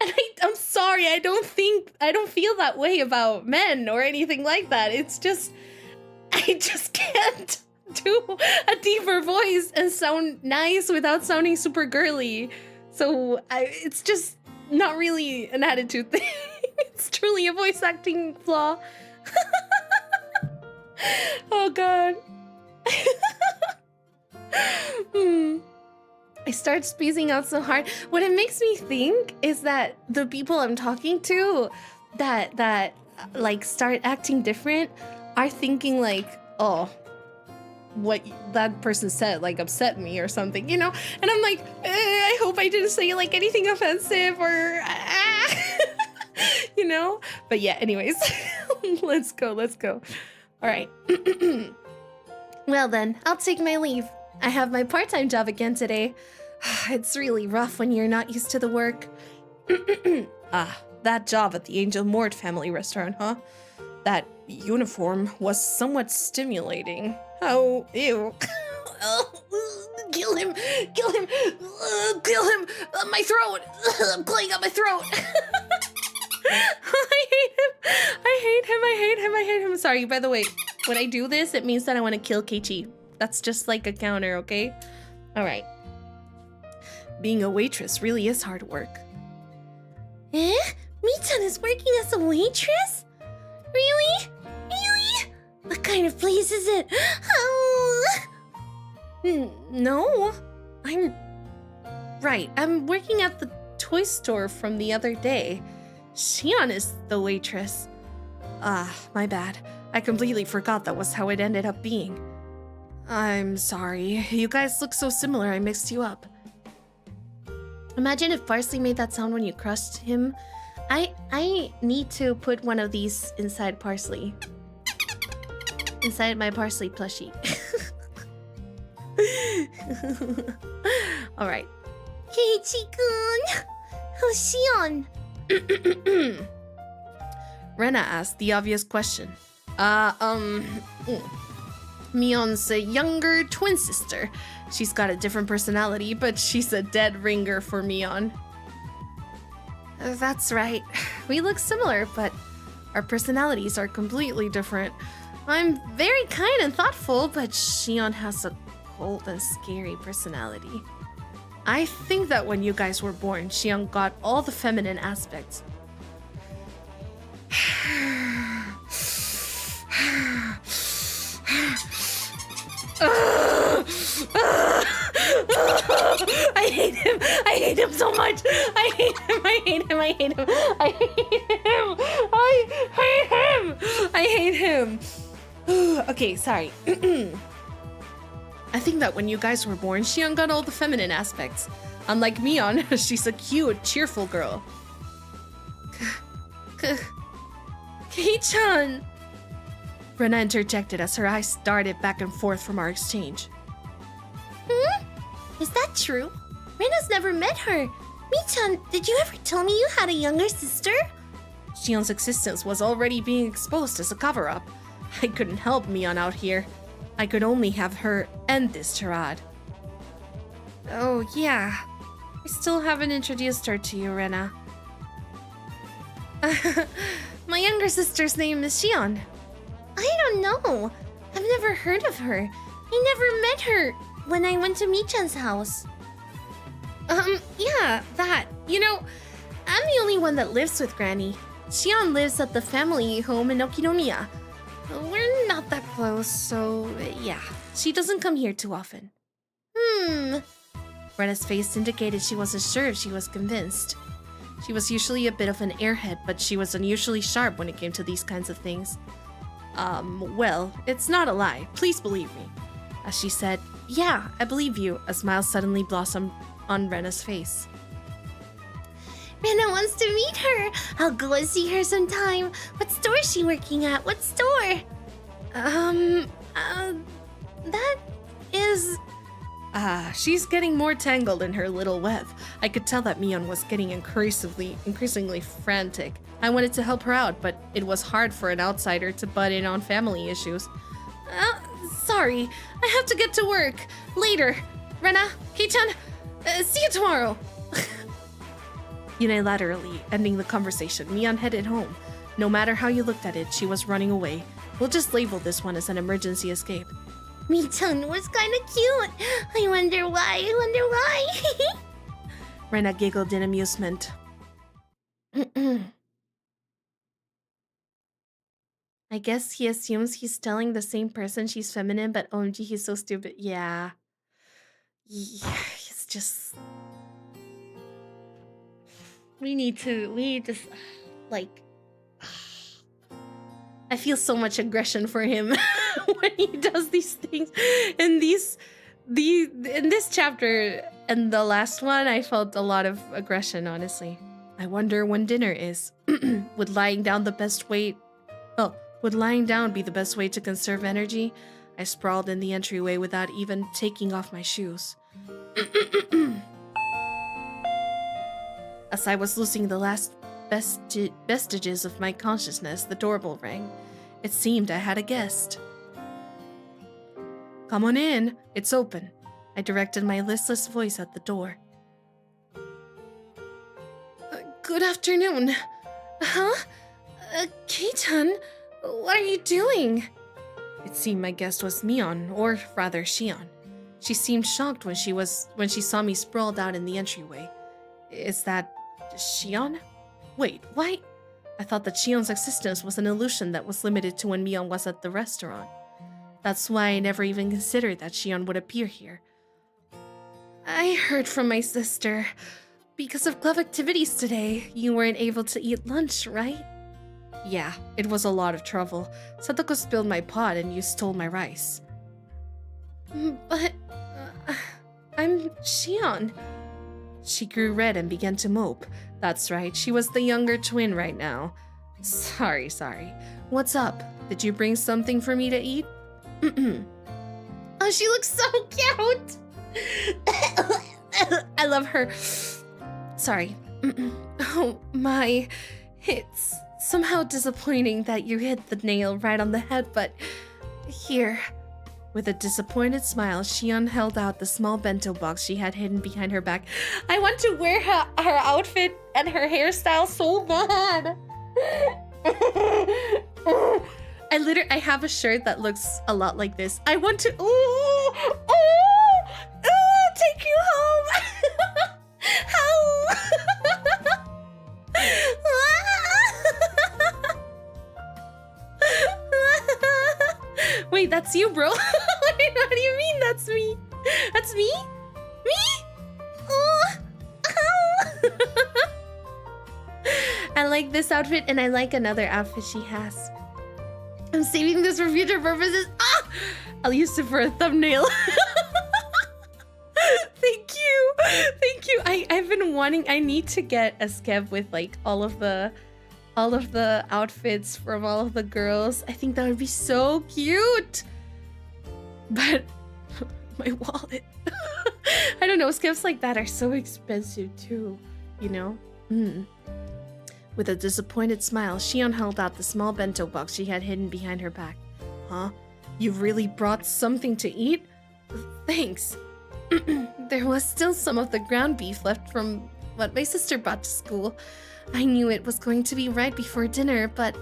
And I'm sorry, I don't feel that way about men or anything like that. It's just, I just can't do a deeper voice and sound nice without sounding super girly. So it's just not really an attitude thing. It's truly a voice acting flaw. Oh god. I start spacing out so hard. What it makes me think is that the people I'm talking to that like start acting different are thinking like, oh, what that person said like upset me or something, you know? And I'm like, I hope I didn't say like anything offensive or you know? But yeah, anyways, let's go. All right. Well then, I'll take my leave. I have my part-time job again today. It's really rough when you're not used to the work. That job at the Angel Mort family restaurant, huh? That uniform was somewhat stimulating. Oh, ew. Kill him! My throat! I'm playing up my throat! I hate him. Sorry, by the way, when I do this, it means that I want to kill Keiichi. That's just like a counter, okay? All right. Being a waitress really is hard work. Eh? Mi-chan is working as a waitress? Really? What kind of place is it? No. I'm working at the toy store from the other day. Shion is the waitress. My bad. I completely forgot that was how it ended up being. I'm sorry. You guys look so similar, I mixed you up. Imagine if Parsley made that sound when you crushed him. I need to put one of these inside Parsley. Inside my Parsley plushie. Alright. Keiichi-kun! How's Shion? Rena asked the obvious question. Mion's a younger twin sister. She's got a different personality, but she's a dead ringer for Mion. That's right. We look similar, but our personalities are completely different. I'm very kind and thoughtful, but Shion has a cold and scary personality. I think that when you guys were born, Shion got all the feminine aspects. I hate him. I hate him so much. I hate him. I hate him. I hate him. I hate him. I hate him. Okay, sorry. I think that when you guys were born, Shion got all the feminine aspects. Unlike Mion, she's a cute, cheerful girl. Kei-chan! Rena interjected as her eyes darted back and forth from our exchange. Is that true? Rena's never met her. Mi-chan, did you ever tell me you had a younger sister? Shion's existence was already being exposed as a cover-up. I couldn't help Mion out here. I could only have her end this charade. Oh, yeah. I still haven't introduced her to you, Rena. My younger sister's name is Shion. I don't know. I've never heard of her. I never met her when I went to Mi-chan's house. Yeah, that. You know, I'm the only one that lives with Granny. Shion lives at the family home in Okinomiya. We're not that close, so yeah. She doesn't come here too often. Rena's face indicated she wasn't sure if she was convinced. She was usually a bit of an airhead, but she was unusually sharp when it came to these kinds of things. Well, it's not a lie. Please believe me. As she said, yeah, I believe you, a smile suddenly blossomed on Rena's face. Rena wants to meet her. I'll go and see her sometime. What store is she working at? What store? That is... she's getting more tangled in her little web. I could tell that Mion was getting increasingly frantic. I wanted to help her out, but it was hard for an outsider to butt in on family issues. Sorry, I have to get to work. Later. Rena, Kei-chan, see you tomorrow. Unilaterally ending the conversation, Mion headed home. No matter how you looked at it, she was running away. We'll just label this one as an emergency escape. Mi-chan was kinda cute. I wonder why. Rena giggled in amusement. I guess he assumes he's telling the same person she's feminine, but OMG, he's so stupid. Yeah, he's just... We need to, like... I feel so much aggression for him when he does these things. In this chapter and the last one, I felt a lot of aggression, honestly. I wonder when dinner is. Would lying down be the best way to conserve energy? I sprawled in the entryway without even taking off my shoes. As I was losing the last vestiges of my consciousness, the doorbell rang. It seemed I had a guest. Come on in, it's open. I directed my listless voice at the door. Good afternoon. Huh? Kei-chan, what are you doing? It seemed my guest was Mion, or rather Shion. She seemed shocked when she saw me sprawled out in the entryway. Is that Shion? Wait, why? I thought that Shion's existence was an illusion that was limited to when Mion was at the restaurant. That's why I never even considered that Shion would appear here. I heard from my sister. Because of club activities today, you weren't able to eat lunch, right? Yeah, it was a lot of trouble. Satoko spilled my pot and you stole my rice. But... I'm Shion. She grew red and began to mope. That's right, she was the younger twin right now. Sorry. What's up? Did you bring something for me to eat? Oh, she looks so cute! I love her. Sorry. Oh my. It's somehow disappointing that you hit the nail right on the head, but here. With a disappointed smile, Shion held out the small bento box she had hidden behind her back. I want to wear her outfit and her hairstyle so bad. I have a shirt that looks a lot like this. I want to take you home. How? Wait, that's you, bro. What do you mean that's me? That's me? Me? I like this outfit and I like another outfit she has. I'm saving this for future purposes. Ah! I'll use it for a thumbnail. Thank you. Thank you. I've been wanting, I need to get a skeb with like all of the outfits from all of the girls. I think that would be so cute. But my wallet. I don't know, skebs like that are so expensive too, you know? With a disappointed smile, Shion held out the small bento box she had hidden behind her back. Huh? You really brought something to eat? Thanks. There was still some of the ground beef left from what my sister brought to school. I knew it was going to be right before dinner, but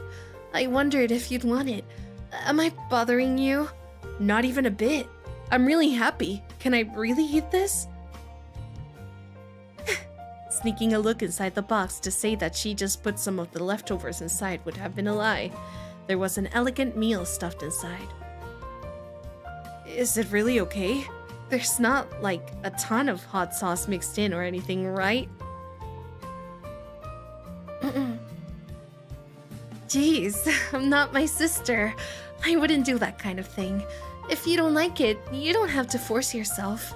I wondered if you'd want it. Am I bothering you? Not even a bit. I'm really happy. Can I really eat this? Sneaking a look inside the box to say that she just put some of the leftovers inside would have been a lie. There was an elegant meal stuffed inside. Is it really okay? There's not, like, a ton of hot sauce mixed in or anything, right? Jeez, I'm not my sister. I wouldn't do that kind of thing. If you don't like it, you don't have to force yourself.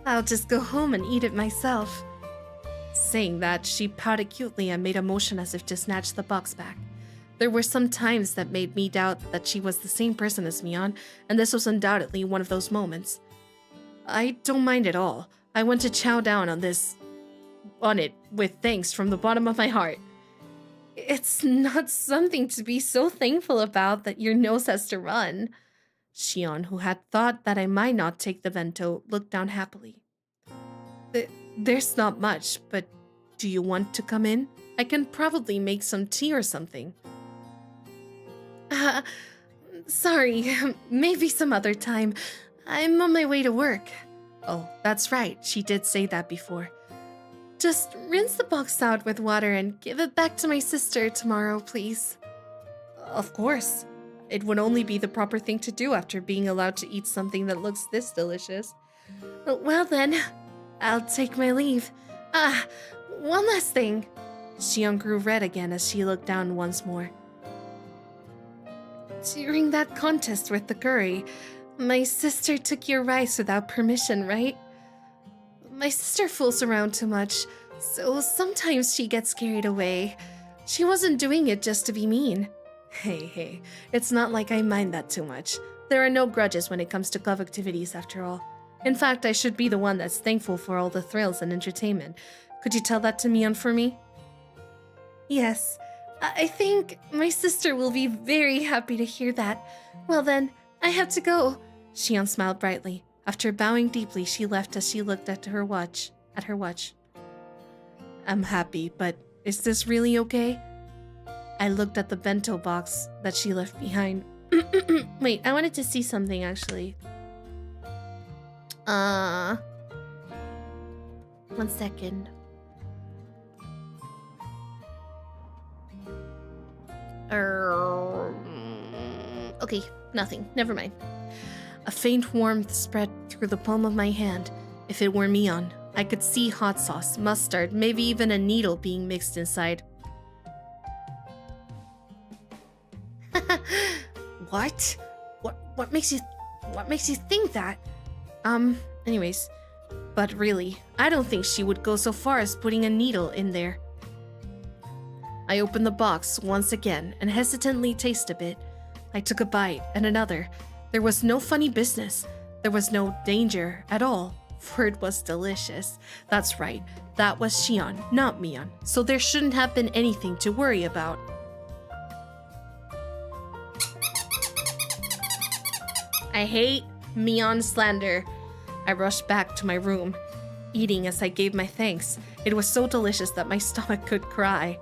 I'll just go home and eat it myself. Saying that, she pouted cutely and made a motion as if to snatch the box back. There were some times that made me doubt that she was the same person as Mion, and this was undoubtedly one of those moments. I don't mind at all. I want to chow down on it with thanks from the bottom of my heart. It's not something to be so thankful about that your nose has to run. Shion, who had thought that I might not take the bento, looked down happily. There's not much, but do you want to come in? I can probably make some tea or something. Sorry, maybe some other time. I'm on my way to work. Oh, that's right, she did say that before. Just rinse the box out with water and give it back to my sister tomorrow, please. Of course. It would only be the proper thing to do after being allowed to eat something that looks this delicious. Well then, I'll take my leave. One last thing. Shion grew red again as she looked down once more. During that contest with the curry, my sister took your rice without permission, right? My sister fools around too much, so sometimes she gets carried away. She wasn't doing it just to be mean. Hey, it's not like I mind that too much. There are no grudges when it comes to club activities after all. In fact, I should be the one that's thankful for all the thrills and entertainment. Could you tell that to Mion for me? Yes, I think my sister will be very happy to hear that. Well then, I have to go. Shion smiled brightly. After bowing deeply, she left as she looked at her watch. I'm happy, but is this really okay? I looked at the bento box that she left behind. Wait, I wanted to see something actually. 1 second. Okay, nothing. Never mind. A faint warmth spread through the palm of my hand. If it were Mion, I could see hot sauce, mustard, maybe even a needle being mixed inside. What? What makes you think that? Anyways. But really, I don't think she would go so far as putting a needle in there. I opened the box once again and hesitantly tasted a bit. I took a bite and another. There was no funny business. There was no danger at all, for it was delicious. That's right, that was Shion, not Mion, so there shouldn't have been anything to worry about. I hate Mion slander. I rushed back to my room, eating as I gave my thanks. It was so delicious that my stomach could cry.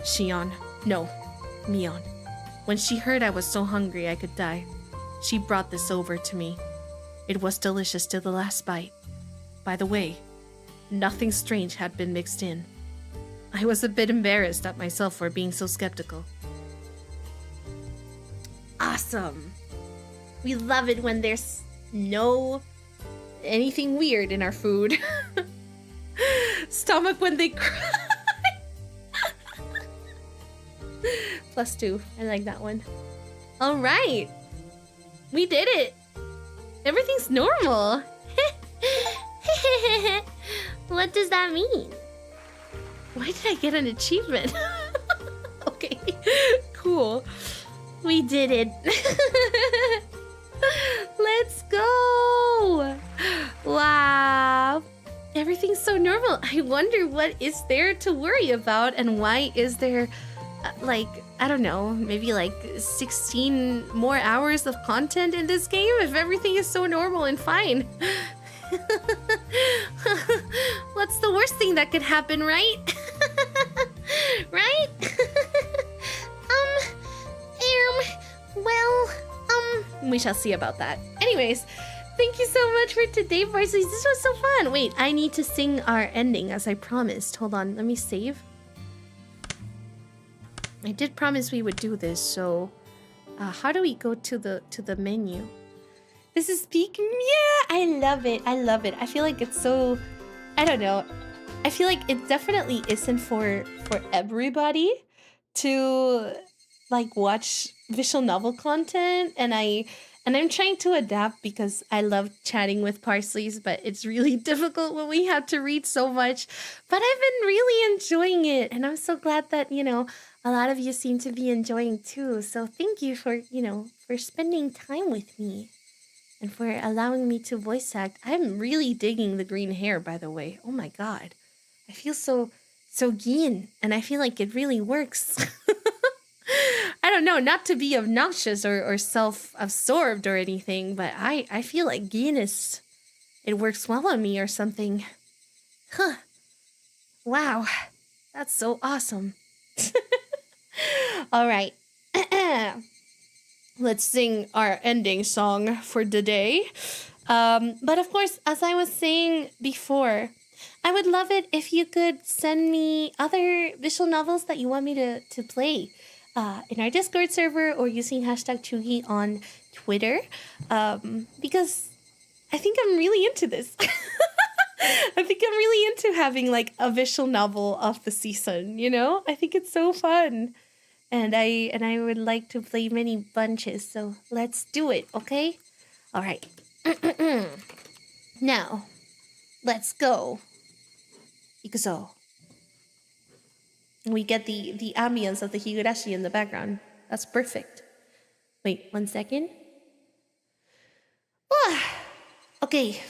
Shion, no, Mion. When she heard I was so hungry I could die, she brought this over to me. It was delicious to the last bite. By the way, nothing strange had been mixed in. I was a bit embarrassed at myself for being so skeptical. Awesome! We love it when there's no anything weird in our food. Stomach when they cry. +2. I like that one. All right. We did it. Everything's normal. What does that mean? Why did I get an achievement? Okay, cool. We did it. Let's go. Wow. Everything's so normal. I wonder what is there to worry about and why is there like, I don't know, maybe like 16 more hours of content in this game if everything is so normal and fine. What's the worst thing that could happen, right? Right? We shall see about that. Anyways, thank you so much for today, Parsley. This was so fun. Wait, I need to sing our ending as I promised. Hold on, let me save. I did promise we would do this, so how do we go to the menu? This is speaking. Yeah, I love it. I love it. I feel like it's so, I don't know. I feel like it definitely isn't for everybody to like watch visual novel content, and I'm trying to adapt because I love chatting with Parsleys, but it's really difficult when we have to read so much. But I've been really enjoying it, and I'm so glad that, you know, a lot of you seem to be enjoying too. So thank you for, you know, for spending time with me and for allowing me to voice act. I'm really digging the green hair, by the way. Oh my god. I feel so gin, and I feel like it really works. I don't know, not to be obnoxious or self-absorbed or anything, but I feel like Guinness, it works well on me or something. Huh. Wow. That's so awesome. All right. Let's sing our ending song for the day. But of course, as I was saying before, I would love it if you could send me other visual novels that you want me to play. In our Discord server or using #Sugi on Twitter, because I think I'm really into this. I think I'm really into having like a visual novel of the season, you know? I think it's so fun. And I would like to play many bunches, so let's do it, okay? All right. Now, let's go. Ikuzo. We get the ambience of the Higurashi in the background. That's perfect. Wait, 1 second. Okay.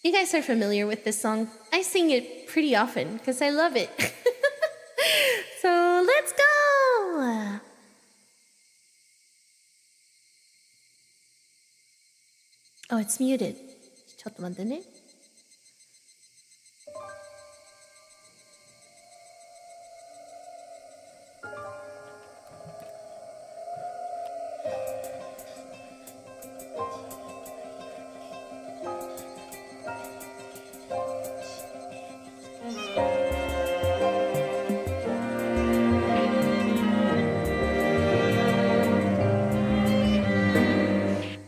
You guys are familiar with this song. I sing it pretty often because I love it. So let's go! Oh, it's muted. ちょっと待ってね。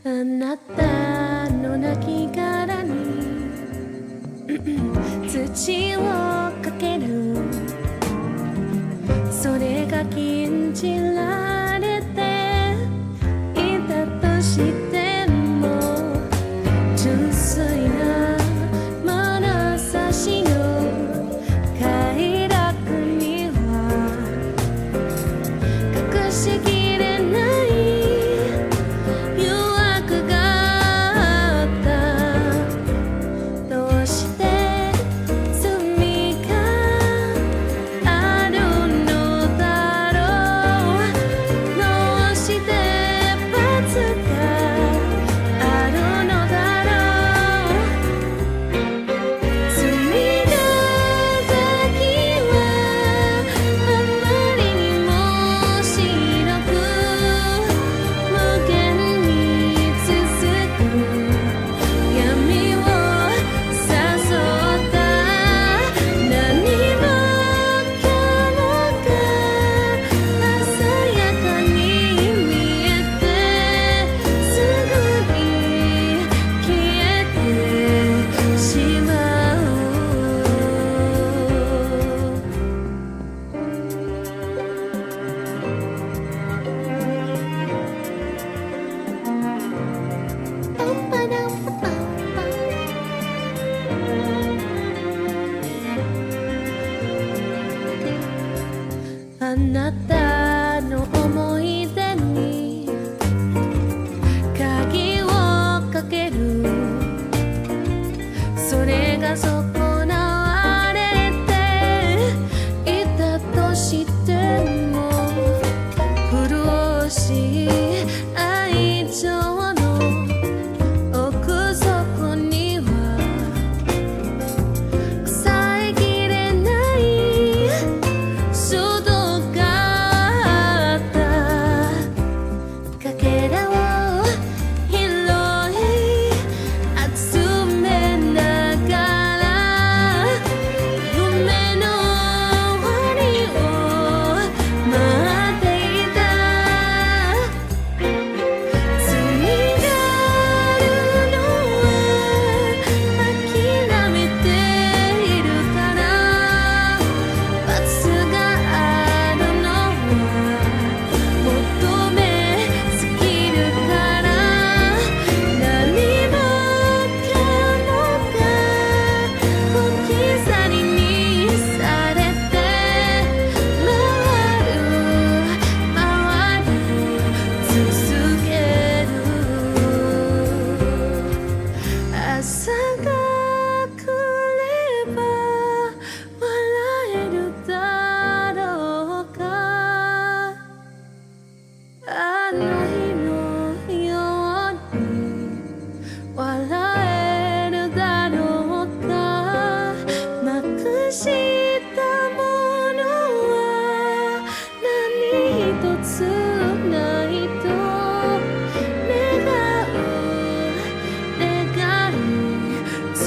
あなたの亡骸に土をかけるそれが禁じられていたとしても純粋な眼差しの快楽には隠しきれない誘惑があったどうして罪があるのだろう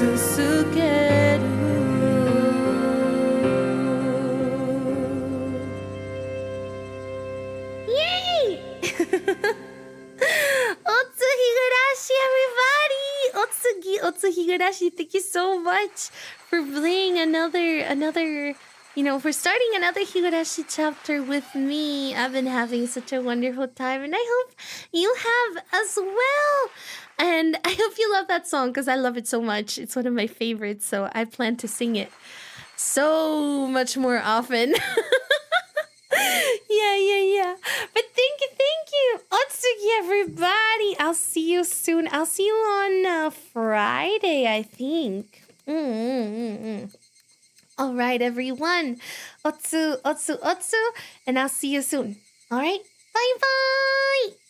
susukeru. Yay! Otsu Higurashi, everybody! Otsu Higurashi, thank you so much for playing another, for starting another Higurashi chapter with me. I've been having such a wonderful time, and I hope you have as well. And I hope you love that song, because I love it so much. It's one of my favorites, so I plan to sing it so much more often. Yeah. But thank you, Otsuki, everybody. I'll see you soon. I'll see you on Friday, I think. All right, everyone. Otsu, and I'll see you soon. All right, bye-bye.